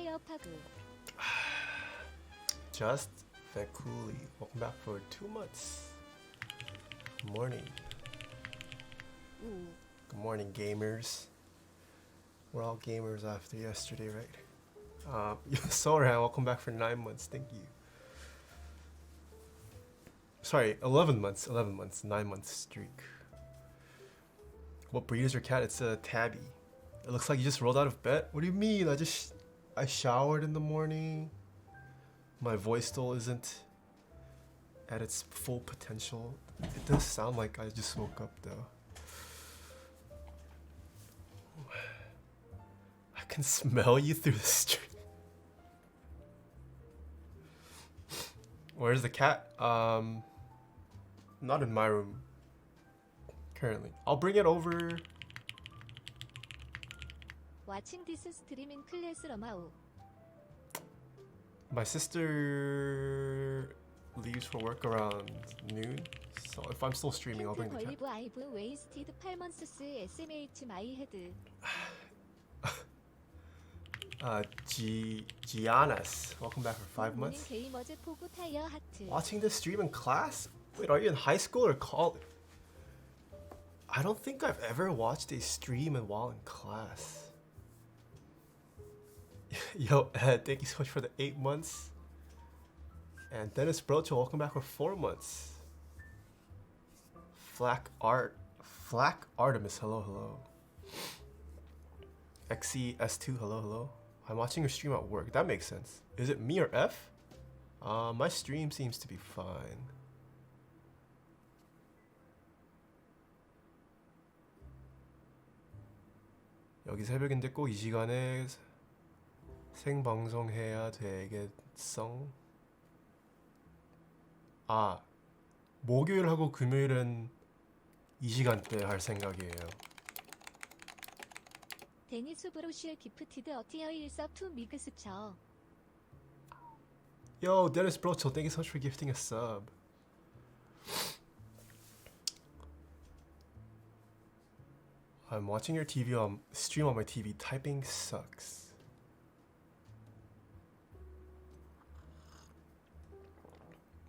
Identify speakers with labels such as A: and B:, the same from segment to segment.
A: 타이어 파구.
B: Just Vekuli. Welcome back for 2 months. Good morning.
A: 우.
B: Good morning, gamers. We're all gamers after yesterday, right? Sorry, welcome back for 9 months. Thank you. Sorry, 11 months. 11 months. 9 months streak. What breed is your cat? It's a tabby. It looks like you just rolled out of bed. What do you mean? I showered in the morning. My voice still isn't at its full potential. It does sound like I just woke up though. I can smell you through the street. Where's the cat? Not in my room currently. I'll bring it over.
A: Watching this streaming 클래스 러마우.
B: My sister leaves for work around noon, so if I'm still streaming, I'll bring the cat.
A: 걸리브 아이브 웨이스티드 8months SMH 마이 헤드.
B: Giannis, welcome back for 5 months.
A: 게이머즈 포구 타이어 하트.
B: Watching this stream in class? Wait, are you in high school or college? I don't think I've ever watched a stream while in class. Yo, Ed, thank you so much for the 8 months. And Dennis Brocho, welcome back for 4 months. Flack Artemis, hello, hello. XCS2, hello, hello. I'm watching your stream at work. That makes sense. Is it me or F? My stream seems to be fine. 여기 새벽인데 꼭 이 시간에 생방송해야 되겠어? 아, 목요일하고 금요일은 이 시간대 할 생각이에요.
A: 데니스 브로쉬 기프티드 어티어 일섭 투 미그스처.
B: Yo, Dennis Brocho, thank you so much for gifting a sub. I'm watching your stream on my TV. Typing sucks.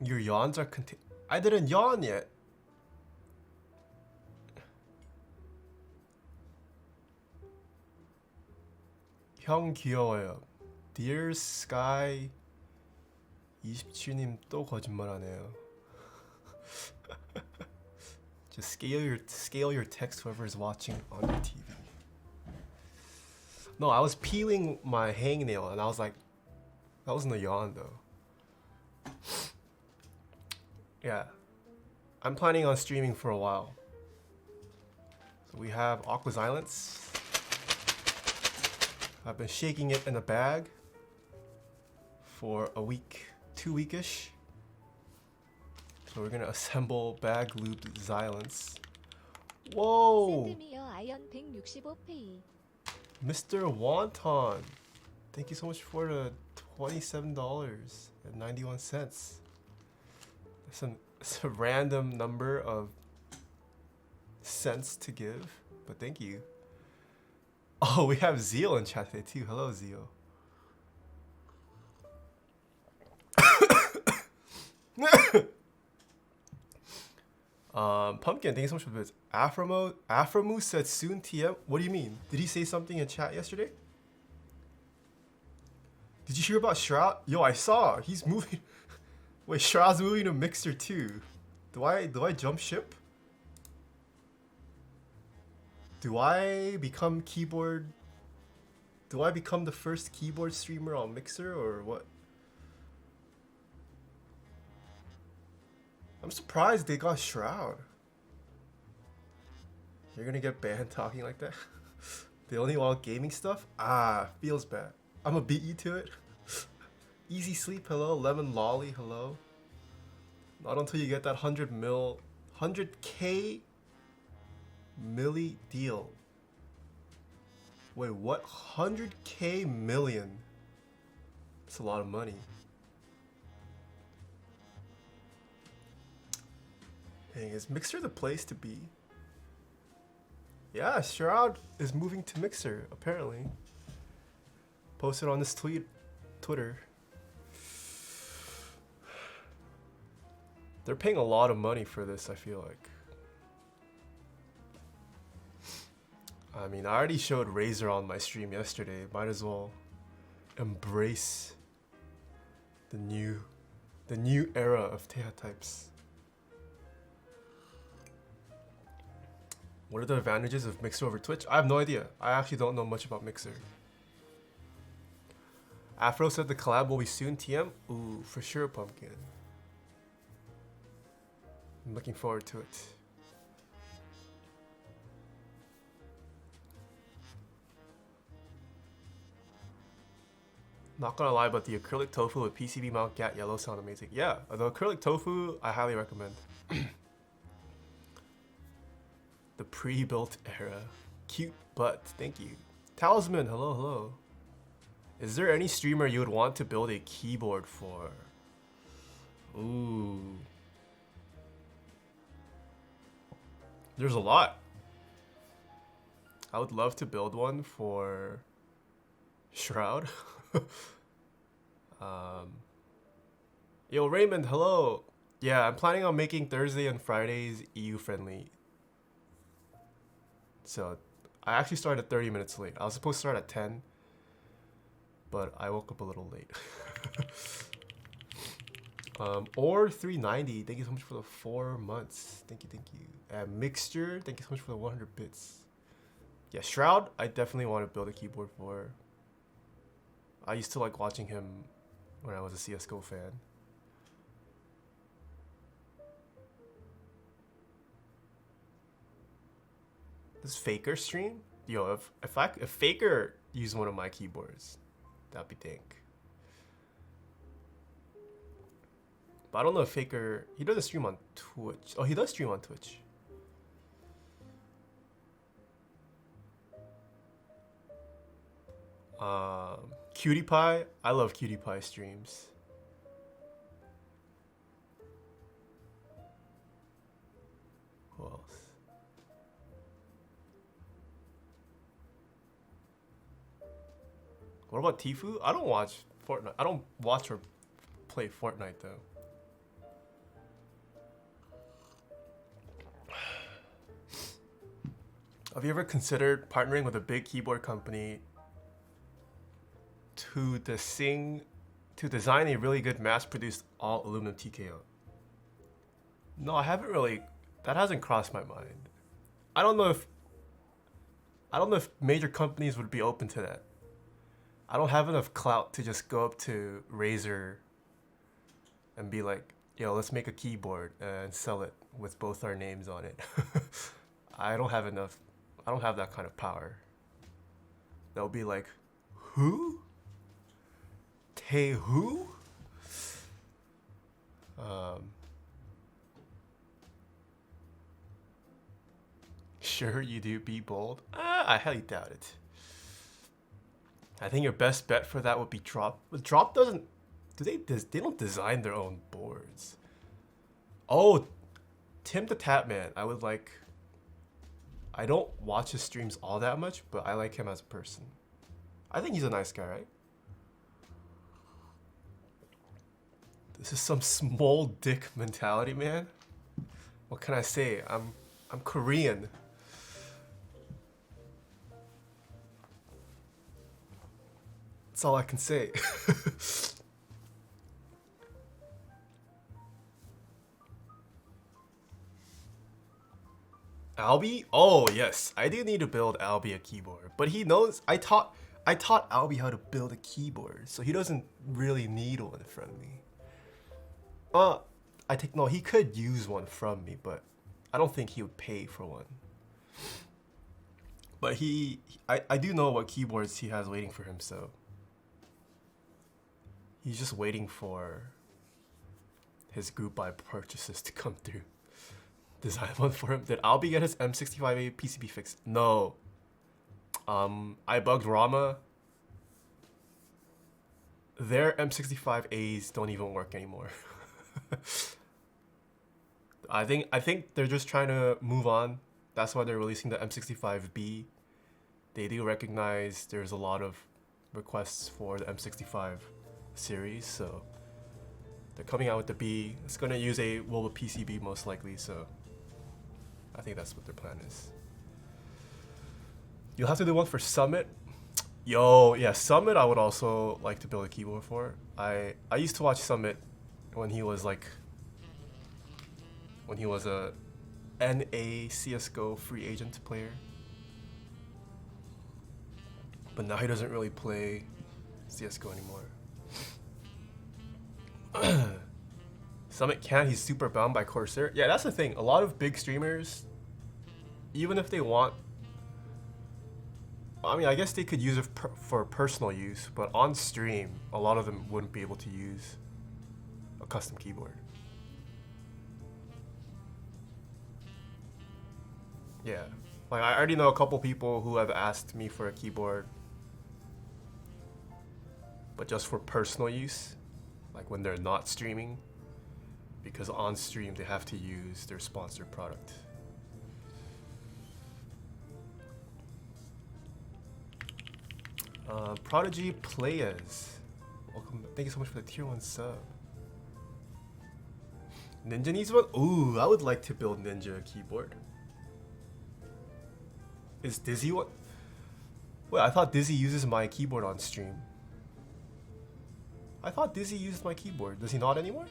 B: Your yawns are I didn't yawn yet. 형 귀여워요. Dear Sky 27님 또 거짓말하네요. Just scale your text whoever is watching on your TV. No, I was peeling my hangnail and I was like, that wasn't a yawn though. Yeah, I'm planning on streaming for a while. So we have Aqua Zilents. I've been shaking it in a bag for a week, 2 weekish. So we're gonna assemble bag lubed Zilents. Whoa!
A: 샌드미어 아이언 165페이.
B: Mr. Wonton, thank you so much for the $27.91. It's a random number of cents to give, but thank you. Oh, we have Zeal in chat today too. Hello, Zeal. Pumpkin, thank you so much for this. Afromu said soon TM. What do you mean? Did he say something in chat yesterday? Did you hear about Shroud? Yo, I saw. He's moving. Wait, Shroud's moving to Mixer too. Do I jump ship? Do I become the first keyboard streamer on Mixer or what? I'm surprised they got Shroud. You're gonna get banned talking like that? They only want gaming stuff? Ah, feels bad. I'm gonna beat you to it. Easy Sleep, hello. Lemon Lolly, hello. Not until you get that 100k milli deal. Wait, what? 100k million? That's a lot of money. Dang, is Mixer the place to be? Yeah, Shroud is moving to Mixer, apparently. Posted on this Twitter. They're paying a lot of money for this, I feel like. I mean, I already showed Razor on my stream yesterday. Might as well embrace the new era of Taeha types. What are the advantages of Mixer over Twitch? I have no idea. I actually don't know much about Mixer. Afro said the collab will be soon. TM? Ooh, for sure, Pumpkin. I'm looking forward to it. Not gonna lie, but the acrylic tofu with PCB mount GAT yellow sound amazing. Yeah, the acrylic tofu I highly recommend. The pre-built era. Cute butt, thank you. Talisman, hello, hello. Is there any streamer you would want to build a keyboard for? Ooh. There's a lot. I would love to build one for Shroud. Yo, Raymond, hello. Yeah, I'm planning on making Thursday and Fridays EU friendly. So I actually started 30 minutes late. I was supposed to start at 10, but I woke up a little late. Or 390, thank you so much for the 4 months. Thank you, thank you. And Mixture, thank you so much for the 100 bits. Yeah, Shroud, I definitely want to build a keyboard for. I used to like watching him when I was a CSGO fan. Does Faker stream? Yo, if Faker used one of my keyboards, that'd be dank. But I don't know if Faker, he doesn't stream on Twitch. Oh, he does stream on Twitch. Cutie Pie, I love Cutie Pie streams. Who else? What about Tfue? I don't watch Fortnite. I don't watch or play Fortnite though. Have you ever considered partnering with a big keyboard company to design a really good mass-produced all aluminum TKO? No, I haven't really. That hasn't crossed my mind. I don't know if major companies would be open to that. I don't have enough clout to just go up to Razer and be like, yo, let's make a keyboard and sell it with both our names on it. I don't have that kind of power. They'll be like, who? Taeha? Sure you do, be bold. I highly doubt it. I think your best bet for that would be Drop. But Drop doesn't. They don't design their own boards. Oh, Tim the Tapman. I don't watch his streams all that much, but I like him as a person. I think he's a nice guy, right? This is some small dick mentality, man. What can I say? I'm Korean. That's all I can say. Albie? Oh yes, I do need to build Albie a keyboard, but he knows I taught Albie how to build a keyboard, so he doesn't really need one from me. He could use one from me, but I don't think he would pay for one. But I do know what keyboards he has waiting for him, so he's just waiting for his group buy purchases to come through. Design one for him. Did Albie get his M65A PCB fixed? No. I bugged Rama. Their M65As don't even work anymore. I think they're just trying to move on. That's why they're releasing the M65B. They do recognize there's a lot of requests for the M65 series, so they're coming out with the B. It's gonna use a Lube PCB most likely, so I think that's what their plan is. You'll have to do one for Summit. Yo, yeah, Summit I would also like to build a keyboard for. I used to watch Summit when he was a NA CSGO free agent player. But now he doesn't really play CSGO anymore. Summit can't, he's super bound by Corsair. Yeah, that's the thing. A lot of big streamers, even if they want, I mean, I guess they could use it for personal use, but on stream, a lot of them wouldn't be able to use a custom keyboard. Yeah, like I already know a couple people who have asked me for a keyboard, but just for personal use, like when they're not streaming, because on stream they have to use their sponsored product. Prodigy Playas, welcome. Thank you so much for the tier 1 sub. Ninja needs one? Ooh, I would like to build Ninja a keyboard. Is Dizzy what? Wait, I thought Dizzy uses my keyboard on stream. I thought Dizzy used my keyboard. Does he not anymore?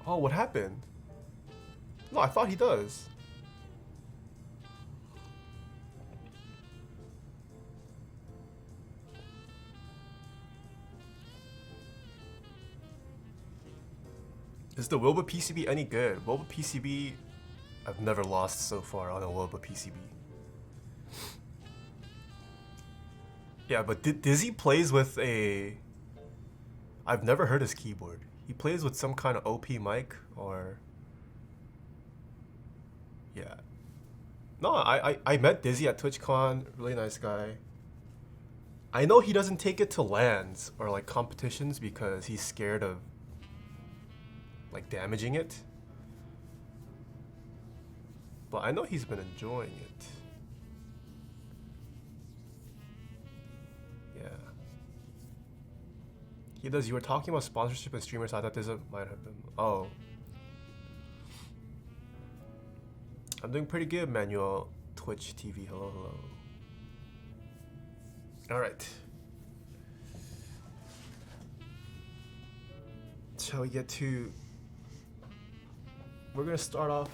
B: Oh, what happened? No, I thought he does. Is the Lube PCB any good? Lube PCB, I've never lost so far on a Lube PCB. Yeah, but Dizzy plays with a... I've never heard his keyboard. He plays with some kind of OP mic or... Yeah. No, I met Dizzy at TwitchCon, really nice guy. I know he doesn't take it to LANs or like competitions because he's scared of like damaging it. But I know he's been enjoying it. Yeah. He does. You were talking about sponsorship and streamers. I thought this might have been. Oh. I'm doing pretty good, Manuel. Twitch TV. Hello, hello. Alright. Shall we get to... We're gonna start off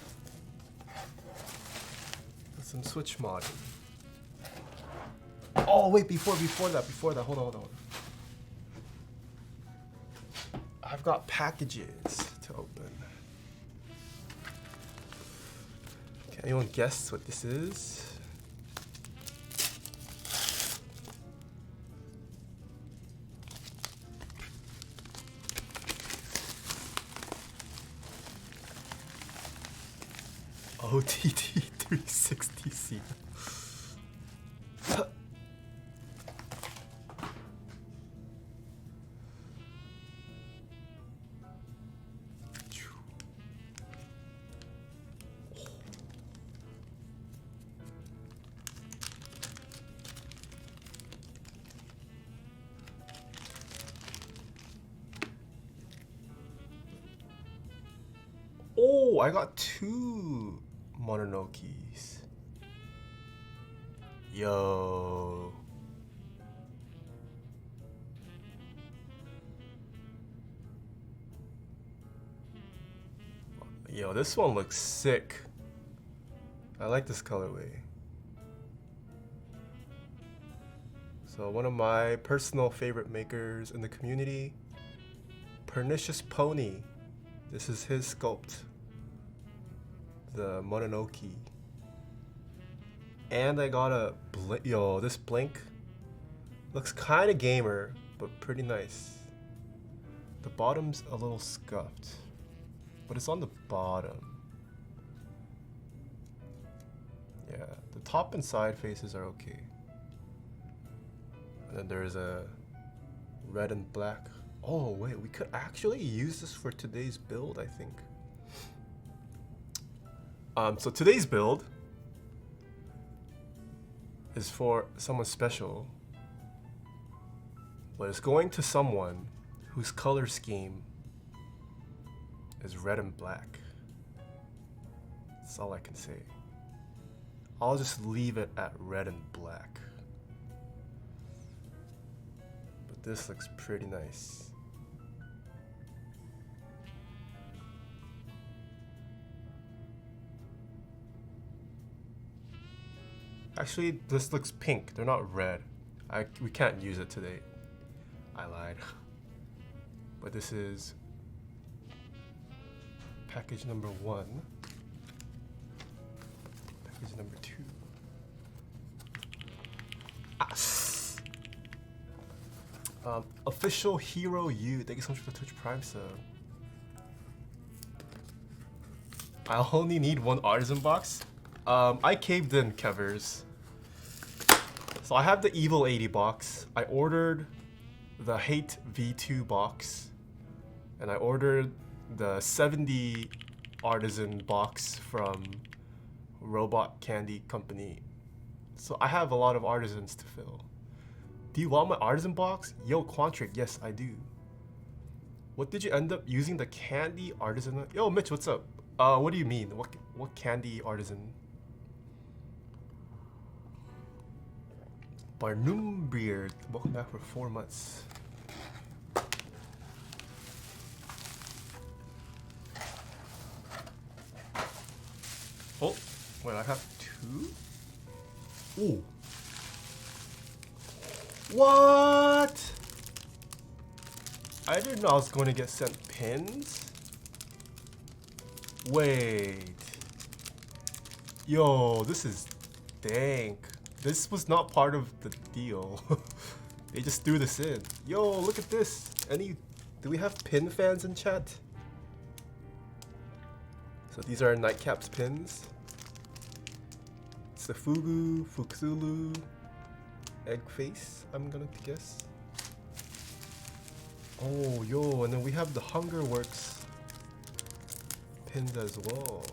B: with some Switch modding. Oh wait, before that, hold on. I've got packages to open. Can anyone guess what this is? OTT 360C. Oh, I got 2 Mononokis. Yo. Yo, this one looks sick. I like this colorway. So one of my personal favorite makers in the community, Pernicious Pony. This is his sculpt. The Mononoke. And I got a yo, this blink looks kind of gamer, but pretty nice. The bottom's a little scuffed, but it's on the bottom. Yeah, the top and side faces are okay. And then there's a red and black. Oh wait, we could actually use this for today's build, I think. So today's build is for someone special, but it's going to someone whose color scheme is red and black. That's all I can say. I'll just leave it at red and black. But this looks pretty nice. Actually, this looks pink. They're not red. We can't use it today. I lied. But this is package number 1. Package number 2. Official Hero U. Thank you so much for the Twitch Prime sub. I only need one Artisan box. I caved in, Kevers. So I have the Evil 80 box. I ordered the Hate V2 box. And I ordered the 70 Artisan box from Robot Candy Company. So I have a lot of Artisans to fill. Do you want my Artisan box? Yo, Quantric, yes I do. What did you end up using the Candy Artisan? Yo, Mitch, what's up? What do you mean? What Candy Artisan? Barnumbeard, welcome back for 4 months. Oh, wait, I have 2? Ooh. What? I didn't know I was going to get sent pins. Wait. Yo, this is dank. This was not part of the deal. They just threw this in. Yo, look at this. Do we have pin fans in chat? So these are Nightcaps pins. It's the Fugu, Fuxulu, Egg Face, I'm gonna guess. Oh, yo, and then we have the Hunger Works pins as well.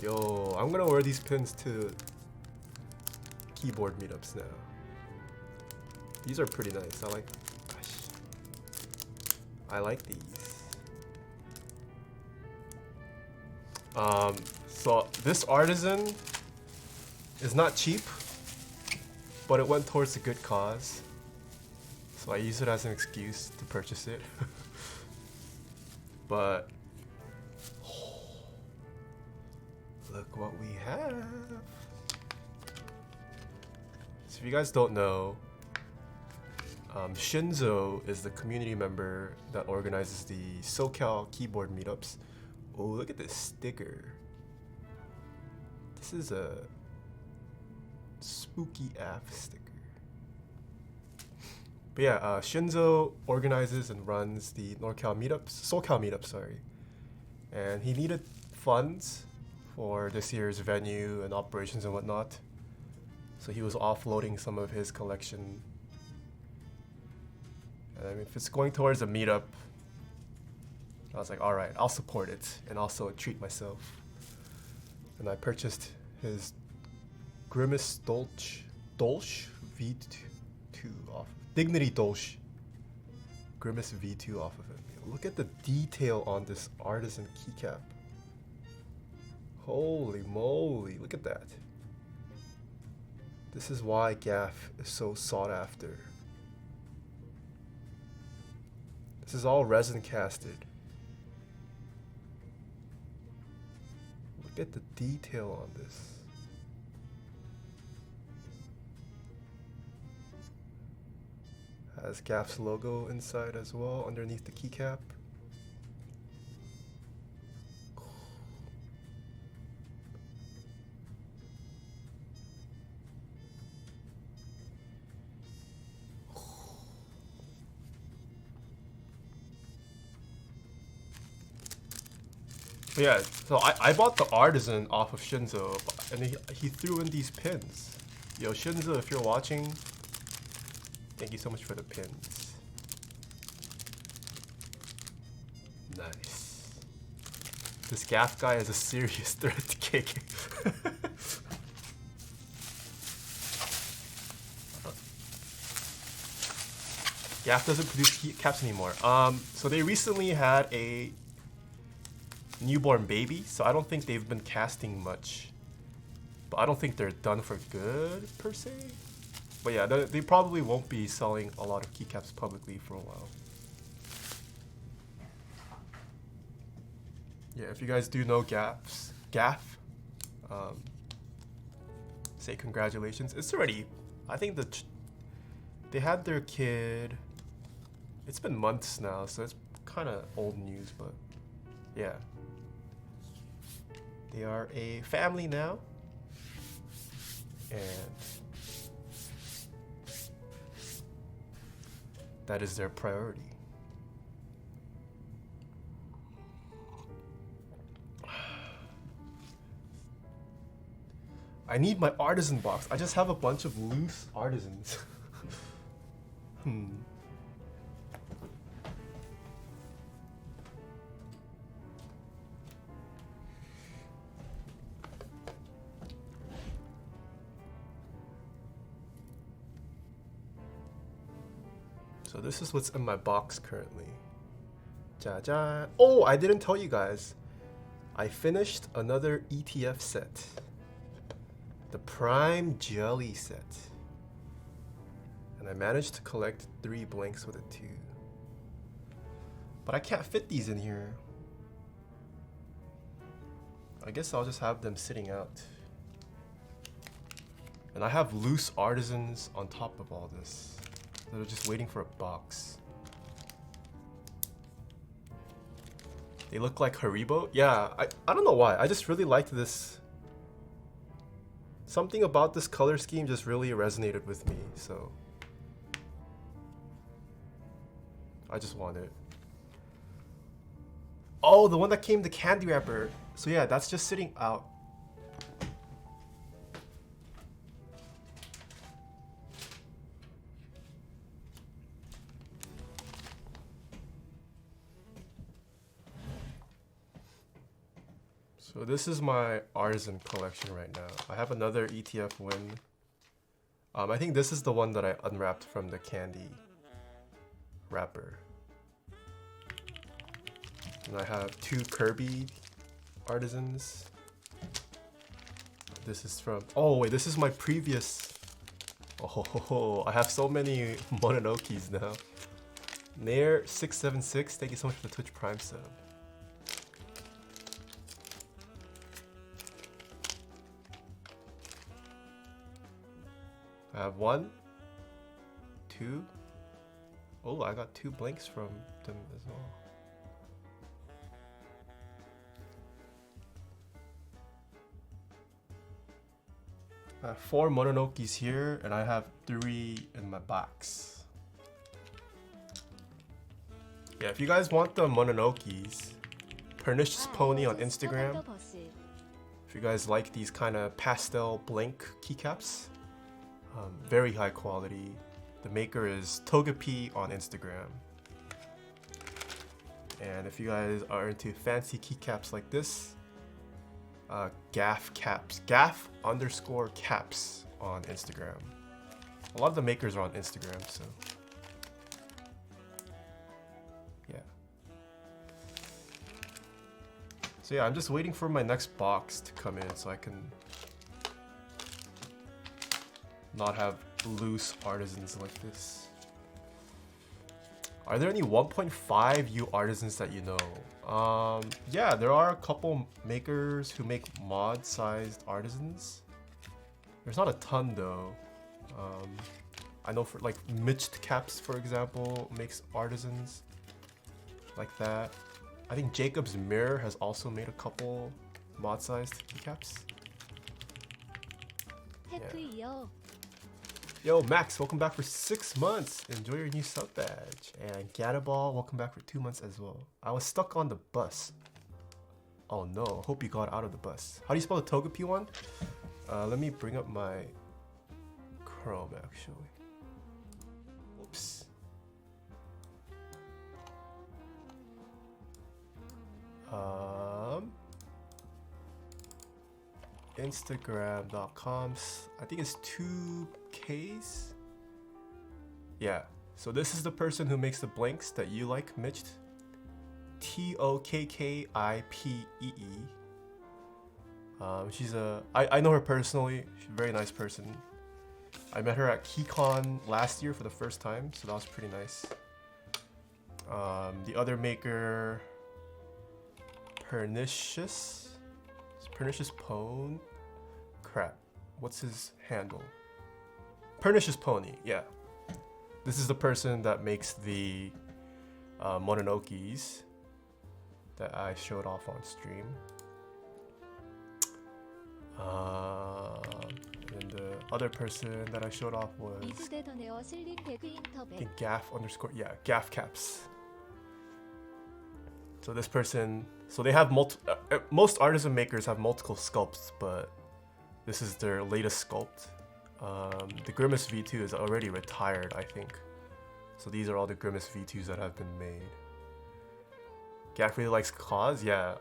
B: Yo, I'm gonna wear these pins to keyboard meetups now. These are pretty nice. I like these. So this Artisan is not cheap, but it went towards a good cause. So I use it as an excuse to purchase it. But look what we have. So if you guys don't know, Shinzo is the community member that organizes the SoCal keyboard meetups. Oh, look at this sticker. This is a spooky AF sticker. But yeah, Shinzo organizes and runs the SoCal meetups, sorry. And he needed funds for this year's venue and operations and whatnot. So he was offloading some of his collection. And I mean, if it's going towards a meetup, I was like, alright, I'll support it and also treat myself. And I purchased his Grimace Dolch V2 off. Dignity Dolch Grimace V2 off of him. Look at the detail on this Artisan keycap. Holy moly, look at that. This is why GAF is so sought after. This is all resin casted. Look at the detail on this. Has GAF's logo inside as well, underneath the keycap. Yeah, so I bought the Artisan off of Shinzo, and he threw in these pins. Yo, Shinzo, if you're watching, thank you so much for the pins. Nice. This Gaff guy is a serious threat to KK. Gaff doesn't produce Keycaps anymore. So they recently had a newborn baby, so I don't think they've been casting much. But I don't think they're done for good, per se. But yeah, they probably won't be selling a lot of Keycaps publicly for a while. Yeah, if you guys do know Gaff, say congratulations. It's already, I think they had their kid. It's been months now, so it's kind of old news, but yeah. They are a family now. And that is their priority. I need my artisan box. I just have a bunch of loose artisans. So this is what's in my box currently. Ja. Oh, I didn't tell you guys. I finished another ETF set. The Prime Jelly set. And I managed to collect 3 blanks with it too. But I can't fit these in here. I guess I'll just have them sitting out. And I have loose artisans on top of all this. They're just waiting for a box. They look like Haribo. Yeah, I don't know why. I just really liked this. Something about this color scheme just really resonated with me, so I just want it. Oh, the one that came the candy wrapper. So yeah, that's just sitting out. So this is my artisan collection right now. I have another ETF win. I think this is the one that I unwrapped from the candy wrapper. And I have 2 Kirby artisans. This is from, oh wait, this is my previous, oh, I have so many Mononokis now. Nair676, thank you so much for the Twitch Prime sub. I have 1, 2. Oh, I got 2 blanks from them as well. I have 4 Mononokis here, and I have 3 in my box. Yeah, if you guys want the Mononokis, Pernicious Pony on Instagram. If you guys like these kind of pastel blank keycaps. Very high quality. The maker is Togepi on Instagram. And if you guys are into fancy keycaps like this, Gaff caps, Gaff_caps on Instagram. A lot of the makers are on Instagram, so yeah. So yeah, I'm just waiting for my next box to come in so I can not have loose artisans like this. Are there any 1.5U artisans that you know? Yeah, there are a couple makers who make mod-sized artisans. There's not a ton though. I know for like Mitched Caps, for example, makes artisans like that. I think Jacob's Mirror has also made a couple mod-sized keycaps. Yeah. Yo, Max, welcome back for 6 months. Enjoy your new sub badge. And Gadaball, welcome back for 2 months as well. I was stuck on the bus. Oh no, hope you got out of the bus. How do you spell the Togepi one? Let me bring up my Chrome actually. Oops. Instagram.com. I think it's 2Ks. Yeah. So this is the person who makes the blanks that you like, Mitch. Tokkipee. I know her personally. She's a very nice person. I met her at KeyCon last year for the first time, so that was pretty nice. The other maker, Pernicious Pone. Crap, what's his handle? Pernicious Pony, yeah. This is the person that makes the Mononokis that I showed off on stream. And the other person that I showed off was Gaff_Keycaps. So this person, so they have most artisan makers have multiple sculpts, but this is their latest sculpt. The Grimace V2 is already retired, I think. So these are all the Grimace V2s that have been made. Gaff really likes Cause, yeah.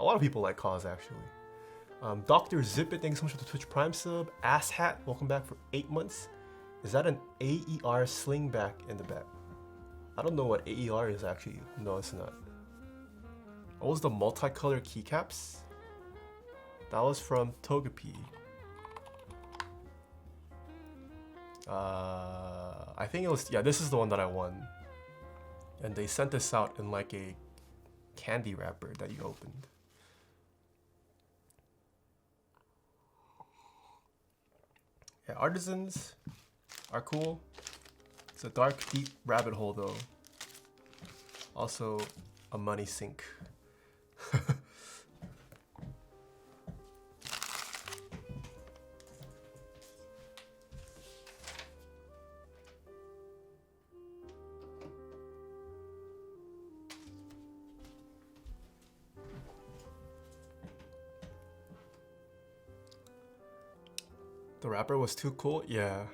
B: A lot of people like Cause actually. Dr. Zippit, thank you so much for the Twitch Prime sub. Asshat, welcome back for 8 months. Is that an AER sling back in the back? I don't know what AER is actually. No, it's not. What was the multicolor keycaps? That was from Togepi. I think it was, yeah, this is the one that I won. And they sent this out in like a candy wrapper that you opened. Yeah, artisans are cool. It's a dark, deep rabbit hole though. Also a money sink. The wrapper was too cool? Yeah.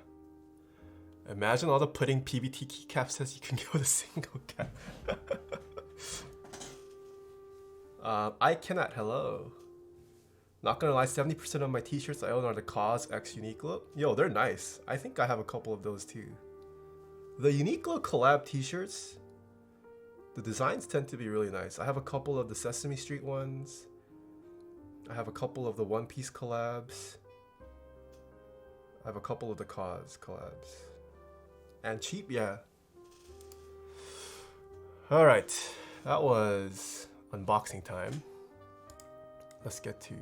B: Imagine all the pudding PBT keycaps says you can get with a single cap. I cannot, hello. Not gonna lie, 70% of my t-shirts I own are the Cause X Uniqlo. Yo, they're nice. I think I have a couple of those too. The Uniqlo collab t-shirts, the designs tend to be really nice. I have a couple of the Sesame Street ones. I have a couple of the One Piece collabs. I have a couple of the Cause collabs. And cheap, yeah. Alright, that was unboxing time. Let's get to...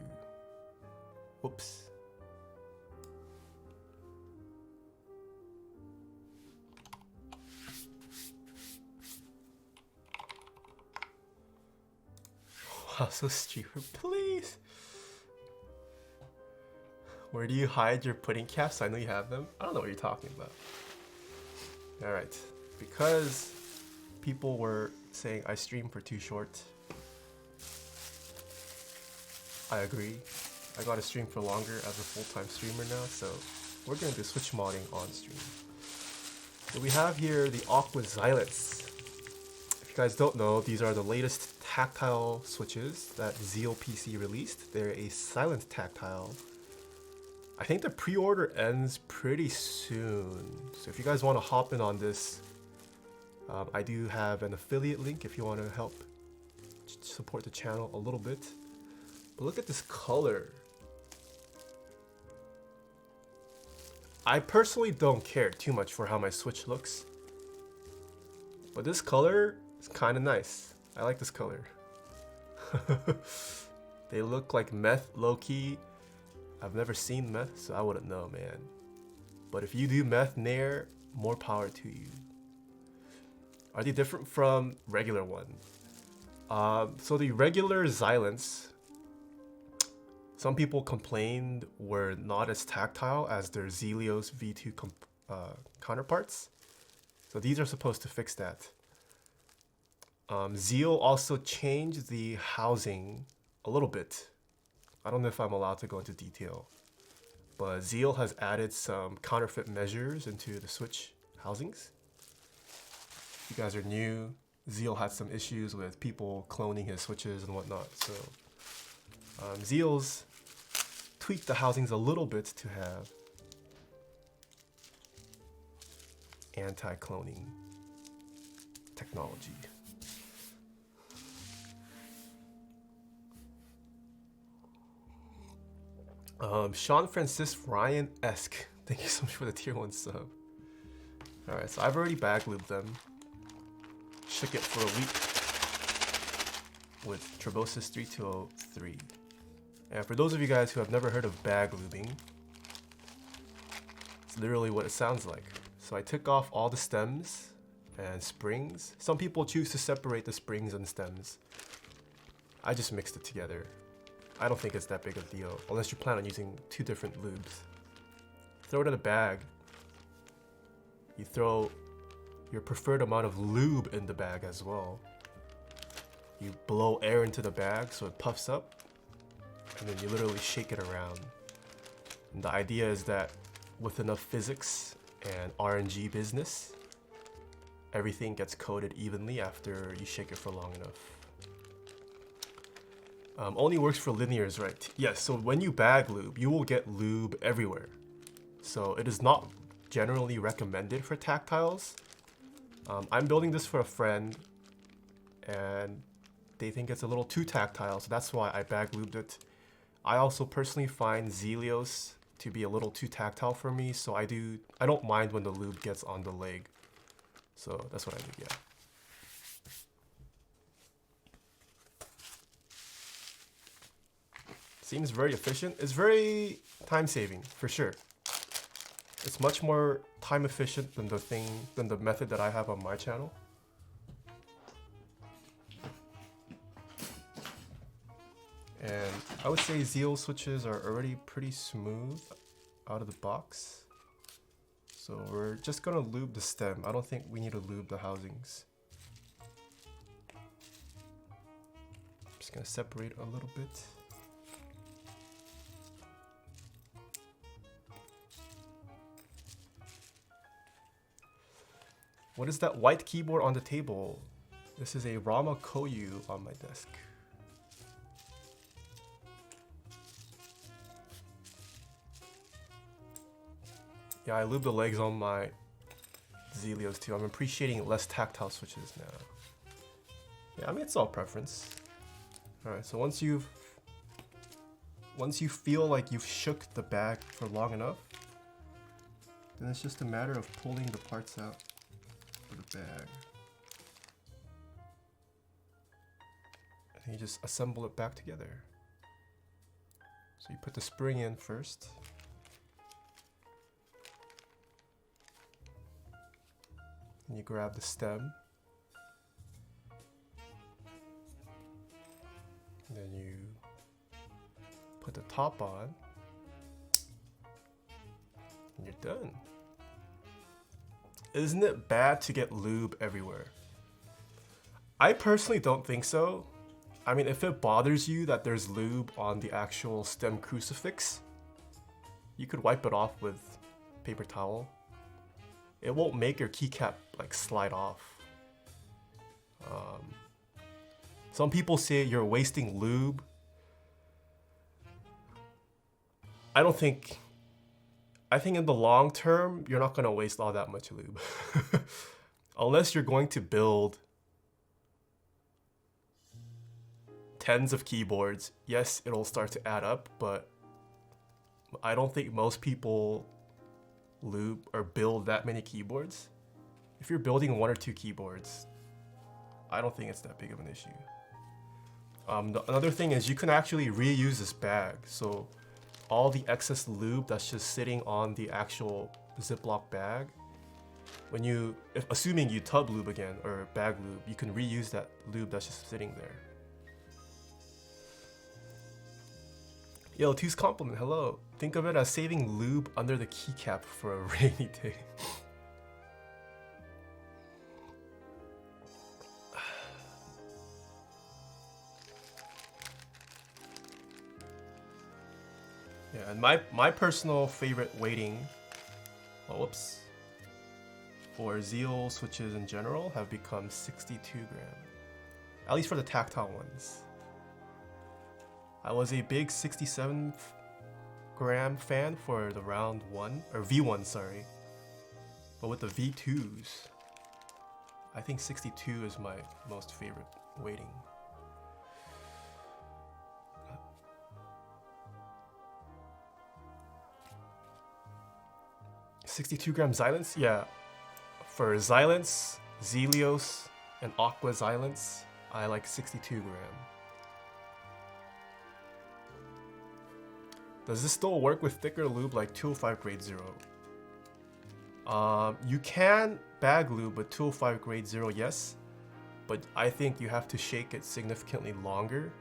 B: Whoops. Wow, so streamer, please. Where do you hide your pudding caps? I know you have them. I don't know what you're talking about. Alright, because people were saying I stream for too short, I agree. I gotta stream for longer as a full-time streamer now, so we're gonna do switch modding on stream. So we have here the Aqua Zilents. If you guys don't know, these are the latest tactile switches that Zeal PC released. They're a silent tactile. I think the pre-order ends pretty soon. So if you guys want to hop in on this, I do have an affiliate link if you want to help support the channel a little bit. But look at this color. I personally don't care too much for how my Switch looks, but this color is kind of nice. I like this color. They look like meth low-key. I've never seen meth, so I wouldn't know, man. But if you do meth Nair, more power to you. Are they different from regular one? So the regular Zilents, some people complained were not as tactile as their Zelios V2 counterparts. So these are supposed to fix that. Zeal also changed the housing a little bit. I don't know if I'm allowed to go into detail, but Zeal has added some counterfeit measures into the Switch housings. If you guys are new, Zeal had some issues with people cloning his Switches and whatnot, so Zeal's tweaked the housings a little bit to have anti-cloning technology. Sean Francis Ryan-esque. Thank you so much for the tier 1 sub. Alright, so I've already bag lubed them. Shook it for a week with Tribosys 3203. And for those of you guys who have never heard of bag lubing, it's literally what it sounds like. So I took off all the stems and springs. Some people choose to separate the springs and stems. I just mixed it together. I don't think it's that big of a deal, unless you plan on using 2 different lubes. Throw it in a bag. You throw your preferred amount of lube in the bag as well. You blow air into the bag so it puffs up, and then you literally shake it around. And the idea is that with enough physics and RNG business, everything gets coated evenly after you shake it for long enough. Only works for linears, right? Yes, so when you bag lube, you will get lube everywhere. So it is not generally recommended for tactiles. I'm building this for a friend, and they think it's a little too tactile, so that's why I bag lubed it. I also personally find Zilents to be a little too tactile for me, so I don't mind when the lube gets on the leg. So that's what I do, yeah. Seems very efficient. It's very time saving for sure. It's much more time efficient than the method that I have on my channel. And I would say Zeal switches are already pretty smooth out of the box. So we're just gonna lube the stem. I don't think we need to lube the housings. Just gonna separate a little bit. What is that white keyboard on the table? This is a Rama Koyu on my desk. Yeah, I lube the legs on my Zelios too. I'm appreciating less tactile switches now. Yeah, I mean, it's all preference. Alright, so once you feel like you've shook the bag for long enough, then it's just a matter of pulling the parts out of the bag. And you just assemble it back together. So you put the spring in first. And you grab the stem. And then you put the top on. And you're done. Isn't it bad to get lube everywhere? I personally don't think so. I mean, if it bothers you that there's lube on the actual stem crucifix, you could wipe it off with paper towel. It won't make your keycap like slide off. Some people say you're wasting lube. I think in the long term, you're not gonna waste all that much lube. Unless you're going to build tens of keyboards, yes, it'll start to add up, but I don't think most people lube or build that many keyboards. If you're building 1 or 2 keyboards, I don't think it's that big of an issue. Another thing is you can actually reuse this bag. So all the excess lube that's just sitting on the actual Ziploc bag, assuming you tub lube again or bag lube, you can reuse that lube that's just sitting there. Yo, Two's compliment, hello. Think of it as saving lube under the keycap for a rainy day. Yeah, and my personal favorite weighting, for Zeal switches in general have become 62 gram. At least for the tactile ones. I was a big 67 gram fan for the round 1 or V1, sorry. But with the V2s, I think 62 is my most favorite weighting. 62-gram Zilents? Yeah. For Zilents, Zelios, and Aqua Zilents, I like 62 gram. Does this still work with thicker lube like 205 grade 0? You can bag lube with 205 grade 0, yes. But I think you have to shake it significantly longer.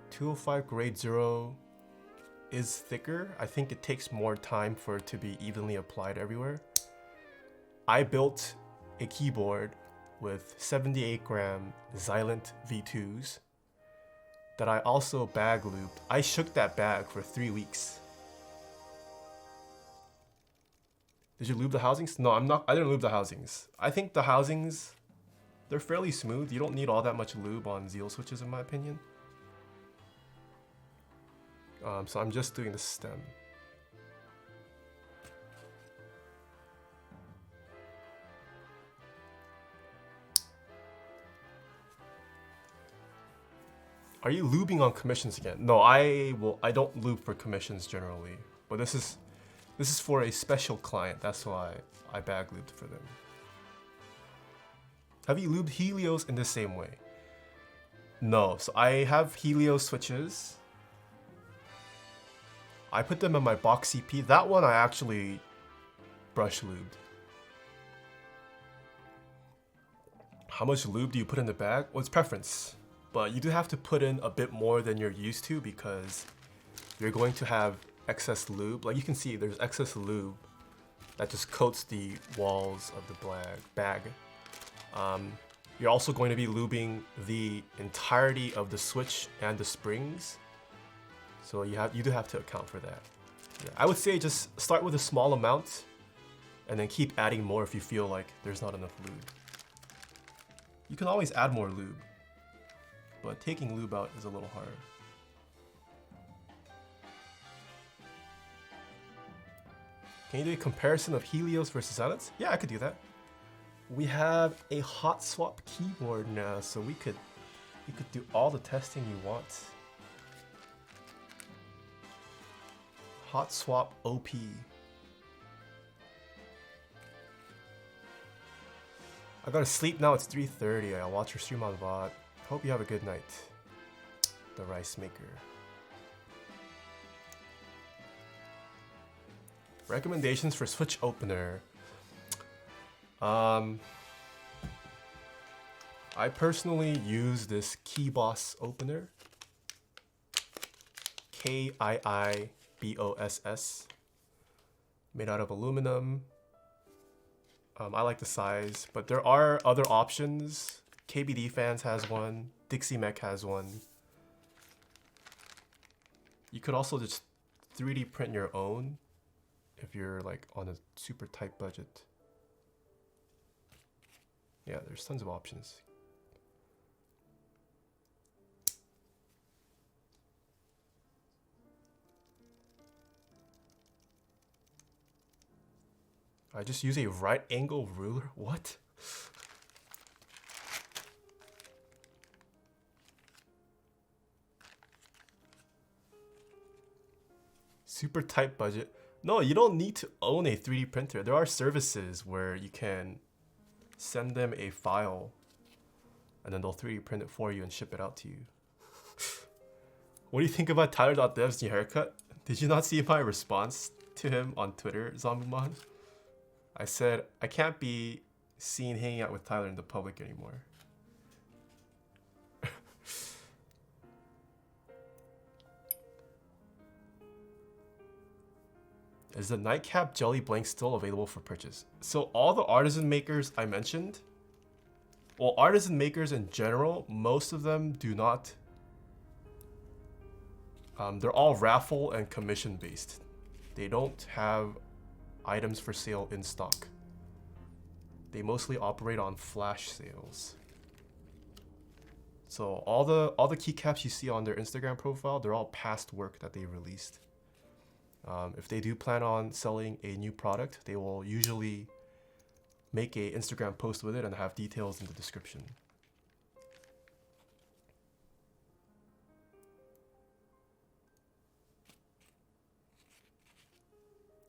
B: 205 grade 0 is thicker. I think it takes more time for it to be evenly applied everywhere. I built a keyboard with 78 gram Zilent V2s that I also bag lubed. I shook that bag for 3 weeks. Did you lube the housings? No, I didn't lube the housings. I think the housings, they're fairly smooth. You don't need all that much lube on Zeal switches in my opinion. So I'm just doing the stem. Are you lubing on commissions again? No, I don't lube for commissions generally, but this is for a special client. That's why I bag lubed for them. Have you lubed Helios in the same way? No, so I have Helios switches. I put them in my box CP. That one I actually brush lubed. How much lube do you put in the bag? Well, it's preference. But you do have to put in a bit more than you're used to because you're going to have excess lube. Like you can see there's excess lube that just coats the walls of the bag. You're also going to be lubing the entirety of the switch and the springs. So you do have to account for that. Yeah, I would say just start with a small amount and then keep adding more if you feel like there's not enough lube. You can always add more lube, but taking lube out is a little hard. Can you do a comparison of Helios versus Zilents? Yeah, I could do that. We have a hot swap keyboard now, so you could do all the testing you want. Hot swap OP. I gotta sleep now, it's 3:30. I'll watch your stream on VOD. Hope you have a good night. The Rice Maker. Recommendations for switch opener. I personally use this Keyboss opener. Kiiboss. Made out of aluminum. I like the size, but there are other options. KBD Fans has one. Dixie Mech has one. You could also just 3D print your own if you're like on a super tight budget. Yeah, there's tons of options. I just use a right angle ruler? What? Super tight budget. No, you don't need to own a 3D printer. There are services where you can send them a file and then they'll 3D print it for you and ship it out to you. What do you think about Tyler.dev's new haircut? Did you not see my response to him on Twitter, Zombimon? I said, I can't be seen hanging out with Tyler in the public anymore. Is the nightcap jelly blank still available for purchase? So all the artisan makers I mentioned, well, artisan makers in general, most of them do not. They're all raffle and commission based. They don't have items for sale in stock. They mostly operate on flash sales. So all the keycaps you see on their Instagram profile, they're all past work that they released. If they do plan on selling a new product, they will usually make a Instagram post with it and have details in the description.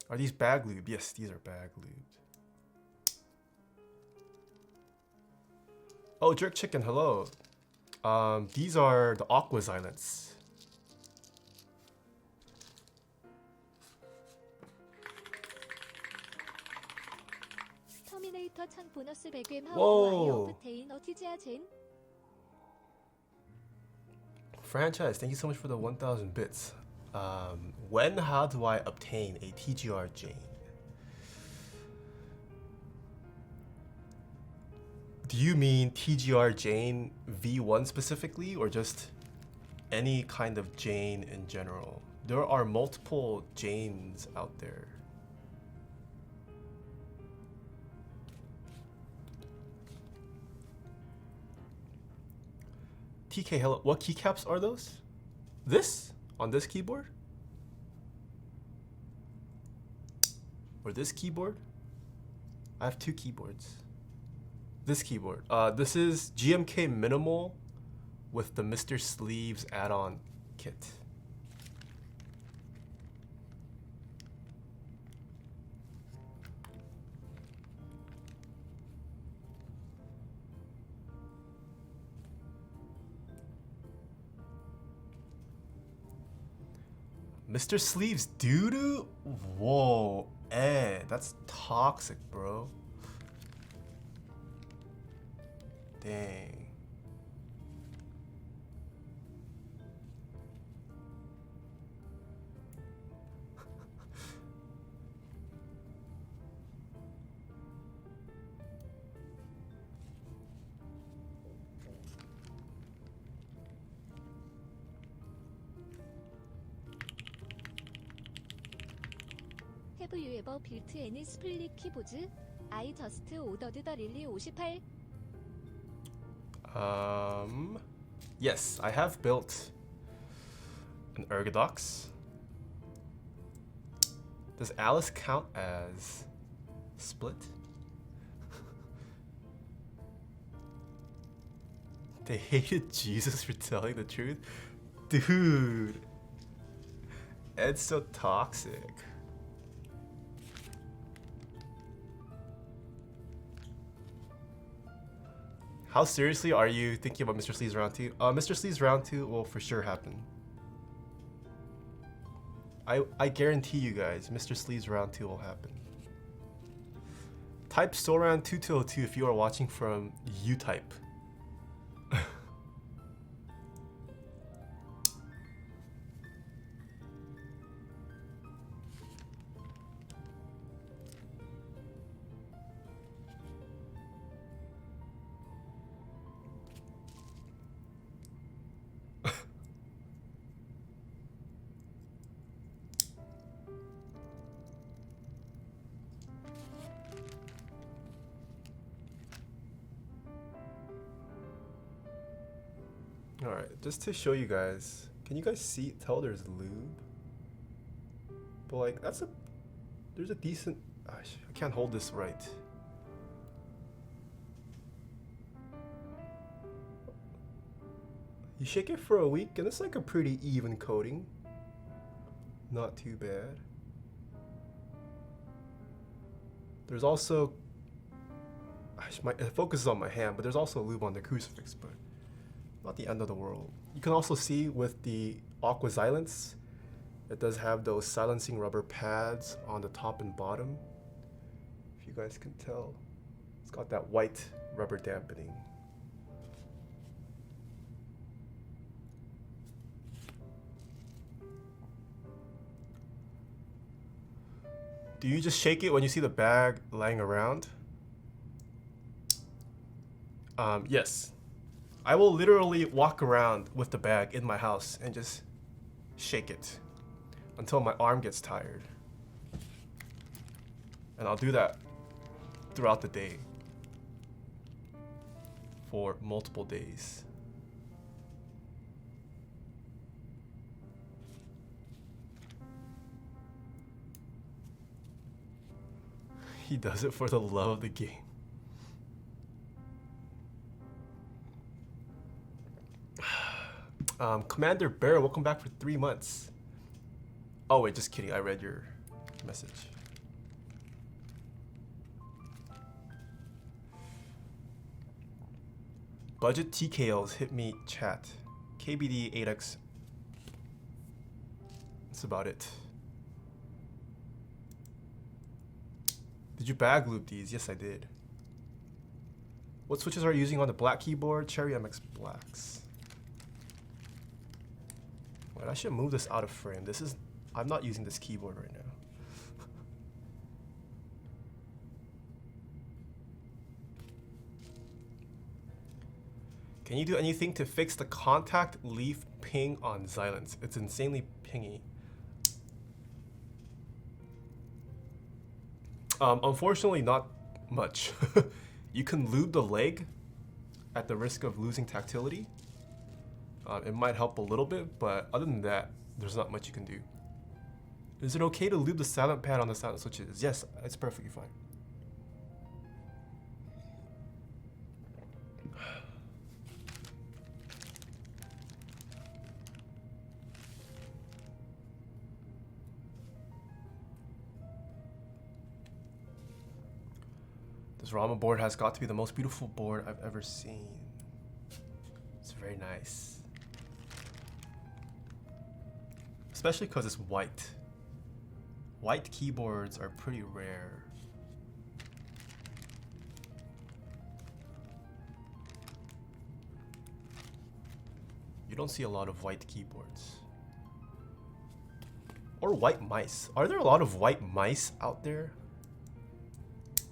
B: Are these bag lube? Yes, these are bag lubed. Oh, Jerk Chicken, hello. These are the Aqua Zilents.
A: 터미네이터 천 보너스 100회
B: Whoa.
A: 오브테인 어티지아 젠.
B: Franchise, thank you so much for the 1,000 bits. How do I obtain a TGR Jane? Do you mean TGR Jane V1 specifically, or just any kind of Jane in general? There are multiple Janes out there. TK, hello. What keycaps are those? This? On this keyboard? Or this keyboard? I have two keyboards. This keyboard. This is GMK Minimal with the Mr. Sleeves add-on kit. Mr. Sleeves doo-doo? Whoa, that's toxic, bro. Dang.
A: Have you ever built any split keyboards? I just ordered the Lily 58.
B: Yes, I have built an Ergodox. Does Alice count as split? They hated Jesus for telling the truth? Dude, Ed's so toxic. How seriously are you thinking about Mr. Sleeves Round 2? Mr. Sleeves Round 2 will for sure happen. I guarantee you guys, Mr. Sleeves Round 2 will happen. Type Soran 2202 if you are watching from U-Type. Alright, just to show you guys, can you guys tell there's lube? But like, there's a decent, I can't hold this right. You shake it for a week and it's like a pretty even coating. Not too bad. There's also, it focuses on my hand, but there's also lube on the crucifix, but not the end of the world. You can also see with the Aqua Zilents, it does have those silencing rubber pads on the top and bottom. If you guys can tell, it's got that white rubber dampening. Do you just shake it when you see the bag laying around? Yes. I will literally walk around with the bag in my house and just shake it until my arm gets tired. And I'll do that throughout the day for multiple days. He does it for the love of the game. Commander Bear, welcome back for 3 months. Oh wait, just kidding. I read your message. Budget TKLs hit me chat. KBD8X. That's about it. Did you bag loop these? Yes, I did. What switches are you using on the black keyboard? Cherry MX Blacks. Wait, I should move this out of frame. This is... I'm not using this keyboard right now. Can you do anything to fix the contact leaf ping on Zilents? It's insanely pingy. Unfortunately, not much. You can lube the leg at the risk of losing tactility. It might help a little bit, but other than that, there's not much you can do. Is it okay to lube the silent pad on the silent switches? Yes, it's perfectly fine. This Rama board has got to be the most beautiful board I've ever seen. It's very nice. Especially because it's white. White keyboards are pretty rare. You don't see a lot of white keyboards. Or white mice. Are there a lot of white mice out there?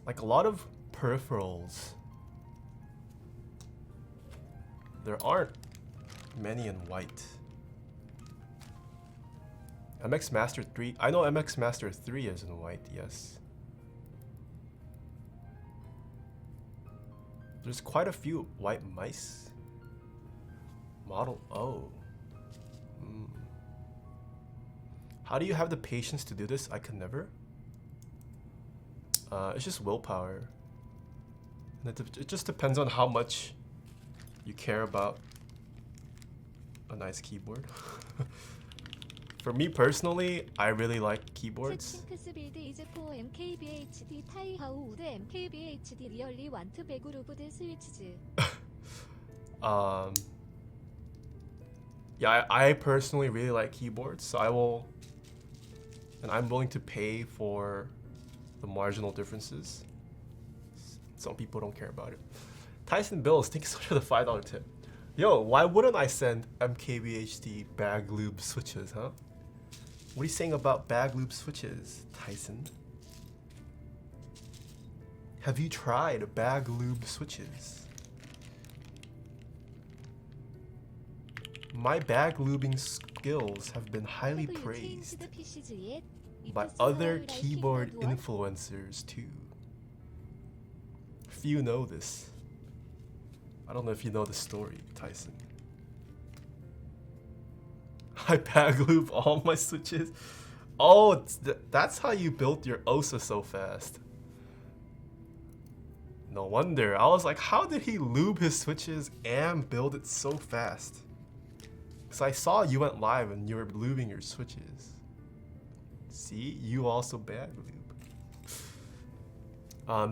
B: Like a lot of peripherals. There aren't many in white. MX Master 3. I know MX Master 3 is in white, yes. There's quite a few white mice. Model O. How do you have the patience to do this? I could never. It's just willpower. And it just depends on how much you care about a nice keyboard. For me personally, I really like keyboards.
A: build is for KBHD Taeha wood KBHD really want to beg lubed switches.
B: Yeah, I personally really like keyboards, so I will, and I'm willing to pay for the marginal differences. Some people don't care about it. Tyson Bills, thank you so much for the $5 tip. Yo, why wouldn't I send MKBHD bag lube switches, huh? What are you saying about bag lube switches, Tyson? Have you tried bag lube switches? My bag lubing skills have been highly praised by other keyboard influencers too. Few know this. I don't know if you know the story, Tyson. I bag lube all my switches. Oh, that's how you built your OSA so fast. No wonder. I was like, how did he lube his switches and build it so fast? Because I saw you went live and you were lubing your switches. See, you also bag lube.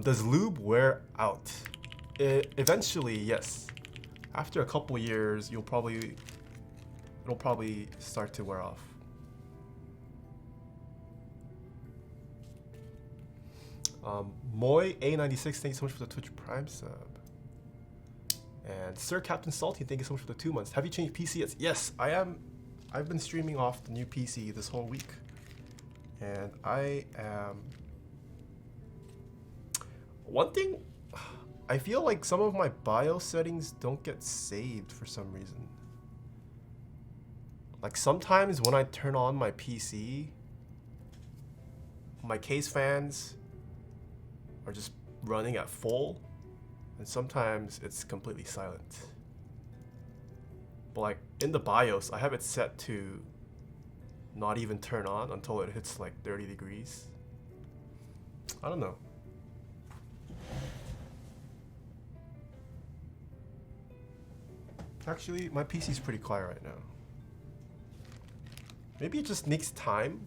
B: Does lube wear out? Eventually, yes. After a couple years, it'll probably start to wear off. Moy A96, thank you so much for the Twitch Prime sub. And Sir Captain Salty, thank you so much for the 2 months. Have you changed PC yet? Yes, I am. I've been streaming off the new PC this whole week. And I am... One thing, I feel like some of my BIOS settings don't get saved for some reason. Like sometimes when I turn on my PC, my case fans are just running at full, and sometimes it's completely silent. But like in the BIOS, I have it set to not even turn on until it hits like 30 degrees. I don't know. Actually, my PC's pretty quiet right now. Maybe it just needs time.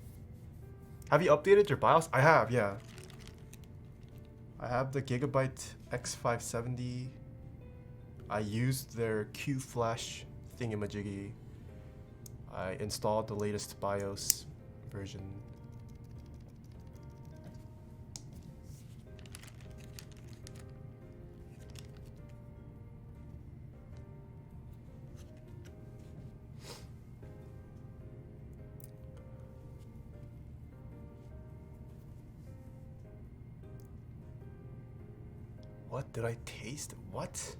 B: Have you updated your BIOS? I have, yeah. I have the Gigabyte X570. I used their Q Flash thingamajiggy. I installed the latest BIOS version. What did I taste? What?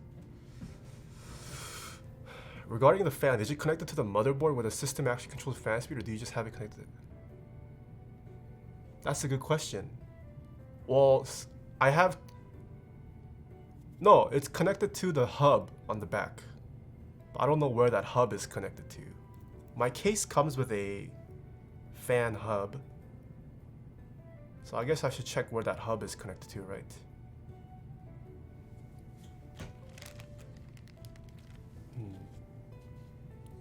B: Regarding the fan, is it connected to the motherboard where the system actually controls fan speed, or do you just have it connected? That's a good question. Well, I have... No, it's connected to the hub on the back. But I don't know where that hub is connected to. My case comes with a fan hub. So I guess I should check where that hub is connected to, right?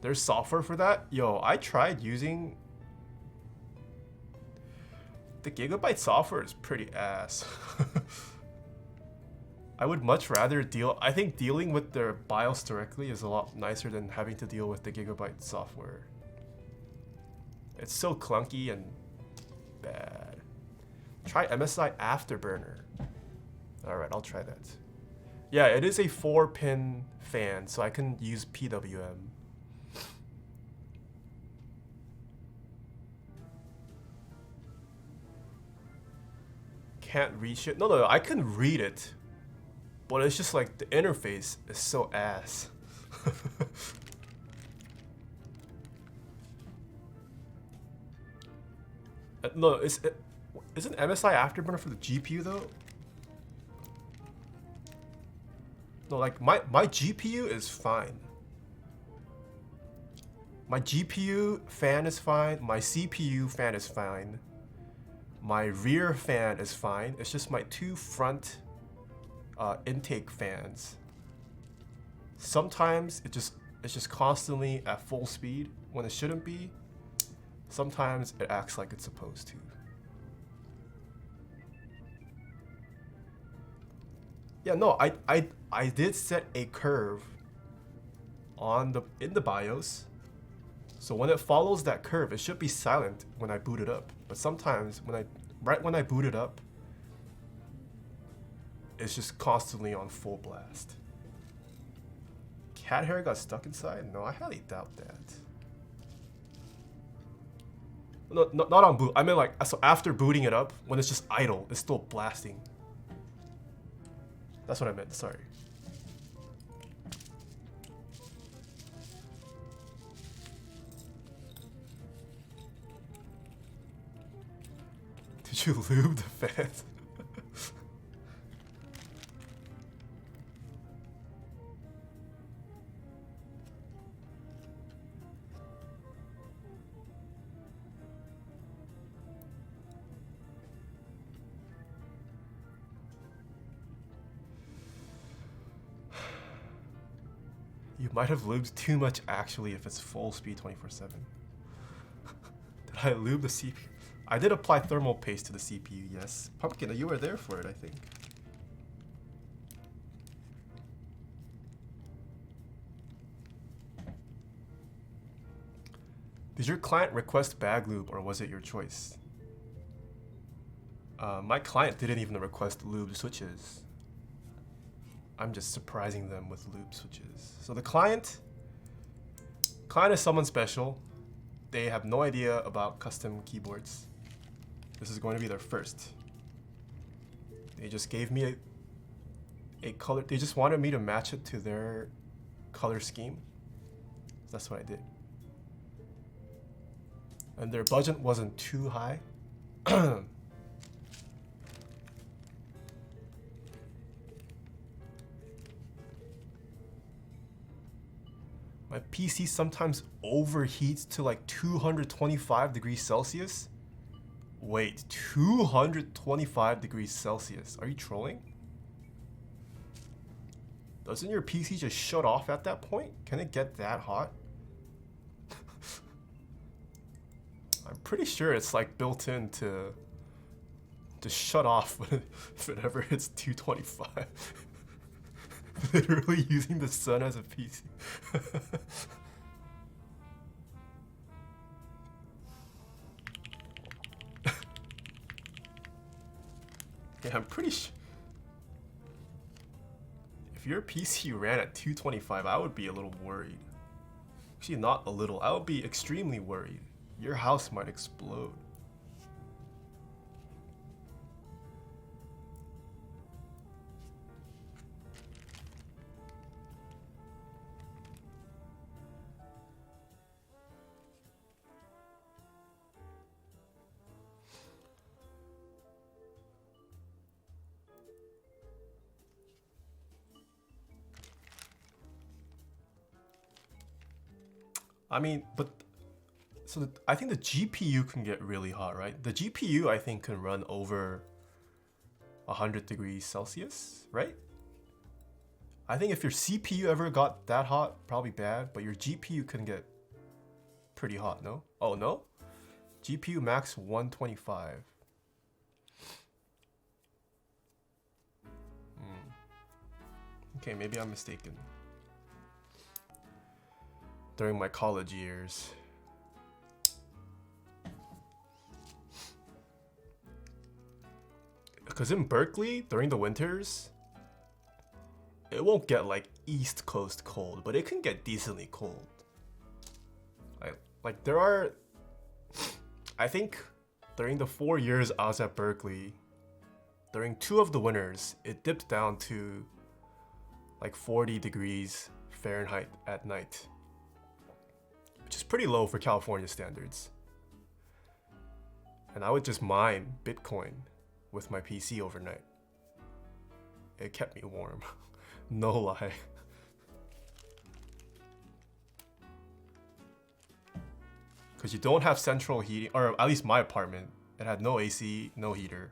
B: There's software for that? Yo, I tried using... The Gigabyte software is pretty ass. I would much rather deal... I think dealing with their BIOS directly is a lot nicer than having to deal with the Gigabyte software. It's so clunky and bad. Try MSI Afterburner. Alright, I'll try that. Yeah, it is a 4-pin fan, so I can use PWM. Can't read shit. No, I can read it, but it's just like the interface is so ass. No, isn't MSI Afterburner for the GPU though? No, like my GPU is fine. My GPU fan is fine. My CPU fan is fine. My rear fan is fine. It's just my two front intake fans. Sometimes it's just constantly at full speed when it shouldn't be. Sometimes it acts like it's supposed to. Yeah, no, I did set a curve in the BIOS. So when it follows that curve, it should be silent when I boot it up. But sometimes right when I boot it up, it's just constantly on full blast. Cat hair got stuck inside? No, I highly doubt that. No, not on boot. I mean like, so after booting it up, when it's just idle, it's still blasting. That's what I meant, sorry. Did you lube the fans? You might have lubed too much actually if it's full speed 24/7. Did I lube the CPU? I did apply thermal paste to the CPU, yes. Pumpkin, you were there for it, I think. Did your client request bag lube or was it your choice? My client didn't even request lube switches. I'm just surprising them with lube switches. So the client is someone special. They have no idea about custom keyboards. This is going to be their first. They just gave me a color. They just wanted me to match it to their color scheme. That's what I did. And their budget wasn't too high. My PC sometimes overheats to like 225 degrees Celsius. Wait, 225 degrees Celsius? Are you trolling? Doesn't your PC just shut off at that point? Can it get that hot? I'm pretty sure it's like built in to shut off whenever it's 225. Literally using the sun as a PC. Yeah, I'm pretty sure. If your PC ran at 225, I would be a little worried. Actually, not a little. I would be extremely worried. Your house might explode. I mean, but so I think the GPU can get really hot, right? The GPU I think can run over 100 degrees Celsius, right? I think if your CPU ever got that hot, probably bad, but your GPU can get pretty hot, no? Oh, no? GPU max 125. Okay, maybe I'm mistaken. During my college years. Because in Berkeley, during the winters, it won't get like East Coast cold, but it can get decently cold. Like there are, I think during the 4 years I was at Berkeley, during 2 of the winters, it dipped down to like 40 degrees Fahrenheit at night. Which is pretty low for California standards. And I would just mine Bitcoin with my PC overnight. It kept me warm. No lie. Because you don't have central heating, or at least my apartment. It had no AC, no heater.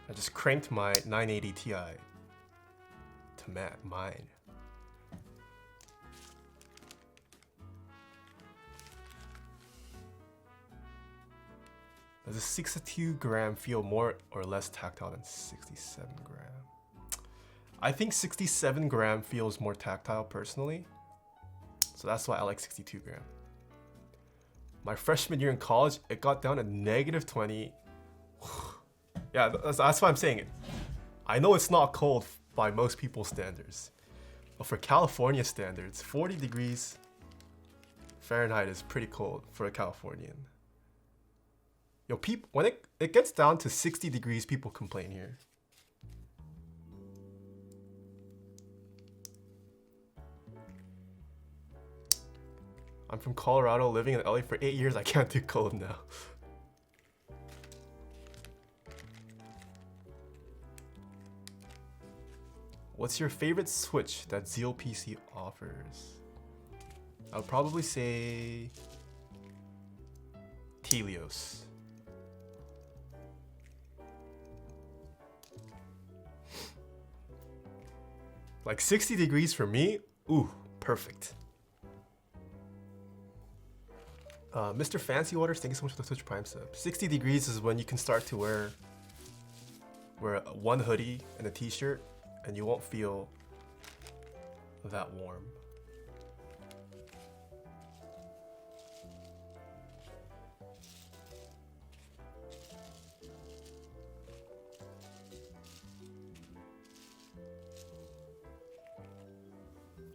B: I just cranked my 980 Ti to mine. Does a 62 gram feel more or less tactile than 67 gram? I think 67 gram feels more tactile personally. So that's why I like 62 gram. My freshman year in college, it got down to -20. Yeah, that's why I'm saying it. I know it's not cold by most people's standards, but for California standards, 40 degrees Fahrenheit is pretty cold for a Californian. Yo, people, when it gets down to 60 degrees, people complain here. I'm from Colorado, living in LA for 8 years. I can't do cold now. What's your favorite switch that Zeal PC offers? I would probably say Telios. Like 60 degrees for me? Ooh, perfect. Mr. Fancy Waters, thank you so much for the Twitch Prime sub. 60 degrees is when you can start to wear one hoodie and a t-shirt and you won't feel that warm.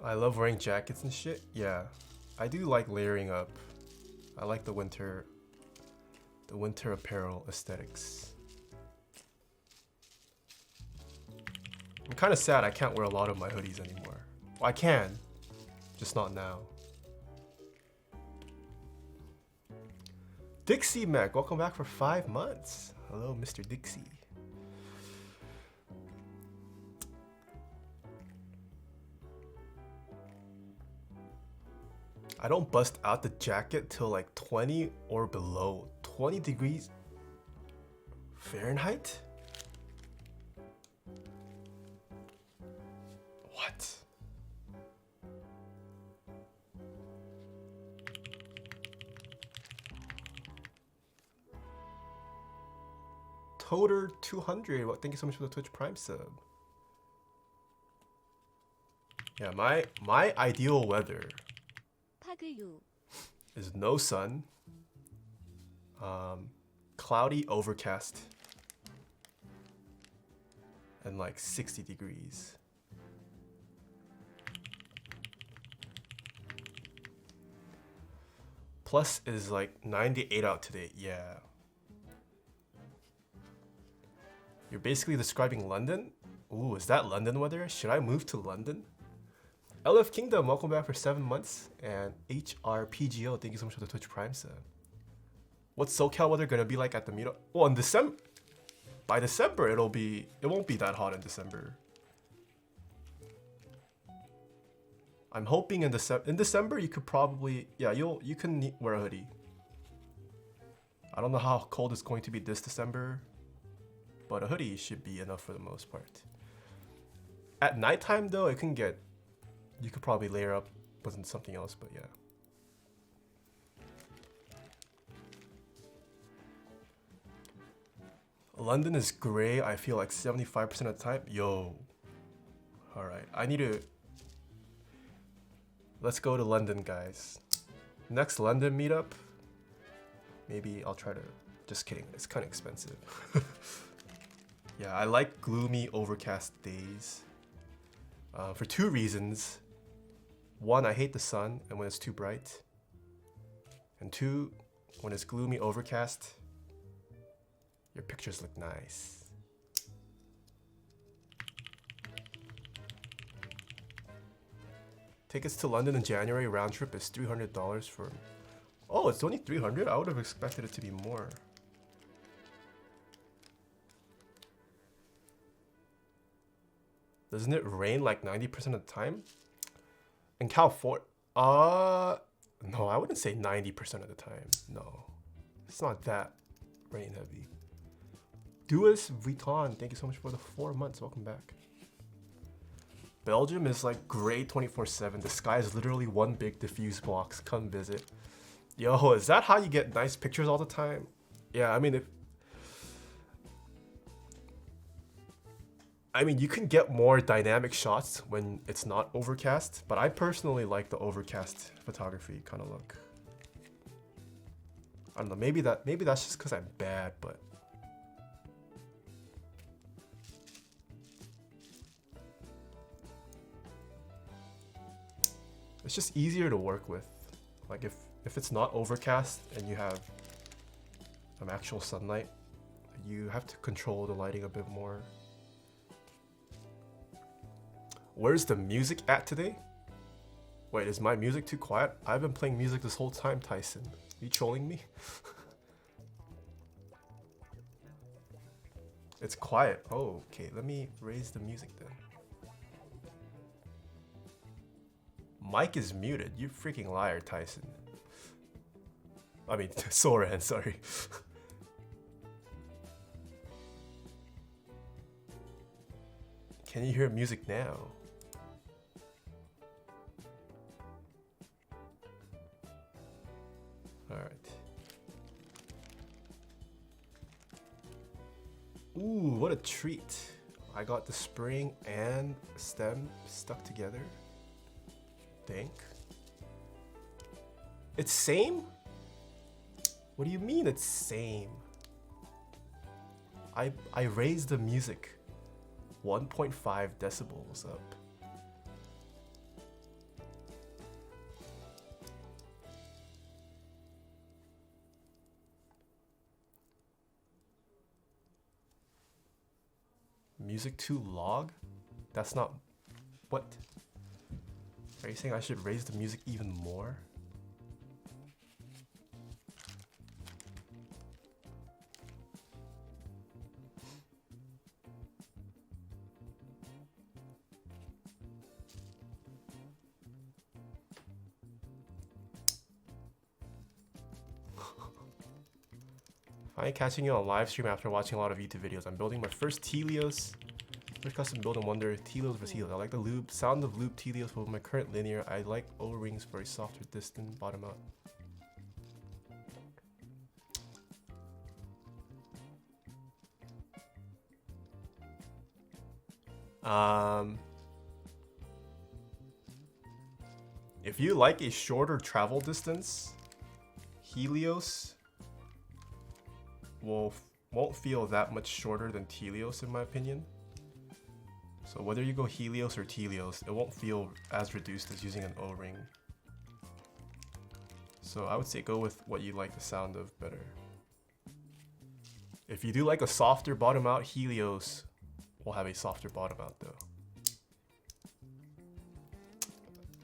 B: I love wearing jackets and shit. Yeah, I do like layering up. I like the winter apparel aesthetics. I'm kind of sad I can't wear a lot of my hoodies anymore. Well, I can, just not now. Dixie Mac, welcome back for 5 months. Hello, Mr. Dixie. I don't bust out the jacket till like 20 or below. 20 degrees Fahrenheit? What? Toter 200. Well, thank you so much for the Twitch Prime sub. Yeah, my ideal weather
A: 파그유.
B: is no sun, cloudy, overcast, and like 60 degrees. Plus is like 98 out today. Yeah. You're basically describing London? Ooh, is that London weather? Should I move to London? LF Kingdom, welcome back for 7 months. And HRPGO, thank you so much for the Twitch Prime sub. What's SoCal weather gonna be like at the meetup? Well, in December, by December it won't be that hot in December. I'm hoping in December you could probably, yeah, you can wear a hoodie. I don't know how cold it's going to be this December, but a hoodie should be enough for the most part. At nighttime though, it can get, you could probably layer up with something else, but yeah. London is gray, I feel like 75% of the time. Yo. Alright, I need to... Let's go to London, guys. Next London meetup, maybe I'll try to... Just kidding, it's kind of expensive. Yeah, I like gloomy, overcast days. For 2 reasons. 1, I hate the sun and when it's too bright. And 2, when it's gloomy, overcast, your pictures look nice. Tickets to London in January round trip is $300 for... Oh, it's only 300? I would have expected it to be more. Doesn't it rain like 90% of the time? In California, no, I wouldn't say 90% of the time. No, it's not that rain heavy. Duas Vuitton, thank you so much for the 4 months. Welcome back. Belgium is like gray 24/7. The sky is literally one big diffuse box. Come visit. Yo, is that how you get nice pictures all the time? Yeah, I mean, you can get more dynamic shots when it's not overcast, but I personally like the overcast photography kind of look. I don't know, maybe that's just because I'm bad, but it's just easier to work with. Like if it's not overcast and you have actual sunlight, you have to control the lighting a bit more. Where's the music at today? Wait, is my music too quiet? I've been playing music this whole time, Tyson. Are you trolling me? It's quiet. Oh, okay. Let me raise the music then. Mic is muted. You freaking liar, Tyson. I mean, Soren, sorry. Can you hear music now? Alright. Ooh, what a treat. I got the spring and stem stuck together. Think. It's same? What do you mean it's same? I raised the music 1.5 decibels up. Music to log? That's not... What? Are you saying I should raise the music even more? Finally catching you on live stream after watching a lot of YouTube videos. I'm building my first Telios. First custom build and wonder, Telios vs Helios. I like the lube sound of lube Telios, but with my current linear, I like O-rings for a softer distant bottom out. If you like a shorter travel distance, Helios won't feel that much shorter than Telios in my opinion. So whether you go Helios or Telios, it won't feel as reduced as using an O-ring. So I would say go with what you like the sound of better. If you do like a softer bottom out, Helios will have a softer bottom out though.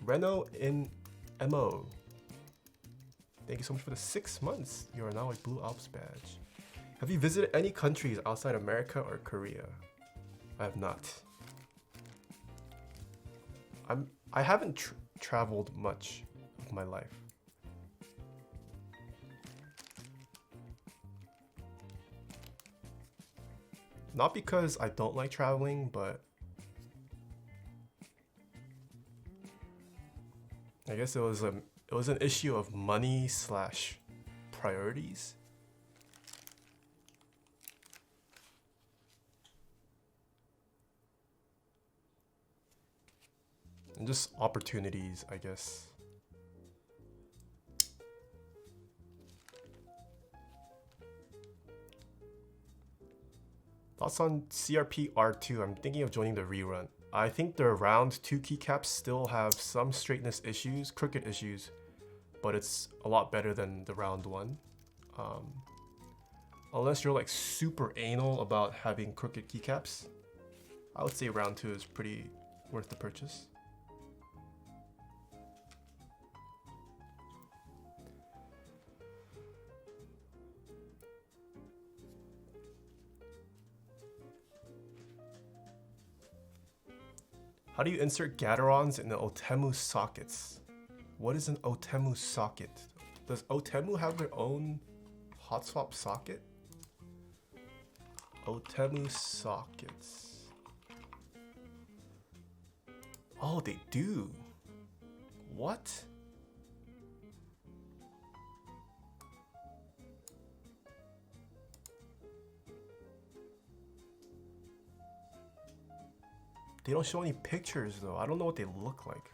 B: Reno in MO. Thank you so much for the 6 months. You are now a Blue Ops badge. Have you visited any countries outside America or Korea? I have not. I haven't traveled much of my life. Not because I don't like traveling, but I guess it was an issue of money / priorities. And just opportunities, I guess. Thoughts on CRP R2? I'm thinking of joining the rerun. I think the round 2 keycaps still have some straightness issues, crooked issues, but it's a lot better than the round 1. Unless you're like super anal about having crooked keycaps, I would say round 2 is pretty worth the purchase. How do you insert Gaterons in the Otemu sockets? What is an Otemu socket? Does Otemu have their own hot swap socket? Otemu sockets. Oh, they do. What? They don't show any pictures though. I don't know what they look like.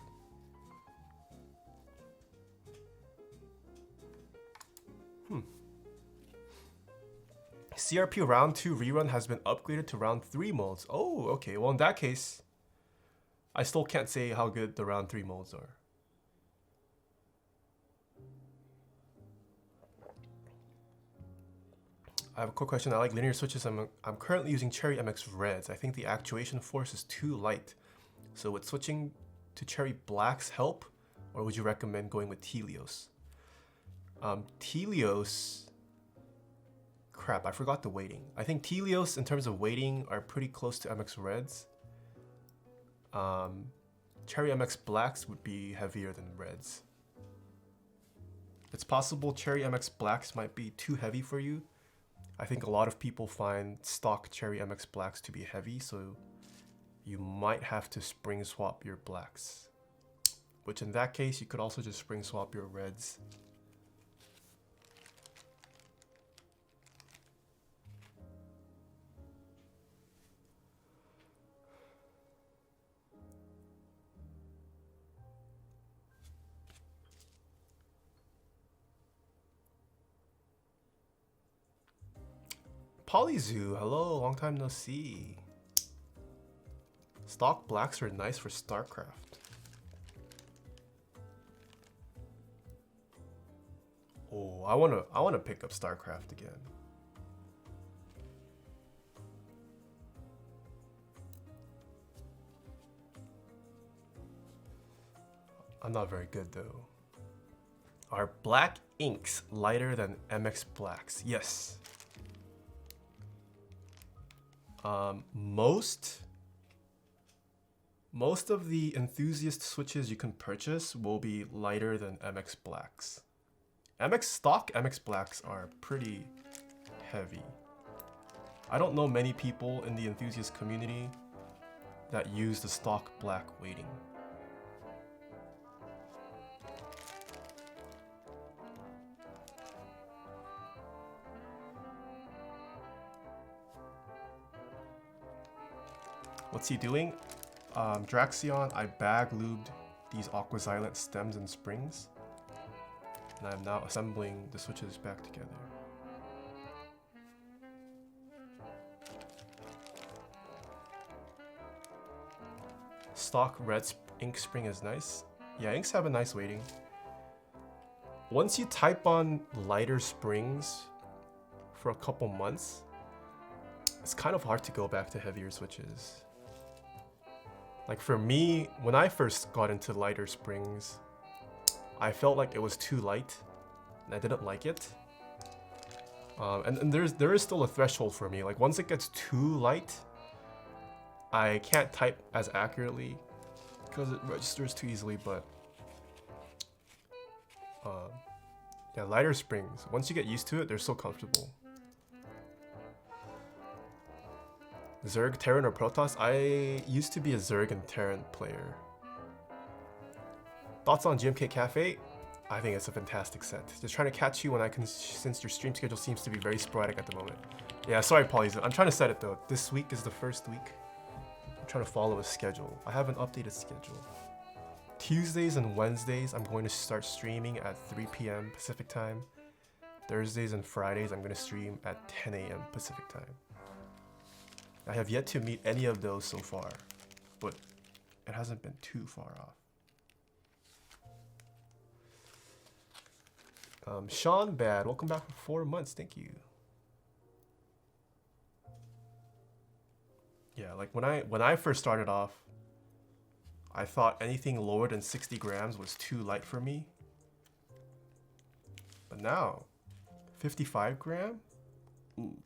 B: CRP round 2 rerun has been upgraded to round 3 modes. Oh, okay. Well, in that case, I still can't say how good the round 3 modes are. I have a quick question. I like linear switches. I'm currently using Cherry MX Reds. I think the actuation force is too light. So would switching to Cherry Blacks help? Or would you recommend going with Telios? Telios... Crap, I forgot the weighting. I think Telios, in terms of weighting, are pretty close to MX Reds. Cherry MX Blacks would be heavier than Reds. It's possible Cherry MX Blacks might be too heavy for you. I think a lot of people find stock Cherry MX Blacks to be heavy, so you might have to spring swap your Blacks. Which in that case, you could also just spring swap your Reds. Polyzoo, hello, long time no see. Stock Blacks are nice for StarCraft. Oh, I wanna pick up StarCraft again. I'm not very good though. Are black inks lighter than MX Blacks? Yes. Most of the enthusiast switches you can purchase will be lighter than MX Blacks. Stock MX Blacks are pretty heavy. I don't know many people in the enthusiast community that use the stock black weighting. What's he doing? Draxion, I bag lubed these Aqua Zilents stems and springs, and I'm now assembling the switches back together. Stock red ink spring is nice. Yeah, inks have a nice weighting. Once you type on lighter springs for a couple months, it's kind of hard to go back to heavier switches. Like for me, when I first got into lighter springs, I felt like it was too light and I didn't like it. And there is still a threshold for me. Like once it gets too light, I can't type as accurately because it registers too easily, but yeah, lighter springs, once you get used to it, they're so comfortable. Zerg, Terran, or Protoss? I used to be a Zerg and Terran player. Thoughts on GMK Cafe? I think it's a fantastic set. Just trying to catch you when I can, since your stream schedule seems to be very sporadic at the moment. Yeah, sorry, Polys. I'm trying to set it though. This week is the first week. I'm trying to follow a schedule. I have an updated schedule. Tuesdays and Wednesdays, I'm going to start streaming at 3 p.m. Pacific time. Thursdays and Fridays, I'm going to stream at 10 a.m. Pacific time. I have yet to meet any of those so far, but it hasn't been too far off. Sean Bad, welcome back for 4 months. Thank you. Yeah, like when I first started off, I thought anything lower than 60 grams was too light for me. But now, 55 gram? Ooh,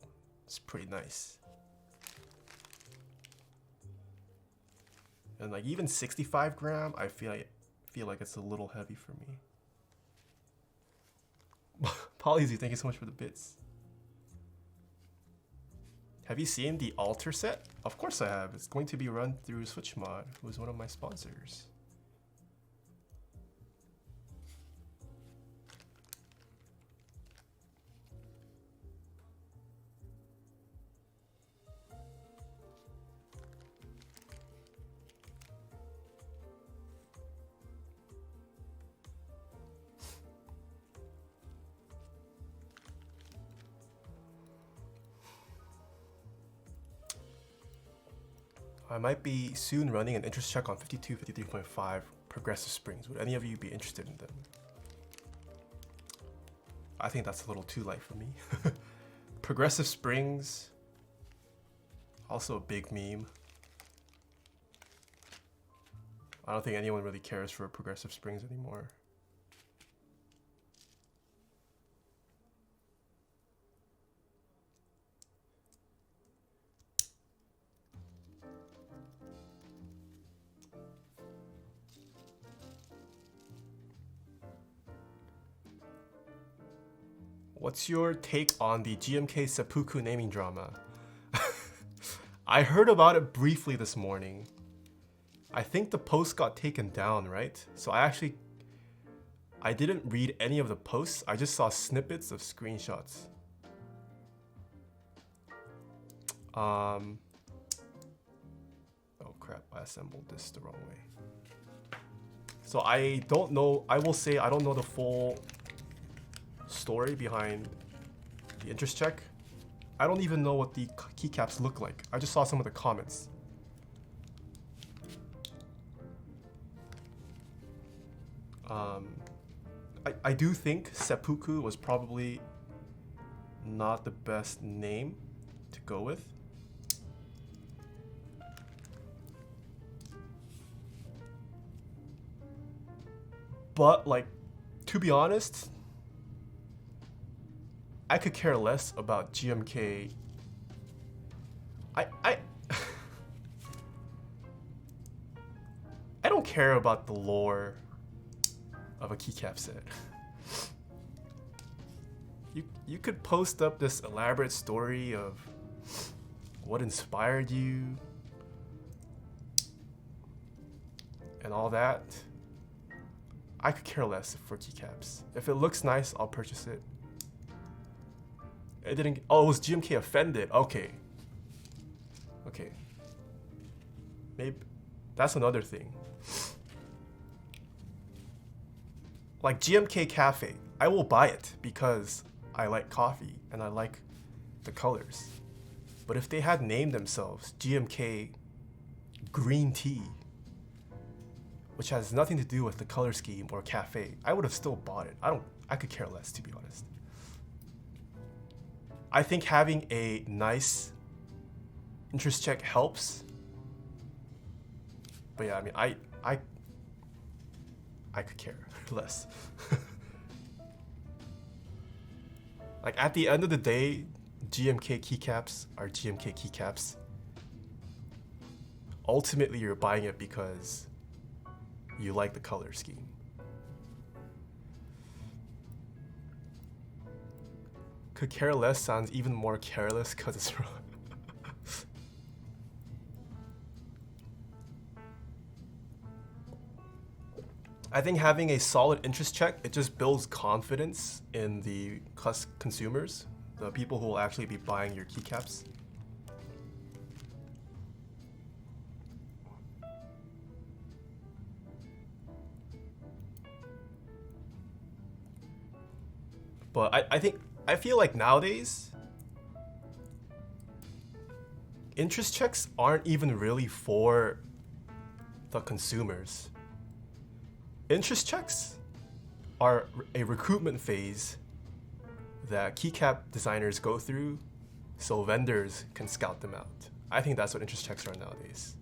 B: it's pretty nice. And like even 65 gram, I feel like it's a little heavy for me. Polyzy, thank you so much for the bits. Have you seen the Alter set? Of course I have. It's going to be run through SwitchMod, who is one of my sponsors. I might be soon running an interest check on 52, 53.5 progressive springs. Would any of you be interested in them? I think that's a little too light for me. Progressive springs, also a big meme. I don't think anyone really cares for progressive springs anymore. What's your take on the GMK seppuku naming drama? I heard about it briefly this morning. I think the post got taken down, right? So I didn't read any of the posts. I just saw snippets of screenshots. Oh crap, I assembled this the wrong way. So I don't know, I will say I don't know the full story behind the interest check. I don't even know what the keycaps look like. I just saw some of the comments. I do think seppuku was probably not the best name to go with. But like, to be honest, I could care less about GMK. I don't care about the lore of a keycap set. you could post up this elaborate story of what inspired you and all that. I could care less for keycaps. If it looks nice, I'll purchase it. It didn't. Oh, it was GMK offended. Okay. Okay. Maybe that's another thing. Like GMK Cafe, I will buy it because I like coffee and I like the colors. But if they had named themselves GMK Green Tea, which has nothing to do with the color scheme or cafe, I would have still bought it. I could care less, to be honest. I think having a nice interest check helps. But yeah, I mean, I could care less. Like at the end of the day, GMK keycaps are GMK keycaps. Ultimately, you're buying it because you like the color scheme. Could care less sounds even more careless because it's wrong. I think having a solid interest check, it just builds confidence in the consumers, the people who will actually be buying your keycaps. But I feel like nowadays, interest checks aren't even really for the consumers. Interest checks are a recruitment phase that keycap designers go through so vendors can scout them out. I think that's what interest checks are nowadays.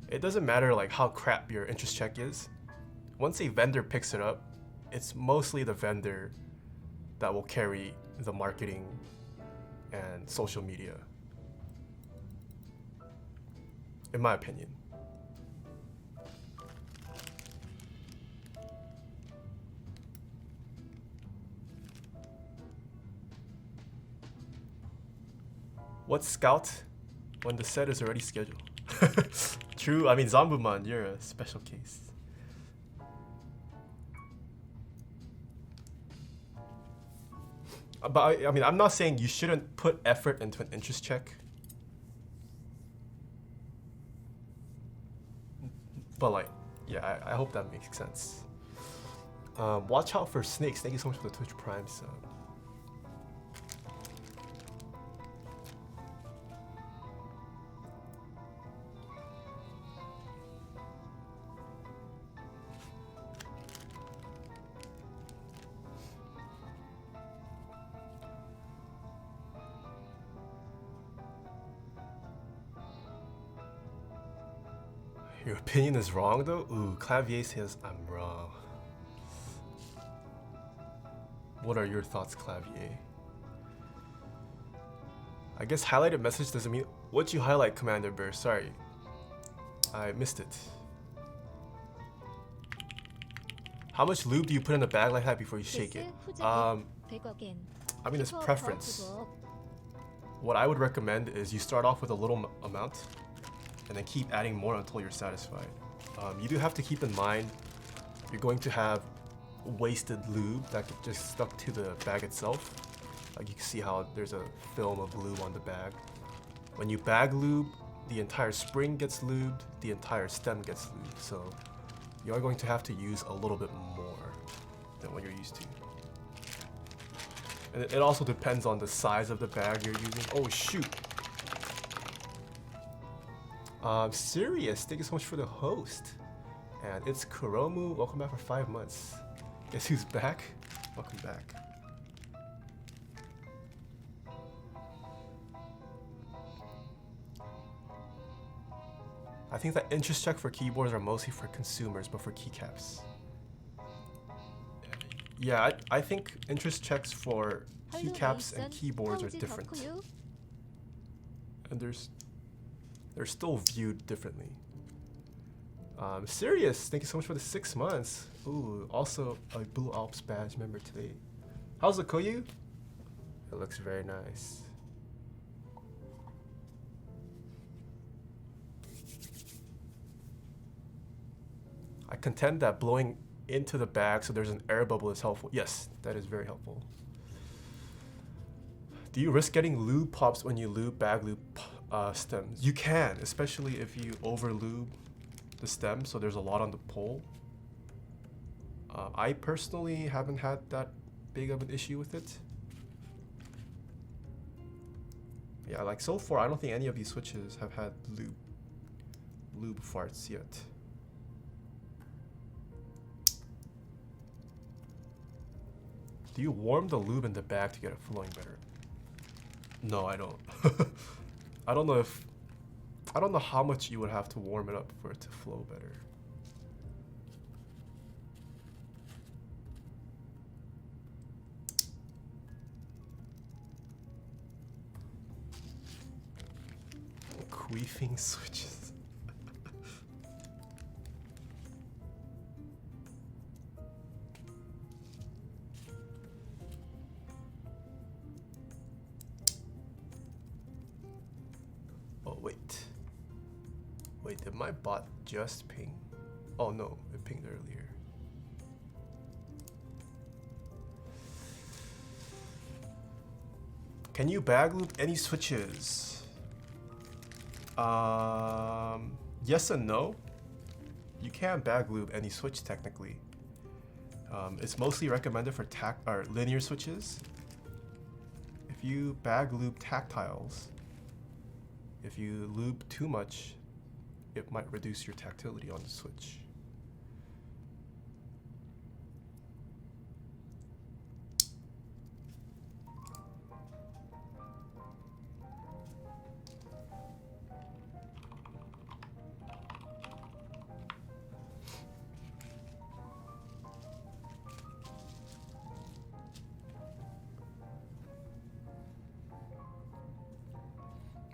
B: It doesn't matter like how crap your interest check is. Once a vendor picks it up, it's mostly the vendor that will carry the marketing and social media, in my opinion. What's scout when the set is already scheduled? True, I mean Zambuman, you're a special case. But I mean, I'm not saying you shouldn't put effort into an interest check. But like, yeah, I hope that makes sense. Watch out for snakes. Thank you so much for the Twitch Prime sub. Your opinion is wrong though? Ooh, Clavier says I'm wrong. What are your thoughts, Clavier? I guess highlighted message doesn't mean... What'd you highlight, Commander Burr? Sorry. I missed it. How much lube do you put in a bag like that before you shake it? I mean, it's preference. What I would recommend is you start off with a little amount and then keep adding more until you're satisfied. You do have to keep in mind you're going to have wasted lube that just stuck to the bag itself. Like you can see how there's a film of lube on the bag. When you bag lube, the entire spring gets lubed, the entire stem gets lubed. So you are going to have to use a little bit more than what you're used to. And it also depends on the size of the bag you're using. Oh shoot! Serious, thank you so much for the host. And it's Kuromu, welcome back for 5 months. Guess who's back? Welcome back. I think that interest check for keyboards are mostly for consumers, but for keycaps. Yeah, I think interest checks for keycaps and keyboards are different. And they're still viewed differently. Serious, thank you so much for the 6 months. Ooh, also a Blue Alps badge member today. How's the Koyu? It looks very nice. I contend that blowing into the bag so there's an air bubble is helpful. Yes, that is very helpful. Do you risk getting lube pops when you lube bag lube stems? You can, especially if you over lube the stem so there's a lot on the pole. I personally haven't had that big of an issue with it. Yeah, like so far I don't think any of these switches have had lube farts yet. Do you warm the lube in the bag to get it flowing better? No, I don't. I don't know how much you would have to warm it up for it to flow better. Queefing switches. Oh wait, did my bot just ping? Oh no, it pinged earlier. Can you bag loop any switches? Yes and no. You can bag loop any switch technically. It's mostly recommended for linear switches. If you bag loop tactiles, if you lube too much, it might reduce your tactility on the switch.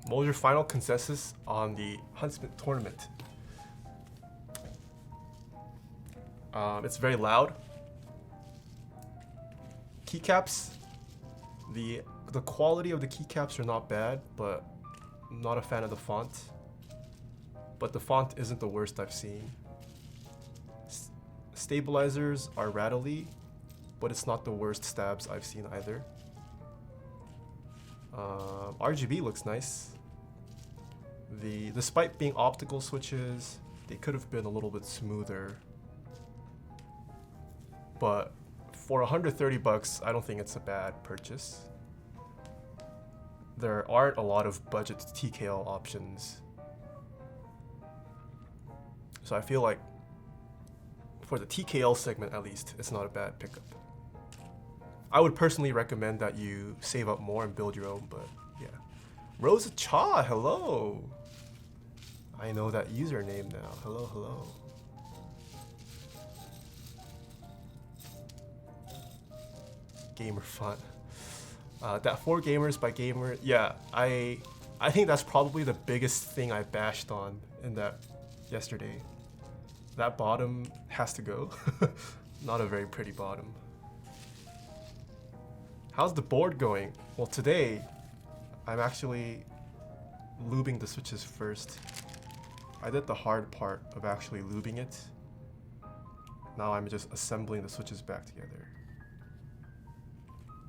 B: What was your final consensus on the Huntsman tournament? It's very loud. Keycaps, the quality of the keycaps are not bad, but I'm not a fan of the font. But the font isn't the worst I've seen. Stabilizers are rattly, but it's not the worst stabs I've seen either. RGB looks nice. Despite being optical switches, they could have been a little bit smoother. But for 130 bucks, I don't think it's a bad purchase. There aren't a lot of budget TKL options. So I feel like for the TKL segment at least, it's not a bad pickup. I would personally recommend that you save up more and build your own, but yeah. Rosa Cha, hello! I know that username now. Hello, hello. Gamer fun. That 4 gamers by gamer, yeah, I think that's probably the biggest thing I bashed on in that yesterday. That bottom has to go. Not a very pretty bottom. How's the board going? Well, today I'm actually lubing the switches first. I did the hard part of actually lubing it. Now I'm just assembling the switches back together.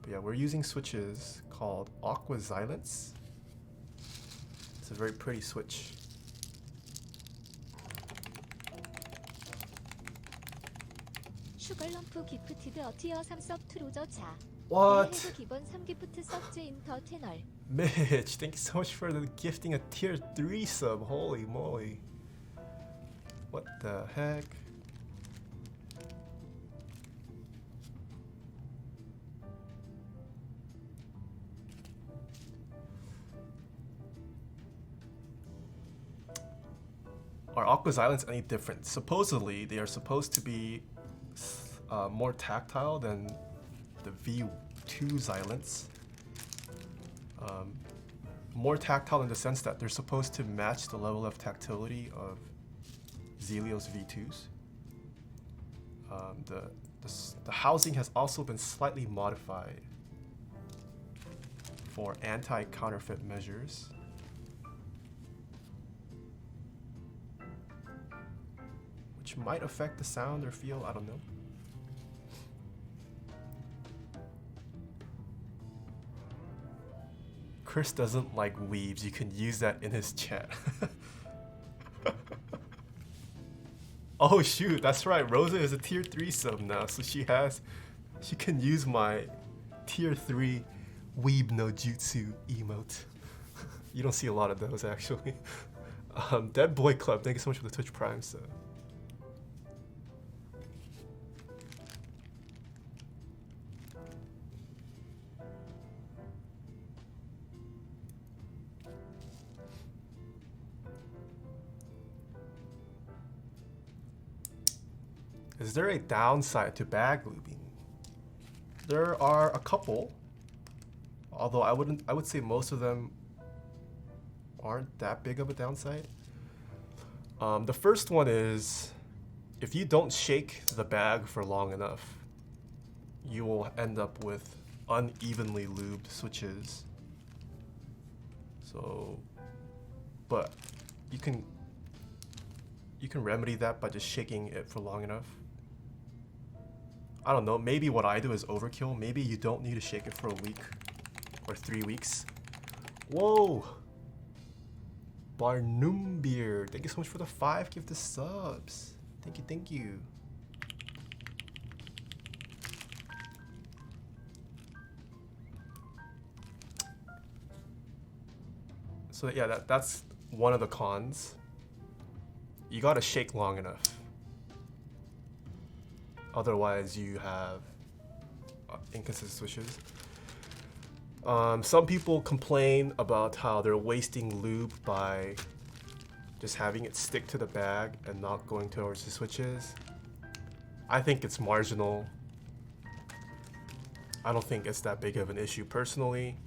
B: But yeah, we're using switches called Aqua Zilents. It's a very pretty switch.
A: 슈걸럼프 기프티드 어티어 3섭 트루저 자.
B: What?
A: 해도 기본 3기프트 썩즈 인터 채널.
B: Mitch, thank you so much for the gifting a tier 3 sub. Holy moly. What the heck? Are Aqua Zilents any different? Supposedly, they are supposed to be more tactile than the V2 Zilents. More tactile in the sense that they're supposed to match the level of tactility of Zelios V2s. The housing has also been slightly modified for anti-counterfeit measures. Which might affect the sound or feel, I don't know. Chris doesn't like weaves. You can use that in his chat. Oh shoot, that's right. Rosa is a tier 3 sub now, so she can use my tier 3 weeb no jutsu emote. You don't see a lot of those actually. Dead Boy Club, thank you so much for the Twitch Prime sub. Is there a downside to bag lubing? There are a couple, although I would say most of them aren't that big of a downside. The first one is if you don't shake the bag for long enough, you will end up with unevenly lubed switches. So, but you can remedy that by just shaking it for long enough. I don't know, maybe what I do is overkill. Maybe you don't need to shake it for a week or 3 weeks. Whoa! Barnumbeer, thank you so much for the 5 gifted subs. Thank you, thank you. So yeah, that's one of the cons. You gotta shake long enough. Otherwise, you have inconsistent switches. Some people complain about how they're wasting lube by just having it stick to the bag and not going towards the switches. I think it's marginal. I don't think it's that big of an issue personally.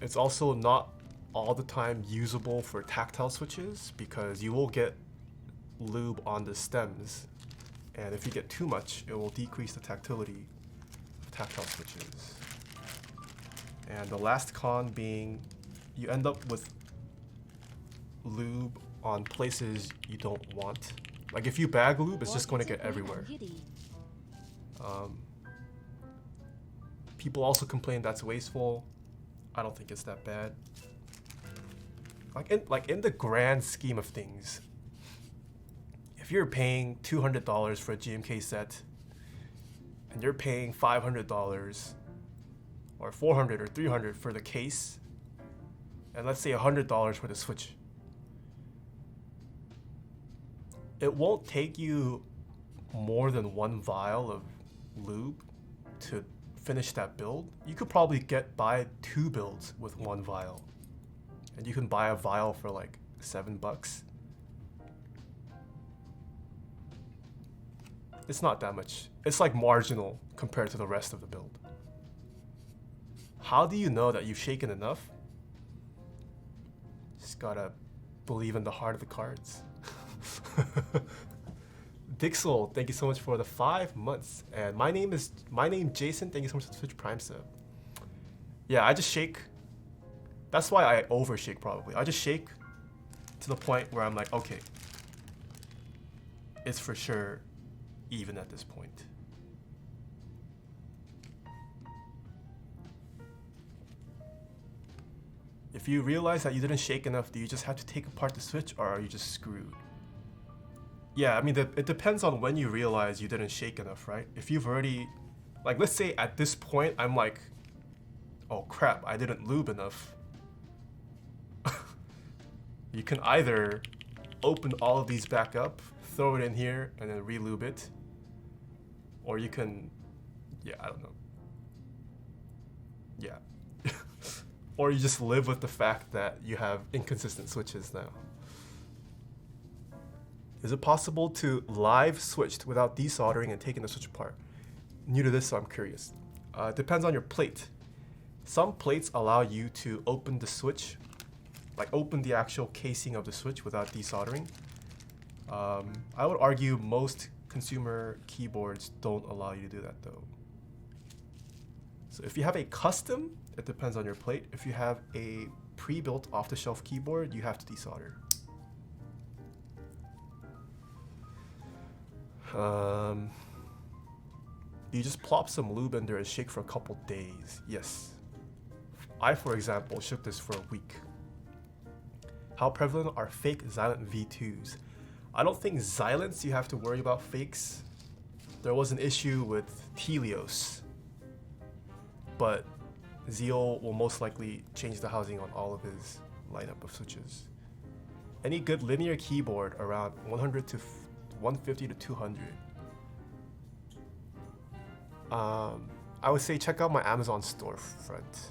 B: It's also not all the time usable for tactile switches because you will get lube on the stems, and if you get too much, it will decrease the tactility of tactile switches. And the last con being you end up with lube on places you don't want. Like if you bag lube, it's just going to get everywhere. People also complain that's wasteful. I don't think it's that bad. Like in the grand scheme of things, if you're paying $200 for a GMK set and you're paying $500 or $400 or $300 for the case, and let's say $100 for the switch, it won't take you more than one vial of lube to finish that build. You could probably buy 2 builds with 1 vial, and you can buy a vial for like $7. It's not that much. It's like marginal compared to the rest of the build. How do you know that you've shaken enough? Just gotta believe in the heart of the cards. Dixel, thank you so much for the 5 months. And my name Jason, thank you so much for the Twitch Prime sub. Yeah, I just shake. That's why I overshake probably. I just shake to the point where I'm like, okay, it's for sure even at this point. If you realize that you didn't shake enough, do you just have to take apart the switch, or are you just screwed? Yeah, I mean, it depends on when you realize you didn't shake enough, right? If you've already, like, let's say at this point, I'm like, oh crap, I didn't lube enough. You can either open all of these back up, throw it in here, and then re-lube it. Or you can, yeah, I don't know. Yeah. Or you just live with the fact that you have inconsistent switches now. Is it possible to live switch without desoldering and taking the switch apart? New to this, so I'm curious. Depends on your plate. Some plates allow you to open the switch, like open the actual casing of the switch without desoldering. I would argue most consumer keyboards don't allow you to do that though. So if you have a custom, it depends on your plate. If you have a pre-built off-the-shelf keyboard, you have to desolder. You just plop some lube in there and shake for a couple days. Yes. I, for example, shook this for a week. How prevalent are fake Zilent V2s? I don't think Zilents you have to worry about fakes. There was an issue with Helios, but Zeal will most likely change the housing on all of his lineup of switches. Any good linear keyboard around 100 to 150 to 200. I would say check out my Amazon storefront.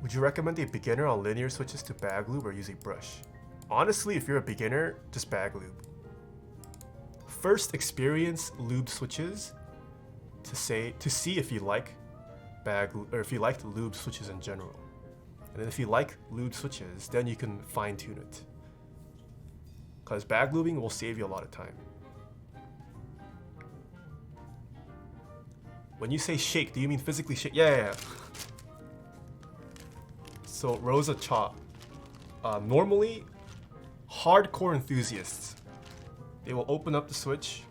B: Would you recommend a beginner on linear switches to bag lube or use a brush? Honestly, if you're a beginner, just bag lube. First experience lube switches to see if you like bag or if you like lube switches in general. And then if you like lube switches, then you can fine tune it. Because bag lubing will save you a lot of time. When you say shake, do you mean physically shake? Yeah. So Rosa Cha, normally hardcore enthusiasts, they will open up the switch,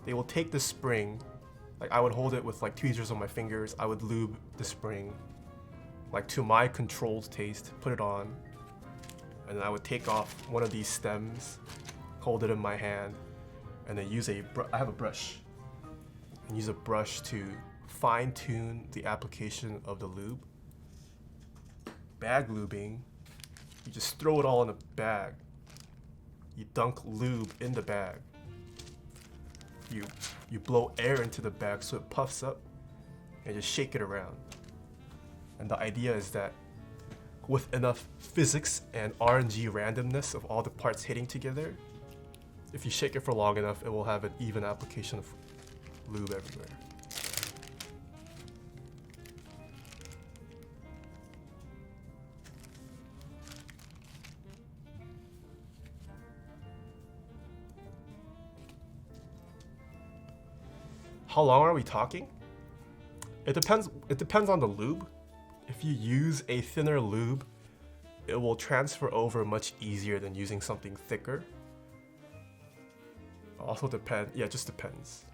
B: they will take the spring, like I would hold it with like tweezers on my fingers, I would lube the spring, like to my controlled taste, put it on, and then I would take off one of these stems, hold it in my hand, and then use I have a brush, and use a brush to fine tune the application of the lube. Bag lubing, you just throw it all in a bag. You dunk lube in the bag. You blow air into the bag so it puffs up and just shake it around. And the idea is that with enough physics and RNG randomness of all the parts hitting together, if you shake it for long enough, it will have an even application of lube everywhere. How long are we talking? It depends on the lube. If you use a thinner lube, it will transfer over much easier than using something thicker. Also it just depends.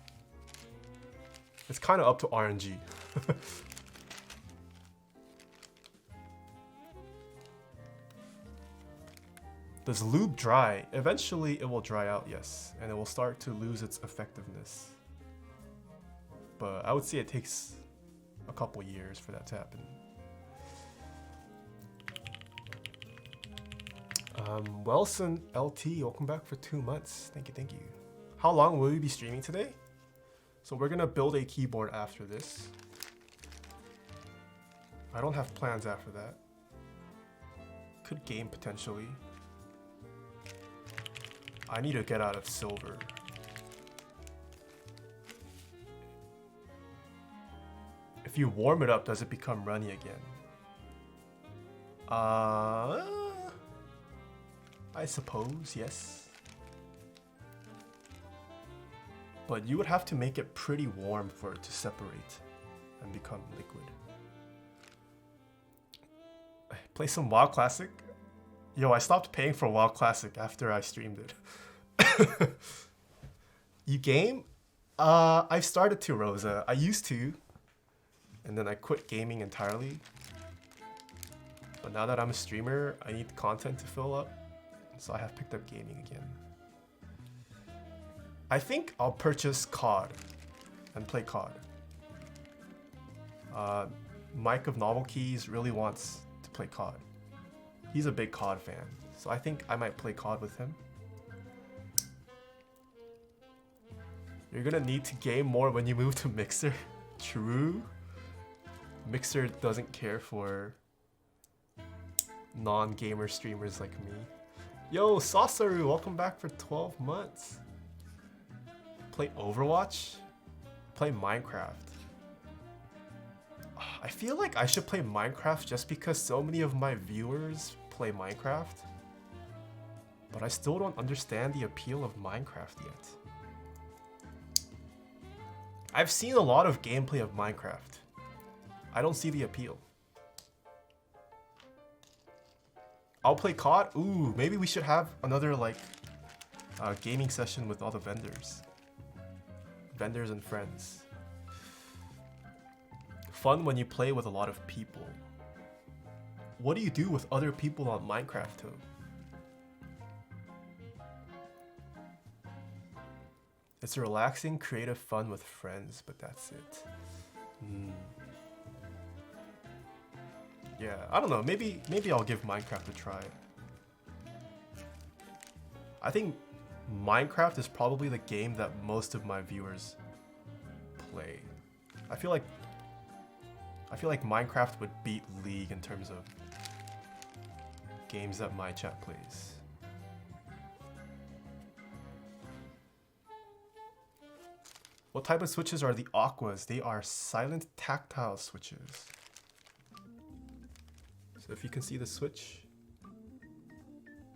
B: It's kind of up to RNG. Does lube dry? Eventually it will dry out, yes, and it will start to lose its effectiveness. But I would say it takes a couple years for that to happen. Wilson LT, welcome back for 2 months. Thank you. How long will we be streaming today? So we're gonna build a keyboard after this. I don't have plans after that. Could game potentially. I need to get out of silver. If you warm it up, does it become runny again? I suppose, yes. But you would have to make it pretty warm for it to separate and become liquid. Play some WoW Classic? Yo, I stopped paying for WoW Classic after I streamed it. You game? I've started to, Rosa. I used to. And then I quit gaming entirely. But now that I'm a streamer, I need content to fill up. So I have picked up gaming again. I think I'll purchase COD and play COD. Mike of Novel Keys really wants to play COD. He's a big COD fan, so I think I might play COD with him. You're gonna need to game more when you move to Mixer. True. Mixer doesn't care for non-gamer streamers like me. Yo, Sasaru, welcome back for 12 months. Play Overwatch? play Minecraft. I feel like I should play Minecraft just because so many of my viewers play Minecraft. But I still don't understand the appeal of Minecraft yet. I've seen a lot of gameplay of Minecraft. I don't see the appeal. I'll play COD? Ooh, maybe we should have another like gaming session with all the vendors. Vendors and friends. Fun when you play with a lot of people. What do you do with other people on Minecraft too? It's relaxing, creative fun with friends, but that's it. Yeah, I don't know. Maybe I'll give Minecraft a try. I think Minecraft is probably the game that most of my viewers play. I feel like Minecraft would beat League in terms of games that my chat plays. What type of switches are the Aquas? They are silent tactile switches. So if you can see the switch,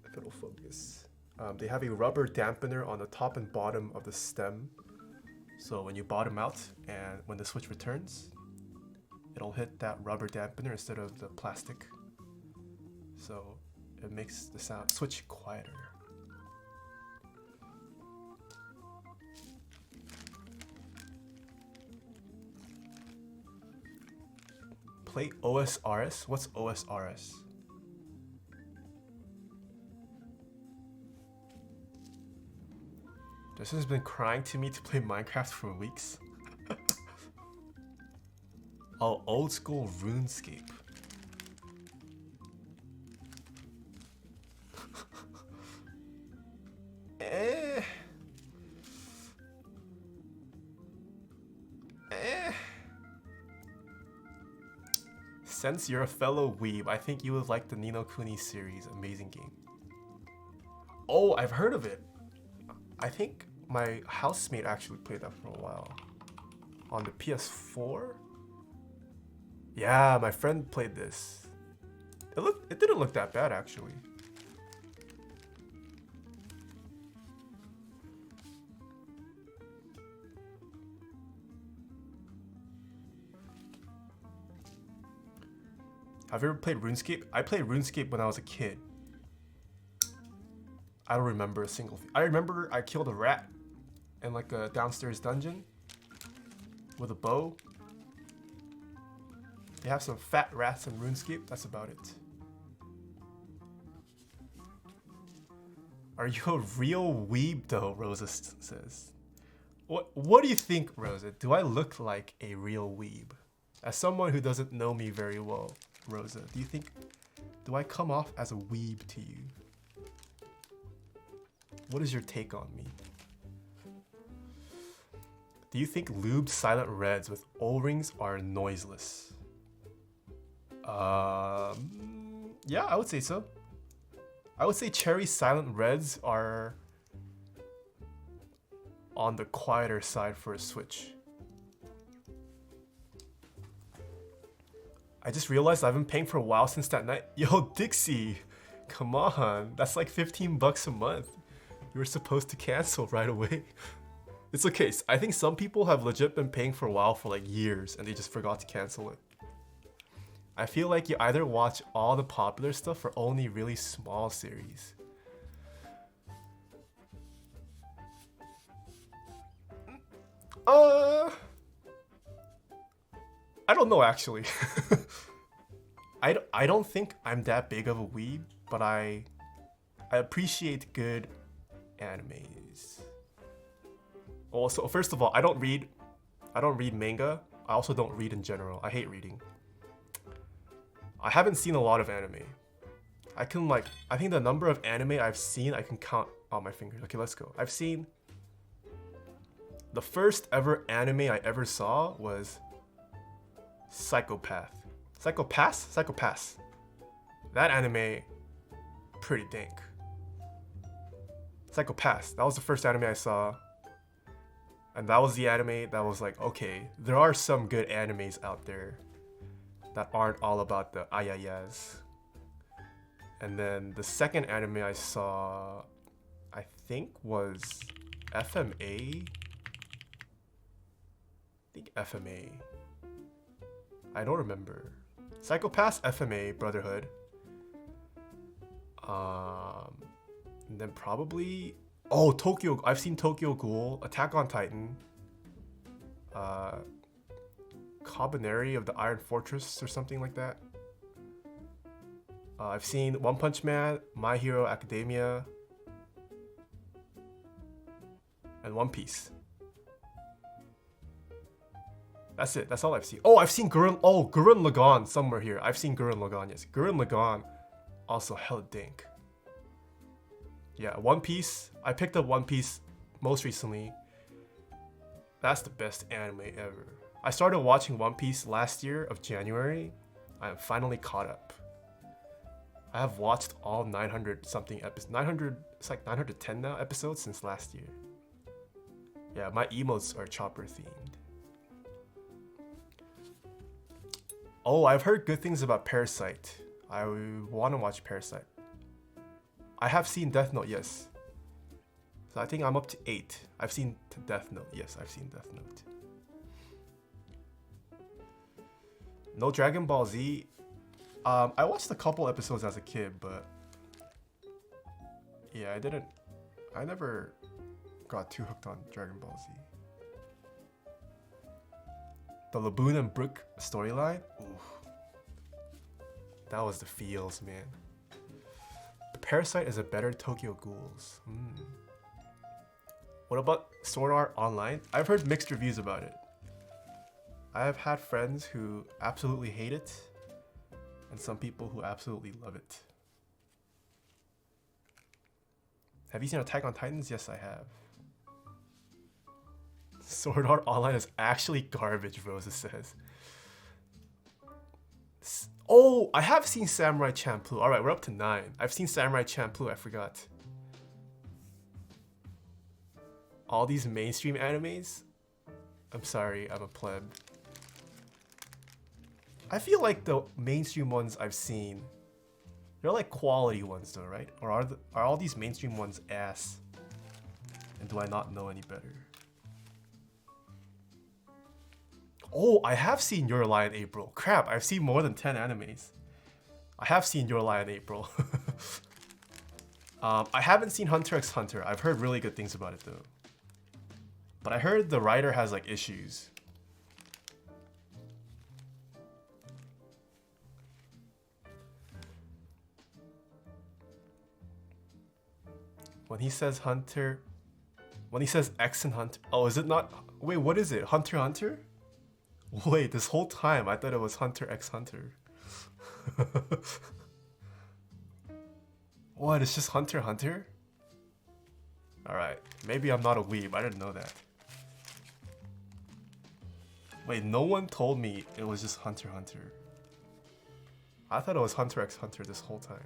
B: if it'll focus. They have a rubber dampener on the top and bottom of the stem. So when you bottom out and when the switch returns, it'll hit that rubber dampener instead of the plastic. So it makes the switch quieter. Play OSRS? What's OSRS? This has been crying to me to play Minecraft for weeks. Oh, old school RuneScape. Since you're a fellow weeb, I think you would like the Ni no Kuni series. Amazing game. Oh, I've heard of it. I think my housemate actually played that for a while. On the PS4? Yeah, my friend played this. It didn't look that bad actually. Have you ever played RuneScape? I played RuneScape when I was a kid. I don't remember a single thing. I remember I killed a rat in like a downstairs dungeon with a bow. You have some fat rats in RuneScape, that's about it. Are you a real weeb though, Rosa says. What do you think, Rosa? Do I look like a real weeb? As someone who doesn't know me very well, Rosa, do I come off as a weeb to you? What is your take on me? Do you think lubed silent reds with O-rings are noiseless? Yeah, I would say so. I would say cherry silent reds are on the quieter side for a switch. I just realized I've been paying for a while since that night. Yo, Dixie, come on. That's like 15 bucks a month. You were supposed to cancel right away. It's okay. I think some people have legit been paying for a while for like years and they just forgot to cancel it. I feel like you either watch all the popular stuff or only really small series. I don't know actually. I don't think I'm that big of a weeb, but I appreciate good animes. Also, first of all, I don't read manga. I also don't read in general. I hate reading. I haven't seen a lot of anime. I think the number of anime I've seen I can count on my fingers. Okay, let's go. I've seen the first ever anime I ever saw was Psychopath. Psychopath. That anime, pretty dank. Psychopath. That was the first anime I saw. And that was the anime that was like, okay, there are some good animes out there that aren't all about the ayayas. And then the second anime I saw, I think was FMA. I think FMA. I don't remember. Psychopaths, FMA, Brotherhood. And then probably Tokyo. I've seen Tokyo Ghoul, Attack on Titan, Kabaneri of the Iron Fortress or something like that. I've seen One Punch Man, My Hero Academia, and One Piece. That's it. That's all I've seen. Oh, I've seen Gurren Lagann somewhere here. I've seen Gurren Lagann. Yes, Gurren Lagann. Also hella dank. Yeah, One Piece. I picked up One Piece most recently. That's the best anime ever. I started watching One Piece last year of January. I am finally caught up. I have watched all 900 something episodes. 900, it's like 910 now episodes since last year. Yeah, my emotes are chopper themed. Oh, I've heard good things about Parasite. I want to watch Parasite. I have seen Death Note, yes. So I think I'm up to 8. I've seen Death Note. Yes, I've seen Death Note. No Dragon Ball Z. I watched a couple episodes as a kid, but yeah, I never got too hooked on Dragon Ball Z. The Laboon and Brook storyline, that was the feels, man. The Parasite is a better Tokyo Ghouls. What about Sword Art Online? I've heard mixed reviews about it. I have had friends who absolutely hate it, and some people who absolutely love it. Have you seen Attack on Titans? Yes, I have. Sword Art Online is actually garbage, Rosa says. Oh, I have seen Samurai Champloo. Alright, we're up to 9. I've seen Samurai Champloo, I forgot. All these mainstream animes? I'm sorry, I'm a pleb. I feel like the mainstream ones I've seen, they're like quality ones though, right? Or are all these mainstream ones ass? And do I not know any better? Oh, I have seen Your Lie in April. Crap, I've seen more than 10 animes. I have seen Your Lie in April. I haven't seen Hunter x Hunter. I've heard really good things about it though. But I heard the writer has like issues. When he says X and Hunter, oh, is it not? Wait, what is it? Hunter x Hunter? Wait, this whole time I thought it was Hunter x Hunter. What? It's just Hunter x Hunter? Alright, maybe I'm not a weeb. I didn't know that. Wait, no one told me it was just Hunter x Hunter. I thought it was Hunter x Hunter this whole time.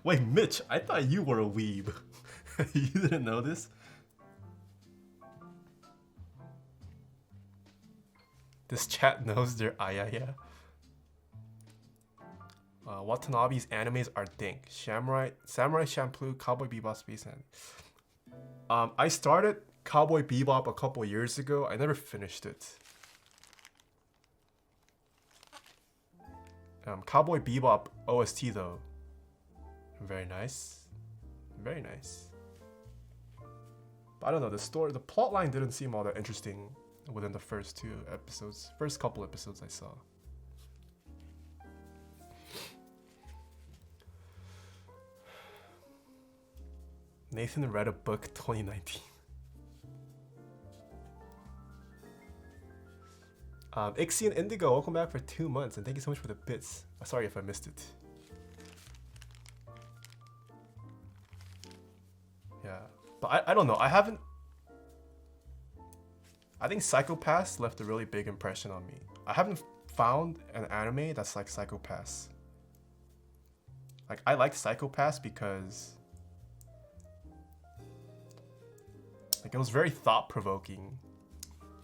B: Wait, Mitch, I thought you were a weeb. You didn't know this? This chat knows their ayaya. Watanabe's animes are dank. Samurai Champloo, Cowboy Bebop, Space Hand. I started Cowboy Bebop a couple years ago. I never finished it. Cowboy Bebop OST though. Very nice. Very nice. But I don't know, the plot line didn't seem all that interesting within the first couple episodes I saw. Nathan read a book 2019. Ixie and Indigo, welcome back for 2 months and thank you so much for the bits. Sorry if I missed it. Yeah, but I don't know. I think Psychopaths left a really big impression on me. I haven't found an anime that's like Psychopaths. Like, I liked Psychopaths because like it was very thought-provoking.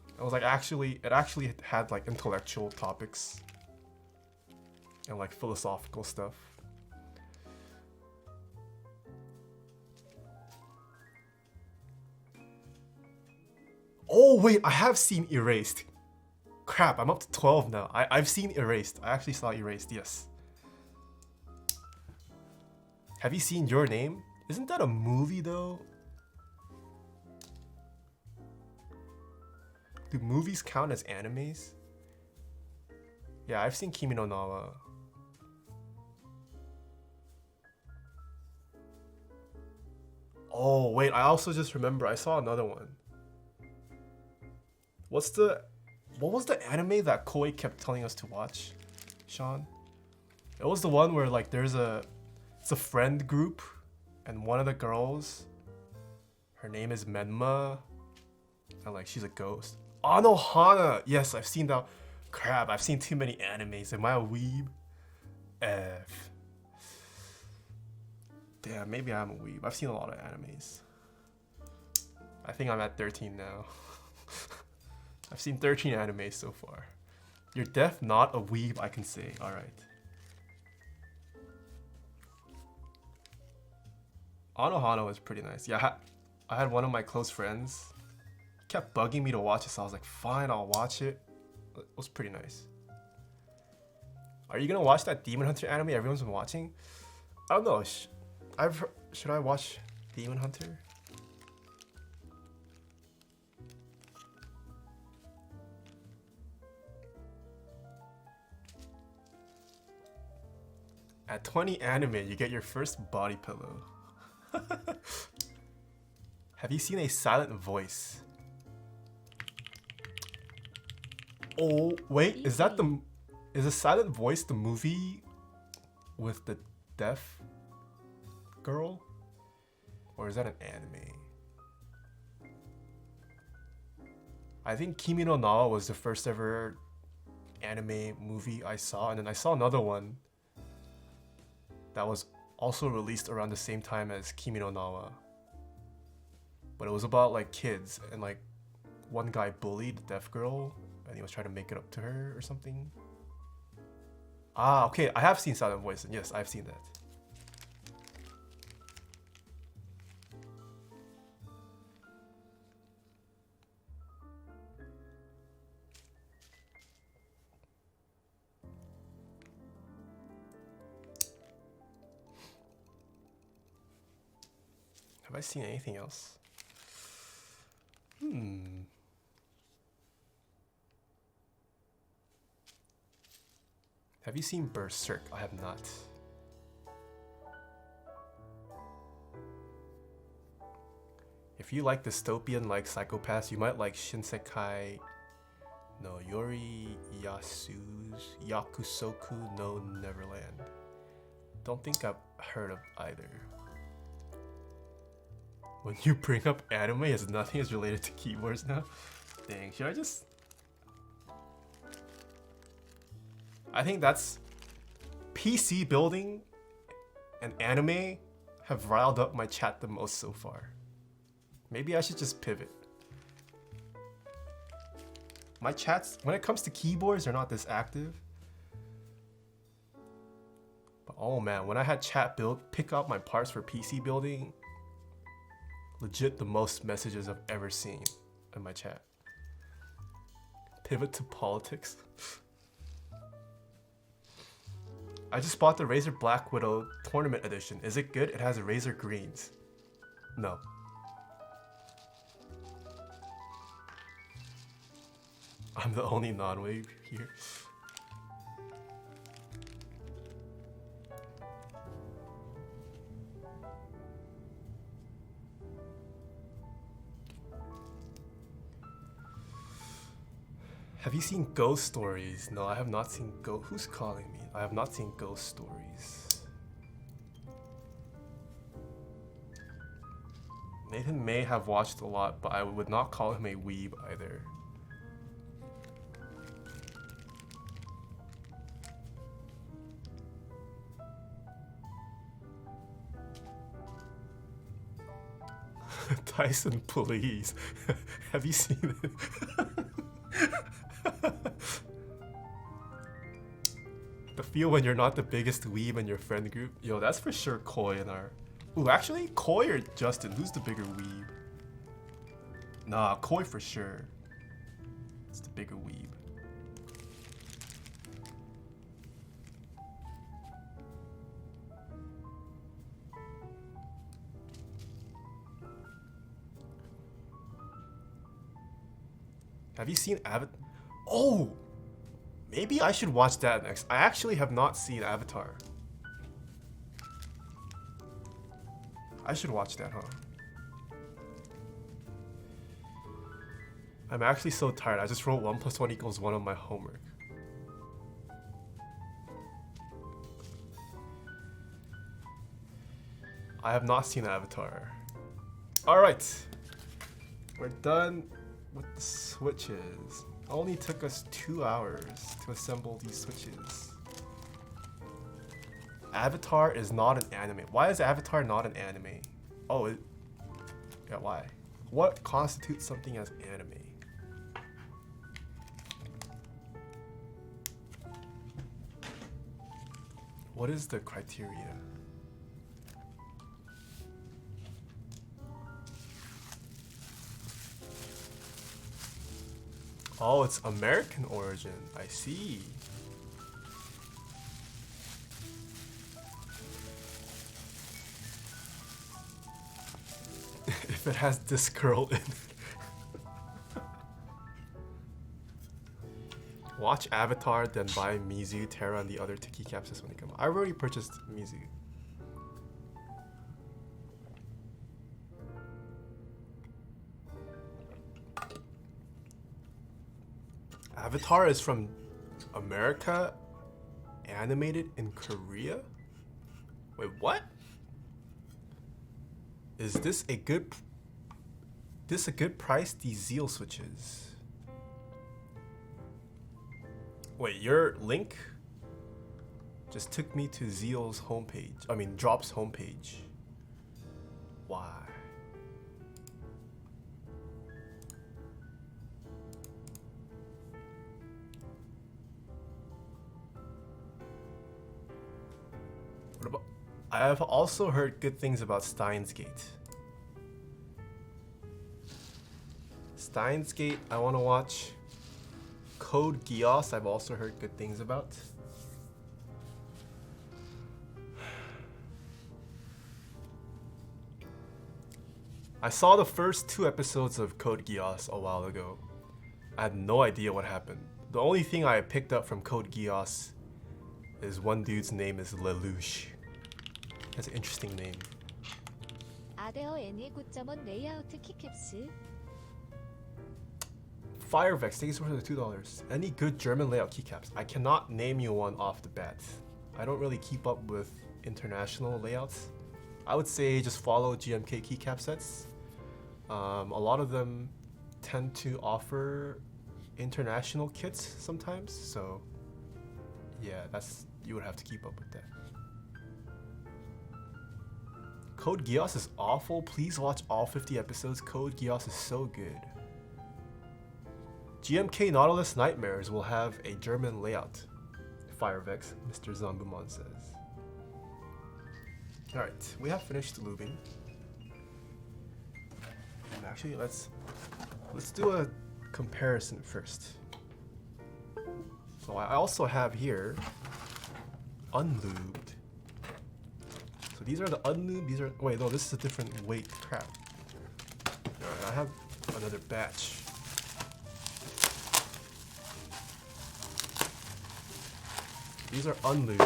B: It was like it actually had like intellectual topics and like philosophical stuff. Oh wait, I have seen Erased. Crap, I'm up to 12 now. I've seen Erased. I actually saw Erased, yes. Have you seen Your Name? Isn't that a movie though? Do movies count as animes? Yeah, I've seen Kimi no Na wa. Oh wait, I also just remember I saw another one. What was the anime that Koi kept telling us to watch, Sean? It was the one where like it's a friend group, and one of the girls, her name is Menma, and like she's a ghost. Anohana! Yes, I've seen that. Crap, I've seen too many animes. Am I a weeb? F. Damn, maybe I'm a weeb. I've seen a lot of animes. I think I'm at 13 now. I've seen 13 animes so far. You're deaf, not a weeb, I can say. Alright. Anohana was pretty nice. Yeah, I had one of my close friends. Kept bugging me to watch it, so I was like, fine, I'll watch it. It was pretty nice. Are you gonna watch that Demon Hunter anime everyone's been watching? I don't know. Should I watch Demon Hunter? At 20 anime, you get your first body pillow. Have you seen A Silent Voice? Oh, wait, is A Silent Voice the movie with the deaf girl? Or is that an anime? I think Kimi no Na wa was the first ever anime movie I saw, and then I saw another one that was also released around the same time as Kimi no Na wa. But it was about like kids, and like one guy bullied the deaf girl and he was trying to make it up to her or something. Ah, okay, I have seen Silent Voice, and yes, I've seen that. Have I seen anything else? Have you seen Berserk? I have not. If you like dystopian like Psychopaths, you might like Shinsekai no Yori Yasu's Yakusoku no Neverland. Don't think I've heard of either. When you bring up anime, as nothing is related to keyboards now. Dang, should I just... I think that's... PC building and anime have riled up my chat the most so far. Maybe I should just pivot. My chats, when it comes to keyboards, they're not this active. But oh man, when I had chat pick out my parts for PC building, legit the most messages I've ever seen in my chat. Pivot to politics. I just bought the Razer Black Widow Tournament Edition. Is it good? It has Razer Greens. No. I'm the only non-wave here. Have you seen Ghost Stories? No, I have not seen Who's calling me? I have not seen Ghost Stories. Nathan may have watched a lot, but I would not call him a weeb either. Tyson, please. Have you seen it? The feel when you're not the biggest weeb in your friend group. Yo, that's for sure Koi in our... Ooh, actually, Koi or Justin? Who's the bigger weeb? Nah, Koi for sure. It's the bigger weeb. Have you seen Avatar? Oh! Maybe I should watch that next. I actually have not seen Avatar. I should watch that, huh? I'm actually so tired. I just wrote 1 + 1 = 1 on my homework. I have not seen Avatar. Alright. We're done with the switches. Only took us 2 hours to assemble these switches. Avatar is not an anime. Why is Avatar not an anime? Oh, yeah, why? What constitutes something as anime? What is the criteria? Oh, it's American origin. I see. If it has this girl in it. Watch Avatar, then buy Mizu, Taeha, and the other two Keycaps when they come out. I've already purchased Mizu. Avatar is from America, animated in Korea? Wait, what? Is this a good price? These Zeal switches. Wait, your link just took me to Zeal's homepage. I mean, Drop's homepage. Why? What about? I have also heard good things about Steins Gate. Steins Gate, I want to watch. Code Geass, I've also heard good things about. I saw the first 2 episodes of Code Geass a while ago. I had no idea what happened. The only thing I picked up from Code Geass is one dude's name is Lelouch. That's an interesting name.
A: 아데어 애니 9.1 레이아우트 키캡스.
B: Firevex, thank you so much for the $2. Any good German layout keycaps? I cannot name you one off the bat. I don't really keep up with international layouts. I would say just follow GMK keycap sets. A lot of them tend to offer international kits sometimes, so yeah, you would have to keep up with that. Code Geass is awful. Please watch all 50 episodes. Code Geass is so good. GMK Nautilus Nightmares will have a German layout. Firevex, Mr. Zambumon says. Alright, we have finished lubing. And actually, let's do a comparison first. So I also have here unlubed. So these are the unlubed, these are, wait, no, this is a different weight, crap. Alright, I have another batch. These are unlubed.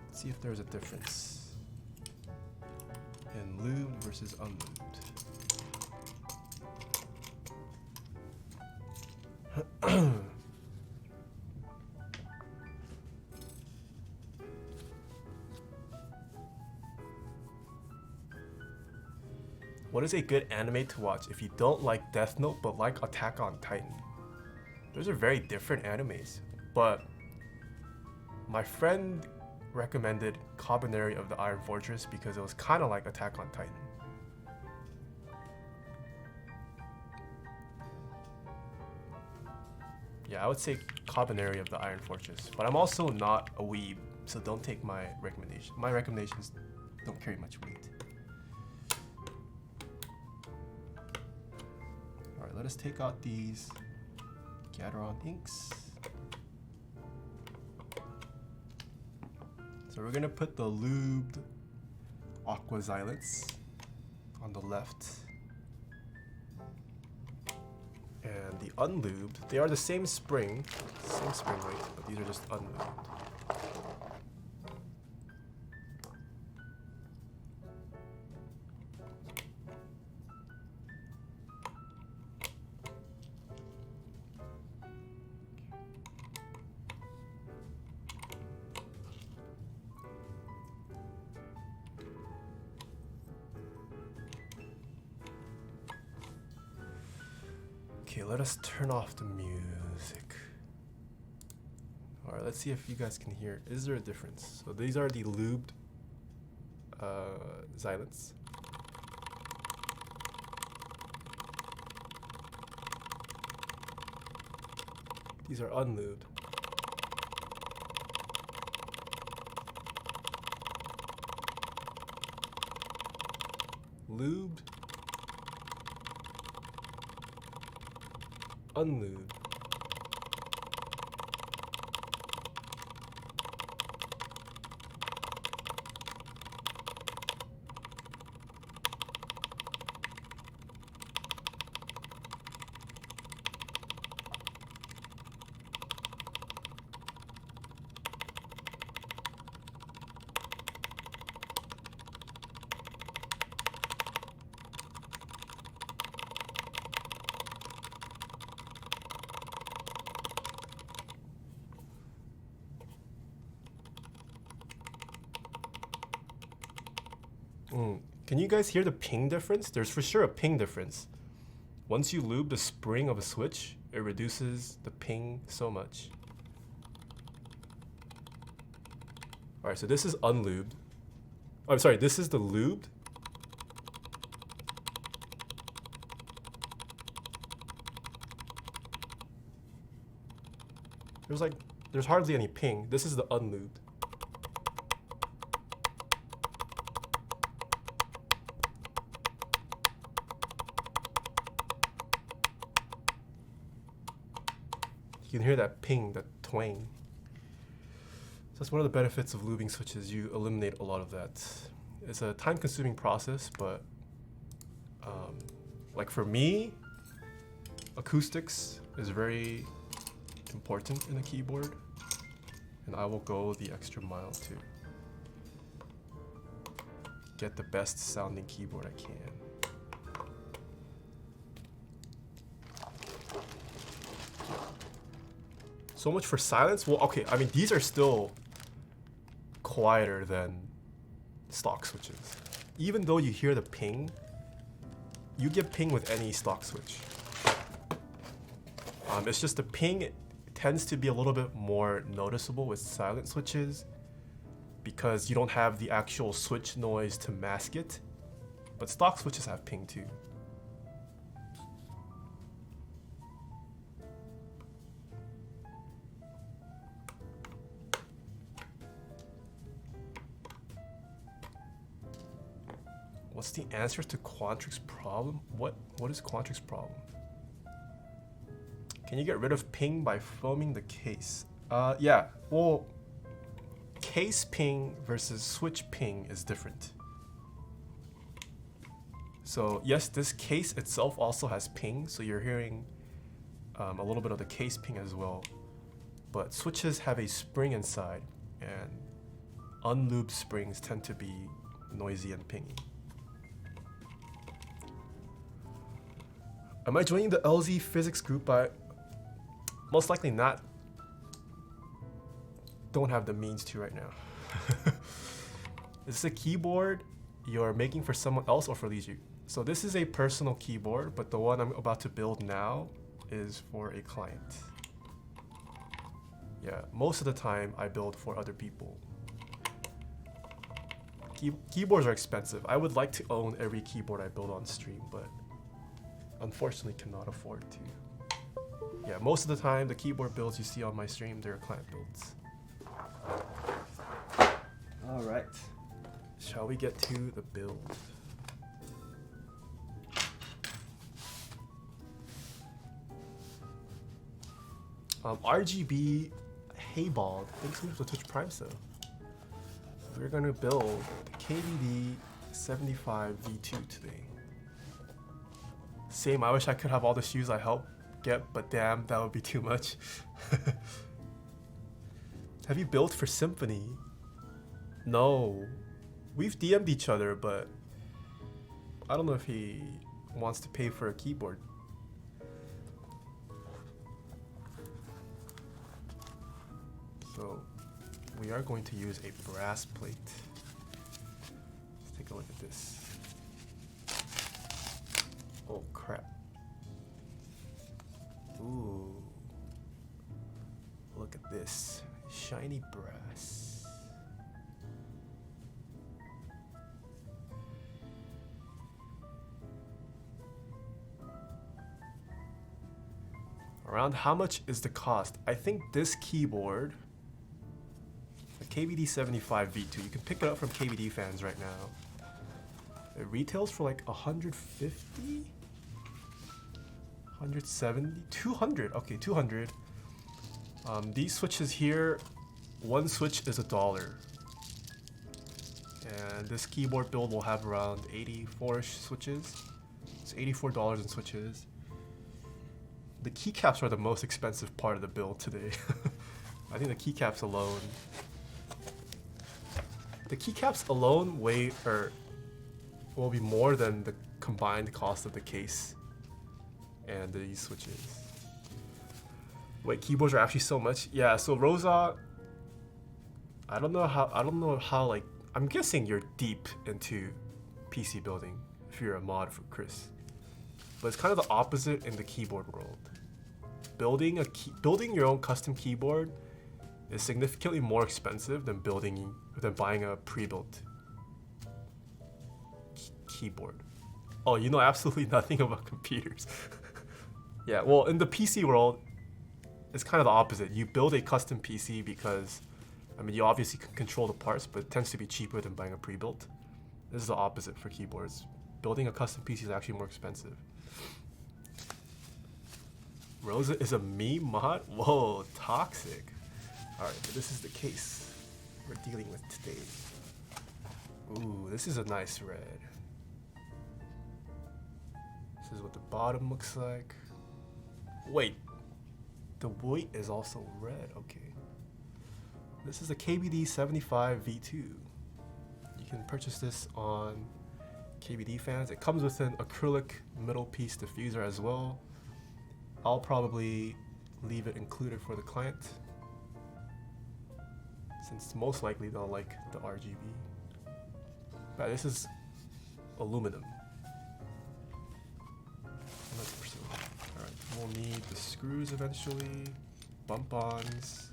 B: Let's see if there's a difference in lubed versus unlubed. What is a good anime to watch if you don't like Death Note but like Attack on Titan? Those are very different animes, but my friend recommended Cabaneri of the Iron Fortress because it was kind of like Attack on Titan. Yeah, I would say Cabaneri of the Iron Fortress. But I'm also not a weeb, so don't take my recommendation. My recommendations don't carry much weight. Alright, let us take out these Gateron inks. So we're gonna put the lubed Aqua Zilents on the left. And the unlubed, they are the same spring weight, but these are just unlubed. Okay, let us turn off the music. Alright, let's see if you guys can hear. Is there a difference? So these are the lubed Zilents. These are unlubed. Lubed. Unlubed. Can you guys hear the ping difference? There's for sure a ping difference. Once you lube the spring of a switch, it reduces the ping so much. Alright, so this is unlubed. Oh, I'm sorry, this is the lubed. There's hardly any ping. This is the unlubed. You can hear that ping, that twang. So that's one of the benefits of lubing switches. You eliminate a lot of that. It's a time-consuming process, but like for me, acoustics is very important in a keyboard, and I will go the extra mile to get the best sounding keyboard I can. So much for silence. Well, okay, I mean, these are still quieter than stock switches. Even though you hear the ping, you get ping with any stock switch. It's just the ping tends to be a little bit more noticeable with silent switches because you don't have the actual switch noise to mask it. But stock switches have ping too. What's the answer to Quantrix's problem? What is Quantrix's problem? Can you get rid of ping by foaming the case? Yeah, well, case ping versus switch ping is different. So yes, this case itself also has ping, so you're hearing a little bit of the case ping as well. But switches have a spring inside, and unlubed springs tend to be noisy and pingy. Am I joining the LZ physics group? Most likely not. Don't have the means to right now. Is this a keyboard you're making for someone else or for leisure? So this is a personal keyboard, but the one I'm about to build now is for a client. Yeah, most of the time I build for other people. Keyboards are expensive. I would like to own every keyboard I build on stream, but unfortunately cannot afford to. Yeah, most of the time the keyboard builds you see on my stream, they're client builds. Alright. Shall we get to the build? RGB Haybald, thanks so much for the Twitch Prime sub. We're gonna build the KBD75 V2 today. Same, I wish I could have all the shoes I helped get, but damn, that would be too much. Have you built for Symphony? No. We've DM'd each other, but I don't know if he wants to pay for a keyboard. So we are going to use a brass plate. Let's take a look at this. Oh crap. Ooh. Look at this. Shiny brass. Around how much is the cost? I think this keyboard, the KBD75 V2, you can pick it up from KBD fans right now. It retails for like 150? 170? 200. Okay, 200. These switches here, one switch is $1. And this keyboard build will have around 84-ish switches. It's $84 in switches. The keycaps are the most expensive part of the build today. I think the keycaps alone. The keycaps alone will be more than the combined cost of the case and these switches. Wait, keyboards are actually so much? Yeah, so Rosa, I don't know how like, I'm guessing you're deep into PC building if you're a mod for Chris. But it's kind of the opposite in the keyboard world. Building your own custom keyboard is significantly more expensive than buying a pre-built keyboard. Oh, you know absolutely nothing about computers. Yeah, well, in the PC world, it's kind of the opposite. You build a custom PC because, I mean, you obviously can control the parts, but it tends to be cheaper than buying a pre-built. This is the opposite for keyboards. Building a custom PC is actually more expensive. Rosa is a meme mod? Whoa, toxic. Alright, but this is the case we're dealing with today. Ooh, this is a nice red. This is what the bottom looks like. Wait, the weight is also red, okay. This is a KBD75 V2. You can purchase this on KBD fans. It comes with an acrylic middle piece diffuser as well. I'll probably leave it included for the client, since most likely they'll like the RGB. But this is aluminum. 100%. Alright, we'll need the screws eventually, bump-ons.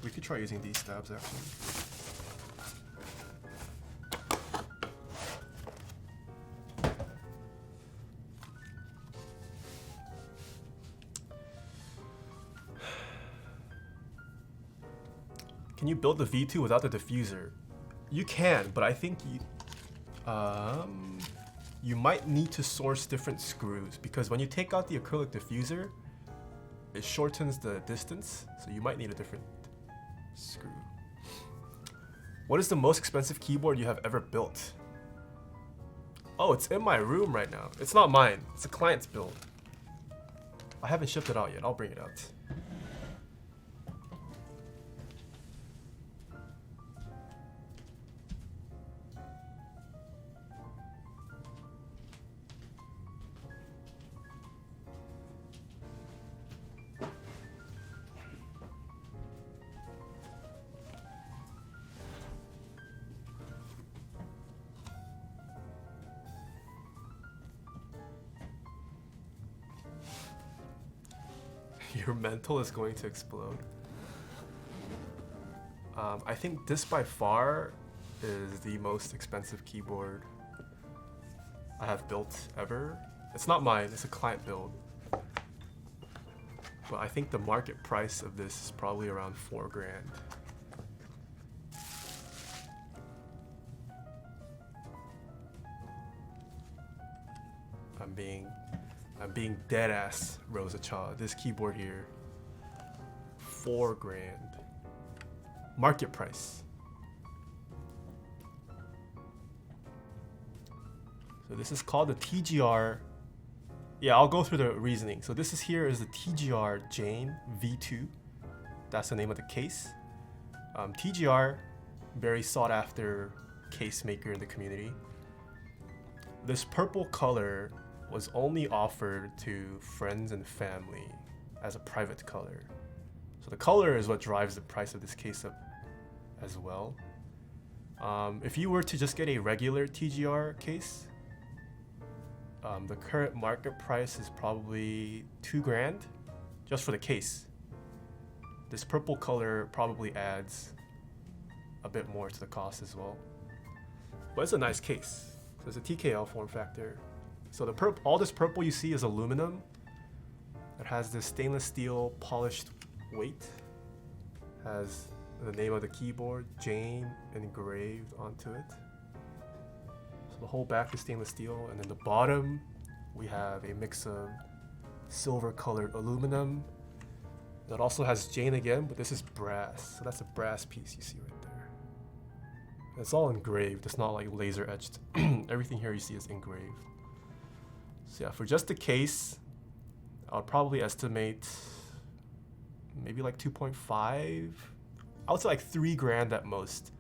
B: We could try using these stabs actually. Can you build the V2 without the diffuser? You can, but I think you might need to source different screws, because when you take out the acrylic diffuser, it shortens the distance, so you might need a different screw. What is the most expensive keyboard you have ever built? Oh, it's in my room right now. It's not mine, it's a client's build. I haven't shipped it out yet, I'll bring it out. Your mental is going to explode. I think this by far is the most expensive keyboard I have built ever. It's not mine, it's a client build. but I think the market price of this is probably around 4 grand. I'm being dead ass, Rosa Cha. This keyboard here, 4 grand. Market price. So this is called the TGR. Yeah, I'll go through the reasoning. So this is here is the TGR Jane V2. That's the name of the case. TGR, very sought after case maker in the community. This purple color was only offered to friends and family as a private color. So the color is what drives the price of this case up as well. If you were to just get a regular TGR case, the current market price is probably 2 grand just for the case. This purple color probably adds a bit more to the cost as well. But it's a nice case. So it's a TKL form factor. So the all this purple you see is aluminum. It has this stainless steel polished weight. Has the name of the keyboard, Jane, engraved onto it. So the whole back is stainless steel, and then the bottom we have a mix of silver colored aluminum. That also has Jane again, but this is brass. So that's a brass piece you see right there. It's all engraved. It's not like laser etched. Everything here you see is engraved. So yeah, for just the case, I would probably estimate maybe like 2.5. I would say like 3 grand at most,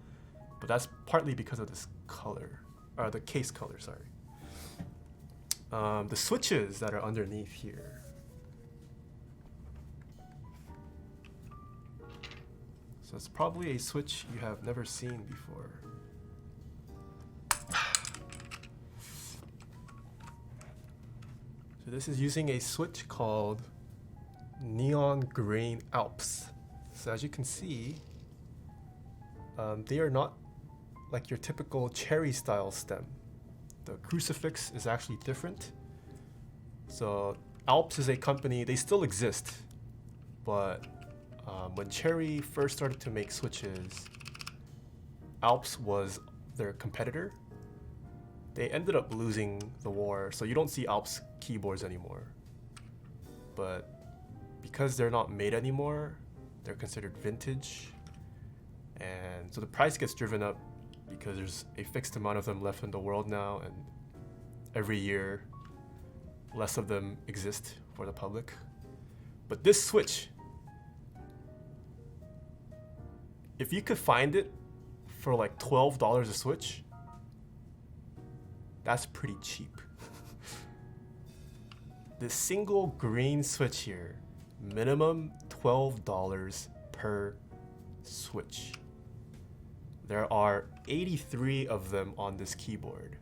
B: but that's partly because of this color, or the case color, sorry. The switches that are underneath here. So it's probably a switch you have never seen before. So this is using a switch called Neon Green Alps. So as you can see, they are not like your typical cherry style stem. The crucifix is actually different. So Alps is a company, they still exist, but when Cherry first started to make switches, Alps was their competitor. They ended up losing the war, so you don't see Alps keyboards anymore. But because they're not made anymore, they're considered vintage. And so the price gets driven up because there's a fixed amount of them left in the world now, and every year less of them exist for the public. But this switch, if you could find it for like $12 a switch, that's pretty cheap. This single green switch here, minimum $12 per switch. There are 83 of them on this keyboard.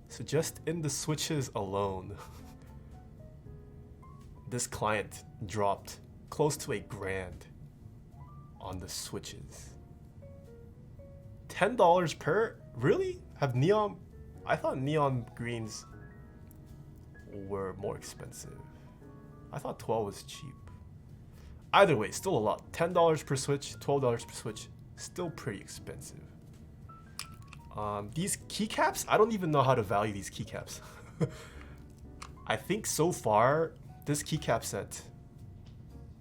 B: So just in the switches alone, this client dropped close to $1 grand on the switches. $10 per? Really? Have neon? I thought neon greens were more expensive. I thought 12 was cheap. Either way, still a lot. $10 per switch, $12 per switch, still pretty expensive. These keycaps, I don't even know how to value these keycaps. I think so far, this keycap set,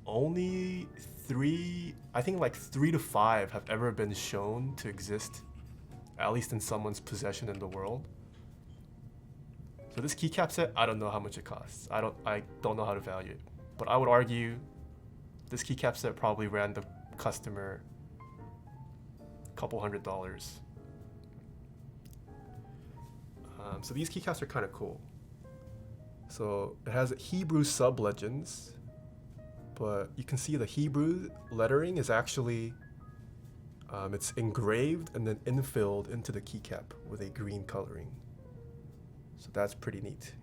B: only 3 to 5 have ever been shown to exist, at least in someone's possession in the world. So this keycap set, I don't know how much it costs. I don't know how to value it. But I would argue this keycap set probably ran the customer a couple $100. So these keycaps are kind of cool. So it has Hebrew sub-legends, but you can see the Hebrew lettering is actually, it's engraved and then infilled into the keycap with a green coloring. So that's pretty neat.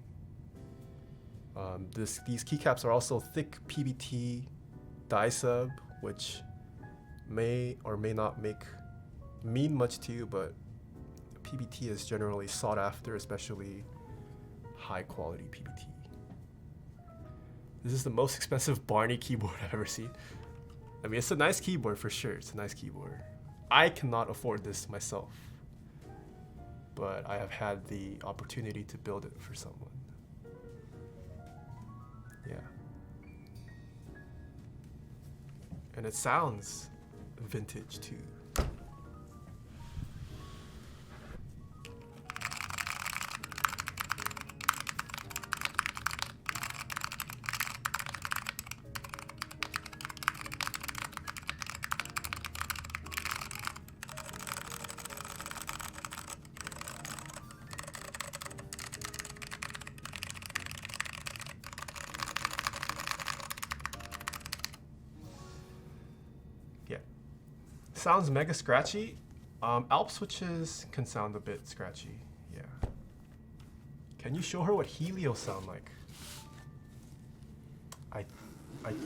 B: These keycaps are also thick PBT dye sub, which may or may not mean much to you, but PBT is generally sought after, especially high quality PBT. This is the most expensive Barney keyboard I've ever seen. I mean, it's a nice keyboard for sure. It's a nice keyboard. I cannot afford this myself, but I have had the opportunity to build it for someone. Yeah. And it sounds vintage too. Sounds mega scratchy. Alp switches can sound a bit scratchy. Yeah. Can you show her what Helios sound like? I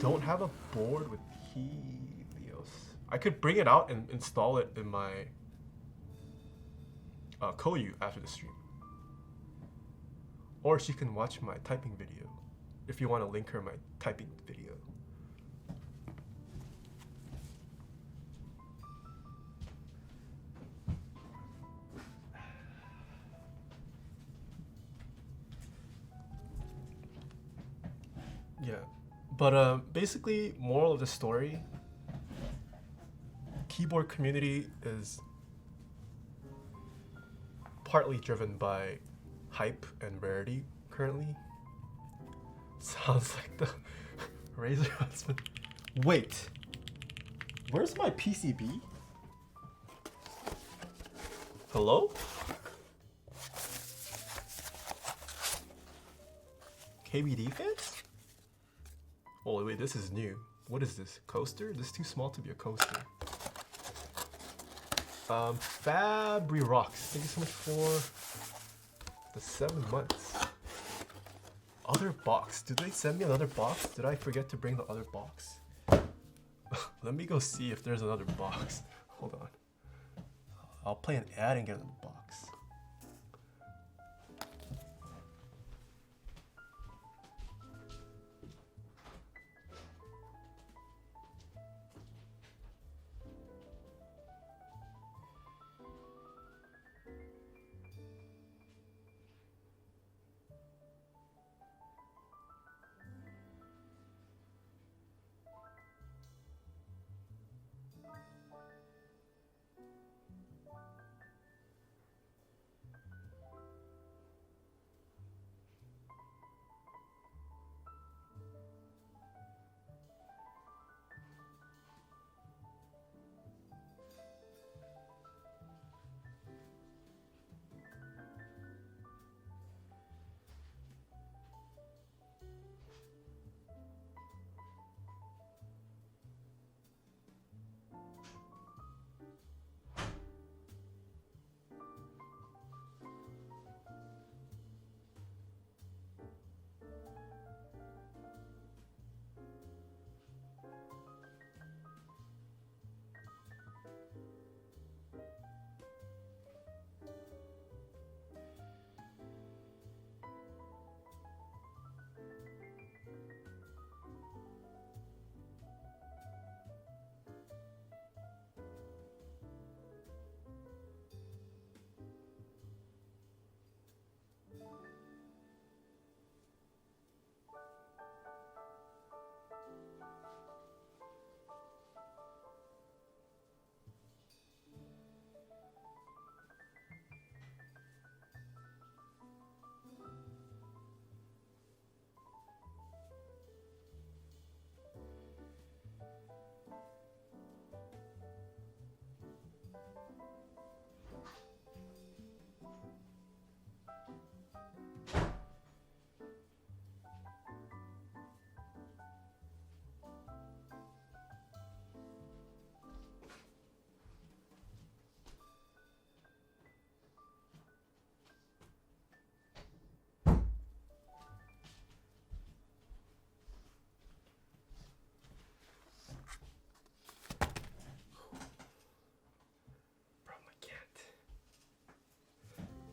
B: don't have a board with Helios. I could bring it out and install it in my Koyu after the stream. Or she can watch my typing video if you want to link her my typing video. Yeah, but basically, moral of the story, keyboard community is partly driven by hype and rarity currently. Sounds like the Razer husband. Wait, where's my PCB? Hello? KBD fans? Oh wait, this is new. What is this? Coaster? This is too small to be a coaster. Fabry Rocks. Thank you so much for the 7 months. Other box. Did they send me another box? Did I forget to bring the other box? Let me go see if there's another box. Hold on. I'll play an ad and get another box.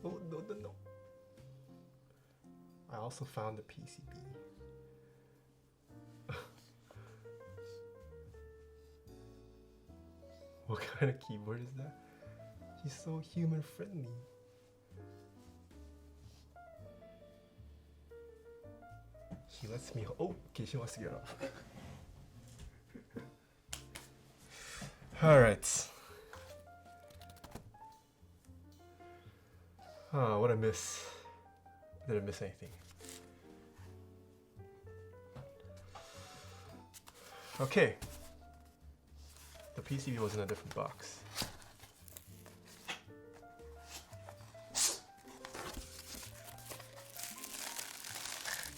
B: Oh, no. I also found the PCB. What kind of keyboard is that? He's so human friendly. She lets me. Oh, okay, she wants to get up. All right. Oh, what I miss? Did I miss anything? Okay. The PCB was in a different box.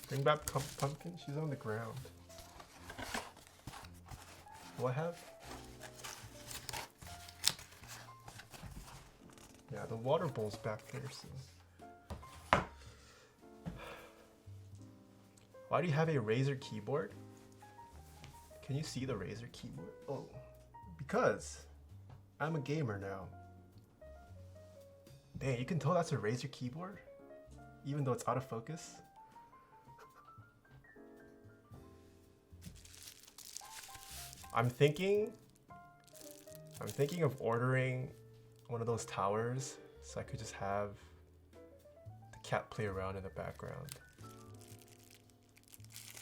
B: Bring back pumpkin. She's on the ground. What I have? Yeah, the water bowl's back there. So. Why do you have a Razer keyboard? Can you see the Razer keyboard? Oh, because I'm a gamer now. Dang, you can tell that's a Razer keyboard, even though it's out of focus. I'm thinking of ordering one of those towers so I could just have the cat play around in the background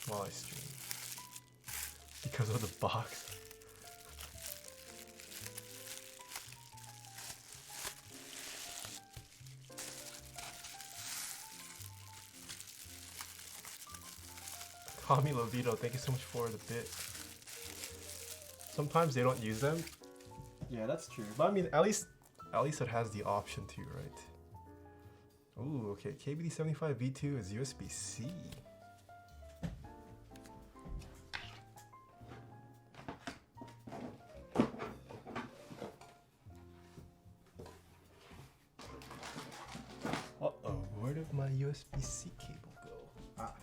B: while I stream. Because of the box. Tommy Lovito, thank you so much for the bit. Sometimes they don't use them. Yeah, that's true. But I mean, at least it has the option to, right? Ooh, okay. KBD75 V2 is USB-C. Uh-oh, where did my USB-C cable go? Ah.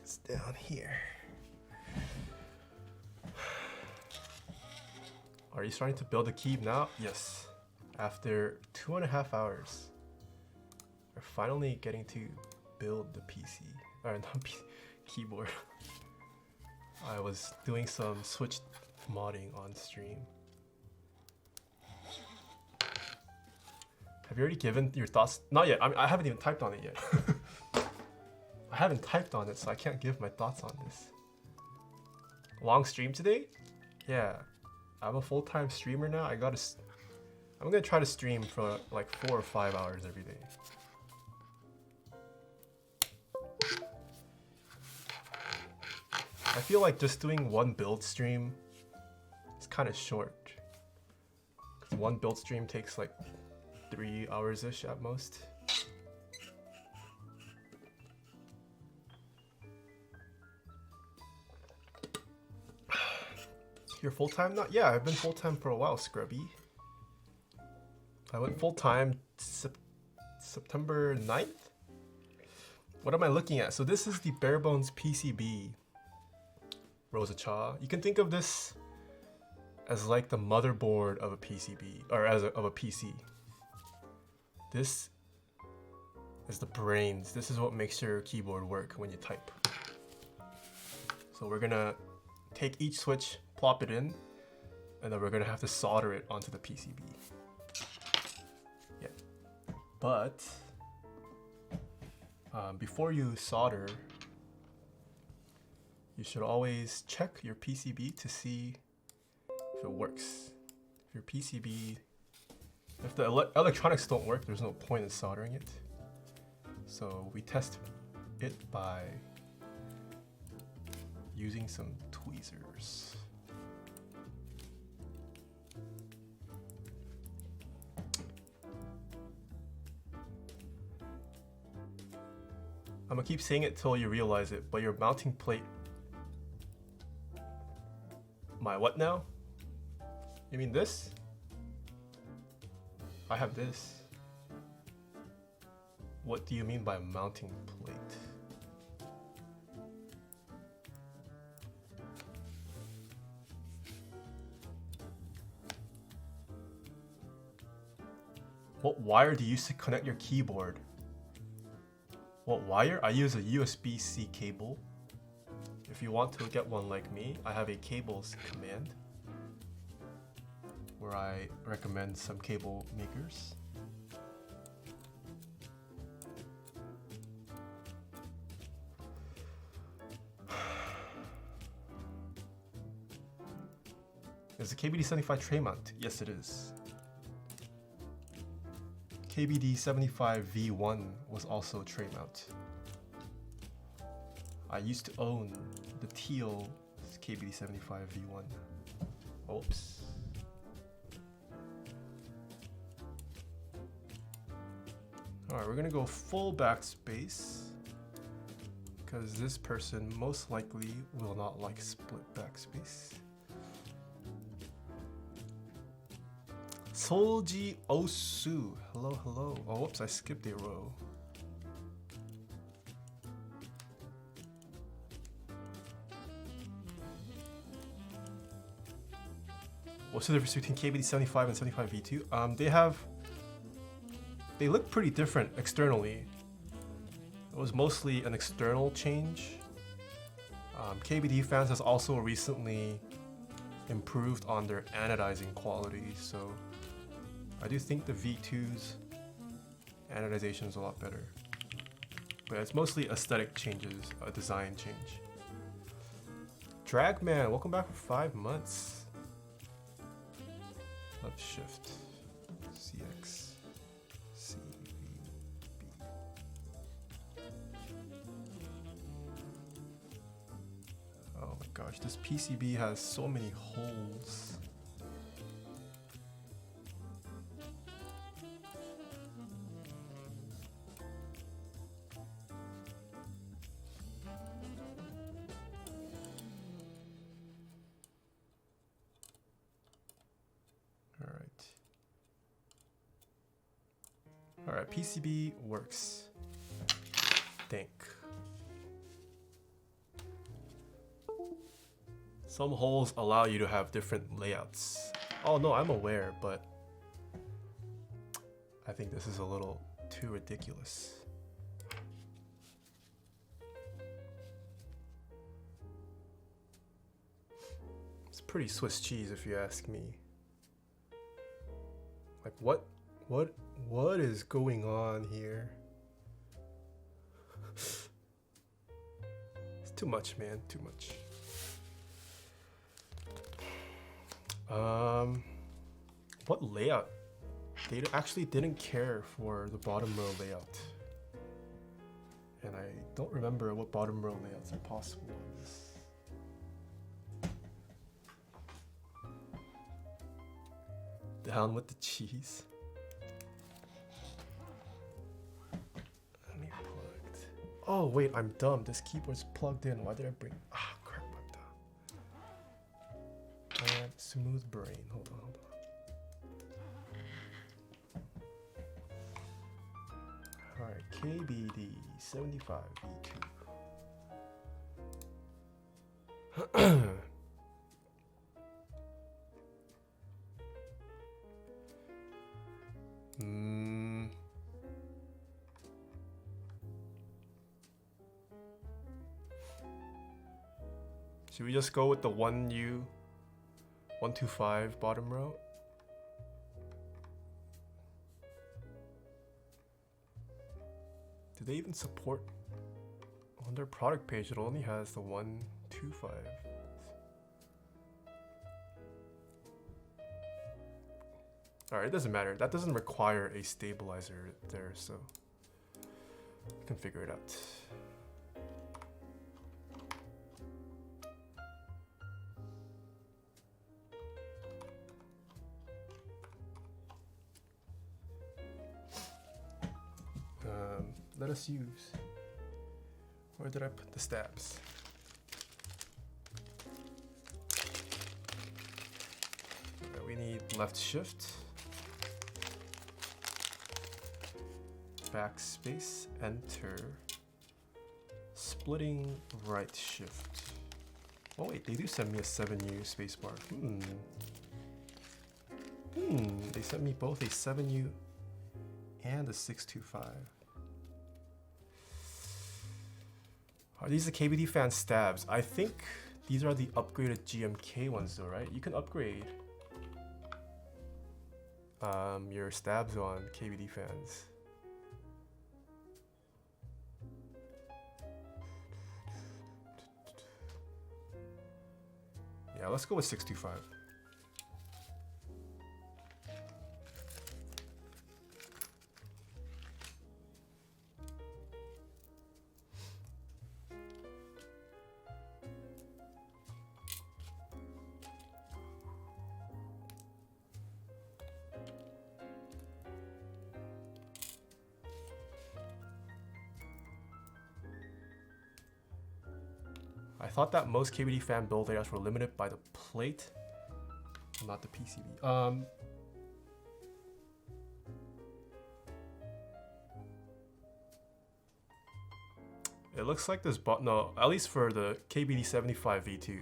B: It's down here. Are you starting to build a keyb now? Yes. After 2.5 hours, we're finally getting to build the PC. Or not PC, keyboard. I was doing some Switch modding on stream. Have you already given your thoughts? Not yet. I haven't even typed on it yet. I haven't typed on it, so I can't give my thoughts on this. Long stream today? Yeah. I'm a full-time streamer now. I'm gonna try to stream for like 4 or 5 hours every day. I feel like just doing one build stream is kind of short. 'Cause one build stream takes like 3 hours-ish at most. You're full-time now? Yeah, I've been full-time for a while, Scrubby. I went full-time September 9th? What am I looking at? So this is the bare bones PCB, Rosa Cha. You can think of this as like the motherboard of a PCB, or of a PC. This is the brains. This is what makes your keyboard work when you type. So we're gonna take each switch, plop it in, and then we're gonna have to solder it onto the PCB. Yeah, but before you solder, you should always check your PCB to see if it works. If your PCB, if the electronics don't work, there's no point in soldering it. So we test it by using some tweezers. I'm gonna keep saying it till you realize it, but your mounting plate... My what now? You mean this? I have this. What do you mean by mounting plate? What wire do you use to connect your keyboard? What wire? I use a USB-C cable. If you want to get one like me, I have a cables command. where I recommend some cable makers. Is the KBD75 tray mount? Yes, it is. KBD75 V2 was also tray mount. I used to own the teal KBD75 V2. Oops. Alright, we're gonna go full backspace because this person most likely will not like split backspace. Solji Osu. Hello, hello. Oh, whoops, I skipped a row. What's the difference between KBD75 and 75 V2? They look pretty different externally. It was mostly an external change. KBD fans has also recently improved on their anodizing quality, so I do think the V2's anodization is a lot better. But it's mostly aesthetic changes, a design change. Dragman, welcome back for 5 months. Left shift, CX, CVB. Oh my gosh, this PCB has so many holes. Alright, PCB works. Think. Some holes allow you to have different layouts. Oh no, I'm aware, but I think this is a little too ridiculous. It's pretty Swiss cheese if you ask me. Like what is going on here? It's too much, man, too much. What layout? They actually didn't care for the bottom row layout. And I don't remember what bottom row layouts are possible on this. Down with the cheese. Oh wait, I'm dumb. This keyboard's plugged in. Why did I bring? Ah, crap, I'm dumb. And smooth brain. Hold on, hold on. All right, KBD75 V2. Should we just go with the 125 bottom row? Do they even support? On their product page, it only has the 125. Alright, it doesn't matter. That doesn't require a stabilizer there, so you can figure it out. Let us use. Where did I put the stabs? Okay, we need left shift, backspace, enter, splitting right shift. Oh wait, they do send me a 7U spacebar. They sent me both a 7U and a 625. Are these the KBD fan stabs? I think these are the upgraded GMK ones though, right? You can upgrade your stabs on KBD fans. Yeah, let's go with 625. I thought that most KBD fan build layouts were limited by the plate, not the PCB. It looks like this no, at least for the KBD75 V2,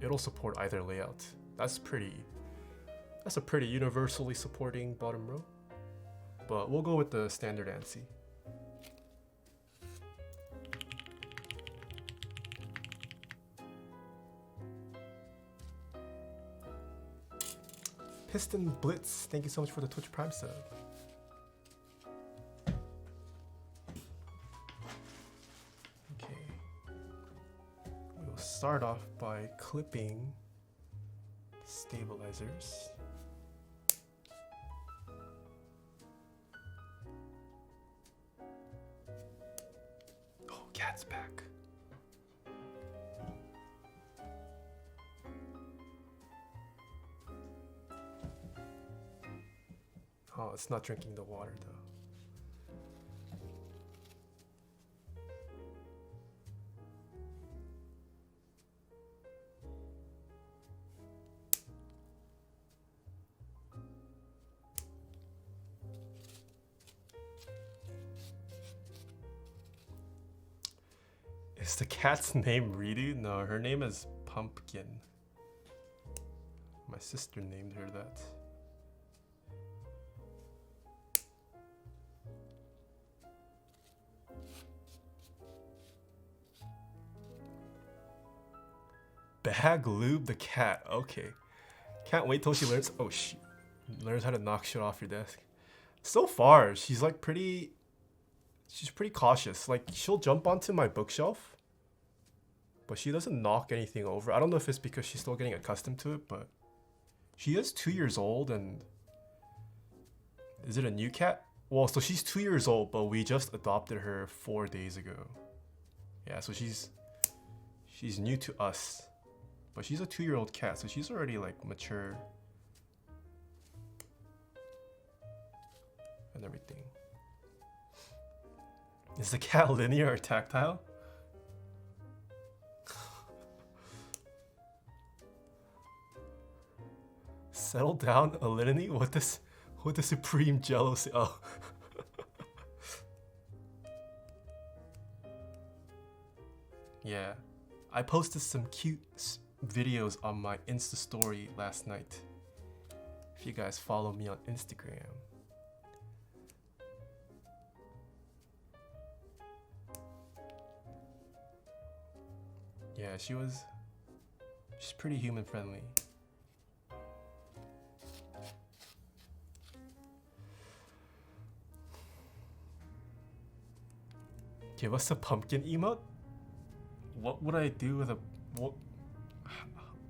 B: it'll support either layout. That's a pretty universally supporting bottom row. But we'll go with the standard ANSI. Piston Blitz, thank you so much for the Twitch Prime sub. Okay. We'll start off by clipping stabilizers. Oh, cat's back. Oh, it's not drinking the water though. Is the cat's name Ridu? No, her name is Pumpkin. My sister named her that. Bag Lube the cat. Okay. Can't wait till she learns. Oh shoot. Learns how to knock shit off your desk. So far, she's like pretty. She's pretty cautious. Like she'll jump onto my bookshelf, but she doesn't knock anything over. I don't know if it's because she's still getting accustomed to it, but she is 2 years old and. Is it a new cat? Well, so she's 2 years old, but we just adopted her 4 days ago. Yeah, so she's new to us. But she's a 2-year-old cat, so she's already like mature and everything. Is the cat linear or tactile? Settle down, Alinity? What the supreme jello say? Oh. Yeah. I posted some cute videos on my Insta story last night. If you guys follow me on Instagram. Yeah, she's pretty human friendly. Give us a pumpkin emote? What would I do with a what?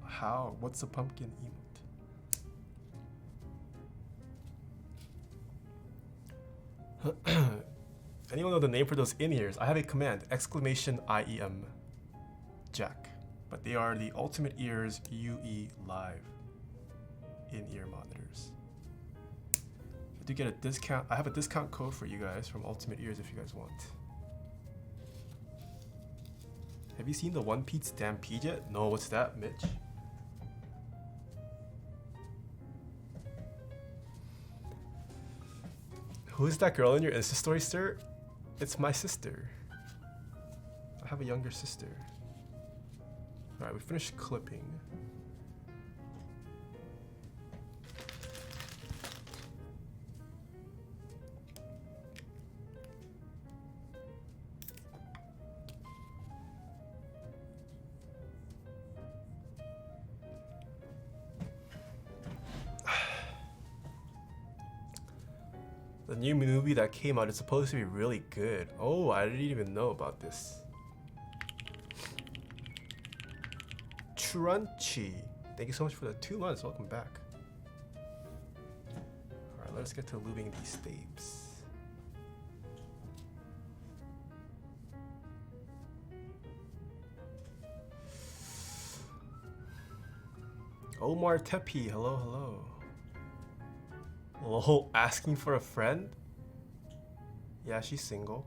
B: How? What's a pumpkin emote? Anyone know the name for those in-ears? I have a command, exclamation IEM jack. But they are the Ultimate Ears UE Live in-ear monitors. I do get a discount. I have a discount code for you guys from Ultimate Ears if you guys want. Have you seen the One Piece Stampede yet? No, what's that, Mitch? Who is that girl in your Insta story, sir? It's my sister. I have a younger sister. Alright, we finished clipping. The new movie that came out is supposed to be really good. Oh, I didn't even know about this. Trunchy. Thank you so much for the 2 months. Welcome back. Alright, let's get to lubing these stapes. Omar Tepi, hello, hello. Lol, asking for a friend? Yeah, she's single.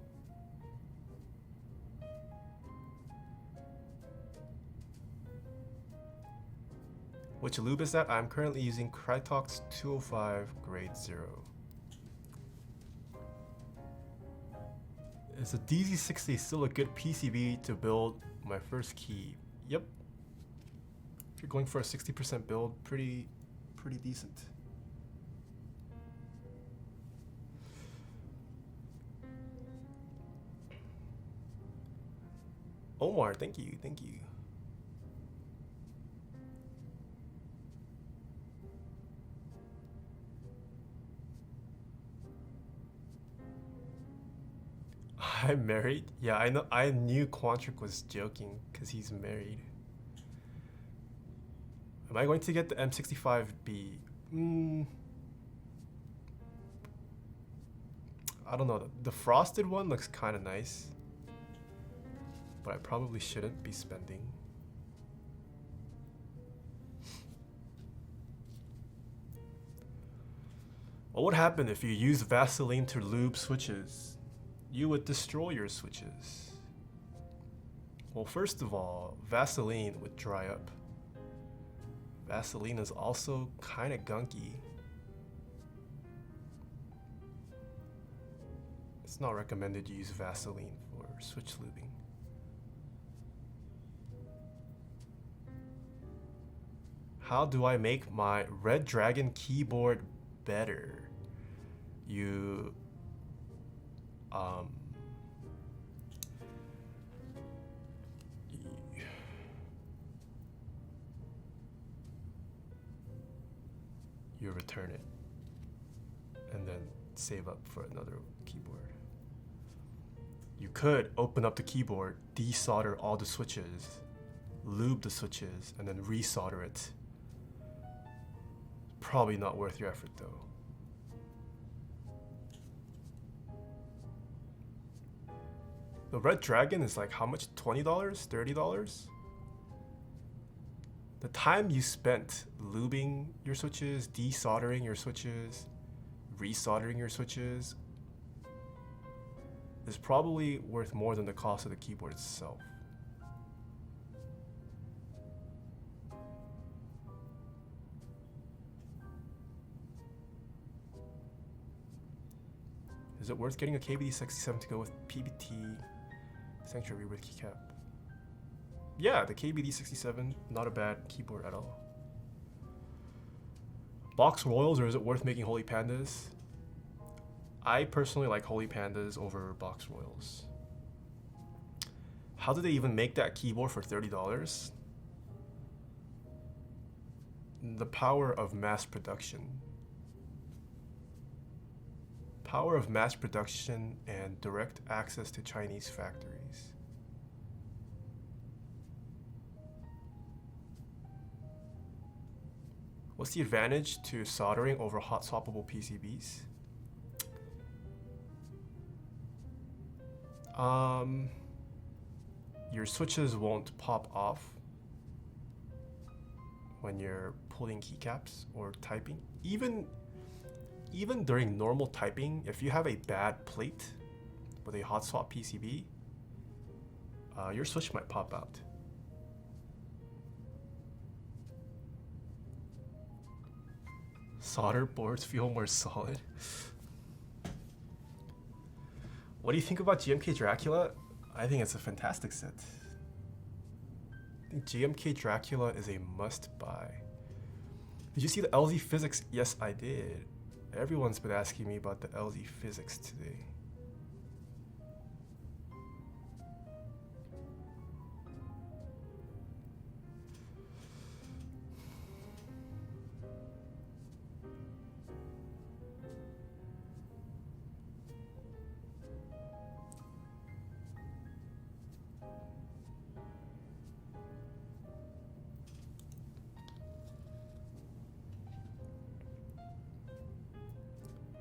B: Which lube is that? I'm currently using Krytox 205 grade 0. Is a DZ60 still a good PCB to build my first key? Yep. If you're going for a 60% build, pretty decent. Omar, thank you, thank you. I'm married? Yeah, I know. I knew Quantric was joking because he's married. Am I going to get the M65B? I don't know. The frosted one looks kind of nice, but I probably shouldn't be spending. What would happen if you use Vaseline to lube switches? You would destroy your switches. Well, first of all, Vaseline would dry up. Vaseline is also kind of gunky. It's not recommended to use Vaseline for switch lubing. How do I make my Red Dragon keyboard better? You you return it and then save up for another keyboard. You could open up the keyboard, desolder all the switches, lube the switches, and then resolder it. Probably not worth your effort though. The Red Dragon is like how much? $20? $30? The time you spent lubing your switches, desoldering your switches, resoldering your switches is probably worth more than the cost of the keyboard itself. Is it worth getting a KBD67 to go with PBT Sanctuary with keycap? Yeah, the KBD67, not a bad keyboard at all. Box Royals, or is it worth making Holy Pandas? I personally like Holy Pandas over Box Royals. How did they even make that keyboard for $30? The power of mass production. Power of mass production and direct access to Chinese factories. What's the advantage to soldering over hot swappable PCBs? Your switches won't pop off when you're pulling keycaps or typing. Even during normal typing, if you have a bad plate with a hot swap PCB, your switch might pop out. Solder boards feel more solid. What do you think about GMK Dracula? I think it's a fantastic set. I think GMK Dracula is a must-buy. Did you see the LZ Physics? Yes, I did. Everyone's been asking me about the LZ Physics today.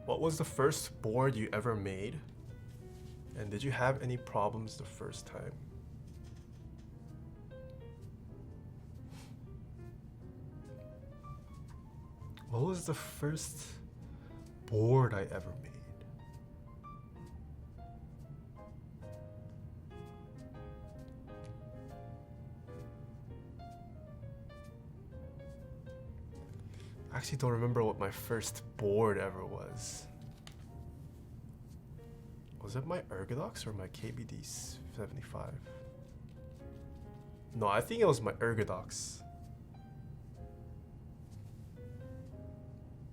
B: What was the first board you ever made? And did you have any problems the first time? What was the first board I ever made? I actually don't remember what my first board ever was. Was it my Ergodox or my KBD75? No, I think it was my Ergodox.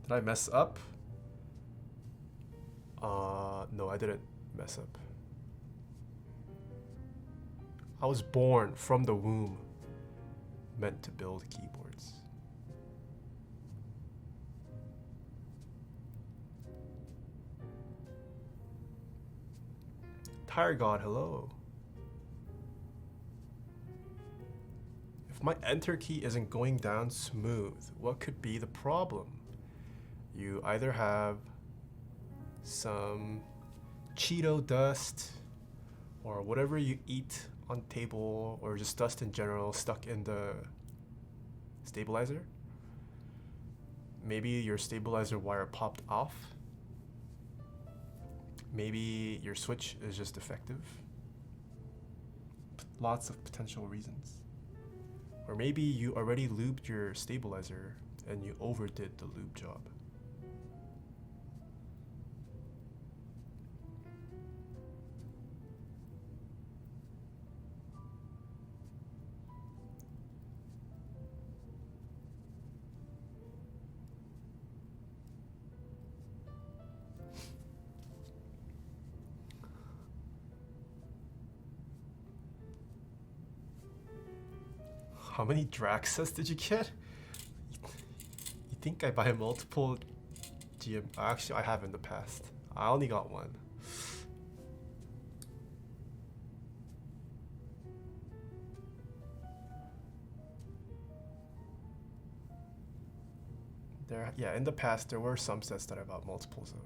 B: Did I mess up? No, I didn't mess up. I was born from the womb, meant to build keyboards. Tire God, hello. If my enter key isn't going down smooth, what could be the problem? You either have some Cheeto dust or whatever you eat on table, or just dust in general stuck in the stabilizer. Maybe your stabilizer wire popped off. Maybe your switch is just defective. Lots of potential reasons. Or maybe you already lubed your stabilizer and you overdid the lube job. How many Draxas did you get? You think I buy multiple GM? Actually, I have in the past. I only got one. Yeah, in the past there were some sets that I bought multiples of.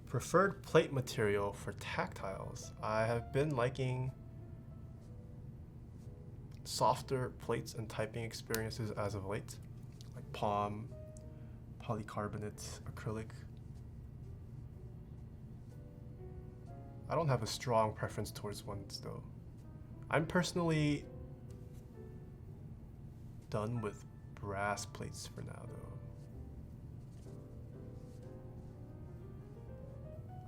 B: Preferred plate material for tactiles. I have been liking softer plates and typing experiences as of late, like palm, polycarbonate, acrylic. I don't have a strong preference towards ones though. I'm personally done with brass plates for now though.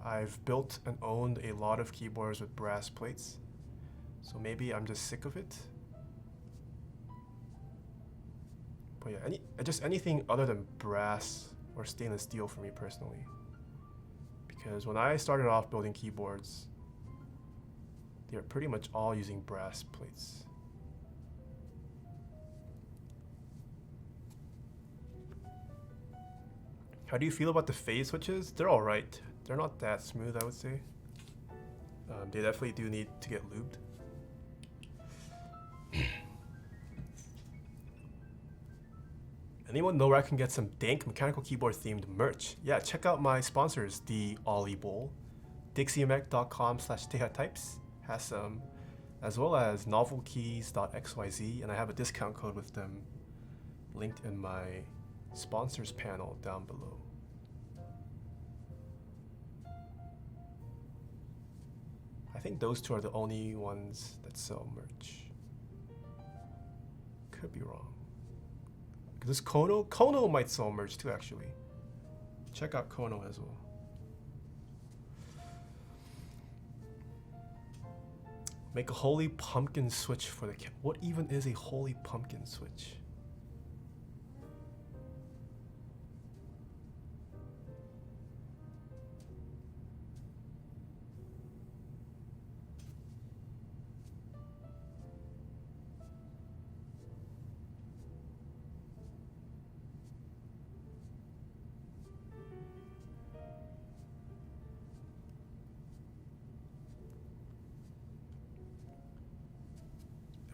B: I've built and owned a lot of keyboards with brass plates, so maybe I'm just sick of it. But yeah, just anything other than brass or stainless steel for me personally. Because when I started off building keyboards, they're pretty much all using brass plates. How do you feel about the phase switches? They're alright. They're not that smooth, I would say. They definitely do need to get lubed. Anyone know where I can get some dank mechanical keyboard themed merch? Yeah, check out my sponsors, the Ollie Bowl. DixieMech.com/TaehaTypes has some, as well as novelkeys.xyz, and I have a discount code with them linked in my sponsors panel down below. I think those two are the only ones that sell merch. Could be wrong. This Kono might sell merch too, actually. Check out Kono as well. Make a holy pumpkin switch for the what even is a holy pumpkin switch?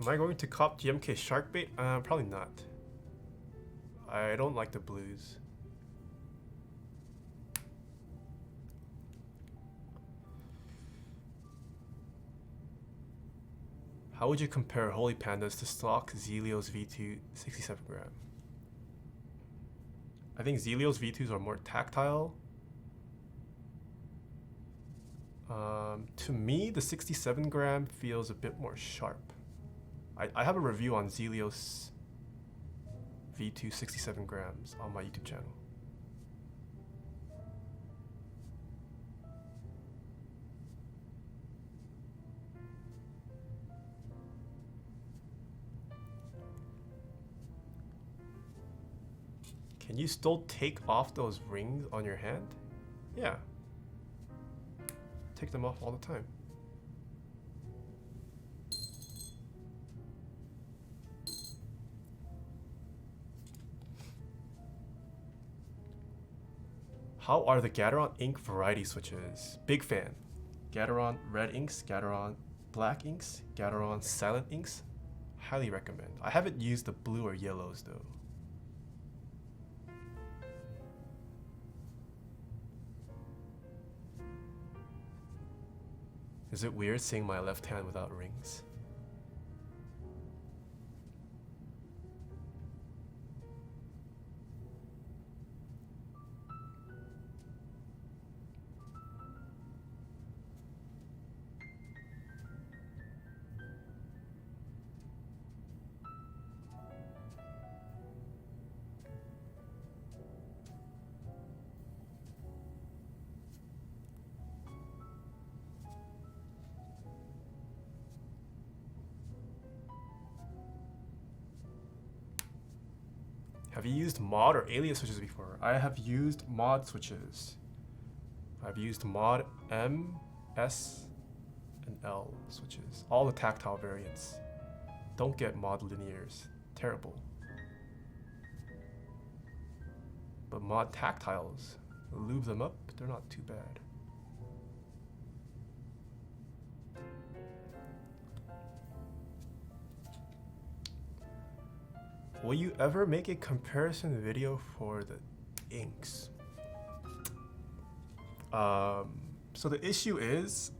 B: Am I going to cop GMK Sharkbait? Probably not. I don't like the blues. How would you compare Holy Pandas to stock Zilents V2 67 gram? I think Zilents V2s are more tactile. To me, the 67 gram feels a bit more sharp. I have a review on Zilents V2 67 grams on my YouTube channel. Can you still take off those rings on your hand? Yeah. Take them off all the time. How are the Gateron ink variety switches? Big fan. Gateron red inks, Gateron black inks, Gateron silent inks. Highly recommend. I haven't used the blue or yellows though. Is it weird seeing my left hand without rings? Have you used mod or alias switches before? I have used mod switches. I've used mod M, S, and L switches. All the tactile variants. Don't get mod linears. Terrible. But mod tactiles, lube them up, they're not too bad. Will you ever make a comparison video for the inks? So the issue is,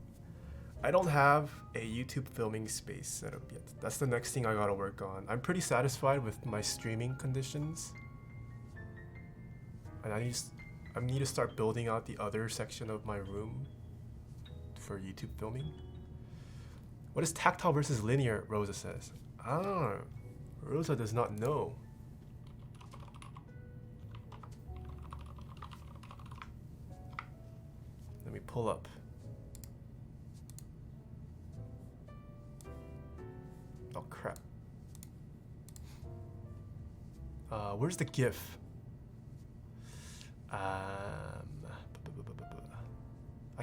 B: I don't have a YouTube filming space set up yet. That's the next thing I gotta work on. I'm pretty satisfied with my streaming conditions. And I need to start building out the other section of my room for YouTube filming. What is tactile versus linear, Rosa says. I don't know. Rosa does not know. Let me pull up. Oh crap. Where's the GIF? I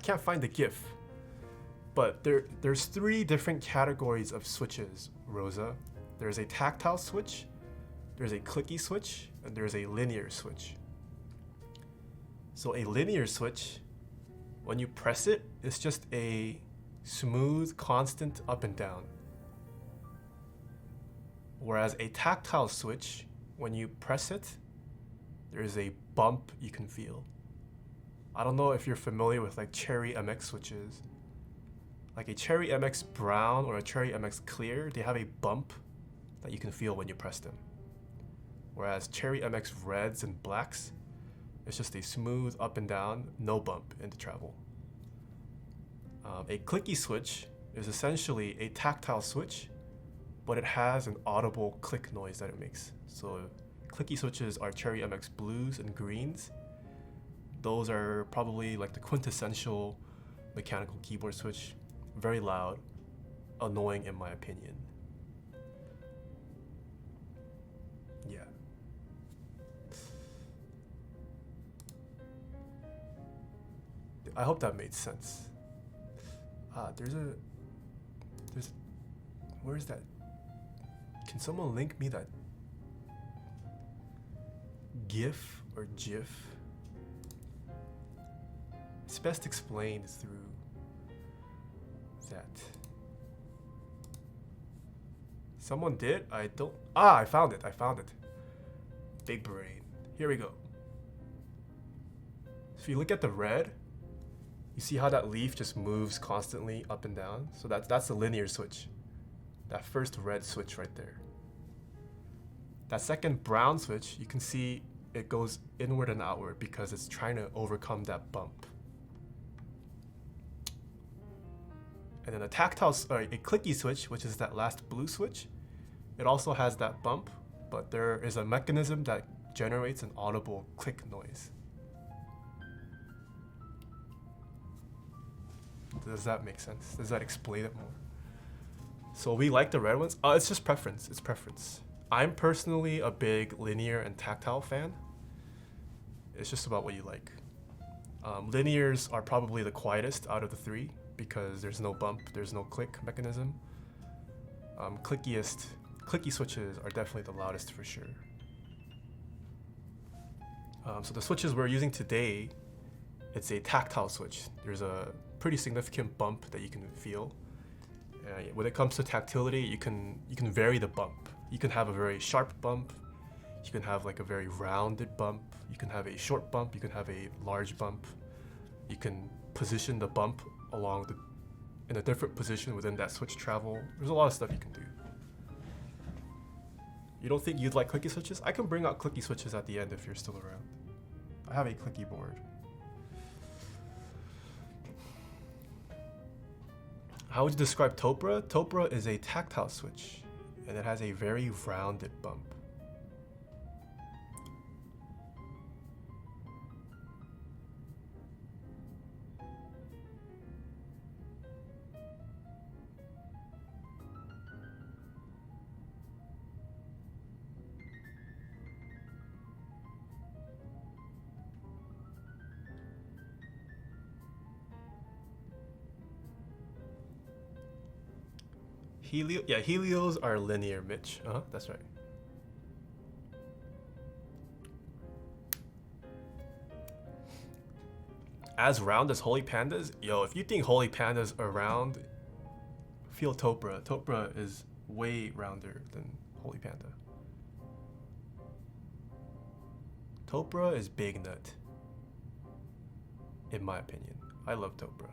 B: can't find the GIF. But there's 3 different categories of switches, Rosa. There's a tactile switch, there's a clicky switch, and there's a linear switch. So a linear switch, when you press it, it's just a smooth, constant up and down. Whereas a tactile switch, when you press it, there's a bump you can feel. I don't know if you're familiar with like Cherry MX switches. Like a Cherry MX Brown or a Cherry MX Clear, they have a bump that you can feel when you press them. Whereas Cherry MX Reds and Blacks, it's just a smooth up and down, no bump into travel. A clicky switch is essentially a tactile switch, but it has an audible click noise that it makes. So clicky switches are Cherry MX Blues and Greens. Those are probably like the quintessential mechanical keyboard switch. Very loud, annoying in my opinion. Yeah. I hope that made sense. Where's that? Can someone link me that GIF or GIF? It's best explained through that. Someone did? I don't... Ah, I found it. I found it. Big brain. Here we go. So if you look at the red, you see how that leaf just moves constantly up and down? So that's the linear switch. That first red switch right there. That second brown switch, you can see it goes inward and outward because it's trying to overcome that bump. And then a tactile, sorry, a clicky switch, which is that last blue switch, it also has that bump, but there is a mechanism that generates an audible click noise. Does that make sense? Does that explain it more? So we like the red ones. It's just preference. It's preference. I'm personally a big linear and tactile fan. It's just about what you like. Linears are probably the quietest out of the three because there's no bump, there's no click mechanism. Clicky switches are definitely the loudest for sure. So the switches we're using today, it's a tactile switch. There's a pretty significant bump that you can feel. When it comes to tactility, you can vary the bump. You can have a very sharp bump. You can have like a very rounded bump. You can have a short bump. You can have a large bump. You can position the bump in a different position within that switch travel. There's a lot of stuff you can do. You don't think you'd like clicky switches? I can bring out clicky switches at the end if you're still around. I have a clicky board. How would you describe Topra? Topra is a tactile switch, and it has a very rounded bump. Helios are linear, Mitch. That's right. As round as Holy Pandas? Yo, if you think Holy Pandas are round, feel Topra. Topra is way rounder than Holy Panda. Topra is big nut, in my opinion. I love Topra.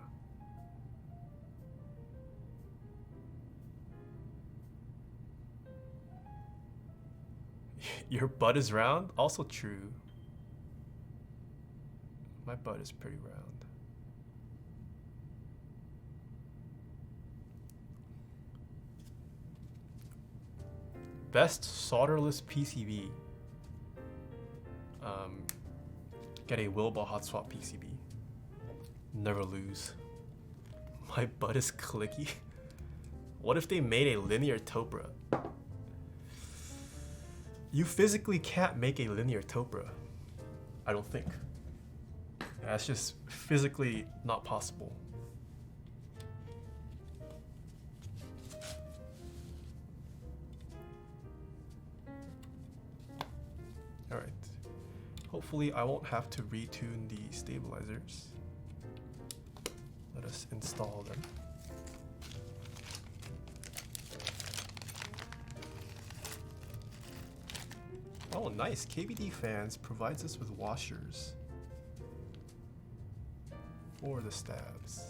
B: Your butt is round? Also true. My butt is pretty round. Best solderless PCB. Get a Wilbur hot swap PCB. Never lose. My butt is clicky. What if they made a linear Topra? You physically can't make a linear Topra. I don't think. That's just physically not possible. Alright. Hopefully I won't have to retune the stabilizers. Let us install them. Oh, nice. KBD Fans provides us with washers for the stabs.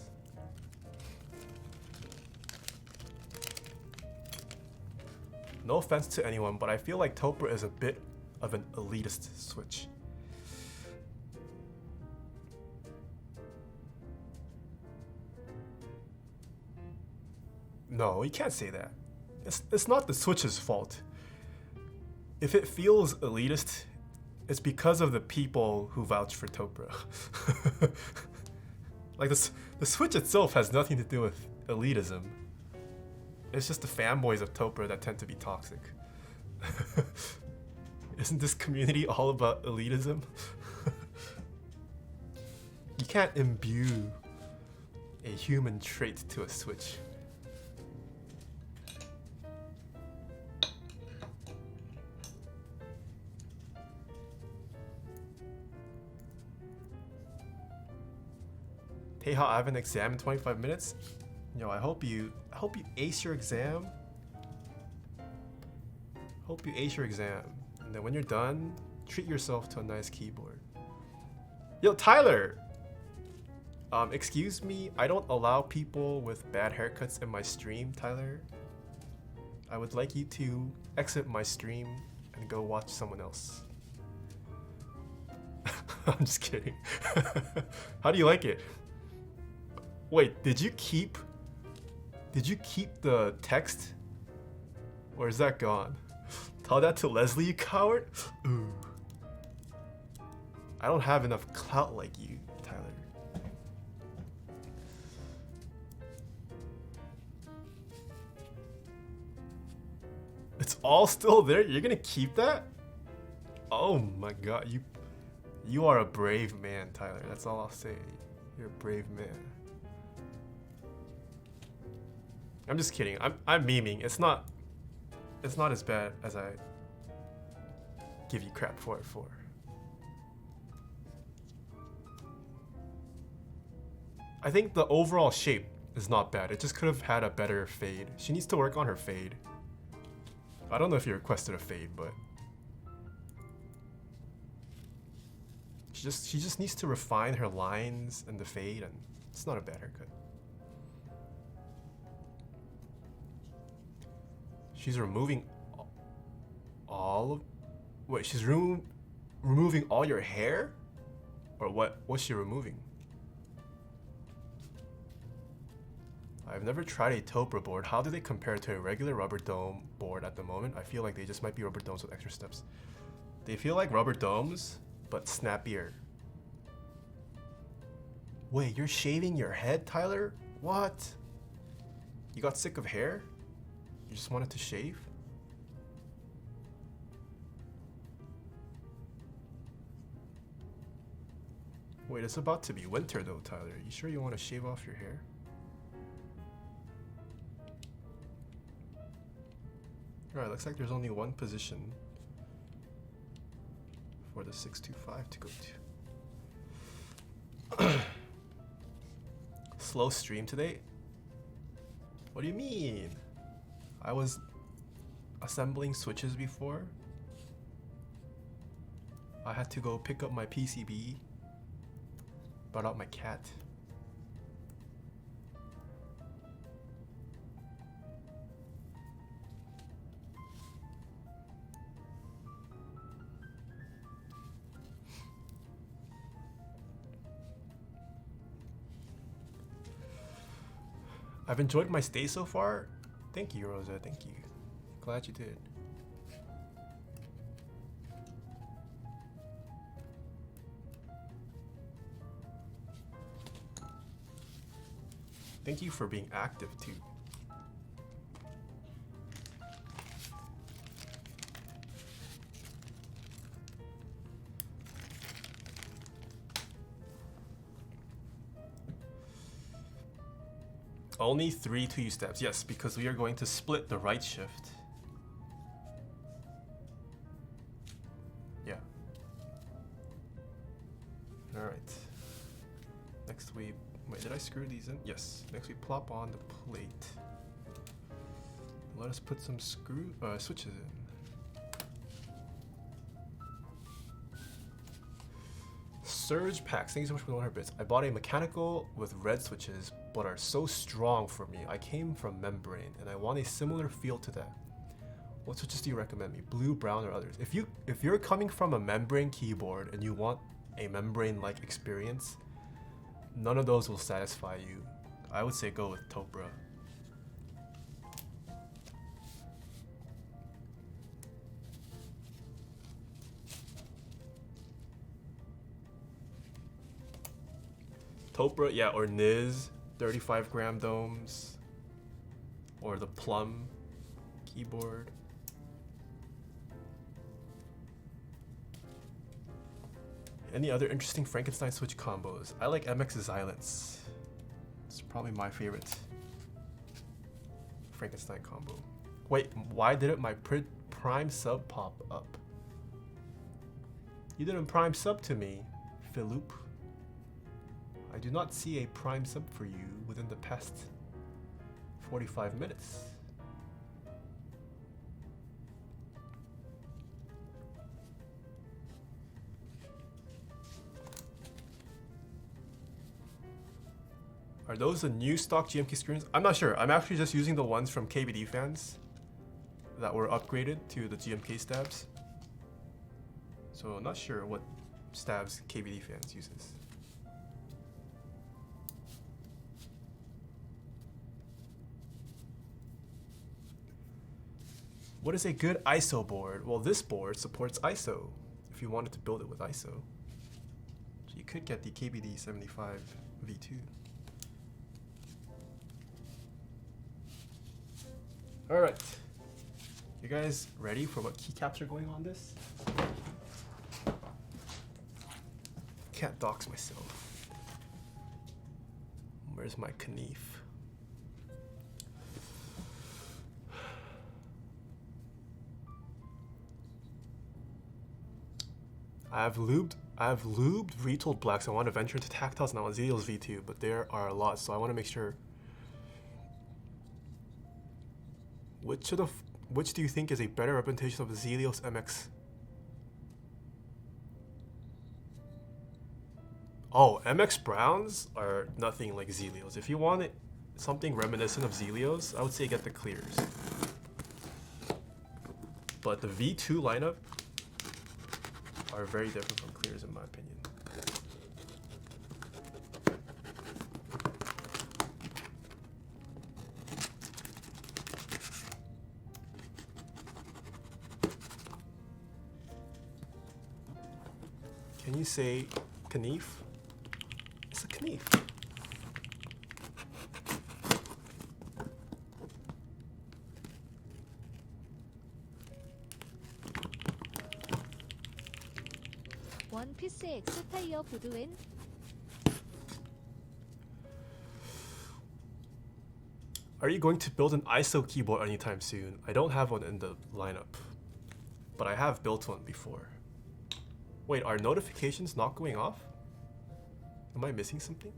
B: No offense to anyone, but I feel like Topra is a bit of an elitist switch. No, you can't say that. It's not the switch's fault. If it feels elitist, it's because of the people who vouch for Topra. Like the Switch itself has nothing to do with elitism. It's just the fanboys of Topra that tend to be toxic. Isn't this community all about elitism? You can't imbue a human trait to a Switch. Taeha, I have an exam in 25 minutes. Yo, I hope you ace your exam Hope you ace your exam. And then when you're done, treat yourself to a nice keyboard. Yo, Tyler! Excuse me, I don't allow people with bad haircuts in my stream, Tyler. I would like you to exit my stream and go watch someone else. I'm just kidding. How do you like it? Wait, did you keep the text? Or is that gone? Tell that to Leslie, you coward? Ooh. I don't have enough clout like you, Tyler. It's all still there? You're gonna keep that? Oh my god, you are a brave man, Tyler. That's all I'll say. You're a brave man. I'm just kidding. I'm memeing. It's not as bad as I give you crap for it for. I think the overall shape is not bad. It just could have had a better fade. She needs to work on her fade. I don't know if you requested a fade, but she just needs to refine her lines and the fade, and it's not a bad haircut. She's removing all of... Wait, she's removing all your hair? Or what? What's she removing? I've never tried a Topra board. How do they compare to a regular rubber dome board at the moment? I feel like they just might be rubber domes with extra steps. They feel like rubber domes, but snappier. Wait, you're shaving your head, Tyler? What? You got sick of hair? You just wanted to shave? Wait, it's about to be winter though, Tyler. You sure you want to shave off your hair? Alright, looks like there's only one position for the 625 to go to. Slow stream today? What do you mean? I was assembling switches before. I had to go pick up my PCB. Brought out my cat. I've enjoyed my stay so far. Thank you, Rosa. Thank you. Glad you did. Thank you for being active too. Only 3 2U steps. Yes, because we are going to split the right shift. Yeah. Alright. Next we... Wait, did I screw these in? Yes. Next we plop on the plate. Let us put some switches in. Surge packs. Thank you so much for the 100 bits. I bought a mechanical with red switches, but are so strong for me. I came from membrane, and I want a similar feel to that. What switches do you recommend me? Blue, brown, or others? If you're coming from a membrane keyboard and you want a membrane-like experience, none of those will satisfy you. I would say go with Topra. Topra, yeah, or Niz, 35-gram domes, or the Plum keyboard. Any other interesting Frankenstein switch combos? I like MX's Zilents. It's probably my favorite Frankenstein combo. Wait, why didn't my prime sub pop up? You didn't prime sub to me, Philip. I do not see a prime sub for you within the past 45 minutes. Are those the new stock GMK screens? I'm not sure. I'm actually just using the ones from KBD fans that were upgraded to the GMK stabs. So I'm not sure what stabs KBD fans uses. What is a good ISO board? Well, this board supports ISO if you wanted to build it with ISO. So you could get the KBD75 V2. All right, you guys ready for what keycaps are going on this? Can't dox myself. Where's my Knief? I have lubed retooled blacks. I want to venture into tactiles now on Zilents V2, but there are a lot, so I want to make sure. Which do you think is a better representation of the Zilents MX? Oh, MX Browns are nothing like Zilents. If you want something reminiscent of Zilents, I would say get the clears. But the V2 lineup are very different from clears in my opinion. Can you say Knief? It's a Knief.
A: 원피스 X 타이어 보드웬.
B: Are you going to build an ISO keyboard anytime soon? I don't have one in the lineup, but I have built one before. Wait, are notifications not going off? Am I missing something?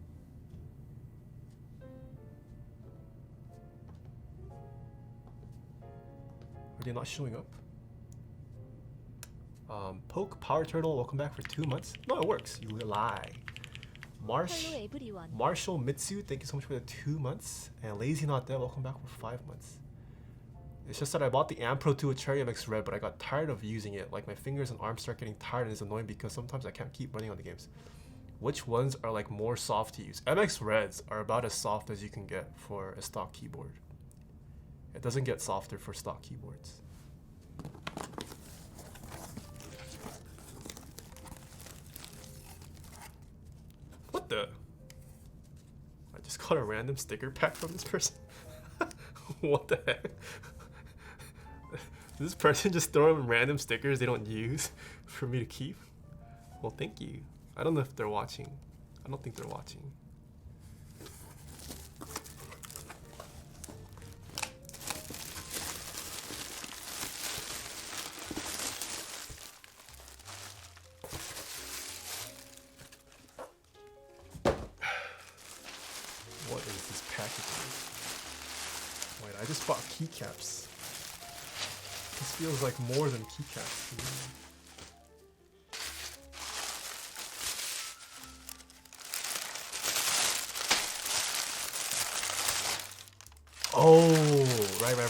B: Are they not showing up? Poke Power Turtle, welcome back for 2 months. No, it works. You lie.
A: Hello everyone.
B: Marshall Mitsu, thank you so much for the 2 months. And Lazy Not Dead, welcome back for 5 months. It's just that I bought the Ampro 2 with Cherry MX Red, but I got tired of using it. Like my fingers and arms start getting tired and it's annoying because sometimes I can't keep running on the games. Which ones are like more soft to use? MX Reds are about as soft as you can get for a stock keyboard. It doesn't get softer for stock keyboards. What the? I just got a random sticker pack from this person. What the heck? This person just throw in random stickers they don't use for me to keep? Well, thank you. I don't know if they're watching. I don't think they're watching. What is this packaging? Wait, I just bought keycaps. This feels like more than keycaps to me. Oh, right. We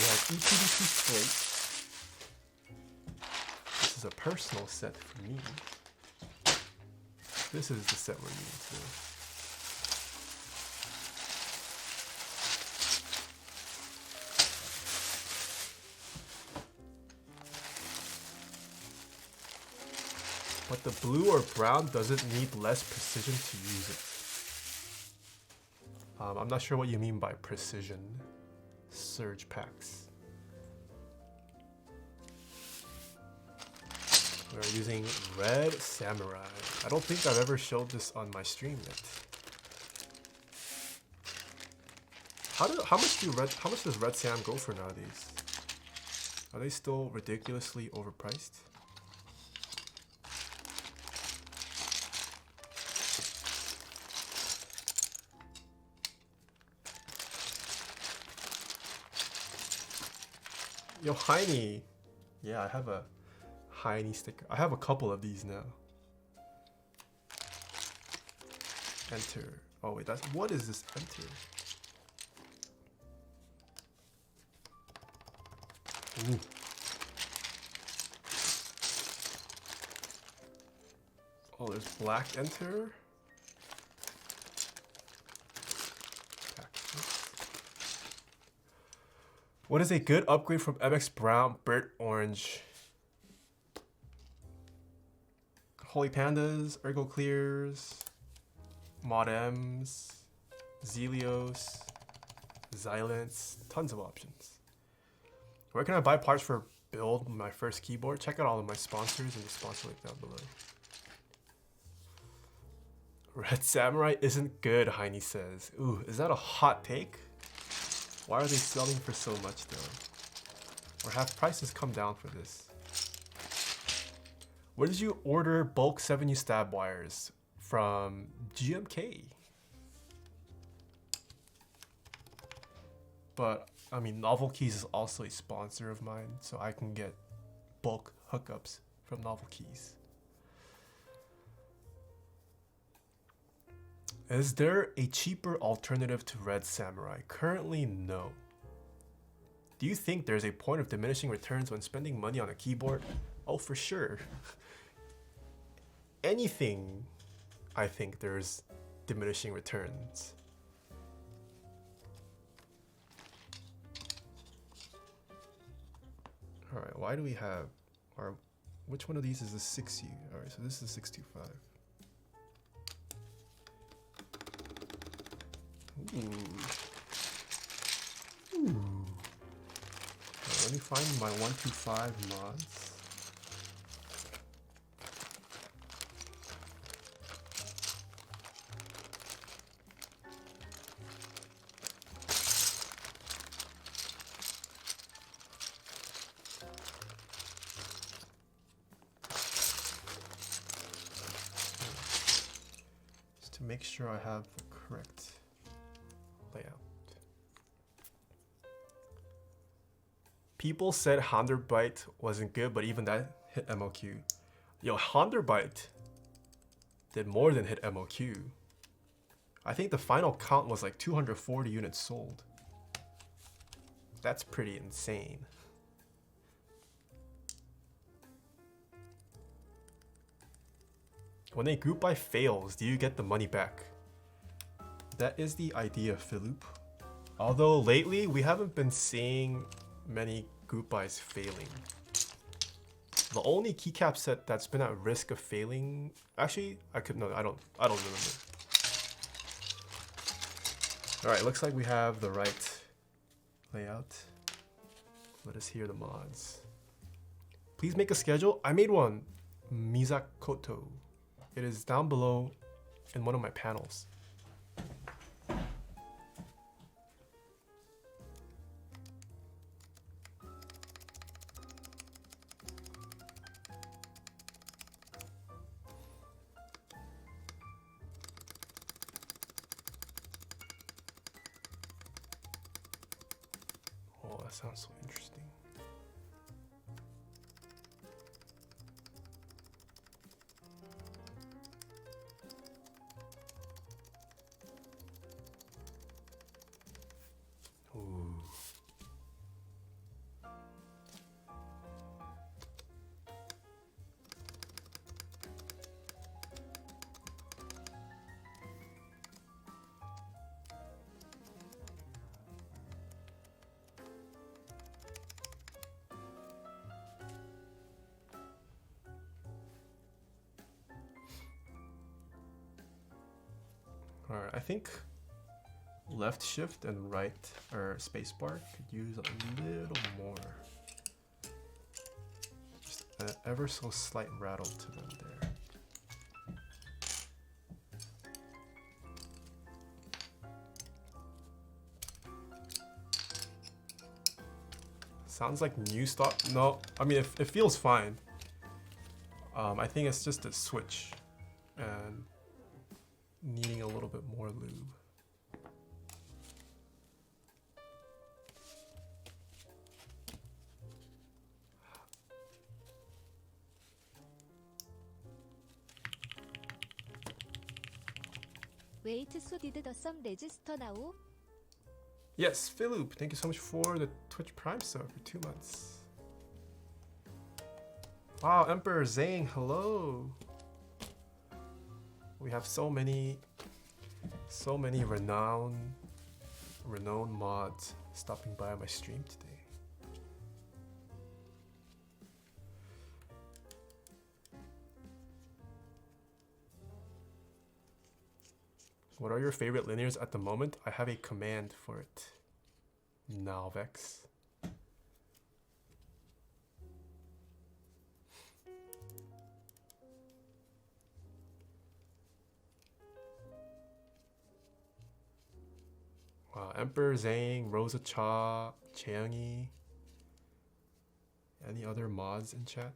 B: have EPDC slate. This is a personal set for me. This is the set we're using too. But the blue or brown doesn't need less precision to use it. I'm not sure what you mean by precision. Surge packs. We're using Red Samurai. I don't think I've ever showed this on my stream yet. How much does Red Sam go for nowadays? Are they still ridiculously overpriced? Yo, Heine. Yeah, I have a Heine sticker. I have a couple of these now. Enter. Oh wait, that's what is this enter? Ooh. Oh, there's black enter. What is a good upgrade from MX Brown, Burnt Orange? Holy Pandas, Ergo Clears, Mod M's, Zelios, Zilents, tons of options. Where can I buy parts for build my first keyboard? Check out all of my sponsors in the sponsor link down below. Red Samurai isn't good, Heine says. Ooh, is that a hot take? Why are they selling for so much though? Or have prices come down for this? Where did you order bulk 7U stab wires? From GMK. But, I mean, Novel Keys is also a sponsor of mine, so I can get bulk hookups from Novel Keys. Is there a cheaper alternative to Red Samurai? Currently, no. Do you think there's a point of diminishing returns when spending money on a keyboard? Oh, for sure. Anything, I think there's diminishing returns. Alright, why do we have our... Which one of these is the 6U? Alright, so this is 625. Ooh. Ooh. Right, let me find my 125 mods. Just to make sure I have the correct layout. People said Honderbyte wasn't good, but even that hit MOQ. Yo, Honderbyte did more than hit MOQ. I think the final count was like 240 units sold. That's pretty insane. When a group buy fails, do you get the money back? That is the idea, Philip. Although lately, we haven't been seeing many group buys failing. The only keycap set that's been at risk of failing, actually, I don't remember. All right, looks like we have the right layout. Let us hear the mods. Please make a schedule. I made one, Mizakoto. It is down below in one of my panels. Oh, that sounds so interesting. Ooh. All right, I think left shift and right or spacebar could use a little more. Just an ever so slight rattle to them there. Sounds like new stock. No, I mean it feels fine. I think it's just a switch and needing a little bit more lube.
A: Wait, so did the some register now?
B: Yes, Philip, thank you so much for the Twitch Prime sub for 2 months. Wow, Emperor Zane, hello. We have so many renowned mods stopping by my stream today. What are your favorite linears at the moment? I have a command for it. Nalvex. Wow, Emperor Zhang, Rosa Cha, Cheongi. Any other mods in chat?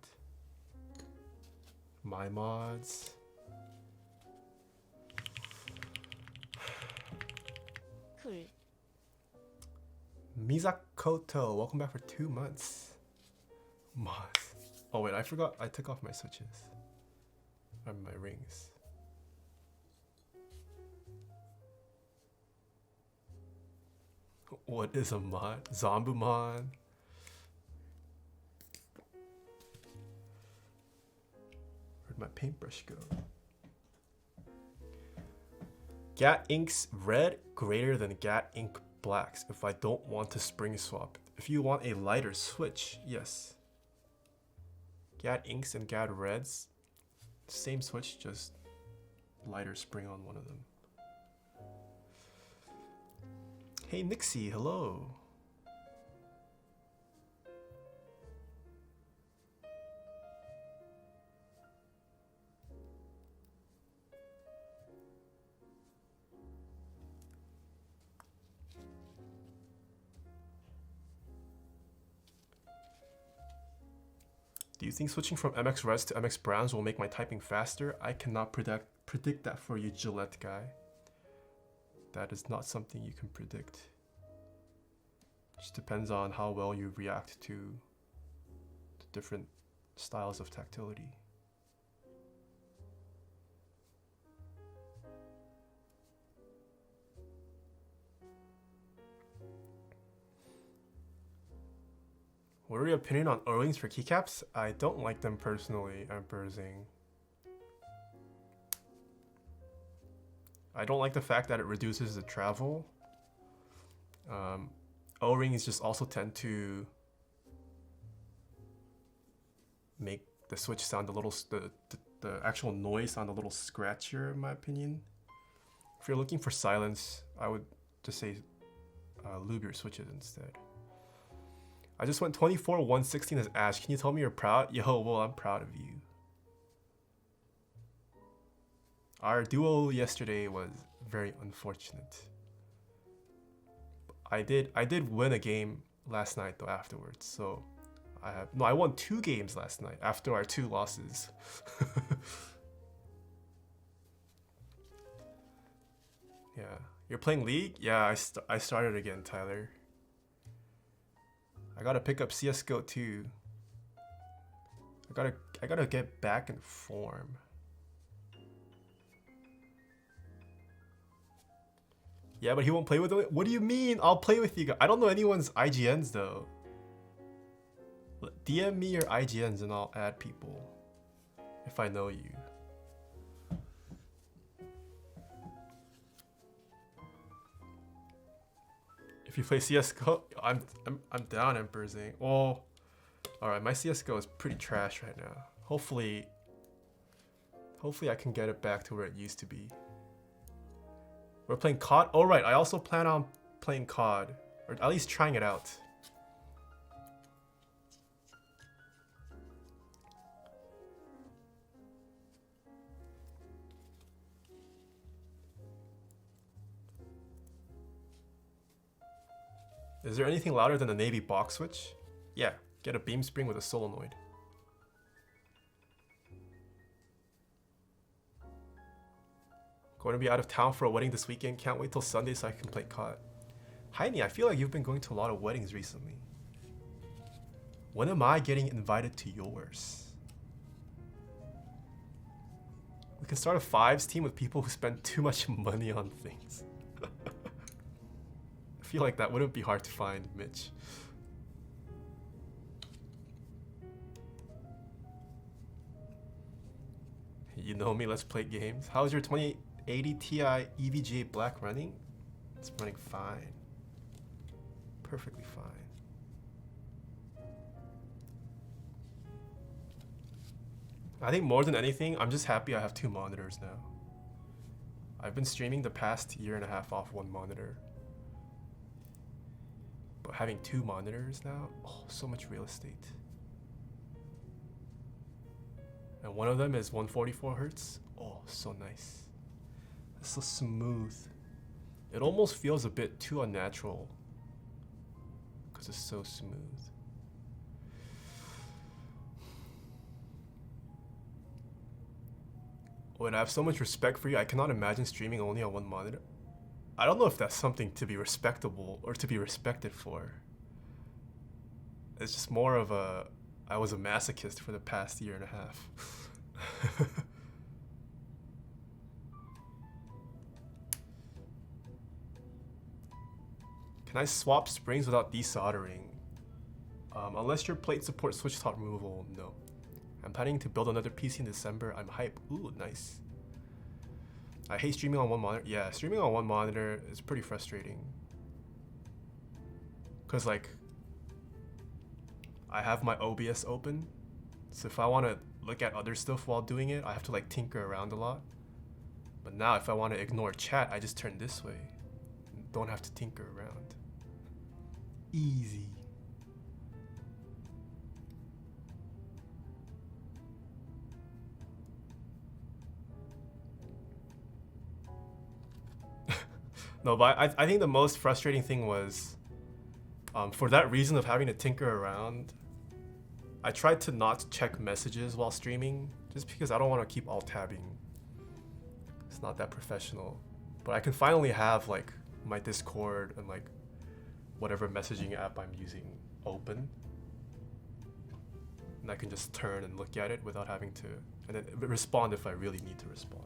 B: My mods.
A: Cool.
B: Mizakoto, welcome back for 2 months. Mods. Oh wait, I forgot I took off my switches. And my rings. What is a mod? Zombumon. Where'd my paintbrush go? Gat inks red greater than Gat ink blacks if I don't want to spring swap. If you want a lighter switch, yes. Gat inks and Gat reds, same switch, just lighter spring on one of them. Hey Nixie, hello. Do you think switching from MX Reds to MX Browns will make my typing faster? I cannot predict that for you, Gillette guy. That is not something you can predict. Just depends on how well you react to the different styles of tactility. What are your opinion on O-rings for keycaps? I don't like them personally, Emperor Zing. I don't like the fact that it reduces the travel. O-rings just also tend to make the switch sound a little, the actual noise sound a little scratchier in my opinion. If you're looking for silence, I would just say lube your switches instead. I just went 24-116 as Ash. Can you tell me you're proud? Yo, well, I'm proud of you. Our duo yesterday was very unfortunate. I did win a game last night though afterwards, so I won 2 games last night after our 2 losses. Yeah, you're playing League? Yeah, I started again, Tyler. I gotta pick up CS:GO too. I gotta get back in form. Yeah, but he won't play with it. What do you mean? I'll play with you guys. I don't know anyone's IGNs though. DM me your IGNs and I'll add people if I know you. If you play CS:GO, I'm down, Emperor Zing. Oh, all right. My CS:GO is pretty trash right now. Hopefully I can get it back to where it used to be. We're playing COD. Oh right, I also plan on playing COD, or at least trying it out. Is there anything louder than the Navy box switch? Yeah, get a beam spring with a solenoid. Going to be out of town for a wedding this weekend. Can't wait till Sunday so I can play COD. Heini, I feel like you've been going to a lot of weddings recently. When am I getting invited to yours? can start a fives team with people who spend too much money on things. I feel like that wouldn't be hard to find, Mitch. You know me, let's play games. How's your 2080 Ti EVGA Black running? It's running fine. Perfectly fine. I think more than anything, I'm just happy I have 2 monitors now. I've been streaming the past year and a half off 1 monitor. But having 2 monitors now, oh, so much real estate. And one of them is 144 Hertz. Oh, so nice. It's so smooth. It almost feels a bit too unnatural because it's so smooth. Oh, and I have so much respect for you. I cannot imagine streaming only on 1 monitor. I don't know if that's something to be respectable or to be respected for. It's just more of a, I was a masochist for the past year and a half. Can I swap springs without desoldering? Unless your plate supports switch top removal, no. I'm planning to build another PC in December. I'm hype. Ooh, nice. I hate streaming on 1 monitor. Yeah, streaming on 1 monitor is pretty frustrating. Cause like, I have my OBS open, so if I want to look at other stuff while doing it, I have to like tinker around a lot. But now if I want to ignore chat, I just turn this way. Don't have to tinker around. Easy. No, but I think the most frustrating thing was, for that reason of having to tinker around, I tried to not check messages while streaming, just because I don't want to keep alt-tabbing. It's not that professional. But I can finally have like my Discord and like whatever messaging app I'm using open. And I can just turn and look at it without having to, and then respond if I really need to respond.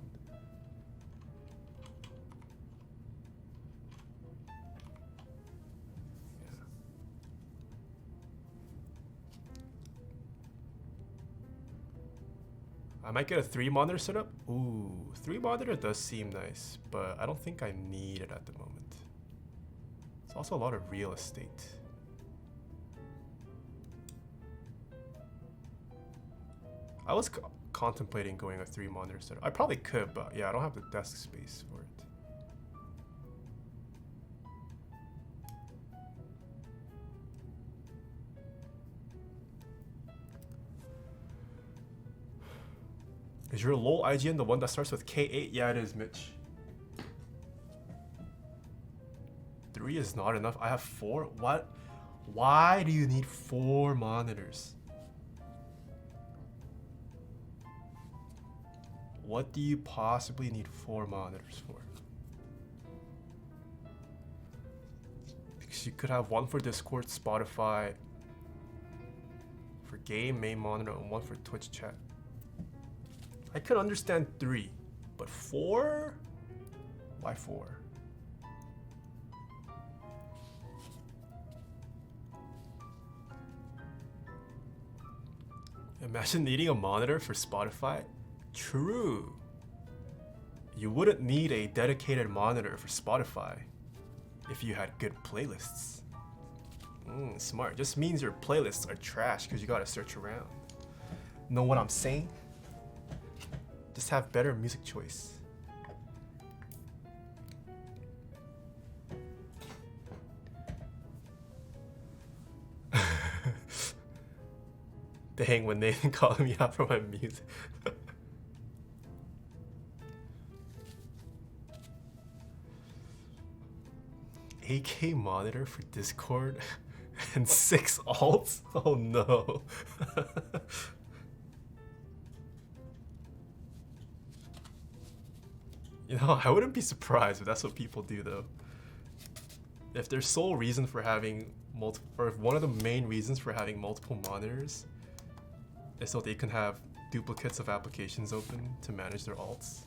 B: I might get a 3 monitor setup. Ooh, 3 monitor does seem nice, but I don't think I need it at the moment. It's also a lot of real estate. I was contemplating going a 3 monitor setup. I probably could, but yeah, I don't have the desk space for it. Is your LOL IGN the one that starts with K8? Yeah, it is, Mitch. 3 is not enough. I have 4. What? Why do you need 4 monitors? What do you possibly need 4 monitors for? Because you could have 1 for Discord, Spotify, for game, main monitor, and 1 for Twitch chat. I could understand 3, but 4? Why 4? Imagine needing a monitor for Spotify. True. You wouldn't need a dedicated monitor for Spotify if you had good playlists. Smart. Just means your playlists are trash because you gotta search around. Know what I'm saying? Just have better music choice. Dang, when Nathan called me out for my music. AK monitor for Discord and 6 alts? Oh no. You know, I wouldn't be surprised if that's what people do though. If their sole reason for having multiple, or if one of the main reasons for having multiple monitors is so they can have duplicates of applications open to manage their alts.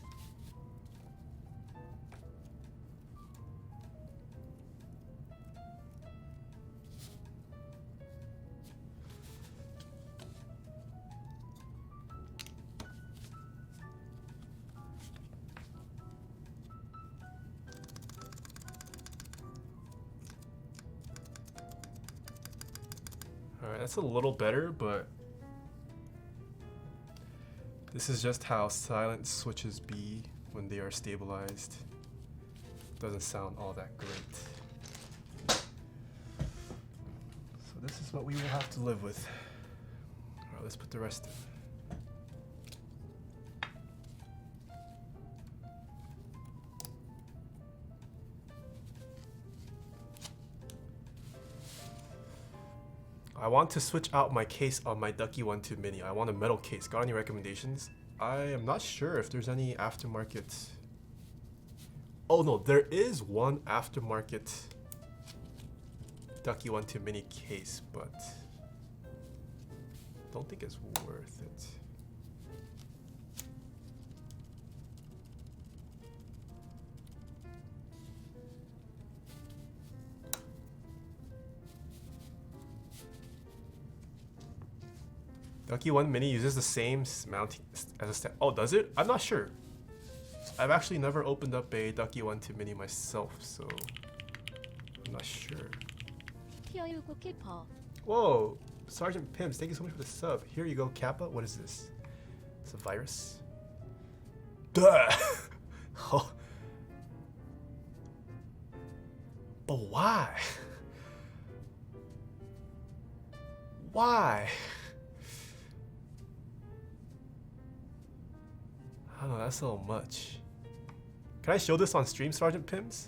B: Alright, that's a little better, but this is just how silent switches be when they are stabilized. Doesn't sound all that great. So this is what we will have to live with. Alright, let's put the rest in. I want to switch out my case on my Ducky 1.2 Mini. I want a metal case. Got any recommendations? I am not sure if there's any aftermarket. Oh no, there is one aftermarket Ducky 1.2 Mini case, but don't think it's worth it. Ducky 1 Mini uses the same mounting as a stand. Oh, does it? I'm not sure. I've actually never opened up a Ducky 1.2 Mini myself, so I'm not sure. Whoa, Sergeant Pims, thank you so much for the sub. Here you go, Kappa. What is this? It's a virus. Duh. Oh. But why? Why? I don't know, that's a little much. Can I show this on stream, Sergeant Pims?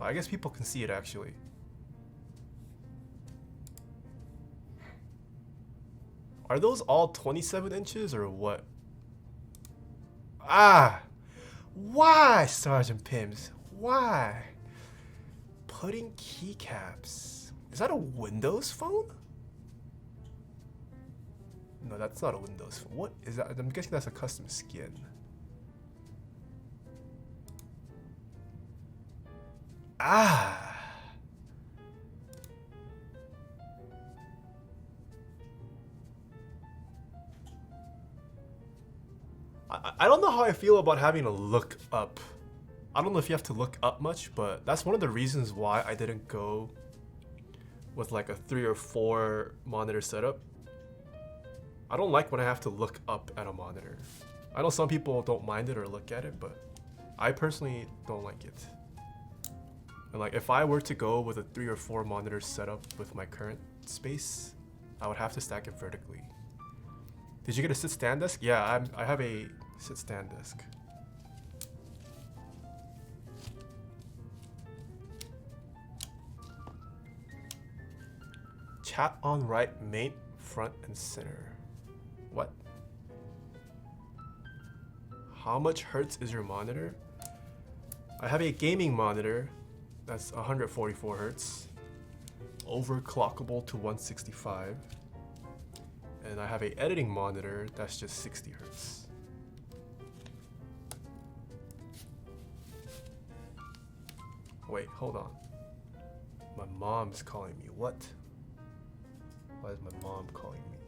B: Oh, I guess people can see it actually. Are those all 27 inches or what? Ah! Why, Sergeant Pims? Why? Putting keycaps. Is that a Windows phone? No, that's not a Windows phone. What is that? I'm guessing that's a custom skin. Ah! I don't know how I feel about having to look up. I don't know if you have to look up much, but that's one of the reasons why I didn't go with like a 3 or 4 monitor setup. I don't like when I have to look up at a monitor. I know some people don't mind it or look at it, but I personally don't like it. And like if I were to go with a 3 or 4 monitor setup with my current space, I would have to stack it vertically. Did you get a sit stand desk? Yeah, I have a sit stand desk. Chat on right, main, front, and center. What? How much hertz is your monitor? I have a gaming monitor that's 144 hertz, overclockable to 165, and I have a editing monitor that's just 60 hertz. Wait, hold on. My mom's calling me. What? Why is my mom calling me?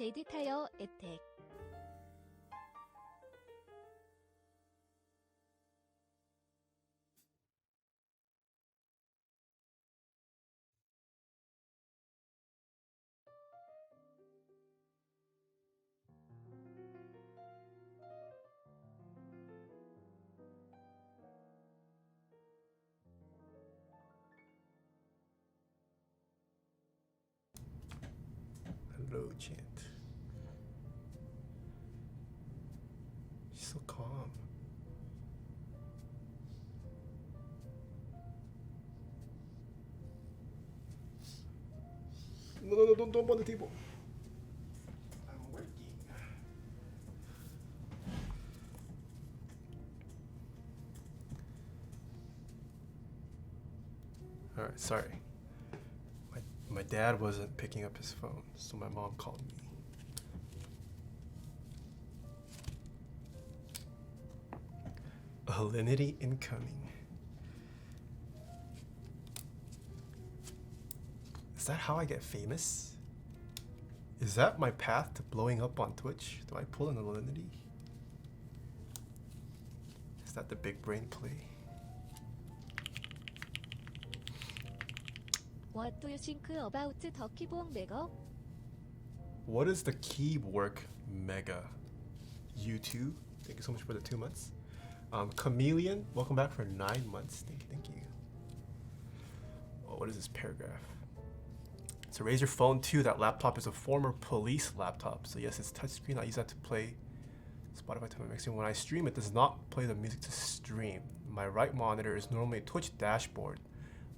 A: 데디 타이어 에텍.
B: Hello, Chant. She's so calm. No, don't bump on the table. I'm working. Alright, sorry. My dad wasn't picking up his phone, so my mom called me. Alinity incoming. Is that how I get famous? Is that my path to blowing up on Twitch? Do I pull an Alinity? Is that the big brain play?
A: What do you think about the keyboard mega?
B: What is the keywork mega? You2, thank you so much for the 2 months. Chameleon, welcome back for 9 months. Thank you. Oh, what is this paragraph? It's a Razer phone 2. That laptop is a former police laptop. So yes, it's touchscreen. I use that to play Spotify to my mixing. When I stream, it does not play the music to stream. My right monitor is normally a Twitch dashboard.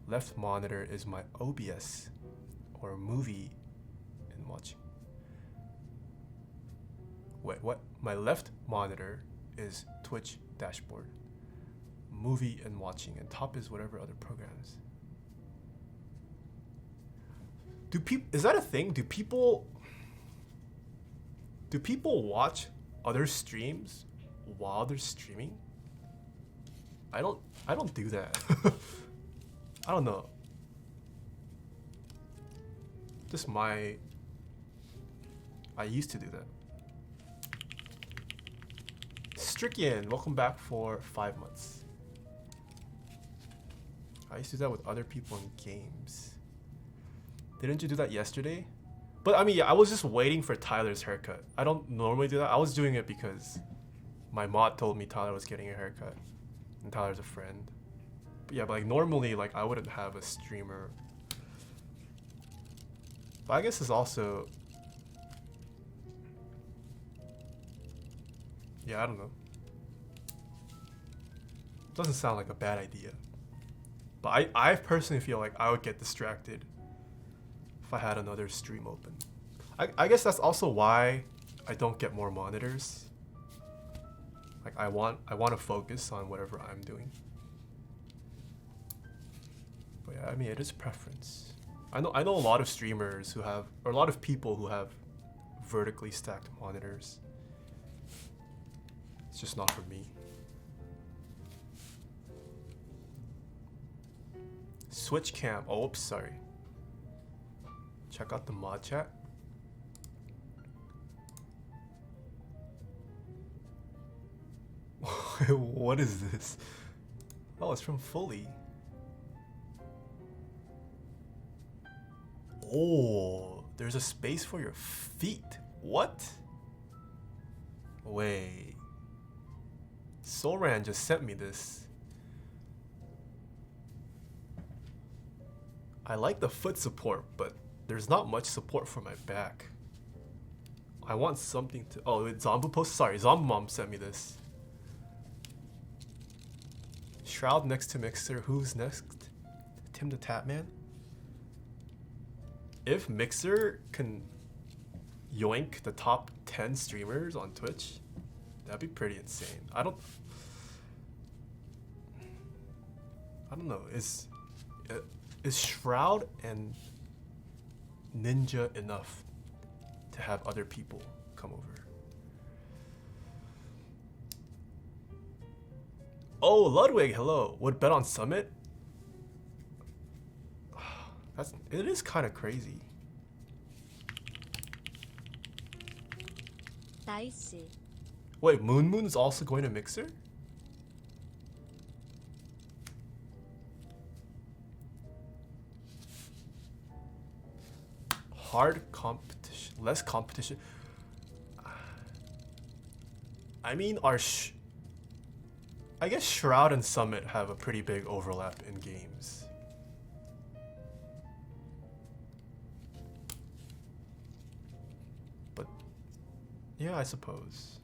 B: Left monitor is my OBS or movie and watching. Wait, what? My left monitor is Twitch dashboard, movie and watching, and top is whatever other programs. Is that a thing? Do people watch other streams while they're streaming? I don't do that. I don't know. Just I used to do that. Stricken, welcome back for 5 months. I used to do that with other people in games. Didn't you do that yesterday? But I mean, yeah, I was just waiting for Tyler's haircut. I don't normally do that. I was doing it because my mod told me Tyler was getting a haircut. And Tyler's a friend. But yeah, but like normally, like I wouldn't have a streamer. But I guess it's also... Yeah, I don't know. Doesn't sound like a bad idea. But I personally feel like I would get distracted if I had another stream open. I guess that's also why I don't get more monitors. Like I want to focus on whatever I'm doing. But yeah, I mean it is preference. I know a lot of streamers who have, or a lot of people who have vertically stacked monitors. It's just not for me. Switch cam. Oh, oops, sorry. Check out the mod chat. What is this? Oh, it's from Fully. Oh, there's a space for your feet. What? Wait. Soran just sent me this. I like the foot support, but there's not much support for my back. I want something to... Oh, wait, Zombu post? Sorry, Zombu Mom sent me this. Shroud next to Mixer. Who's next? Tim the Tatman? If Mixer can yoink the top 10 streamers on Twitch, that'd be pretty insane. I don't know. Is Shroud and Ninja enough to have other people come over? Oh, Ludwig, hello. Would bet on Summit? It is kind of crazy.
A: 나이스.
B: Wait, Moon's also going to Mixer? Hard competition, less competition. I mean, I guess Shroud and Summit have a pretty big overlap in games. But yeah, I suppose.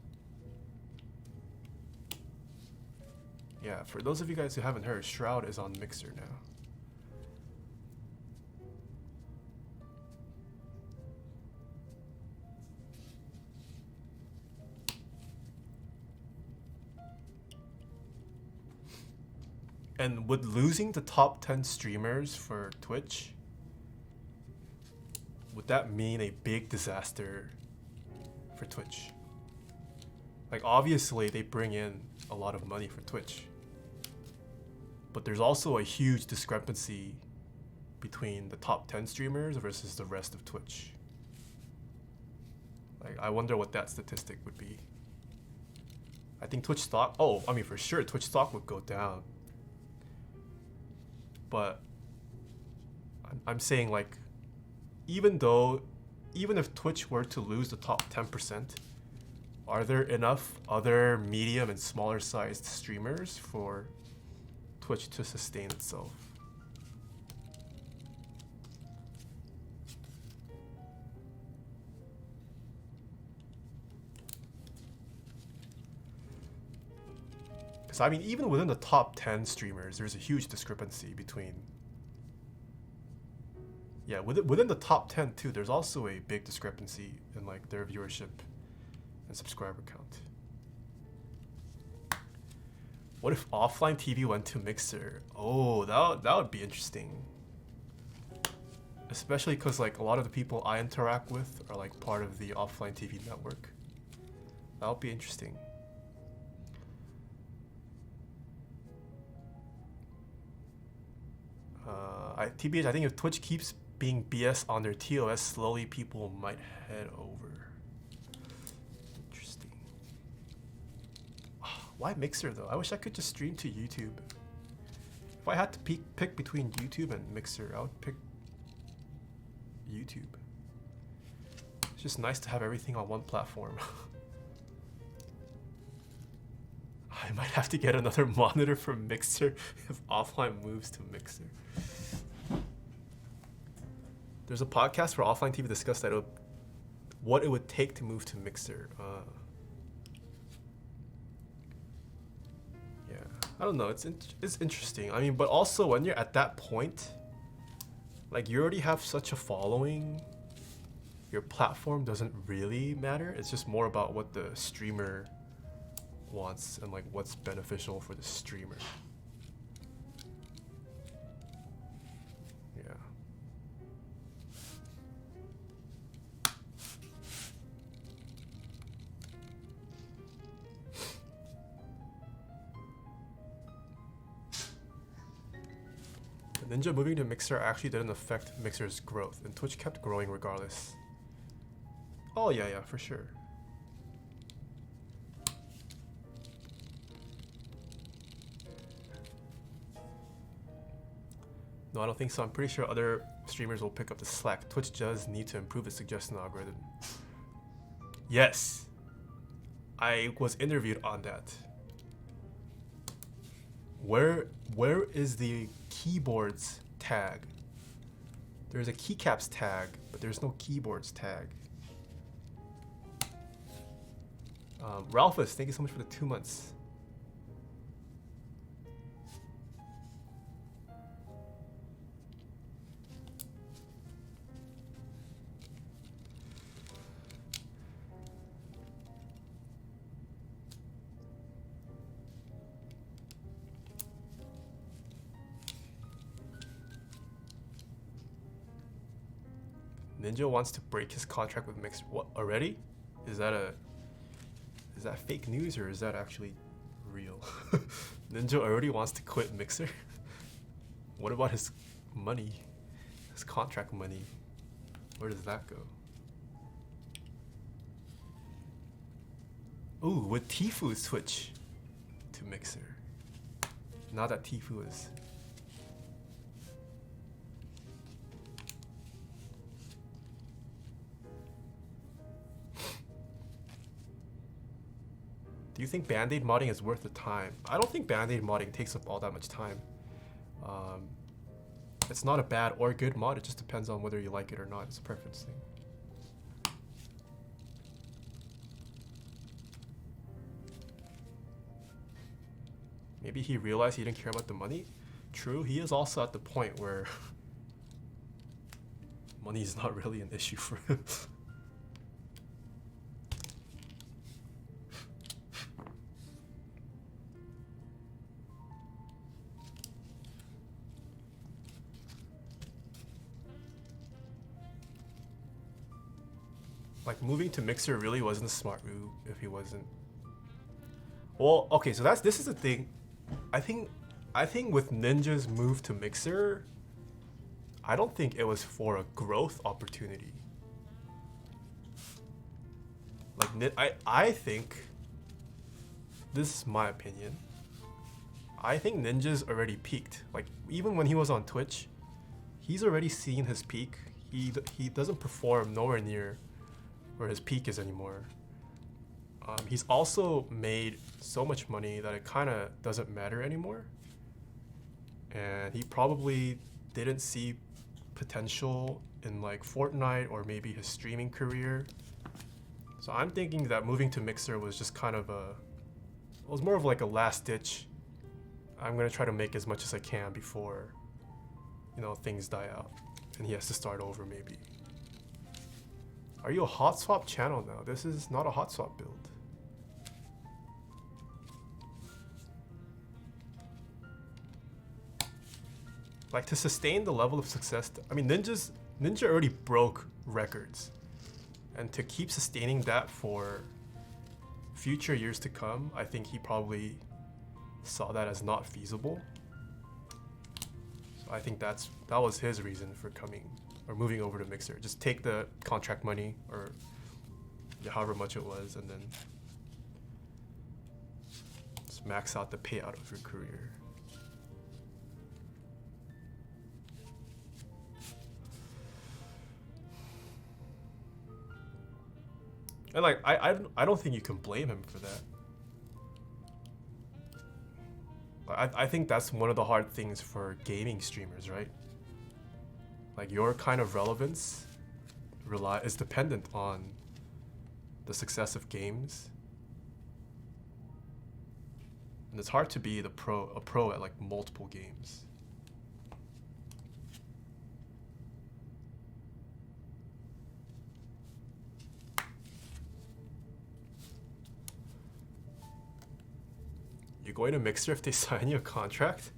B: Yeah, for those of you guys who haven't heard, Shroud is on Mixer now. And would losing the top 10 streamers for Twitch, would that mean a big disaster for Twitch? Like, obviously they bring in a lot of money for Twitch, but there's also a huge discrepancy between the top 10 streamers versus the rest of Twitch. Like, I wonder what that statistic would be. I think Twitch stock, I mean for sure Twitch stock would go down. But I'm saying, like, even if Twitch were to lose the top 10%, are there enough other medium and smaller sized streamers for Twitch to sustain itself? Because I mean, even within the top 10 streamers, there's a huge discrepancy between... Yeah, within the top 10 too, there's also a big discrepancy in like their viewership and subscriber count. What if offline TV went to Mixer? Oh, that would be interesting. Especially because like a lot of the people I interact with are like part of the offline TV network. That would be interesting. TBH, I think if Twitch keeps being BS on their TOS, slowly people might head over. Interesting. Why Mixer though? I wish I could just stream to YouTube. If I had to pick between YouTube and Mixer, I would pick YouTube. It's just nice to have everything on one platform. I might have to get another monitor from Mixer if offline moves to Mixer. There's a podcast where offline TV discussed that what it would take to move to Mixer. Yeah, I don't know. It's interesting. I mean, but also when you're at that point, like you already have such a following, your platform doesn't really matter. It's just more about what the streamer wants and like what's beneficial for the streamer. Yeah. Ninja moving to Mixer actually didn't affect Mixer's growth, and Twitch kept growing regardless. Oh yeah, for sure. No, I don't think so. I'm pretty sure other streamers will pick up the slack. Twitch does need to improve its suggestion algorithm. Yes. I was interviewed on that. Where is the keyboards tag? There's a keycaps tag, but there's no keyboards tag. Ralphus, thank you so much for the 2 months. Ninja wants to break his contract with Mixer. What, already? Is that fake news or is that actually real? Ninja already wants to quit Mixer? What about his money? His contract money? Where does that go? Ooh, would Tfue switch to Mixer? Now that Tfue is. Do you think Band-Aid modding is worth the time? I don't think Band-Aid modding takes up all that much time. It's not a bad or good mod, it just depends on whether you like it or not. It's a preference thing. Maybe he realized he didn't care about the money. True, he is also at the point where money is not really an issue for him. Like, moving to Mixer really wasn't a smart move if he wasn't. Well, okay, so this is the thing. I think with Ninja's move to Mixer, I don't think it was for a growth opportunity. Like, I think, this is my opinion, I think Ninja's already peaked. Like, even when he was on Twitch, he's already seen his peak. He doesn't perform nowhere near where his peak is anymore. He's also made so much money that it kind of doesn't matter anymore. And he probably didn't see potential in like Fortnite or maybe his streaming career. So I'm thinking that moving to Mixer was just kind of it was more of like a last ditch. I'm gonna try to make as much as I can before, you know, things die out and he has to start over maybe. Are you a hot swap channel now? This is not a hot swap build. Like, to sustain the level of success, I mean, Ninja already broke records. And to keep sustaining that for future years to come, I think he probably saw that as not feasible. So I think that was his reason for coming or moving over to Mixer. Just take the contract money or however much it was and then just max out the payout of your career. And like, I don't think you can blame him for that. I think that's one of the hard things for gaming streamers, right? Like, your kind of relevance is dependent on the success of games. And it's hard to be a pro at like multiple games. You're going to Mixer if they sign you a contract?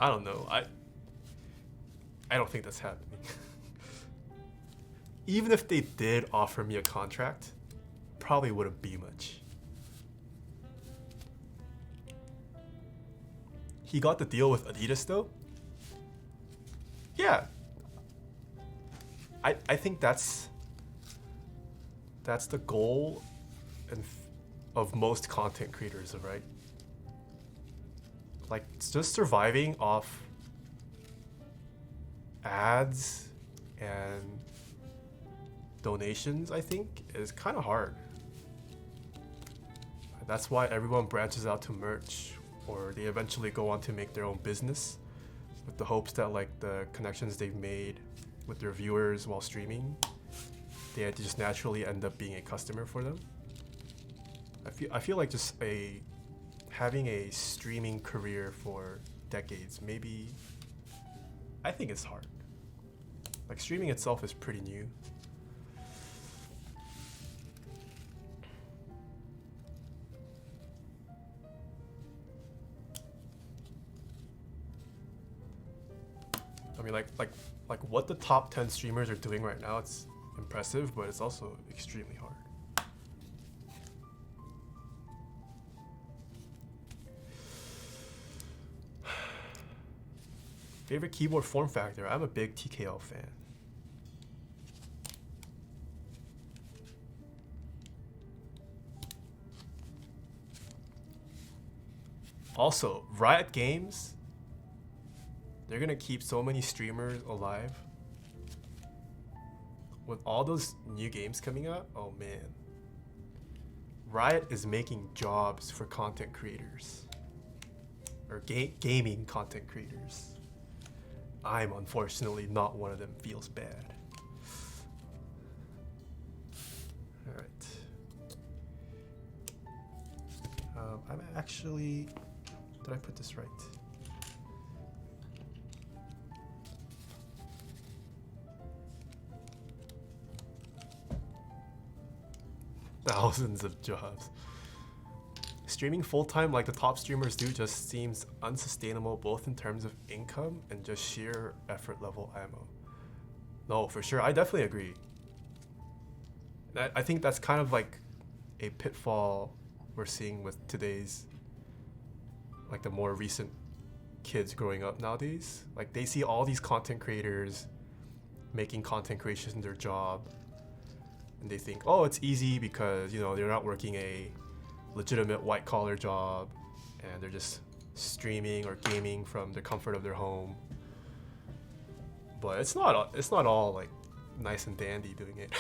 B: I don't know. I don't think that's happening. Even if they did offer me a contract, probably wouldn't be much. He got the deal with Adidas though? Yeah. I think that's the goal of most content creators, right? Like, it's just surviving off ads and donations, I think, is kind of hard. That's why everyone branches out to merch, or they eventually go on to make their own business with the hopes that like the connections they've made with their viewers while streaming, they just naturally end up being a customer for them. I feel like just having a streaming career for decades, maybe, I think it's hard. Like, streaming itself is pretty new. I mean, like what the top 10 streamers are doing right now, it's impressive, but it's also extremely hard. Favorite keyboard form factor? I'm a big TKL fan. Also, Riot Games, they're gonna keep so many streamers alive. With all those new games coming out, oh man. Riot is making jobs for content creators. Or gaming content creators. I'm unfortunately not one of them, feels bad. Alright. I'm actually... Did I put this right? Thousands of jobs. Streaming full-time like the top streamers do just seems unsustainable both in terms of income and just sheer effort level ammo. No, for sure. I definitely agree. I think that's kind of like a pitfall we're seeing with today's, like the more recent kids growing up nowadays. Like they see all these content creators making content creation their job. And they think, oh, it's easy because, you know, they're not working a legitimate white-collar job and they're just streaming or gaming from the comfort of their home. But it's not all like nice and dandy doing it.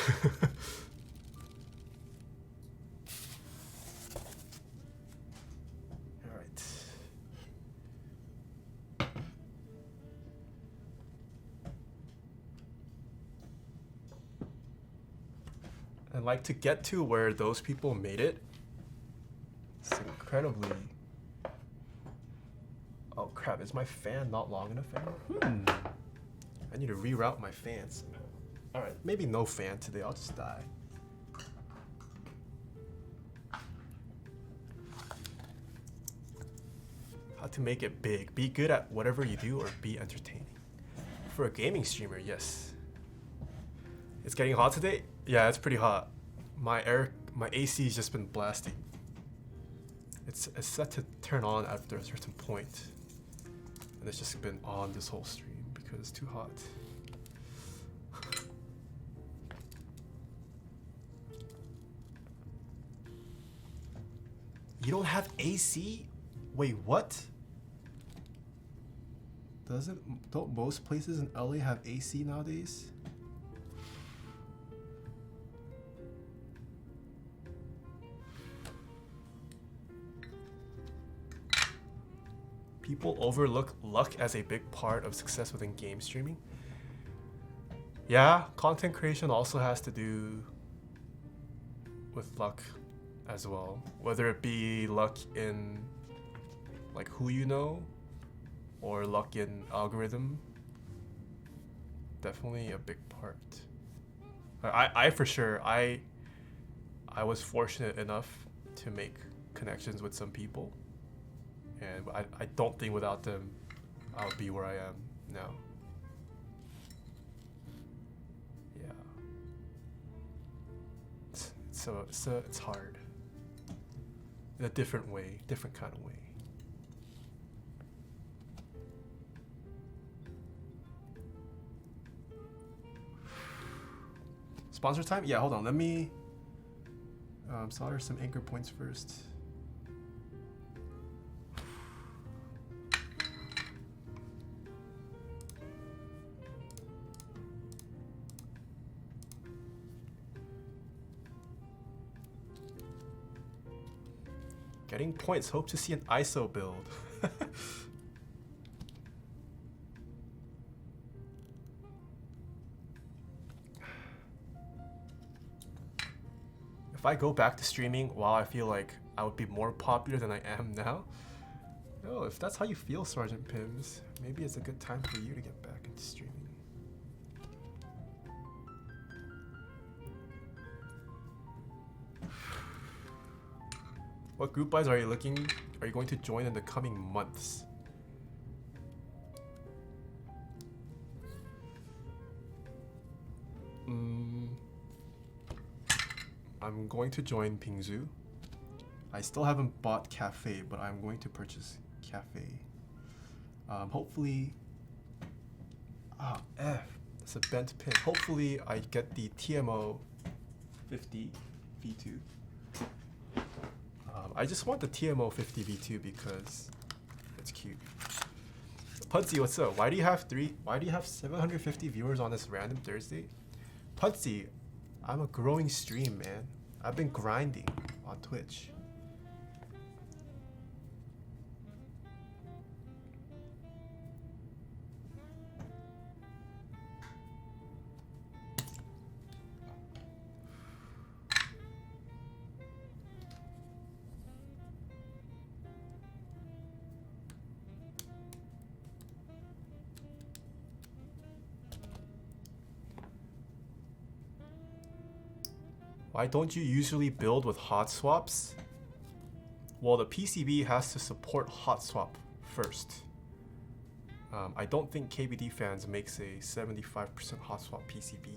B: All right. And like to get to where those people made it, it's incredibly... Oh crap, is my fan not long enough anymore? I need to reroute my fans. Alright, maybe no fan today, I'll just die. How to make it big. Be good at whatever you do or be entertaining. For a gaming streamer, yes. It's getting hot today? Yeah, it's pretty hot. My AC's just been blasting. It's set to turn on after a certain point. And it's just been on this whole stream because it's too hot. You don't have AC? Wait, what? Don't most places in LA have AC nowadays? People overlook luck as a big part of success within game streaming. Yeah, content creation also has to do with luck as well. Whether it be luck in like who you know or luck in algorithm. Definitely a big part. I for sure, I was fortunate enough to make connections with some people. And I don't think without them, I would be where I am now. Yeah. It's hard. In a different way, different kind of way. Sponsor time? Yeah, hold on. Let me solder some anchor points first. Getting points. Hope to see an ISO build. If I go back to streaming while I feel like I would be more popular than I am now, oh, if that's how you feel, Sergeant Pims, maybe it's a good time for you to get back into streaming. What group buys are you going to join in the coming months? I'm going to join Pingzhu. I still haven't bought Cafe, but I'm going to purchase Cafe. Hopefully... It's a bent pin. Hopefully I get the TMO 50 V2. I just want the TMO 50 V2 because It's cute. Pudsey, what's up? Why do you have 750 viewers on this random Thursday? Pudsey, I'm a growing stream, man. I've been grinding on Twitch. Why don't you usually build with hot swaps? Well, the PCB has to support hot swap first. I don't think KBD fans makes a 75% hot swap PCB.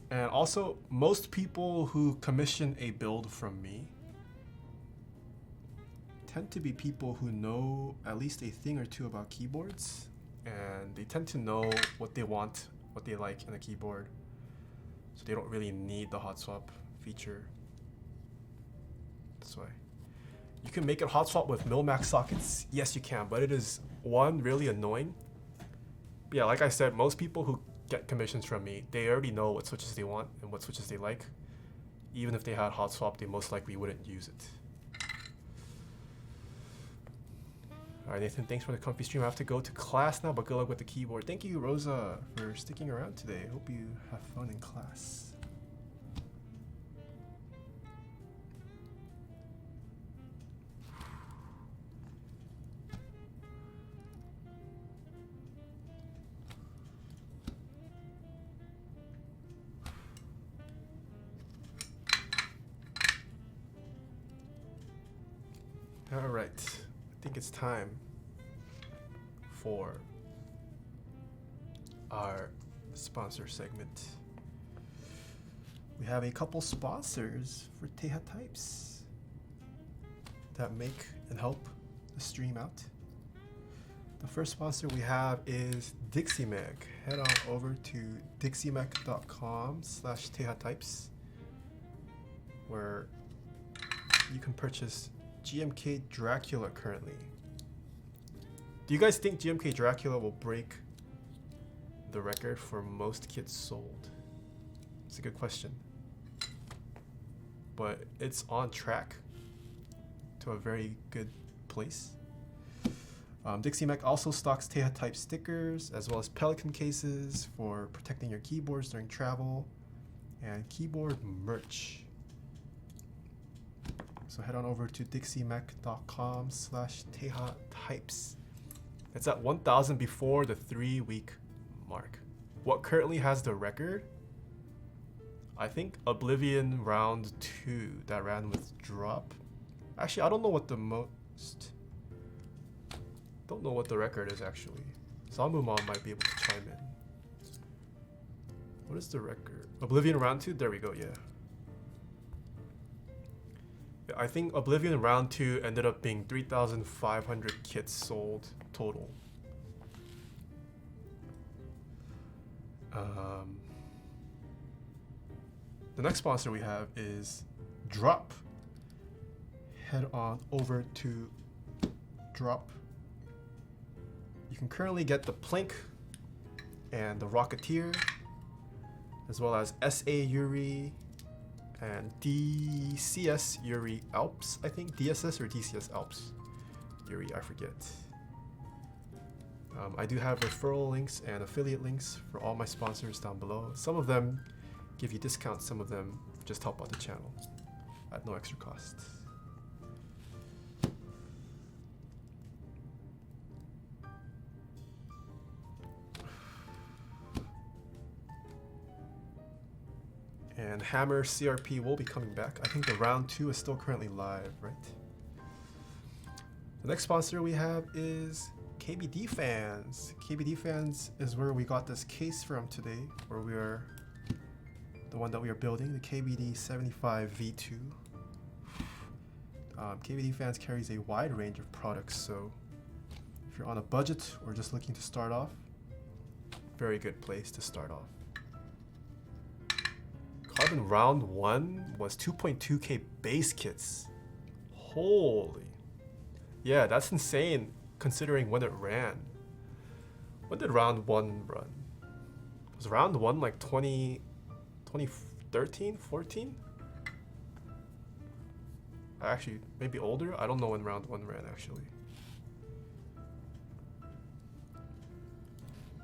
B: And also, most people who commission a build from me tend to be people who know at least a thing or two about keyboards, and they tend to know what they want, what they like in a keyboard, so they don't really need the hot swap feature. That's why. You can make it hot swap with mil-max sockets. Yes, you can, but it is, one, really annoying. But yeah, like I said, most people who get commissions from me, they already know what switches they want and what switches they like. Even if they had hot swap, they most likely wouldn't use it. Alright, Nathan, thanks for the comfy stream. I have to go to class now, but good luck with the keyboard. Thank you, Rosa, for sticking around today. Hope you have fun in class. Alright, I think it's time for our sponsor segment. We have a couple sponsors for Taeha types that make and help the stream out. The first sponsor we have is DixieMeg. Head on over to dixiemeg.com/Taeha types, where you can purchase GMK Dracula currently. Do you guys think GMK Dracula will break the record for most kits sold? It's a good question. But it's on track to a very good place. DixieMeg also stocks Taeha type stickers as well as Pelican cases for protecting your keyboards during travel, and keyboard merch. So head on over to dixiemeg.com/Taeha types. It's at 1,000 before the 3-week mark. What currently has the record? I think Oblivion round 2 that ran with drop. Actually, I don't know what the record is actually. Zamumon might be able to chime in. What is the record? Oblivion round 2? There we go, yeah. I think Oblivion round 2 ended up being 3,500 kits sold total. The next sponsor we have is Drop. Head on over to Drop. You can currently get the Plank and the Rocketeer, as well as SA Yuri and DCS Yuri Alps, I think. DSS or DCS Alps Yuri, I forget. I do have referral links and affiliate links for all my sponsors down below. Some of them give you discounts, some of them just help out the channel at no extra cost. And Hammer CRP will be coming back. I think the round 2 is still currently live, right? The next sponsor we have is KBD Fans. KBD Fans is where we got this case from today, where we are the one that we are building, the KBD75 V2. KBD Fans carries a wide range of products, so if you're on a budget or just looking to start off, very good place to start off. Carbon round 1 was 2.2k base kits. Holy. Yeah, that's insane considering when it ran. When did round 1 run? Was round 1 like 2013, 14? Actually, maybe older? I don't know when round 1 ran actually.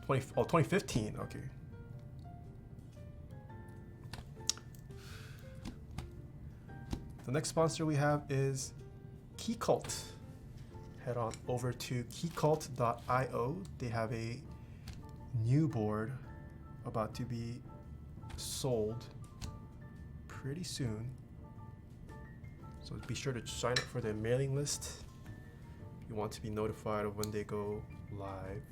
B: 2015, okay. The next sponsor we have is Keycult. Head on over to keycult.io. They have a new board about to be sold pretty soon. So be sure to sign up for their mailing list if you want to be notified of when they go live.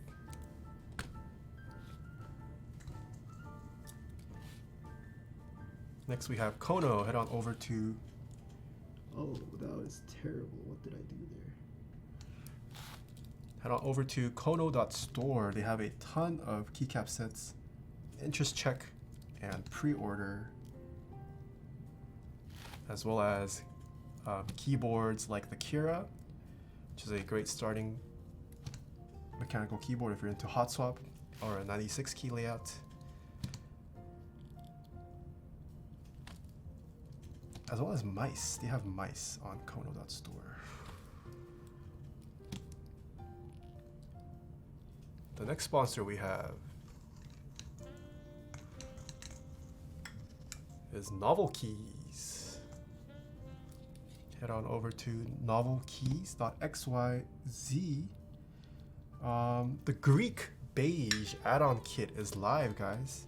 B: Next we have Kono. Head on over to... Oh, that was terrible. What did I do there? Head on over to kono.store. They have a ton of keycap sets, interest check, and pre-order, as well as keyboards like the Kira, which is a great starting mechanical keyboard if you're into hot swap or a 96 key layout. As well as mice. They have mice on kono.store. The next sponsor we have is Novel Keys. Head on over to novelkeys.xyz. The Greek beige add-on kit is live, guys.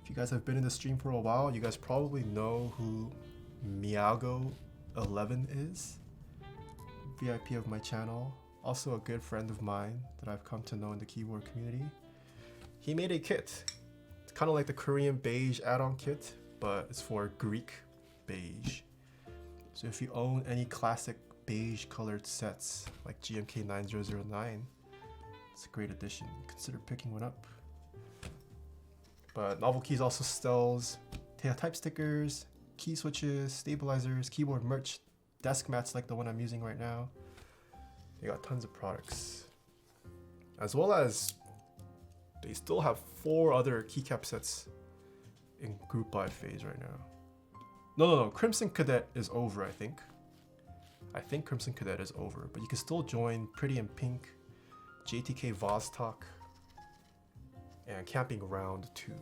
B: If you guys have been in the stream for a while, you guys probably know who Miago11 is. VIP of my channel. Also a good friend of mine that I've come to know in the keyboard community. He made a kit. It's kind of like the Korean beige add-on kit, but it's for Greek beige. So if you own any classic beige colored sets like GMK 9009, it's a great addition. Consider picking one up. But Novel Keys also sells Taeha type stickers, key switches, stabilizers, keyboard merch, desk mats like the one I'm using right now. They got tons of products. As well as they still have 4 other keycap sets in group buy phase right now. No. Crimson Cadet is over, I think. I think Crimson Cadet is over, but you can still join Pretty in Pink, JTK Vostok, and Camping Round 2.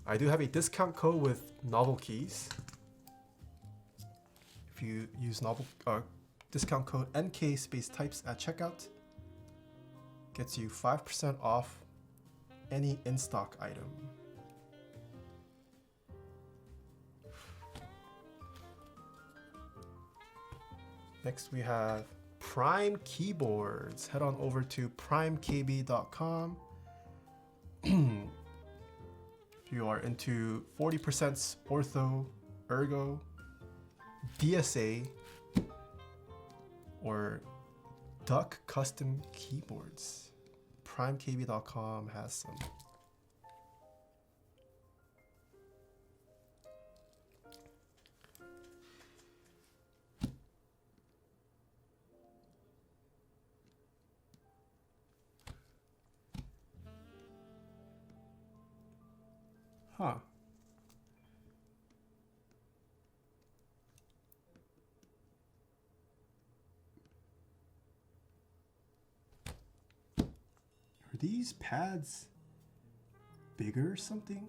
B: I do have a discount code with Novel Keys. If you use discount code NK_types at checkout, gets you 5% off any in-stock item. Next we have Prime Keyboards. Head on over to primekb.com. If you are into 40% ortho, ergo, DSA, or duck custom keyboards, primekb.com has some. Huh. Are these pads bigger or something?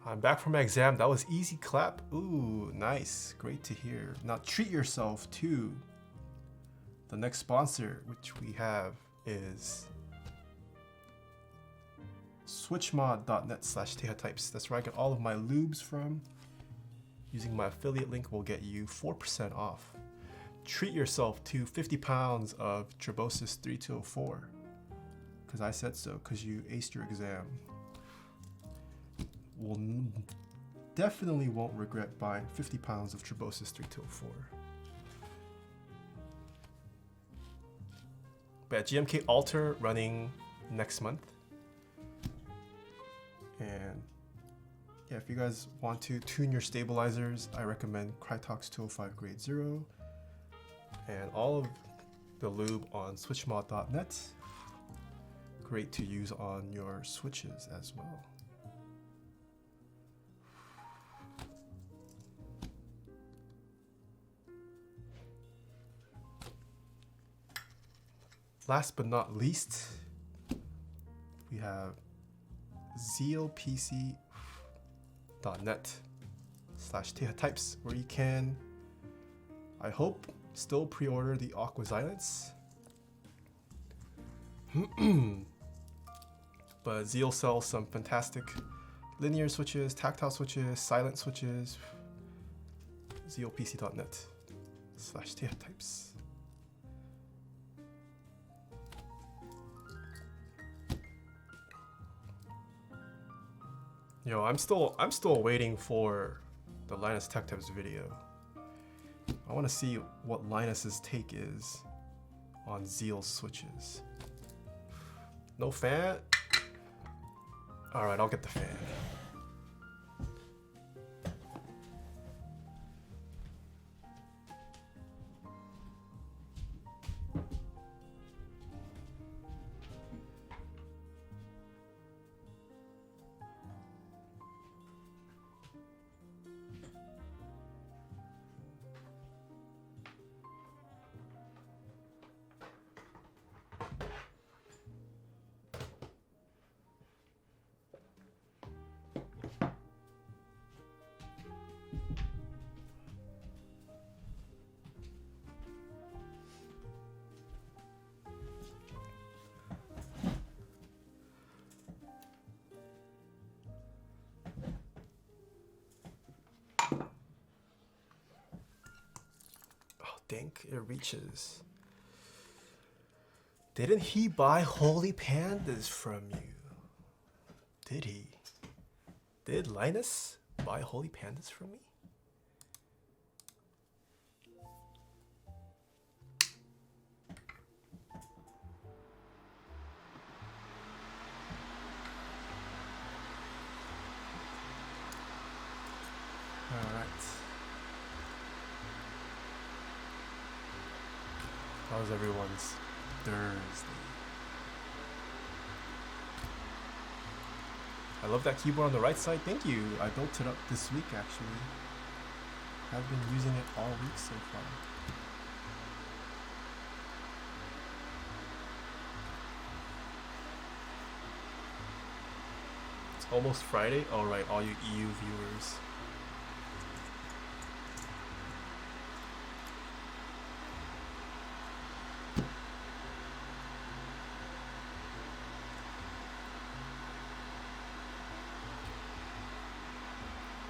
B: I'm back from my exam. That was easy clap. Ooh, nice. Great to hear. Now treat yourself to the next sponsor, which we have is switchmod.net/Taeha_types. That's where I get all of my lubes from. Using my affiliate link will get you 4% off. Treat yourself to 50 pounds of Tribosys 3204. Because I said so, because you aced your exam. Will definitely won't regret buying 50 pounds of Tribosys 304. But yeah, GMK Alter running next month. And yeah, if you guys want to tune your stabilizers, I recommend Crytox 205 Grade 0 and all of the lube on switchmod.net. Great to use on your switches as well. Last but not least, we have zlpc.net/Taeha types, where you can, I hope, still pre-order the Aqua Zilents. But Zeal sells some fantastic linear switches, tactile switches, silent switches. zlpc.net/Taeha types. Yo, I'm still waiting for the Linus Tech Tips video. I want to see what Linus's take is on Zeal switches. No fan? Alright, I'll get the fan. Think it reaches. Didn't he buy holy pandas from you? Did he? Did Linus buy holy pandas from me? How's everyone's Thursday? I love that keyboard on the right side. Thank you. I built it up this week actually. I've been using it all week so far. It's almost Friday. All right, all you EU viewers.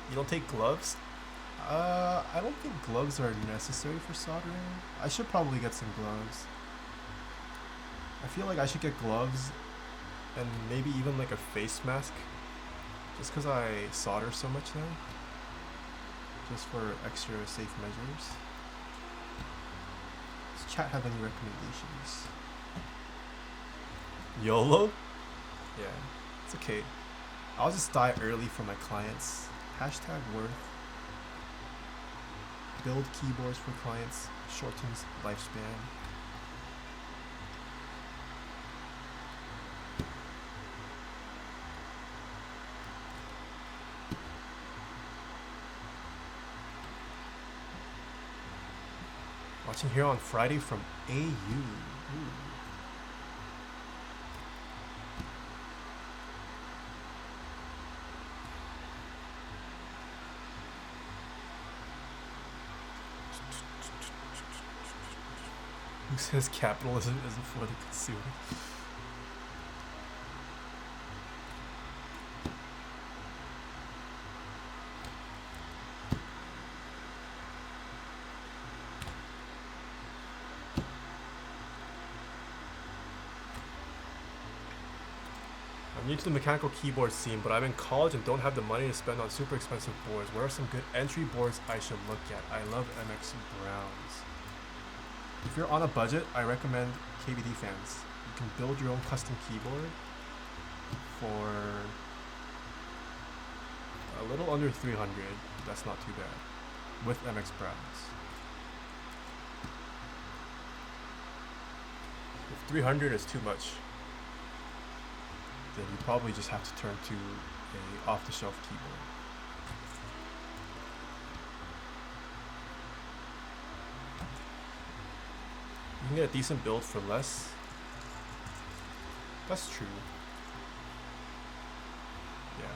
B: You don't take gloves? I don't think gloves are necessary for soldering. I should probably get some gloves. I feel like I should get gloves and maybe even like a face mask, just because I solder so much now, just for extra safe measures. Does chat have any recommendations? YOLO? Yeah, it's okay. I'll just die early for my clients. Hashtag worth. Build keyboards for clients. Shortens lifespan. Watching here on Friday from AU. Ooh. Who says capitalism isn't for the consumer? New to the mechanical keyboard scene, but I'm in college and don't have the money to spend on super expensive boards. What are some good entry boards I should look at? I love MX Browns. If you're on a budget, I recommend KBD fans. You can build your own custom keyboard for a little under 300. That's not too bad with MX Browns. If 300 is too much, then you probably just have to turn to a off-the-shelf keyboard. You can get a decent build for less. That's true. Yeah.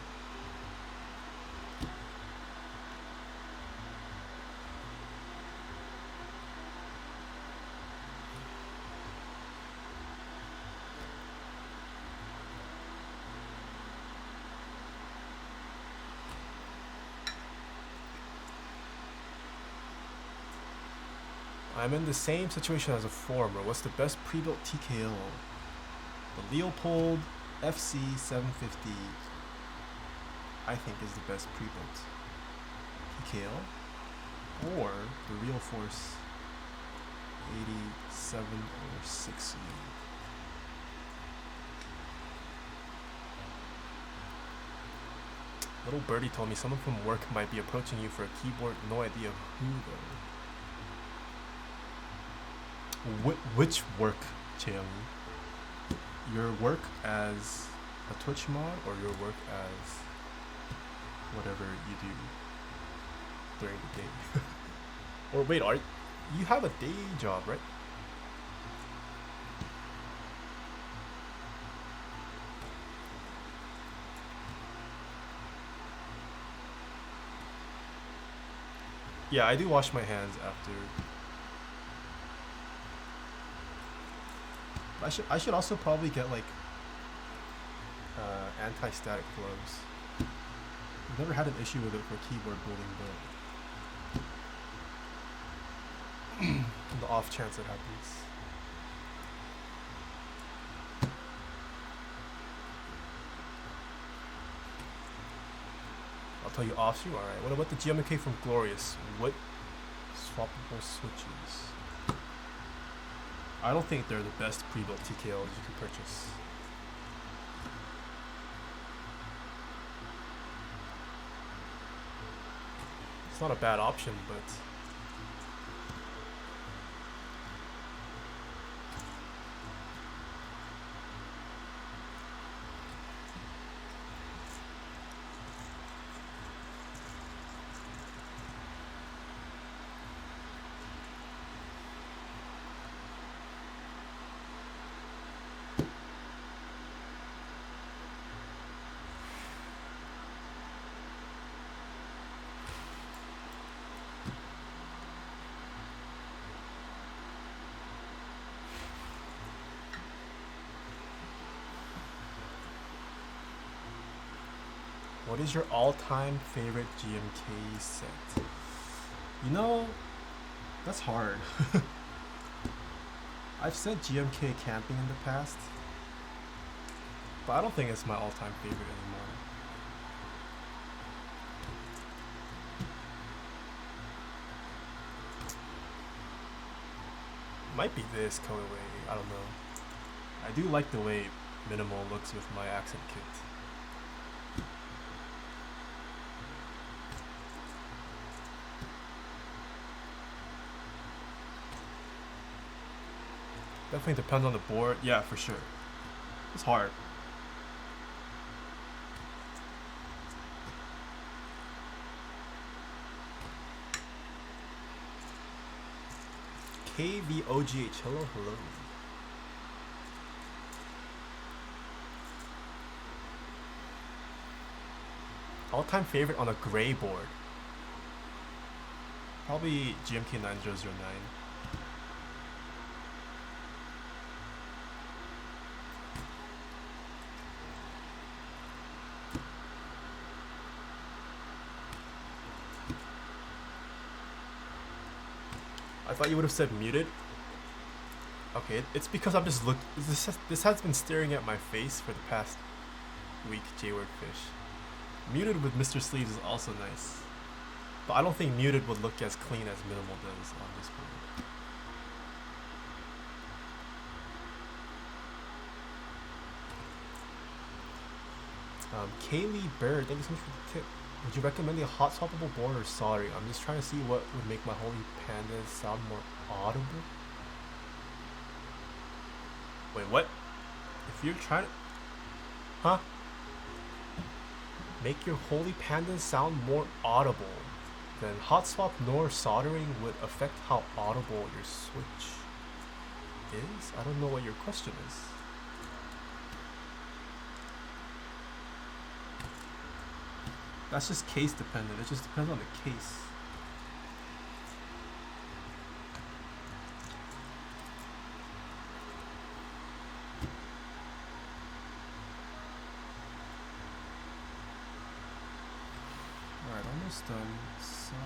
B: I'm in the same situation as a former. What's the best pre-built TKO? The Leopold FC750, I think, is the best pre-built TKO, or the Real Force 87 or 60. Little birdie told me someone from work might be approaching you for a keyboard. No idea who though. Which work, Cheong? Your work as a Twitch mod, or your work as whatever you do during the day? Or wait, you have a day job, right? Yeah, I do wash my hands after. I should also probably get like anti-static gloves. I've never had an issue with it for keyboard building, but on the off chance it happens. I'll tell you off stream. Alright, what about the GMK from Glorious? What swappable switches? I don't think they're the best pre-built TKOs you can purchase. It's not a bad option, but what is your all-time favorite GMK set? You know, that's hard. I've said GMK camping in the past, but I don't think it's my all-time favorite anymore. Might be this colorway, I don't know. I do like the way minimal looks with my accent kit. Definitely depends on the board. Yeah, for sure. It's hard. KVOGH, hello, hello. All-time favorite on a gray board. Probably GMK 9009. I thought you would have said muted. Okay, it's because I'm just this has been staring at my face for the past weak J-word fish. Muted with Mr. Sleeves is also nice. But I don't think muted would look as clean as minimal does on this board. Kaylee Bird, thank you so much for the tip. Would you recommend a hot swappable board or soldering? I'm just trying to see what would make my holy pandas sound more audible. Wait, what? If you're trying to... Huh? Make your holy pandas sound more audible, then hot swap nor soldering would affect how audible your switch is? I don't know what your question is. That's just case dependent. It just depends on the case. Alright, almost done. Sorry.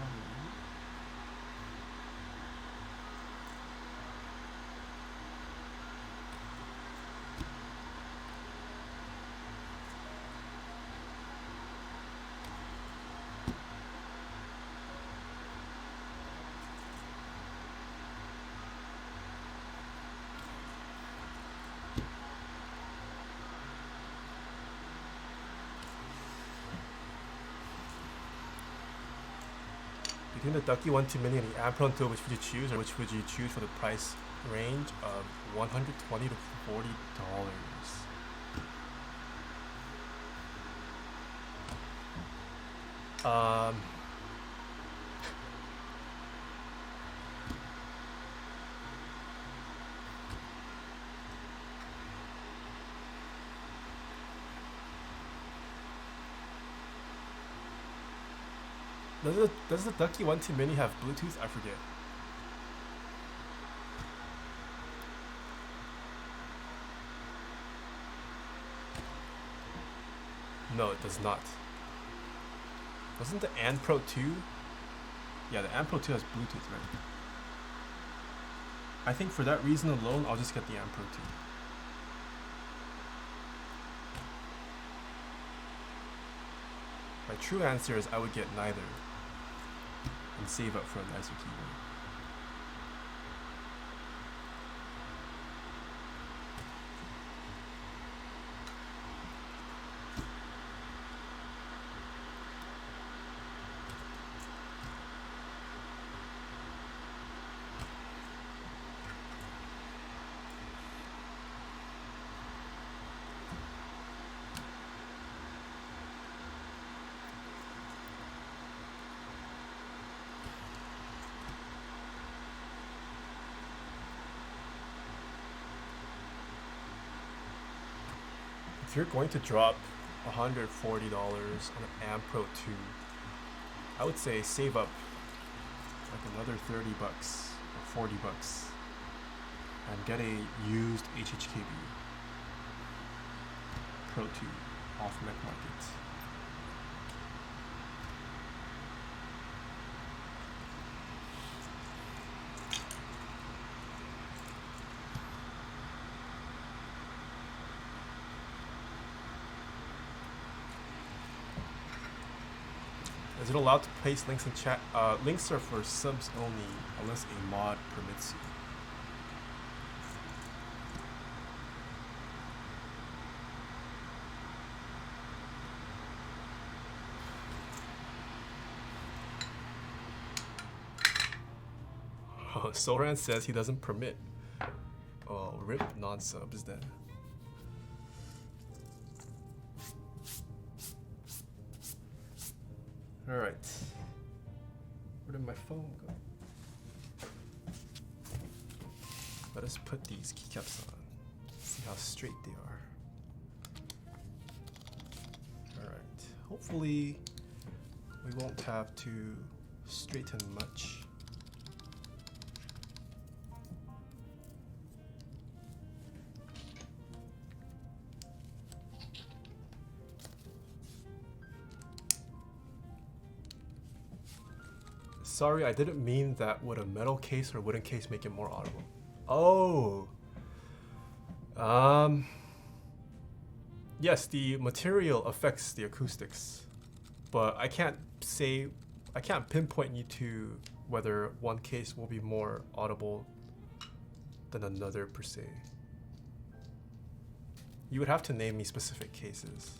B: Between the Ducky 1-2 Mini and the Ampron 2, which would you choose, or which would you choose for the price range of $120 to $40? Does the Ducky 1-2 Mini have Bluetooth? I forget. No, it does not. Wasn't the Pro 2? Yeah, the Pro 2 has Bluetooth, right? I think for that reason alone, I'll just get the Pro 2. My true answer is I would get neither and save up for a nicer keyboard. If you're going to drop $140 on an Pro 2, I would say save up like another $30 or $40 and get a used HHKB Pro 2 off Mech Market. Is it allowed to place links in chat? Links are for subs only, unless a mod permits you. Oh, Soran says he doesn't permit. Oh, rip non-subs then. Alright. Where did my phone go? Let us put these keycaps on. See how straight they are. Alright. Hopefully we won't have to straighten much. Sorry, I didn't mean that would a metal case or wooden case make it more audible. Oh. Yes, the material affects the acoustics, but I can't pinpoint you to whether one case will be more audible than another per se. You would have to name me specific cases.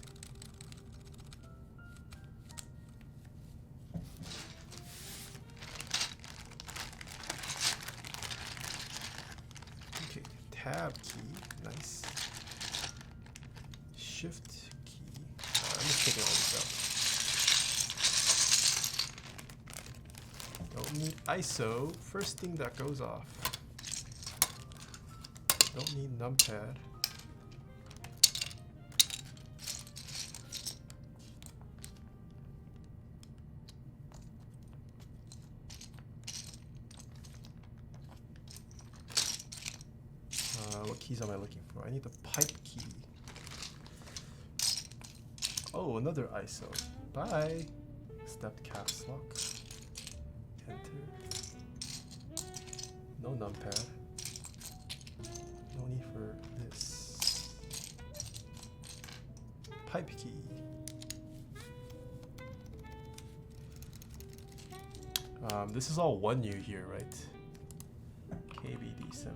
B: Okay, tab key, nice. Shift key. I'm just taking all this out. Don't need ISO. First thing that goes off. Don't need numpad. What keys am I looking for? I need the pipe key. Oh, another ISO. Bye. Stepped caps lock. Enter. No numpad. No need for this. Pipe key. This is all 1U here, right? KBD75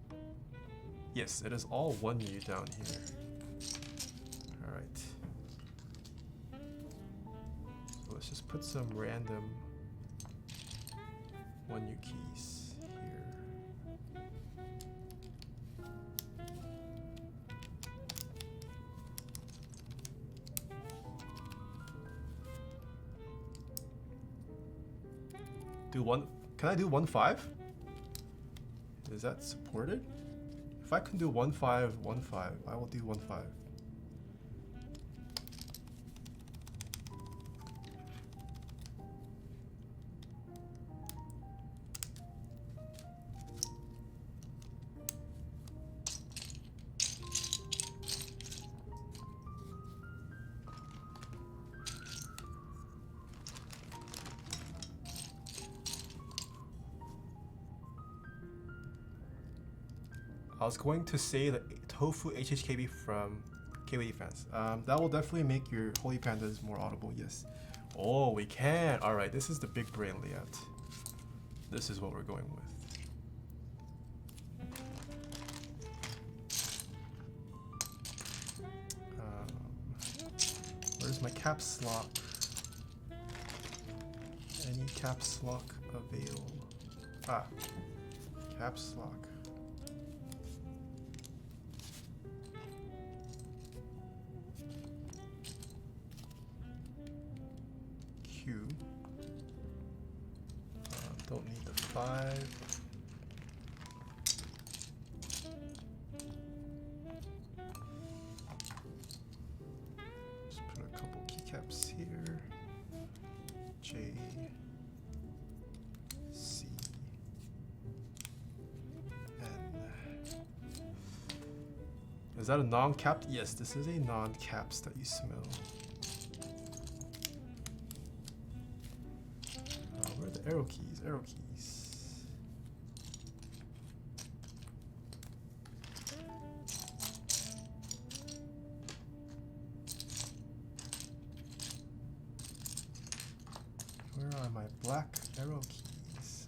B: V2. Yes, it is all 1U down here. Alright. So let's just put some random 1U keys here. Can I do 1.5? Is that supported? If I can do 1.5, 1.5, I will do 1.5. I was going to say the tofu HHKB from KBD fans. That will definitely make your Holy Pandas more audible, yes. Oh, we can. All right, this is the big brain layout. This is what we're going with. Where's my caps lock? Any caps lock avail? Ah, caps lock. Q. Don't need the 5. Just put a couple keycaps here. J, C, N. Is that a non-capped? Yes, this is a non-caps that you smell. Where are the arrow keys? Arrow keys. Where are my black arrow keys?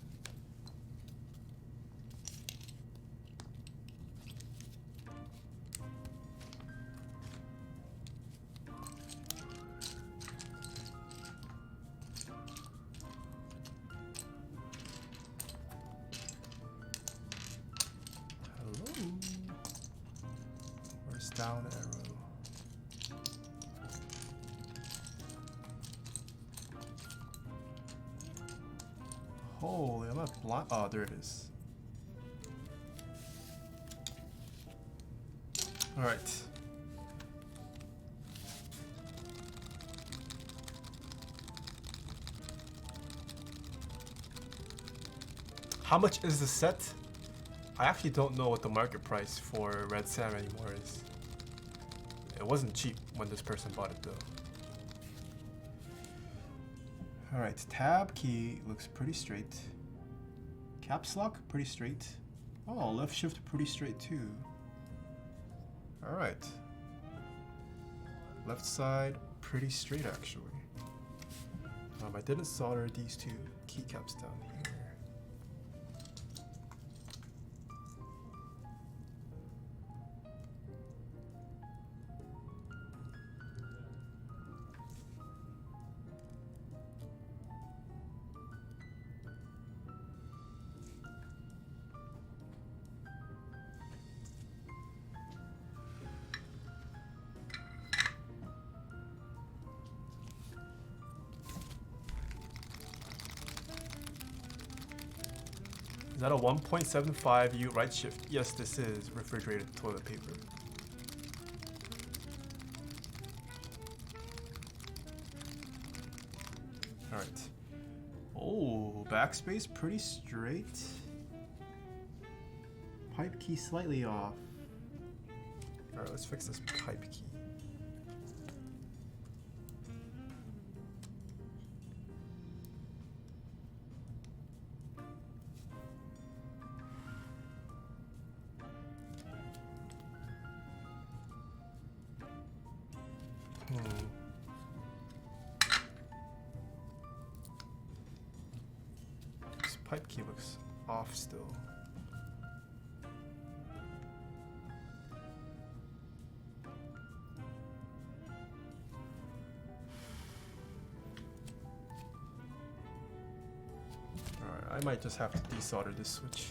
B: Hello? Where's down arrow? Holy, I'm not blind. Oh, there it is. All right. How much is the set? I actually don't know what the market price for Red Sam anymore is. It wasn't cheap when this person bought it though. Alright, tab key looks pretty straight. Caps lock, pretty straight. Oh, left shift pretty straight too. Alright. Left side pretty straight actually. I didn't solder these two keycaps down here. Is that a 1.75U right shift? Yes, this is refrigerated toilet paper. Alright. Oh, backspace pretty straight. Pipe key slightly off. Alright, let's fix this pipe key. This pipe key looks off still. Alright, I might just have to desolder this switch.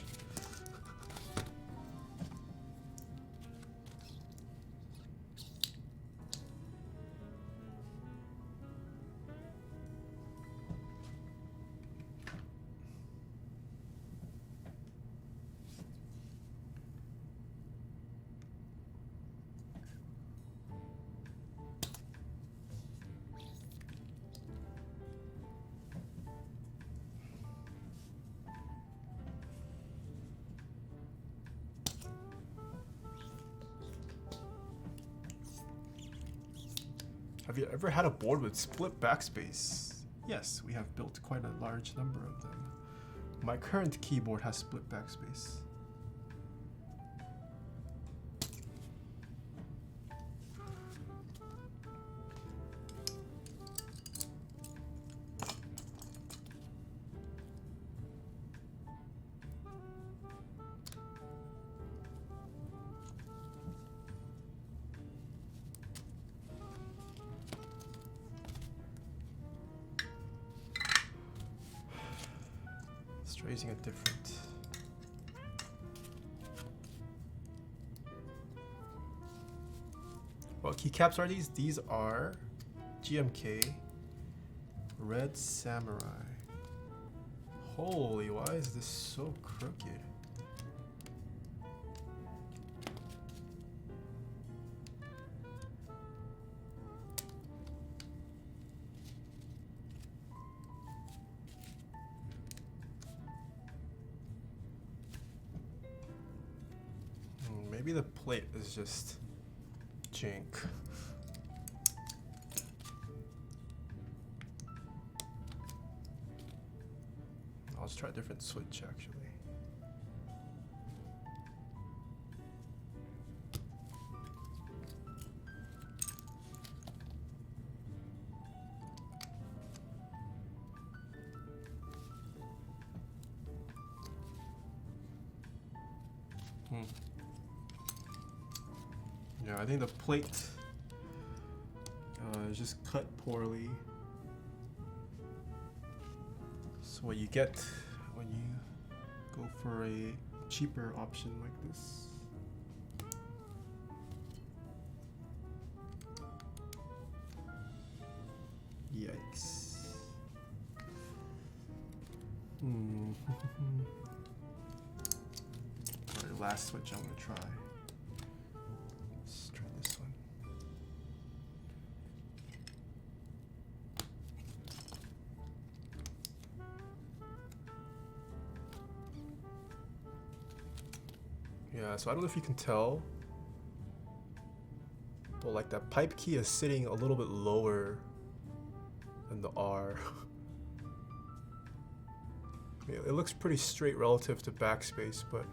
B: Have you ever had a board with split backspace? Yes, we have built quite a large number of them. My current keyboard has split backspace. Using a different. What keycaps are these? These are GMK Red Samurai. Holy, why is this so crooked? Maybe the plate is just jank. I'll just try a different switch actually. Yeah, I think the plate is just cut poorly. So what you get when you go for a cheaper option like this. Yikes. Alright, last switch I'm gonna try. Let's try this one. Yeah, so I don't know if you can tell, but like that pipe key is sitting a little bit lower than the R. It looks pretty straight relative to backspace, but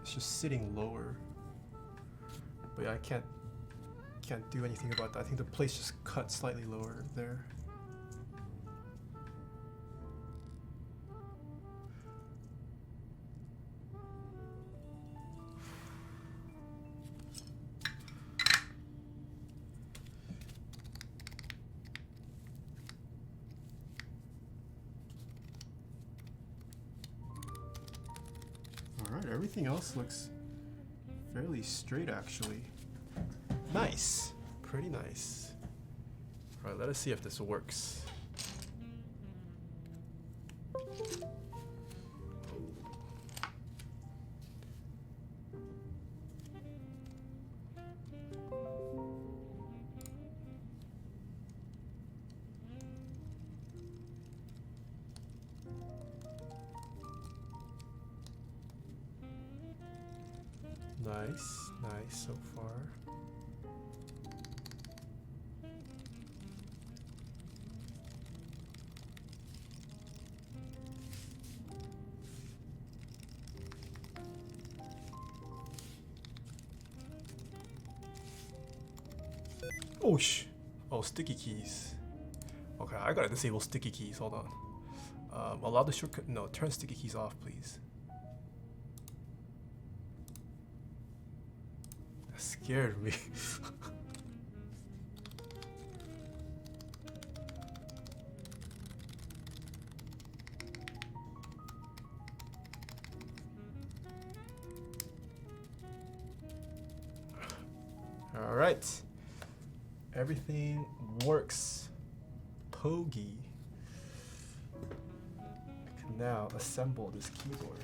B: It's just sitting lower. But yeah, I can't do anything about that. I think the plate's just cut slightly lower there. Alright, everything else looks fairly straight actually. Nice. Pretty nice. Alright, let us see if this works. Nice, nice so far. Oh sticky keys. Okay, I gotta disable sticky keys, hold on. Allow the shortcut, no, turn sticky keys off, please. That scared me. All right. Everything works. Pogi. I can now assemble this keyboard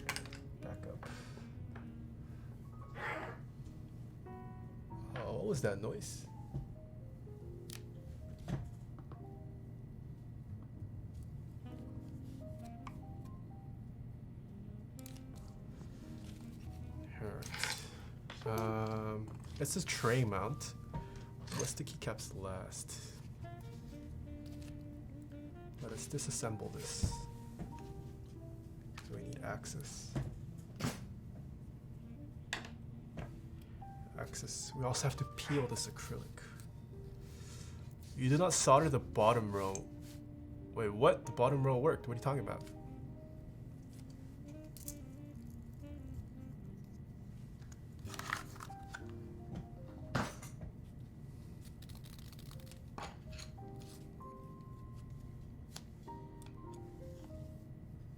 B: back up. Oh, what was that noise? Alright. It's a tray mount. What's the keycaps last? Let us disassemble this. So we need access. Access. We also have to peel this acrylic. You did not solder the bottom row. Wait, what? The bottom row worked. What are you talking about?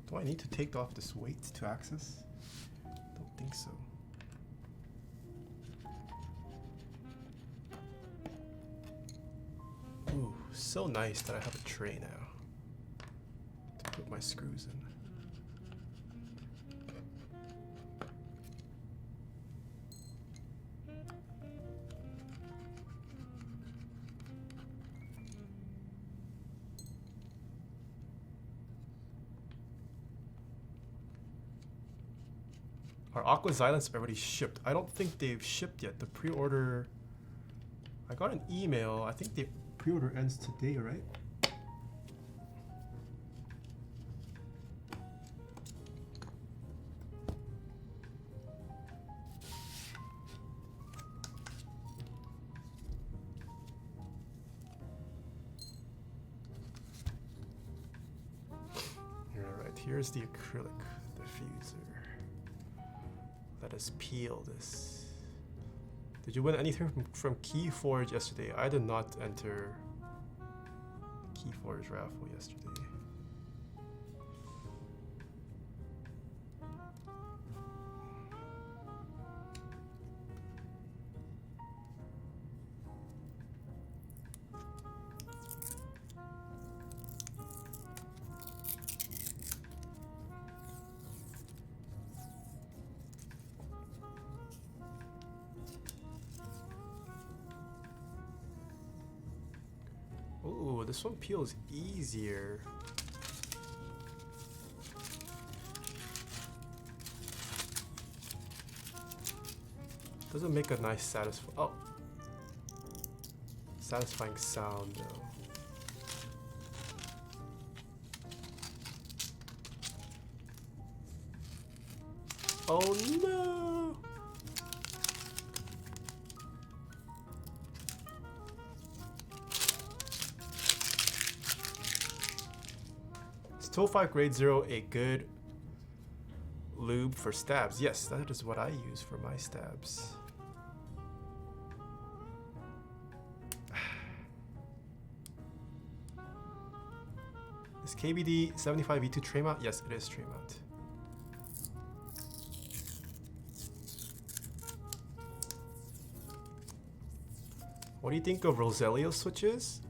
B: Do I need to take off this weight to access? Don't think so. Ooh, so nice that I have a tray now to put my screws in. Our Aqua Zilents already shipped. I don't think they've shipped yet. The pre-order... I got an email. I think the pre-order ends today, right? Alright, here's the acrylic diffuser. Let us peel this. Did you win anything from Keyforge yesterday? I did not enter Keyforge raffle yesterday. Ooh, this one peels easier. Doesn't make a nice satisfying sound though. Oh no! 205 grade 0 a good lube for stabs? Yes, that is what I use for my stabs. Is KBD75 V2 tray mount? Yes, it is tray mount. What do you think of Roselio switches?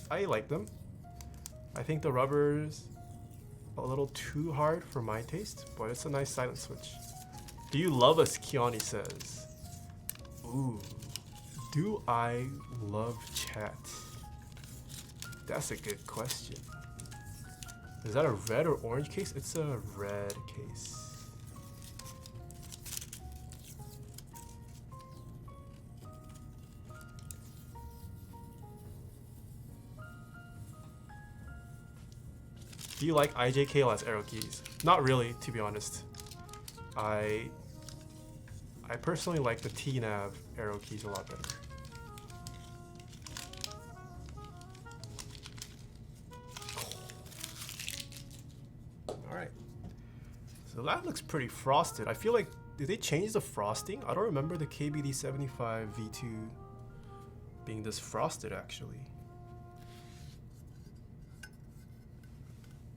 B: I like them. I think the rubber's a little too hard for my taste, but it's a nice silent switch. Do you love us, Kiani says. Ooh, do I love chat? That's a good question. Is that a red or orange case? It's a red case. Do you like IJKLS arrow keys? Not really, to be honest. I personally like the TNAV arrow keys a lot better. Alright. So that looks pretty frosted. I feel like, did they change the frosting? I don't remember the KBD75 V2 being this frosted actually.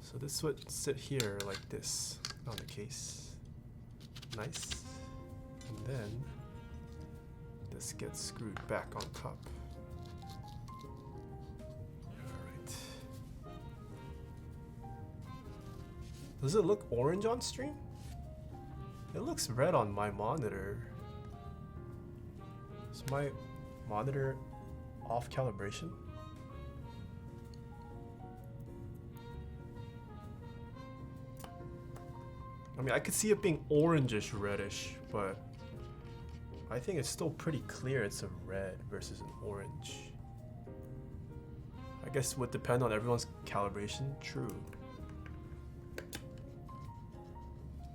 B: So this would sit here like this on the case. Nice. And then this gets screwed back on top. Alright. Does it look orange on stream? It looks red on my monitor. Is my monitor off calibration? I mean, I could see it being orangish reddish, but I think it's still pretty clear it's a red versus an orange. I guess it would depend on everyone's calibration. True.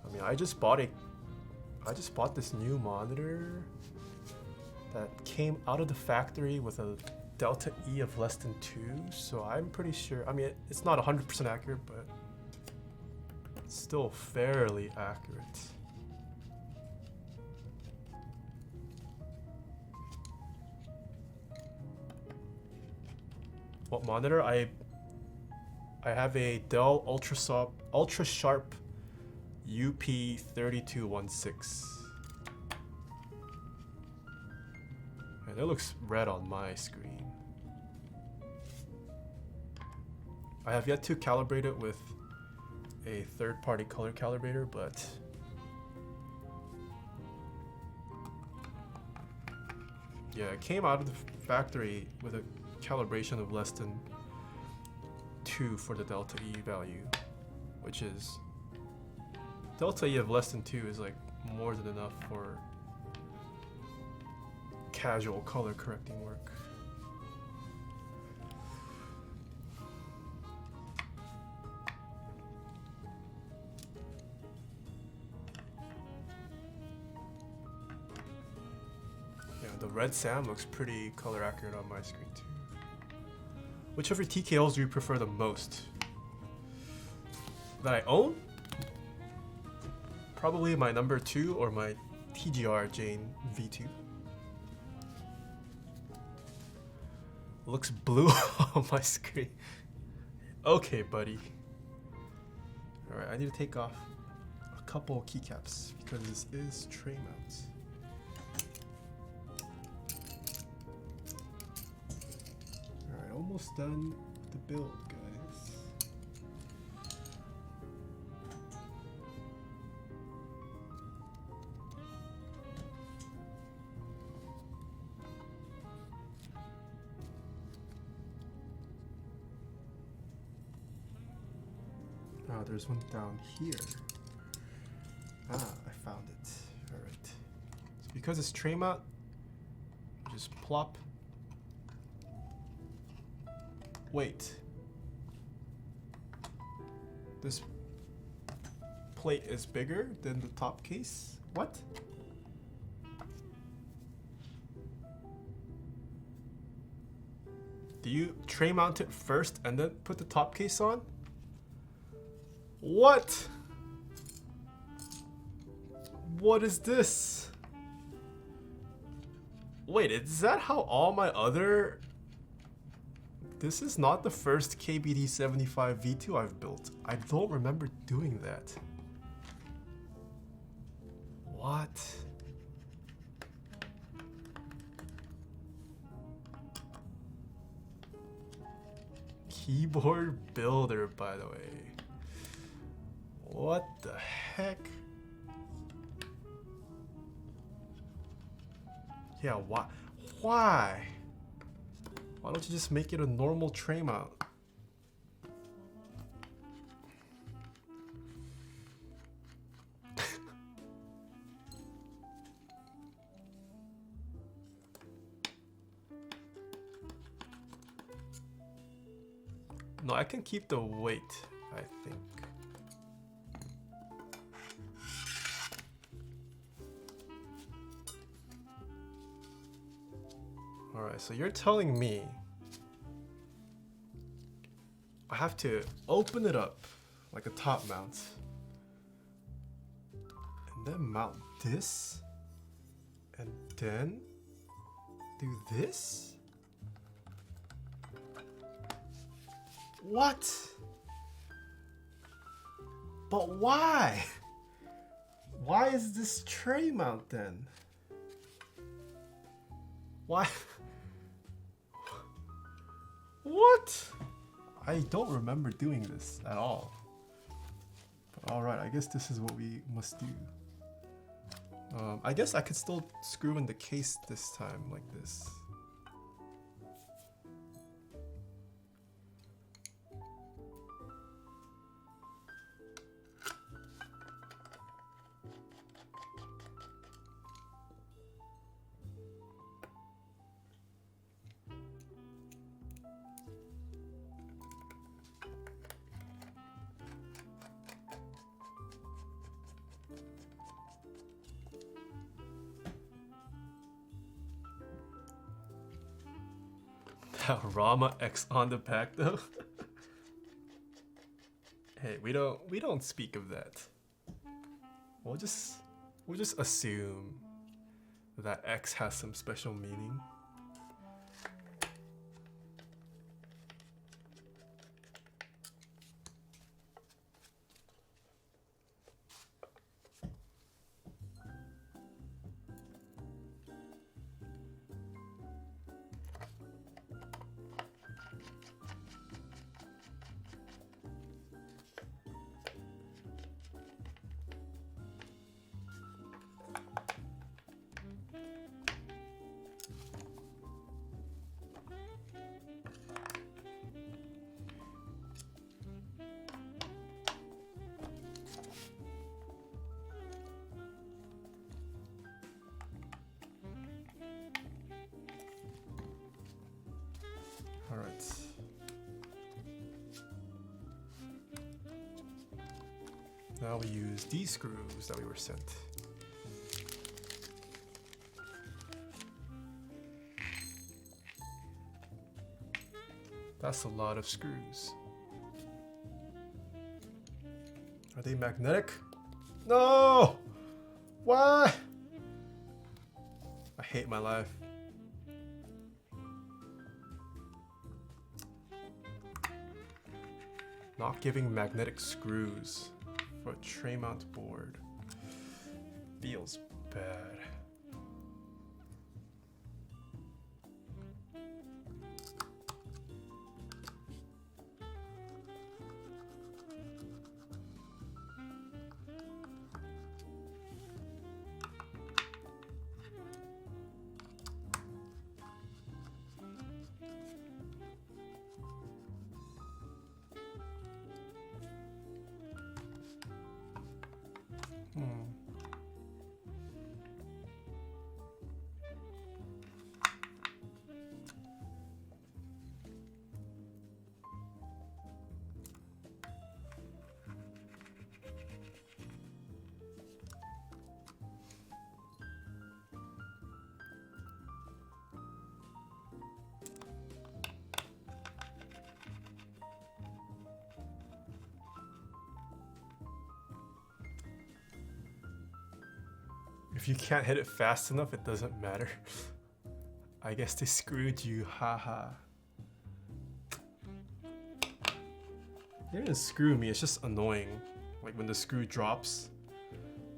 B: I mean, I just bought this new monitor that came out of the factory with a delta E of less than 2, so I'm pretty sure. I mean, it's not 100% accurate, but still fairly accurate. What monitor? I have a Dell Ultra Sharp UP3216. And it looks red on my screen. I have yet to calibrate it with a third-party color calibrator, but yeah, it came out of the factory with a calibration of less than 2 for the delta E value, which is delta E of less than 2 is like more than enough for casual color correcting work. The Red Sam looks pretty color accurate on my screen too. Which of your TKLs do you prefer the most? That I own? Probably my number 2 or my TGR Jane V2. Looks blue on my screen. Okay, buddy. Alright, I need to take off a couple keycaps because this is tray mounts. Almost done with the build, guys. Ah, there's one down here. Ah, I found it. Alright. So because it's tray mount, just plop. Wait. This plate is bigger than the top case? What? Do you tray mount it first and then put the top case on? What? What is this? Wait, is that how all my other... This is not the first KBD75 V2 I've built. I don't remember doing that. What? Keyboard builder, by the way. What the heck? Yeah, why? Why? Why don't you just make it a normal tray mount? No, I can keep the weight, I think. Alright, so you're telling me I have to open it up like a top mount and then mount this and then do this? What? But why? Why is this tray mount then? Why? What? I don't remember doing this at all. But alright, I guess this is what we must do. I guess I could still screw in the case this time like this. Rama X on the pack though. Hey, we don't speak of that. We'll just assume that X has some special meaning. Alright. Now we use these screws that we were sent. That's a lot of screws. Are they magnetic? No! Why? I hate my life. Not giving magnetic screws for a tray mount board feels bad. If you can't hit it fast enough, it doesn't matter. I guess they screwed you, haha. They didn't screw me, it's just annoying. Like when the screw drops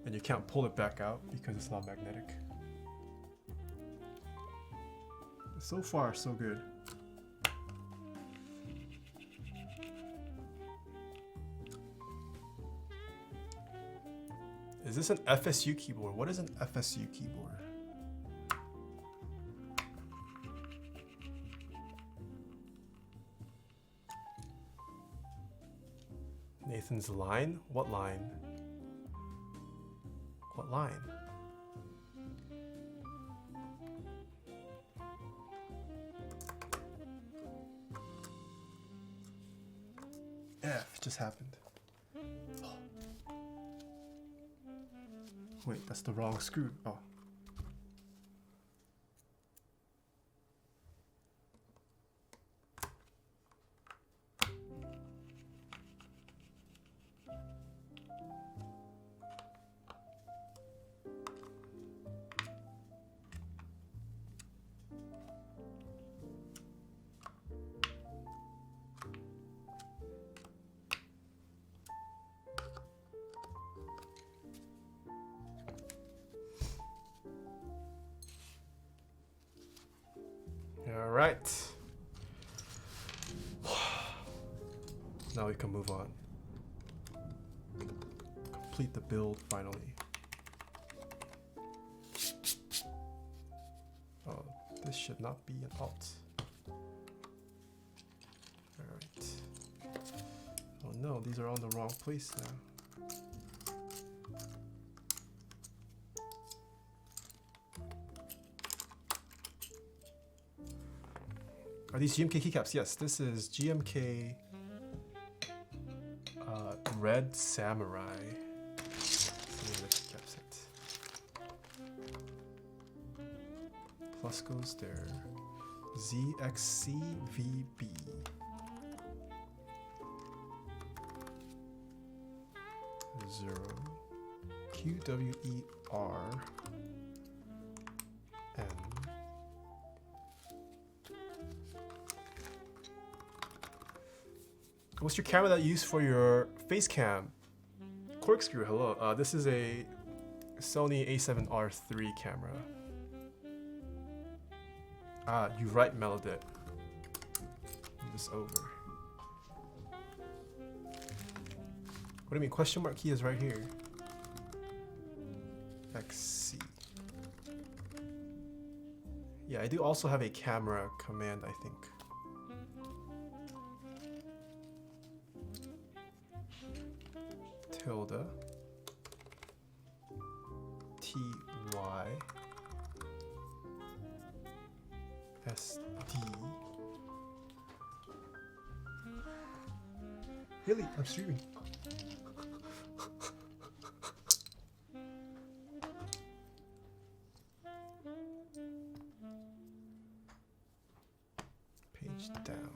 B: and you can't pull it back out because it's not magnetic. So far, so good. Is this an FSU keyboard? What is an FSU keyboard? Nathan's line? What line? What line? F just happened. Wait, that's the wrong screw. Oh. All right. Now we can move on. Complete the build finally. Oh, this should not be an alt. All right. Oh no, these are on the wrong place now. Are these GMK keycaps? Yes, this is GMK Red Samurai. Keycap set. Plus goes there. ZXC VB. Zero. QWER. N. What's your camera that you use for your face cam? Corkscrew, hello. This is a Sony a7R III camera. Ah, you right mellowed it. Move this over. What do you mean? Question mark key is right here. XC. Yeah, I do also have a camera command, I think. Tilde TY SD. Really? I'm streaming. Page down.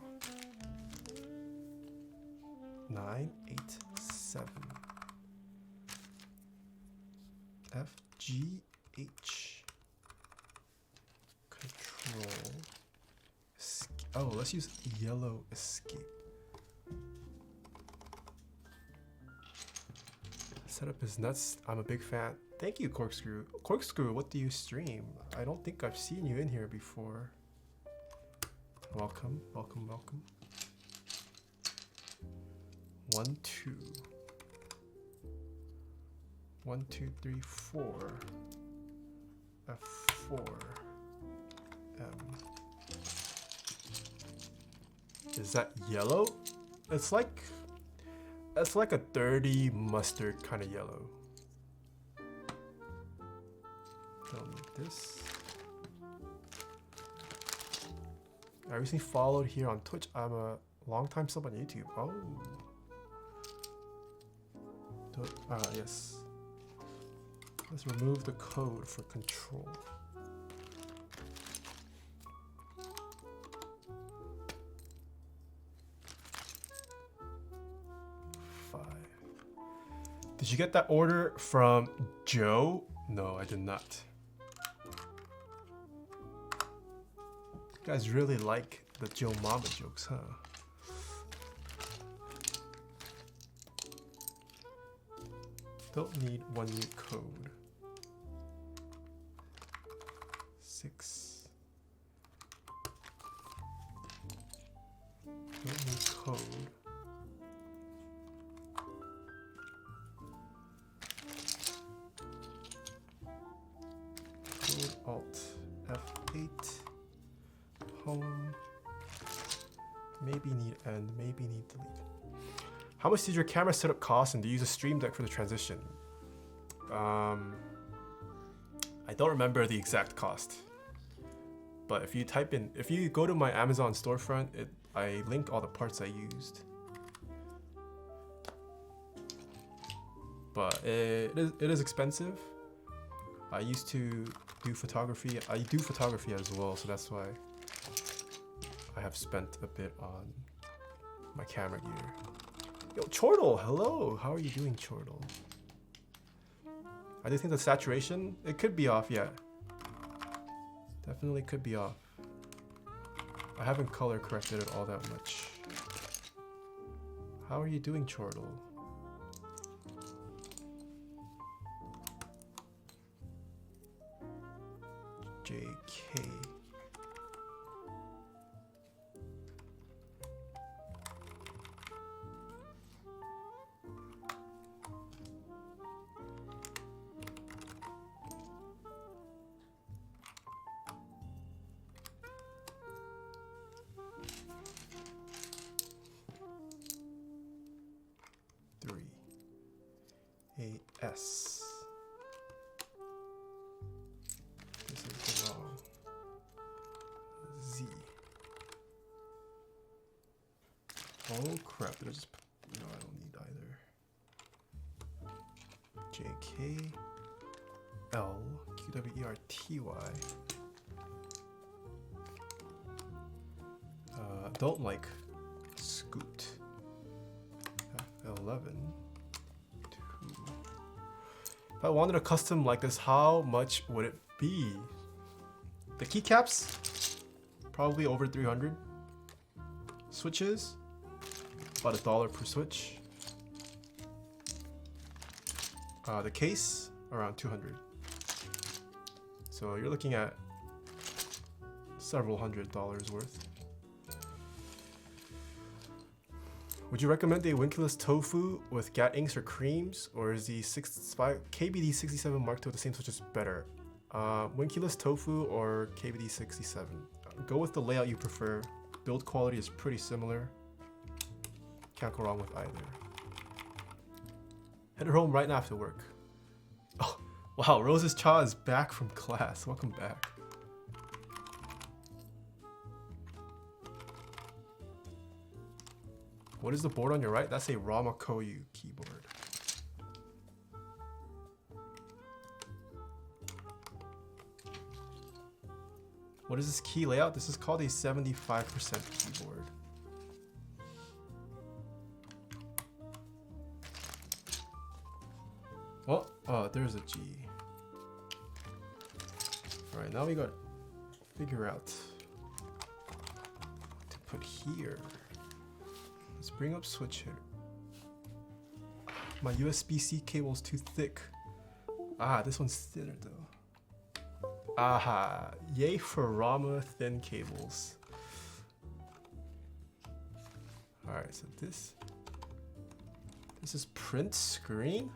B: 987. FGH. Control. Oh, let's use yellow escape. Setup is nuts. I'm a big fan. Thank you, Corkscrew. Corkscrew, what do you stream? I don't think I've seen you in here before. Welcome, welcome, welcome. 1, 2. 1, 2, 3, 4. F4. M. Is that yellow? It's like a dirty mustard kind of yellow. Don't need this. I recently followed here on Twitch. I'm a long-time sub on YouTube. Oh. Yes. Let's remove the code for control. 5. Did you get that order from Joe? No, I did not. You guys really like the Joe Mama jokes, huh? Don't need one new code. 6. Don't need code. Code Alt F8. Home. Maybe need end. Maybe need delete. How much did your camera setup cost, and do you use a Stream Deck for the transition? I don't remember the exact cost, but if you type in, if you go to my Amazon storefront, I link all the parts I used. But it is expensive. I used to do photography. I do photography as well, so that's why I have spent a bit on my camera gear. Yo, Chortle, hello. How are you doing, Chortle? I do think the saturation, it could be off, yeah. Definitely could be off. I haven't color corrected it all that much. How are you doing, Chortle? JK. S. This is the wrong. Z. Oh crap, did I just... No, I don't need either. JK. L. QWERTY. Don't like Scoot. F11. If I wanted a custom like this, how much would it be? The keycaps, probably over 300. Switches, about $1 per switch. The case, around 200. So you're looking at several $100s worth. Would you recommend a winkeless tofu with GAT inks or creams, or is the KBD75 Mark II the same switch is better? Winkeless tofu or KBD67? Go with the layout you prefer. Build quality is pretty similar. Can't go wrong with either. Head home right after work. Oh, wow, Rose's Cha is back from class. Welcome back. What is the board on your right? That's a Ramakoyu keyboard. What is this key layout? This is called a 75% keyboard. Oh, there's a G. All right, now we got to figure out what to put here. Let's bring up switch hitter. My USB-C cable is too thick. Ah, this one's thinner though. Aha, yay for Rama thin cables. All right, so this is print screen.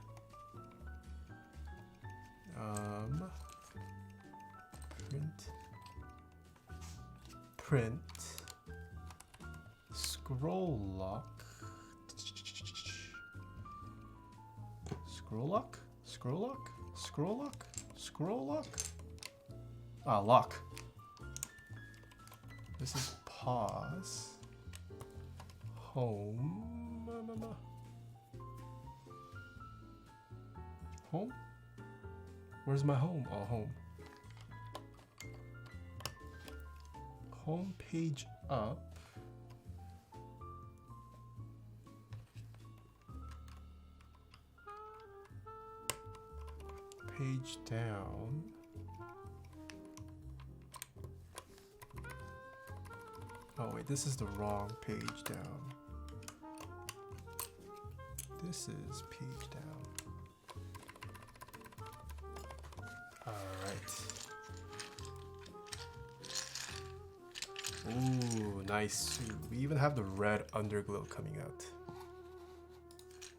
B: Print. Scroll lock. Scroll lock? Scroll lock? Scroll lock? Scroll lock? Ah, lock. This is pause. Home. Home? Where's my home? Oh, home. Home page up. page down. Oh wait, this is the wrong page down. This is page down. Alright. Ooh, nice. We even have the red underglow coming out.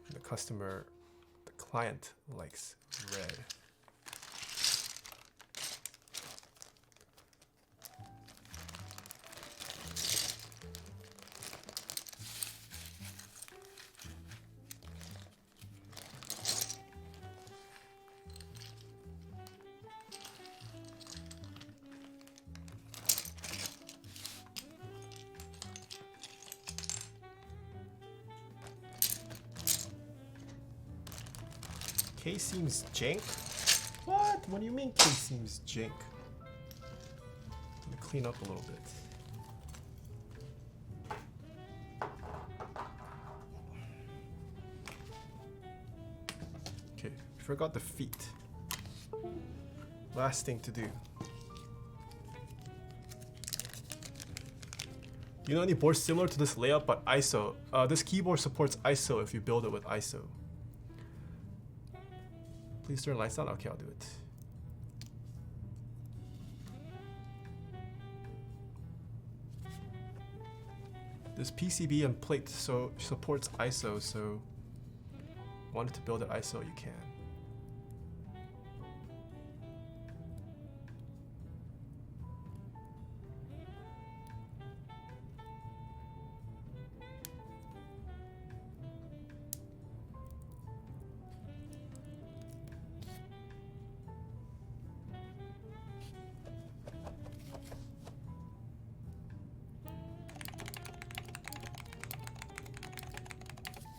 B: The customer, the client likes red. K seems jank? What? What do you mean K seems jank? Let me clean up a little bit. Okay, forgot the feet. Last thing to do. You know any board similar to this layout but ISO? This keyboard supports ISO if you build it with ISO. Please turn lights on. Okay, I'll do it. This PCB and plate supports ISO, so wanted to build it ISO, you can.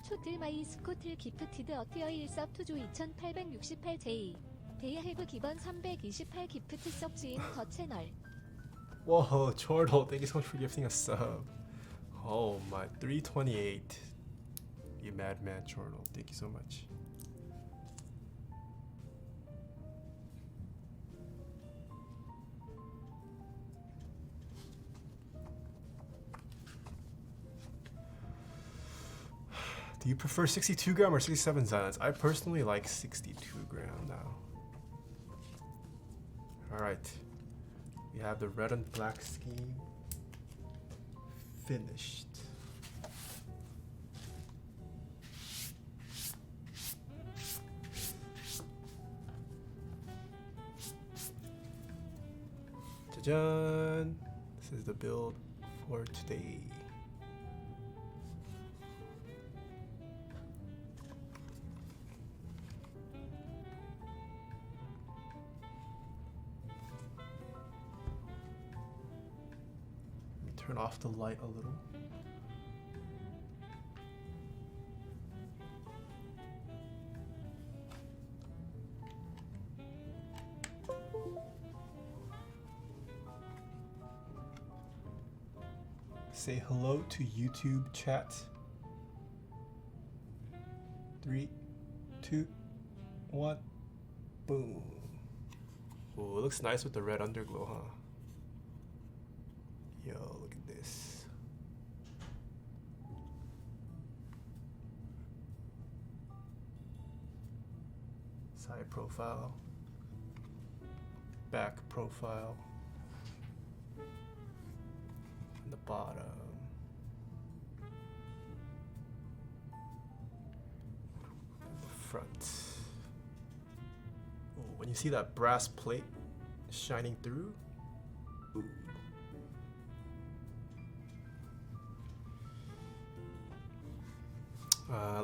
A: 초틀마이 스코틀 기프티드 어티어 1섭 투조 2868J 데이아 헬브 기본 328 기프트 섭 지인 더 채널.
B: Whoa, Chortle, thank you so much for gifting a sub. Oh my, 328. You madman, Chortle. Thank you so much. Do you prefer 62 gram or 67 Zilents? I personally like 62 gram now. Alright. We have the red and black scheme finished. Jajan! This is the build for today. Turn off the light a little. Say hello to YouTube chat. 3, 2, 1, boom. Ooh, it looks nice with the red underglow, huh? Yo, look at this. Side profile. Back profile. And the bottom. And the front. Ooh, when you see that brass plate shining through, ooh.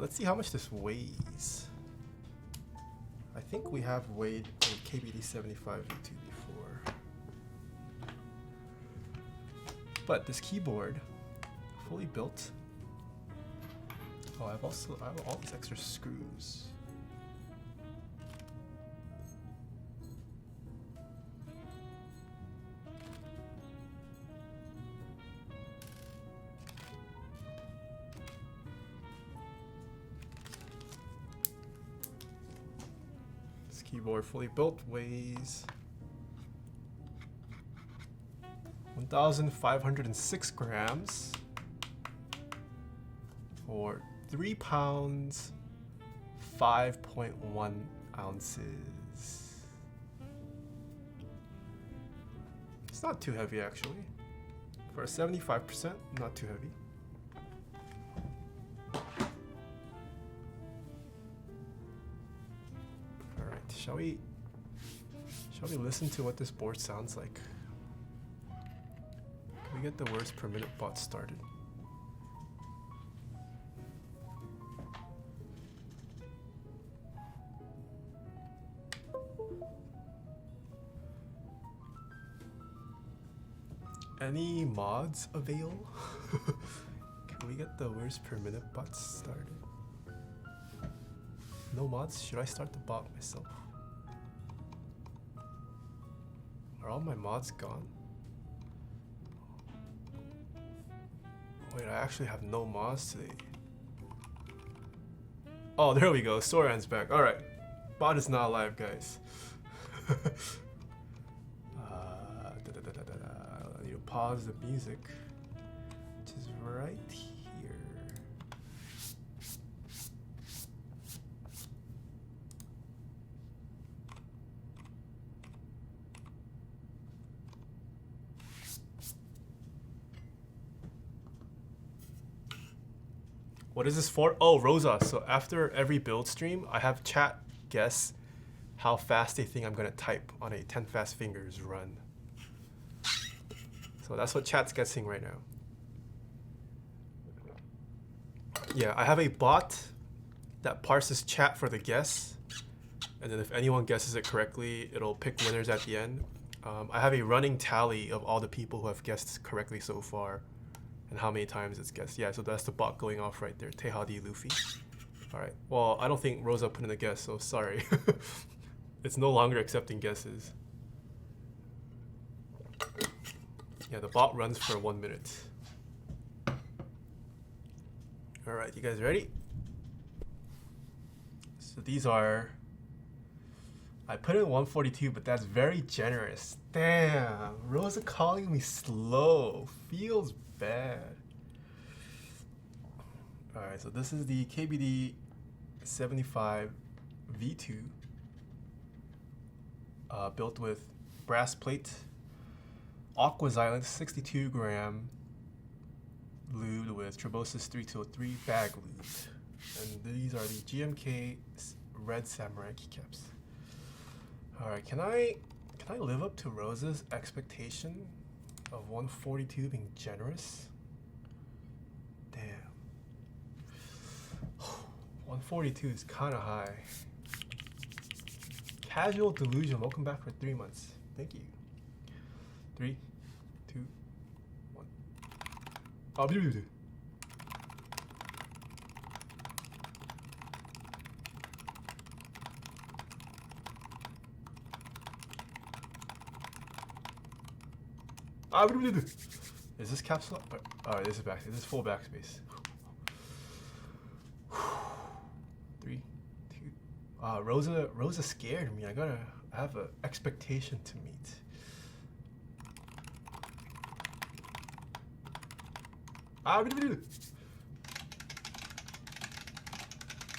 B: Let's see how much this weighs. I think we have weighed a KBD75 V2 before. But this keyboard, fully built. Oh, I have all these extra screws. Keyboard fully built weighs 1,506 grams for 3 pounds 5.1 ounces. It's not too heavy actually. For a 75%, not too heavy. Alright, shall we listen to what this board sounds like? Can we get the words per minute bot started? Any mods avail? Can we get the words per minute bot started? No mods? Should I start the bot myself? Are all my mods gone? Wait, I actually have no mods today. Oh, there we go. Soran's back. Alright. Bot is not alive, guys. I need to pause the music, which is right here. What is this for? Oh, Rosa. So after every build stream, I have chat guess how fast they think I'm gonna type on a 10 fast fingers run. So that's what chat's guessing right now. Yeah, I have a bot that parses chat for the guess, and then if anyone guesses it correctly, it'll pick winners at the end. I have a running tally of all the people who have guessed correctly so far, and how many times it's guessed. Yeah, so that's the bot going off right there. Taeha D Luffy. All right. Well, I don't think Rosa put in a guess, so sorry. It's no longer accepting guesses. Yeah, the bot runs for 1 minute. All right, you guys ready? So these are, I put in 142, but that's very generous. Damn, Rosa calling me slow. Feels bad. All right, so this is the KBD75 V2, built with brass plate, Aqua Zilents 62 gram lubed with Tribosys 3203 bag lube. And these are the GMK Red Samurai Keycaps. Alright, can I live up to Rosa's expectation of 142 being generous? Damn. 142 is kinda high. Casual Delusion, welcome back for 3 months. Thank you. 3, 2, 1. Oh, is this caps lock? Alright, this is back. This is full backspace. 3, 2. Rosa scared me. I have an expectation to meet.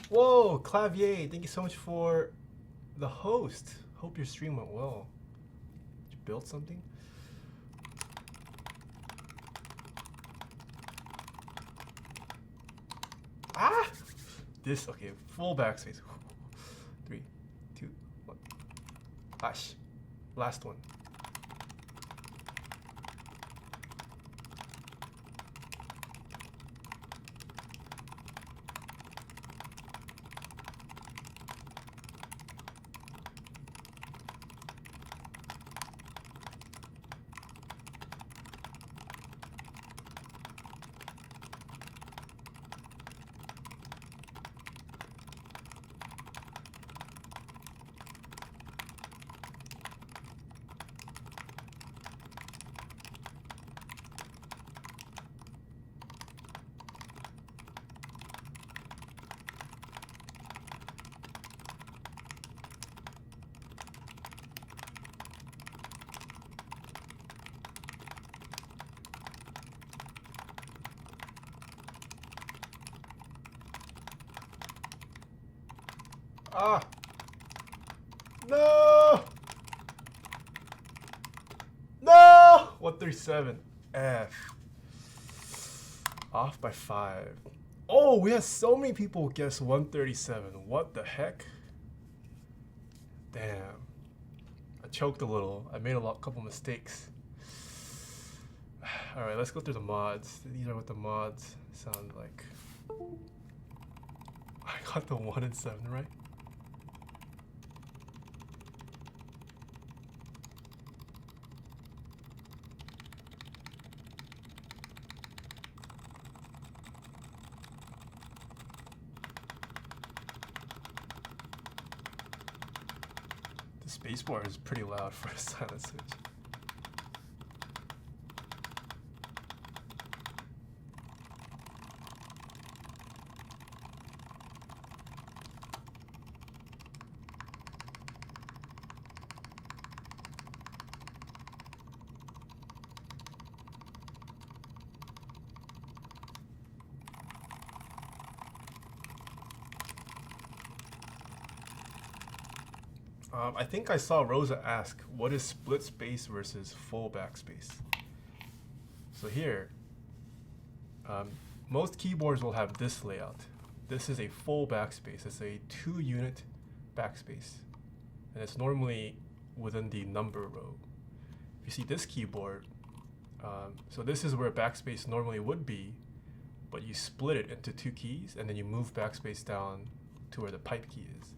B: Whoa, Clavier, thank you so much for the host. Hope your stream went well. Did you build something? Ah! This, okay, full backspace. 3, 2, 1. Ash. Last one. Ah! No! No! 137. F. Off by 5. Oh, we had so many people guess 137. What the heck? Damn. I choked a little. I made a couple mistakes. Alright, let's go through the mods. These are what the mods sound like. I got the 1 and 7 right. The spacebar is pretty loud for a silent switch. I think I saw Rosa ask, what is split space versus full backspace? So here, most keyboards will have this layout. This is a full backspace. It's a 2-unit backspace. And it's normally within the number row. If you see this keyboard, so this is where backspace normally would be, but you split it into 2 keys and then you move backspace down to where the pipe key is.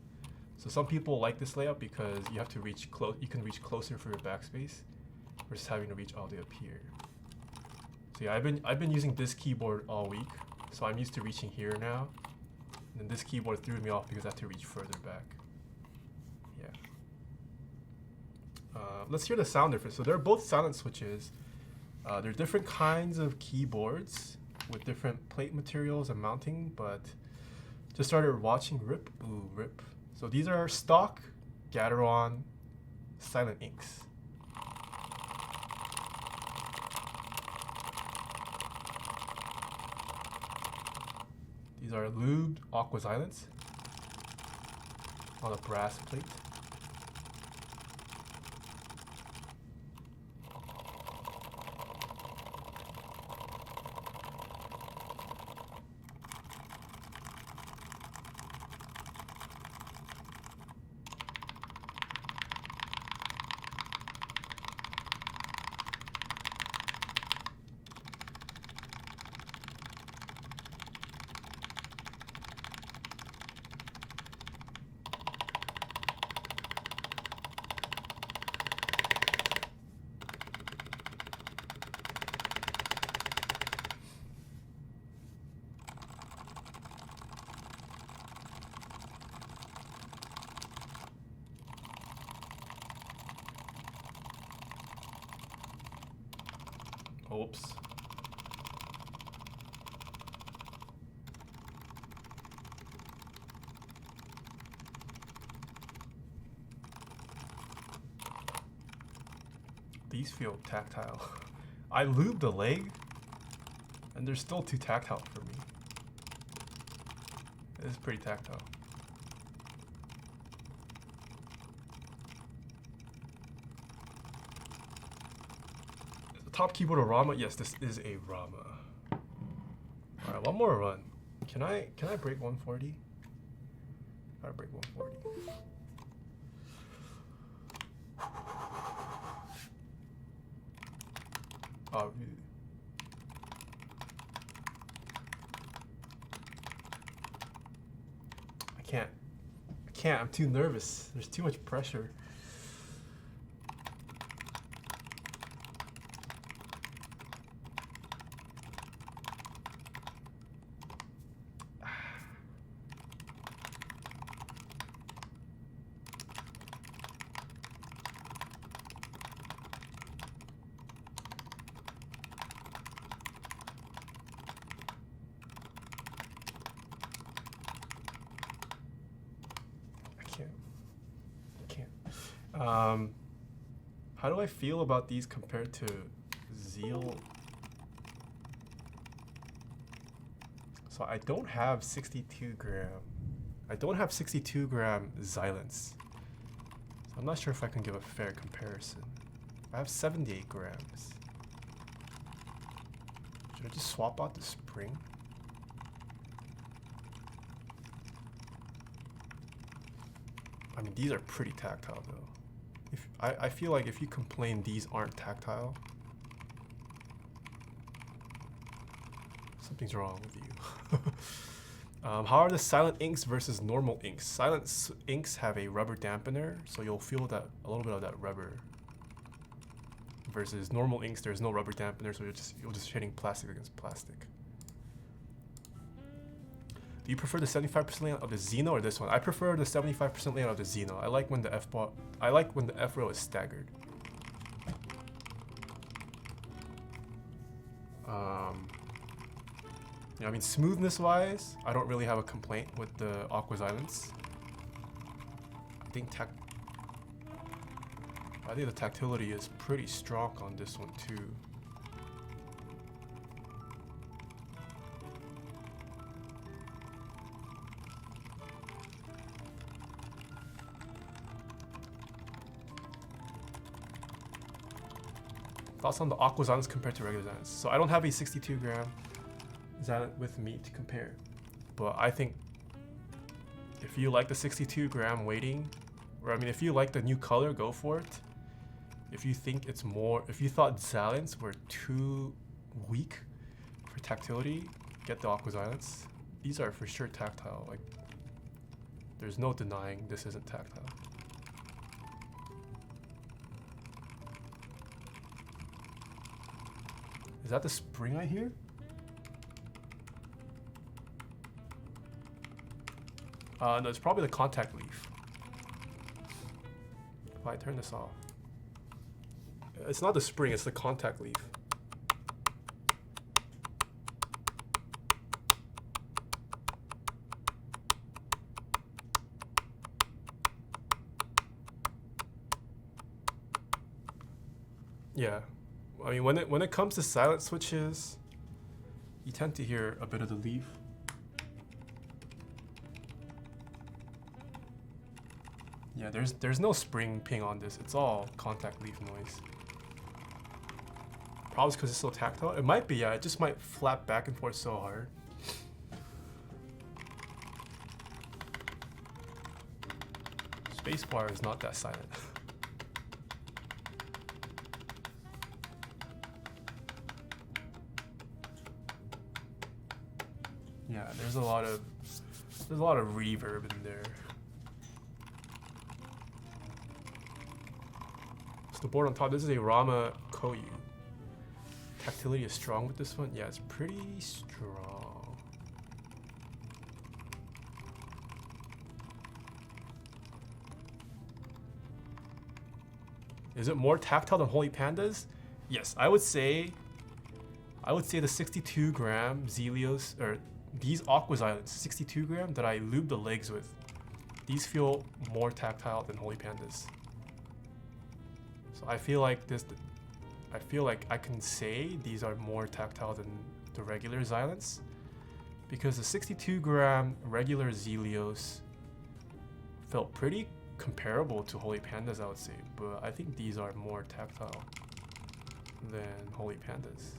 B: So some people like this layout because you have to reach close. You can reach closer for your backspace versus having to reach all the way up here. So yeah, I've been using this keyboard all week, so I'm used to reaching here now. And then this keyboard threw me off because I have to reach further back. Yeah. Let's hear the sound difference. So they're both silent switches. They're different kinds of keyboards with different plate materials and mounting, but just started watching RIP. Ooh, RIP. So these are stock Gateron silent inks. These are lubed Aqua Zilents on a brass plate. Oops. These feel tactile. I lubed the leg, and they're still too tactile for me. It is pretty tactile. Top keyboard of Rama? Yes, this is a Rama. Alright, one more run. Can I break 140? I break 140. Oh, I can't, I'm too nervous. There's too much pressure. How do I feel about these compared to Zeal? So I don't have 62 gram. I don't have 62 gram Zilents. So I'm not sure if I can give a fair comparison. I have 78 grams. Should I just swap out the spring? I mean, these are pretty tactile though. If I feel like if you complain these aren't tactile, something's wrong with you. How are the silent inks versus normal inks? Silent inks have a rubber dampener, so you'll feel that a little bit of that rubber. Versus normal inks, there's no rubber dampener, so you're just hitting plastic against plastic. Do you prefer the 75% layout of the Xeno or this one? I prefer the 75% layout of the Xeno. I like when the F row is staggered. Yeah, I mean, smoothness wise, I don't really have a complaint with the Aqua Zilents. I think the tactility is pretty strong on this one too. Thoughts on the Aqua Zilents compared to regular Zilents? So I don't have a 62 gram Zilent with me to compare, but I think if you like the 62 gram weighting, or I mean if you like the new color, go for it. If you think it's more, if you thought Zilents were too weak for tactility, get the Aqua Zilents. These are for sure tactile. Like, there's no denying this isn't tactile. Is that the spring I hear? No, it's probably the contact leaf. If I turn this off. It's not the spring, it's the contact leaf. Yeah. I mean, when it comes to silent switches, you tend to hear a bit of the leaf. Yeah, there's no spring ping on this. It's all contact leaf noise. Probably because it's so tactile. It might be, yeah. It just might flap back and forth so hard. Spacebar is not that silent. Yeah, there's a lot of reverb in there. So the board on top, this is a Rama Koyu. Tactility is strong with this one. Yeah, it's pretty strong. Is it more tactile than Holy Pandas? Yes, I would say the 62 gram Zelios, or these Aqua Zilents, 62 gram that I lube the legs with, these feel more tactile than Holy Pandas. So I feel like I can say these are more tactile than the regular Zilents, because the 62 gram regular Zelios felt pretty comparable to Holy Pandas, I would say, but I think these are more tactile than Holy Pandas.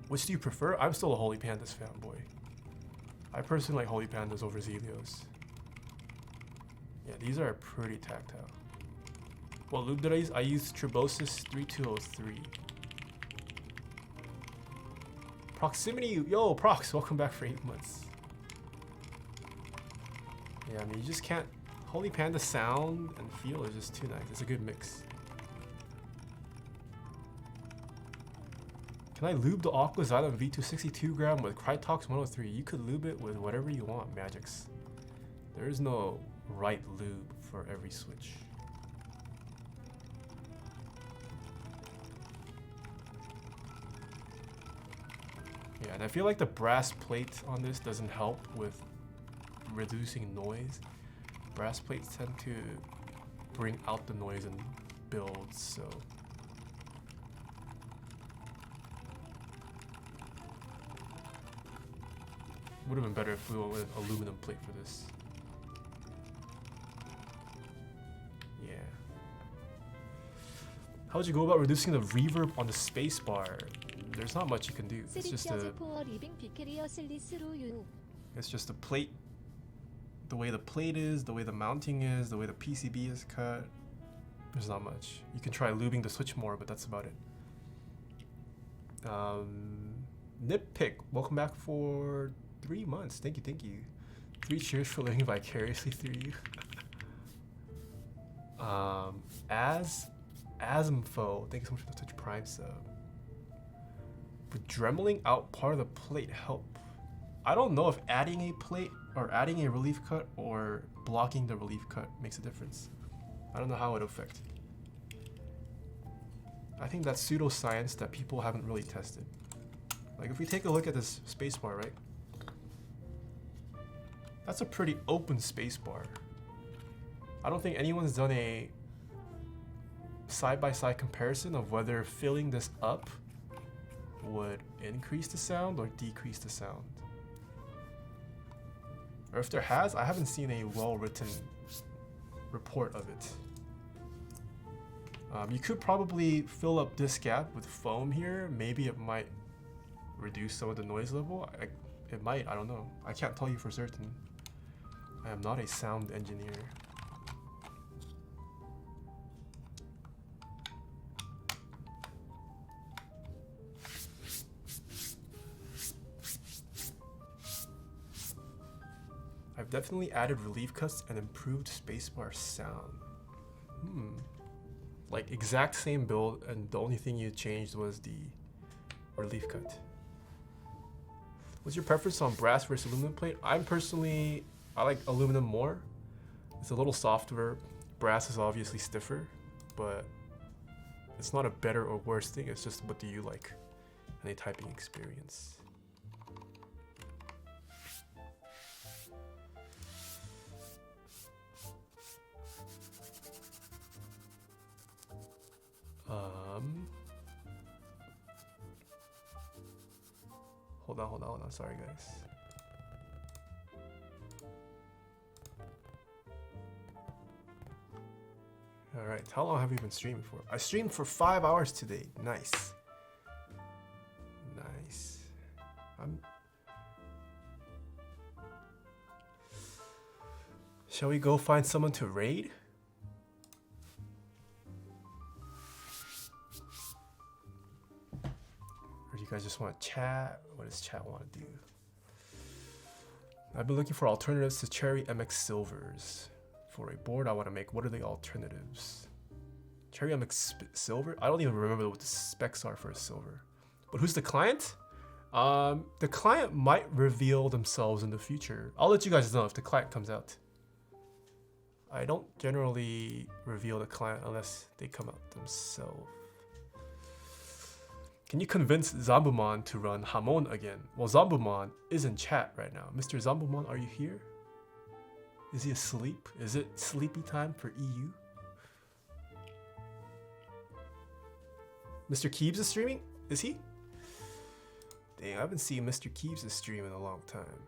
B: Which do you prefer? I'm still a Holy Pandas fanboy. I personally like Holy Pandas over Zelios. Yeah, these are pretty tactile. What lube did I use? I used Tribosys 3203. Proximity, yo, Prox, welcome back for 8 months. Yeah, I mean, you just can't. Holy Panda sound and feel is just too nice. It's a good mix. Can I lube the Aqua Zilent V2 62 gram with Crytox 103? You could lube it with whatever you want, Magix. There is no right lube for every switch. Yeah, and I feel like the brass plate on this doesn't help with reducing noise. Brass plates tend to bring out the noise and build, so. Would have been better if we went with an aluminum plate for this. Yeah. How would you go about reducing the reverb on the spacebar? There's not much you can do. It's just a plate. The way the plate is, the way the mounting is, the way the PCB is cut. There's not much. You can try lubing the switch more, but that's about it. Nitpick, welcome back for 3 months. Thank you, thank you. 3 cheers for living vicariously through you. Asmfo, thank you so much for the Twitch Prime sub. Would dremeling out part of the plate help? I don't know if adding a plate or adding a relief cut or blocking the relief cut makes a difference. I don't know how it would affect. I think that's pseudoscience that people haven't really tested. Like if we take a look at this spacebar, right? That's a pretty open spacebar. I don't think anyone's done a side-by-side comparison of whether filling this up would increase the sound or decrease the sound. Or if there has, I haven't seen a well-written report of it. You could probably fill up this gap with foam here. Maybe it might reduce some of the noise level. It might, I don't know. I can't tell you for certain. I am not a sound engineer. I've definitely added relief cuts and improved spacebar sound. Like exact same build, and the only thing you changed was the relief cut. What's your preference on brass versus aluminum plate? I like aluminum more. It's a little softer. Brass is obviously stiffer, but it's not a better or worse thing. It's just what do you like in a typing experience. Hold on. Sorry, guys. All right. How long have you been streaming for? I streamed for 5 hours today. Nice. Nice. Shall we go find someone to raid? Or do you guys just want to chat? What does chat want to do? I've been looking for alternatives to Cherry MX Silvers. For a board I want to make, what are the alternatives? Cherry MX Silver? I don't even remember what the specs are for a silver. But who's the client? The client might reveal themselves in the future. I'll let you guys know if the client comes out. I don't generally reveal the client unless they come out themselves. Can you convince Zambumon to run Hamon again? Well, Zambumon is in chat right now. Mr. Zambumon, are you here? Is he asleep? Is it sleepy time for EU? Mr. Keebs is streaming? Is he? Dang, I haven't seen Mr. Keebs' stream in a long time.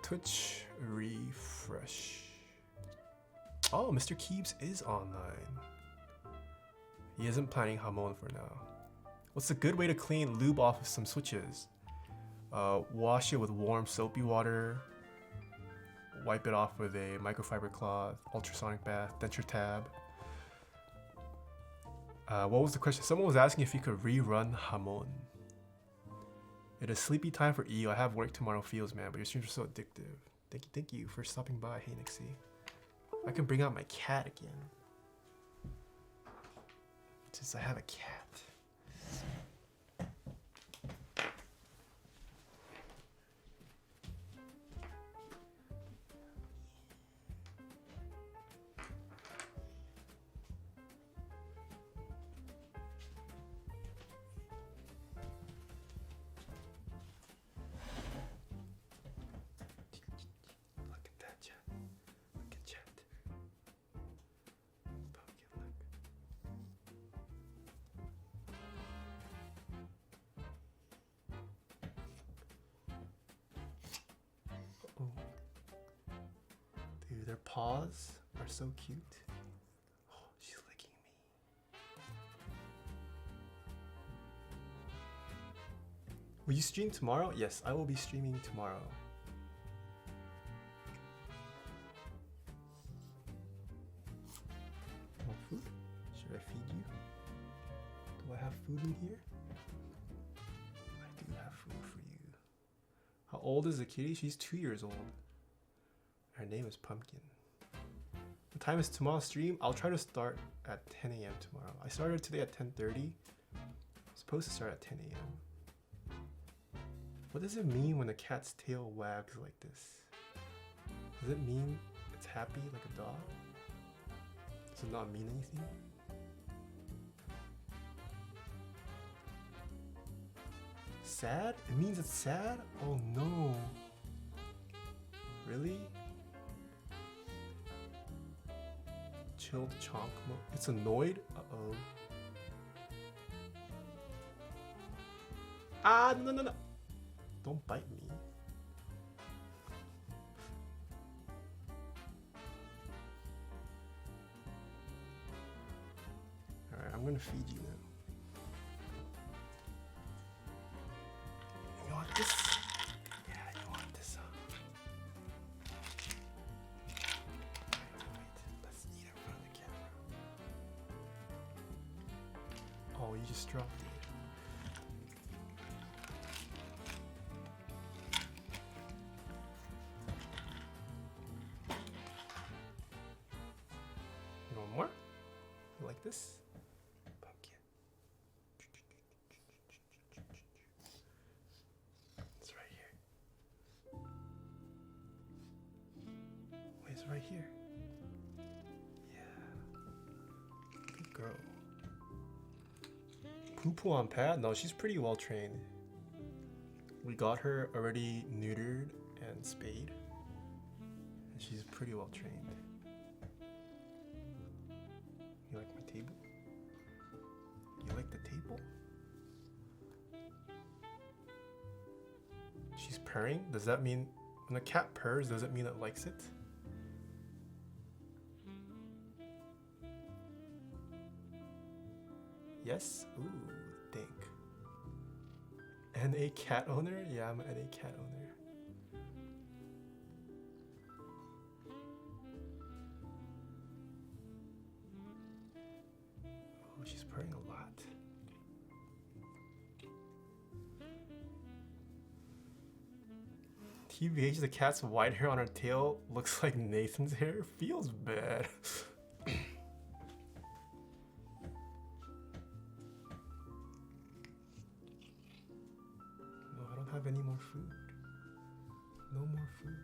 B: Twitch refresh. Oh, Mr. Keebs is online. He isn't planning Hamon for now. What's a good way to clean lube off of some switches? Wash it with warm soapy water. Wipe it off with a microfiber cloth, ultrasonic bath, denture tab. What was the question? Someone was asking if you could rerun Hamon. It is sleepy time for EU. I have work tomorrow, feels man, but your streams are so addictive. Thank you for stopping by. Hey Nixie. I can bring out my cat again. Since I have a cat. their paws are so cute. Oh, she's licking me. Will you stream tomorrow? Yes, I will be streaming tomorrow. Want food? Should I feed you? Do I have food in here? I do have food for you. How old is the kitty? She's 2 years old. Her name is Pumpkin. What time is tomorrow's stream? I'll try to start at 10 a.m. tomorrow. I started today at 10:30. I'm supposed to start at 10 a.m. What does it mean when a cat's tail wags like this? Does it mean it's happy like a dog? Does it not mean anything? Sad? It means it's sad? Oh no. Really? Chilled chonk mode. It's annoyed? Uh-oh. Ah, no, no, no. Don't bite me. Alright, I'm gonna feed you now. You want this? Yeah, you want this, huh? Wait, let's eat in front of the camera. Oh, you just dropped it. You want more? You like this? Pumpkin. It's right here. Wait, it's right here. Yeah. Good girl. Poo-poo on pad? No, she's pretty well trained. We got her already neutered and spayed. And she's pretty well trained. You like my table? You like the table? She's purring? Does that mean when a cat purrs, does it mean it likes it? Yes? Ooh, think. NA cat owner? Yeah, I'm an NA cat owner. Oh, she's purring a lot. TBH, the cat's white hair on her tail looks like Nathan's hair. Feels bad. No, I don't have any more food. No more food.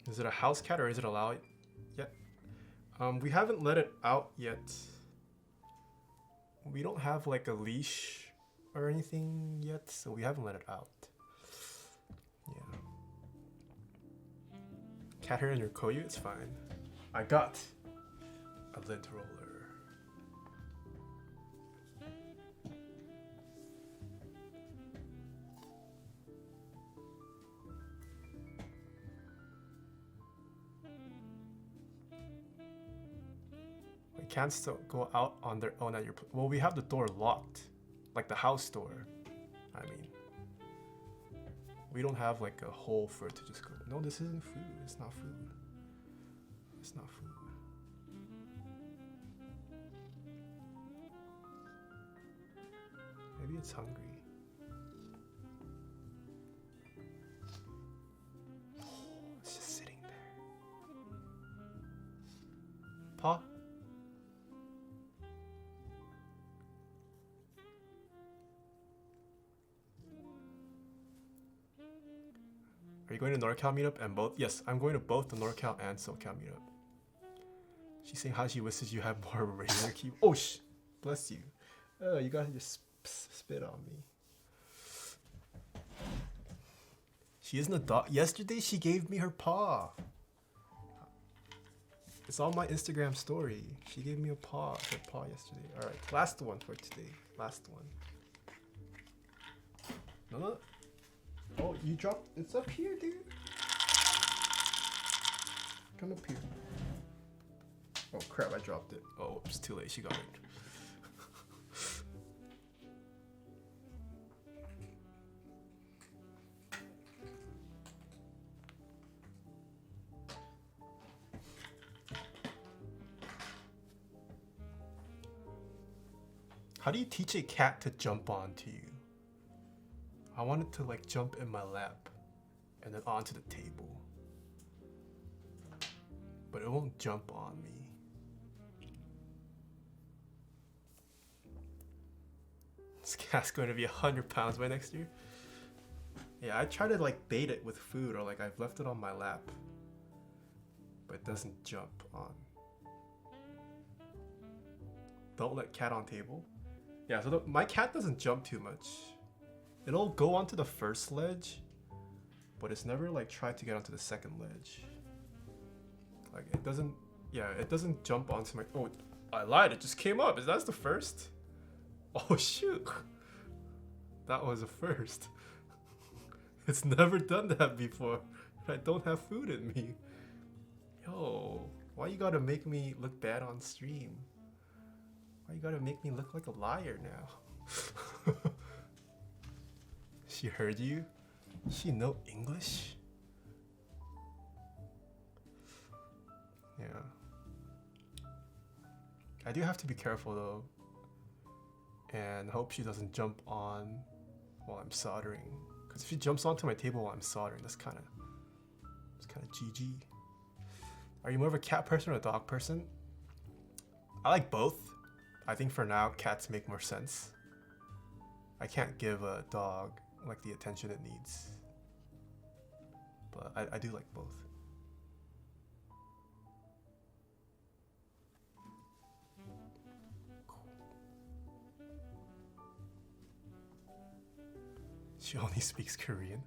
B: Is it a house cat or is it allowed yet? We haven't let it out yet. We don't have like a leash or anything yet, so we haven't let it out. Yeah. Cat hair in your koyu? It's fine. I got a lint roller. Cats don't go out on their own at your well, we have the door locked, like the house door. I mean, we don't have like a hole for it to just go. No, this isn't food. It's not food. It's not food. Maybe it's hungry. Oh, it's just sitting there. Paw. Are you going to NorCal meetup and both? Yes, I'm going to both the NorCal and SoCal meetup. She's saying how she wishes you had more regular key. Oh, bless you. Oh, you guys just spit on me. She isn't a dog. Yesterday she gave me her paw. It's on my Instagram story. She gave me a paw, her paw yesterday. All right, last one for today. Last one. No. Oh, you dropped. It's up here, dude. Come up here. Oh crap! I dropped it. Oh, it's too late. She got it. How do you teach a cat to jump onto you? I want it to like jump in my lap and then onto the table. But it won't jump on me. This cat's going to be 100 pounds by next year. Yeah, I try to like bait it with food or like I've left it on my lap. But it doesn't jump on. Don't let cat on table. Yeah, so my cat doesn't jump too much. It'll go onto the first ledge, but it's never like tried to get onto the second ledge. Like it doesn't, yeah, it doesn't jump onto my, oh, I lied, it just came up. Is that the first? Oh shoot. That was a first. It's never done that before. I don't have food in me. Yo, why you gotta make me look bad on stream? Why you gotta make me look like a liar now? She heard you? She know English? Yeah. I do have to be careful though. And hope she doesn't jump on while I'm soldering. Because if she jumps onto my table while I'm soldering, it's kind of GG. Are you more of a cat person or a dog person? I like both. I think for now, cats make more sense. I can't give a dog like the attention it needs. But I do like both. She only speaks Korean.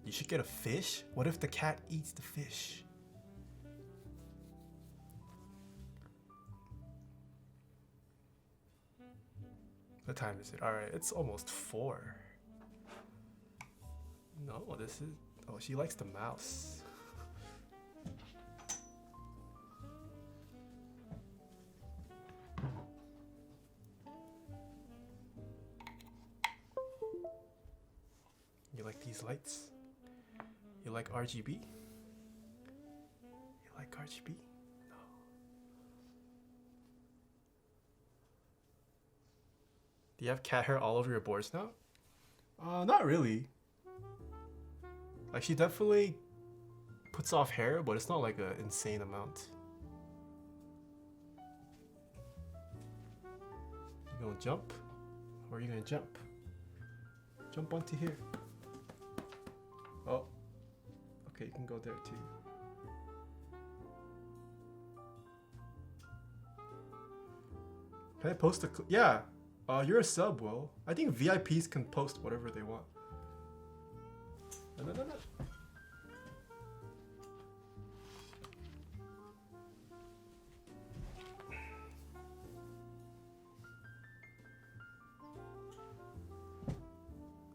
B: You should get a fish? What if the cat eats the fish? What time is it? Alright, it's almost 4. No, this is... Oh, she likes the mouse. You like these lights? You like RGB? You like RGB? No. Do you have cat hair all over your boards now? Not really. Like she definitely puts off hair, but it's not like an insane amount. You gonna jump? Or are you gonna jump? Jump onto here. Oh. Okay, you can go there too. Can I post a yeah. You're a sub, Will. I think VIPs can post whatever they want. No.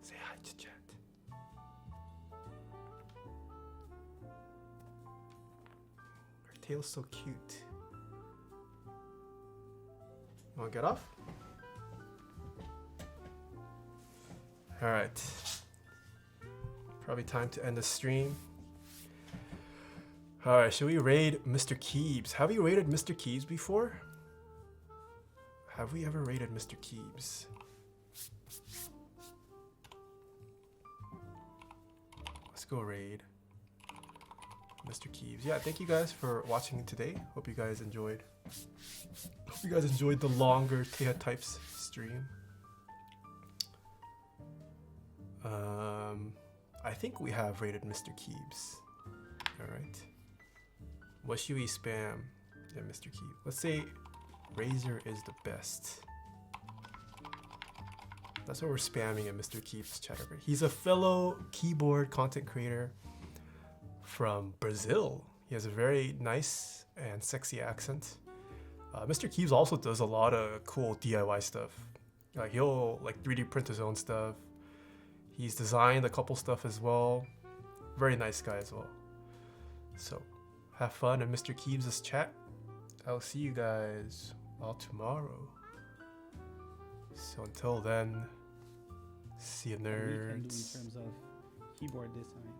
B: Say hi to chat. Her tail's so cute. You wanna get off? Alright. Probably time to end the stream. Alright, should we raid Mr. Keebs? Have we raided Mr. Keebs before? Have we ever raided Mr. Keebs? Let's go raid Mr. Keebs. Yeah, thank you guys for watching today. Hope you guys enjoyed. Hope you guys enjoyed the longer Taeha types stream. I think we have rated Mr. Keebs. Alright. What should we spam in Mr. Keebs? Let's say Razor is the best. That's what we're spamming in Mr. Keebs chat. He's a fellow keyboard content creator. from Brazil. He has a very nice and sexy accent. Mr. Keeves also does a lot of cool DIY stuff. Like he'll like 3D print his own stuff. He's designed a couple stuff as well. Very nice guy as well. So have fun in Mr. Keeves' chat. I'll see you guys all tomorrow. So until then, see you
C: What we can do in
B: nerds.
C: terms of keyboard design.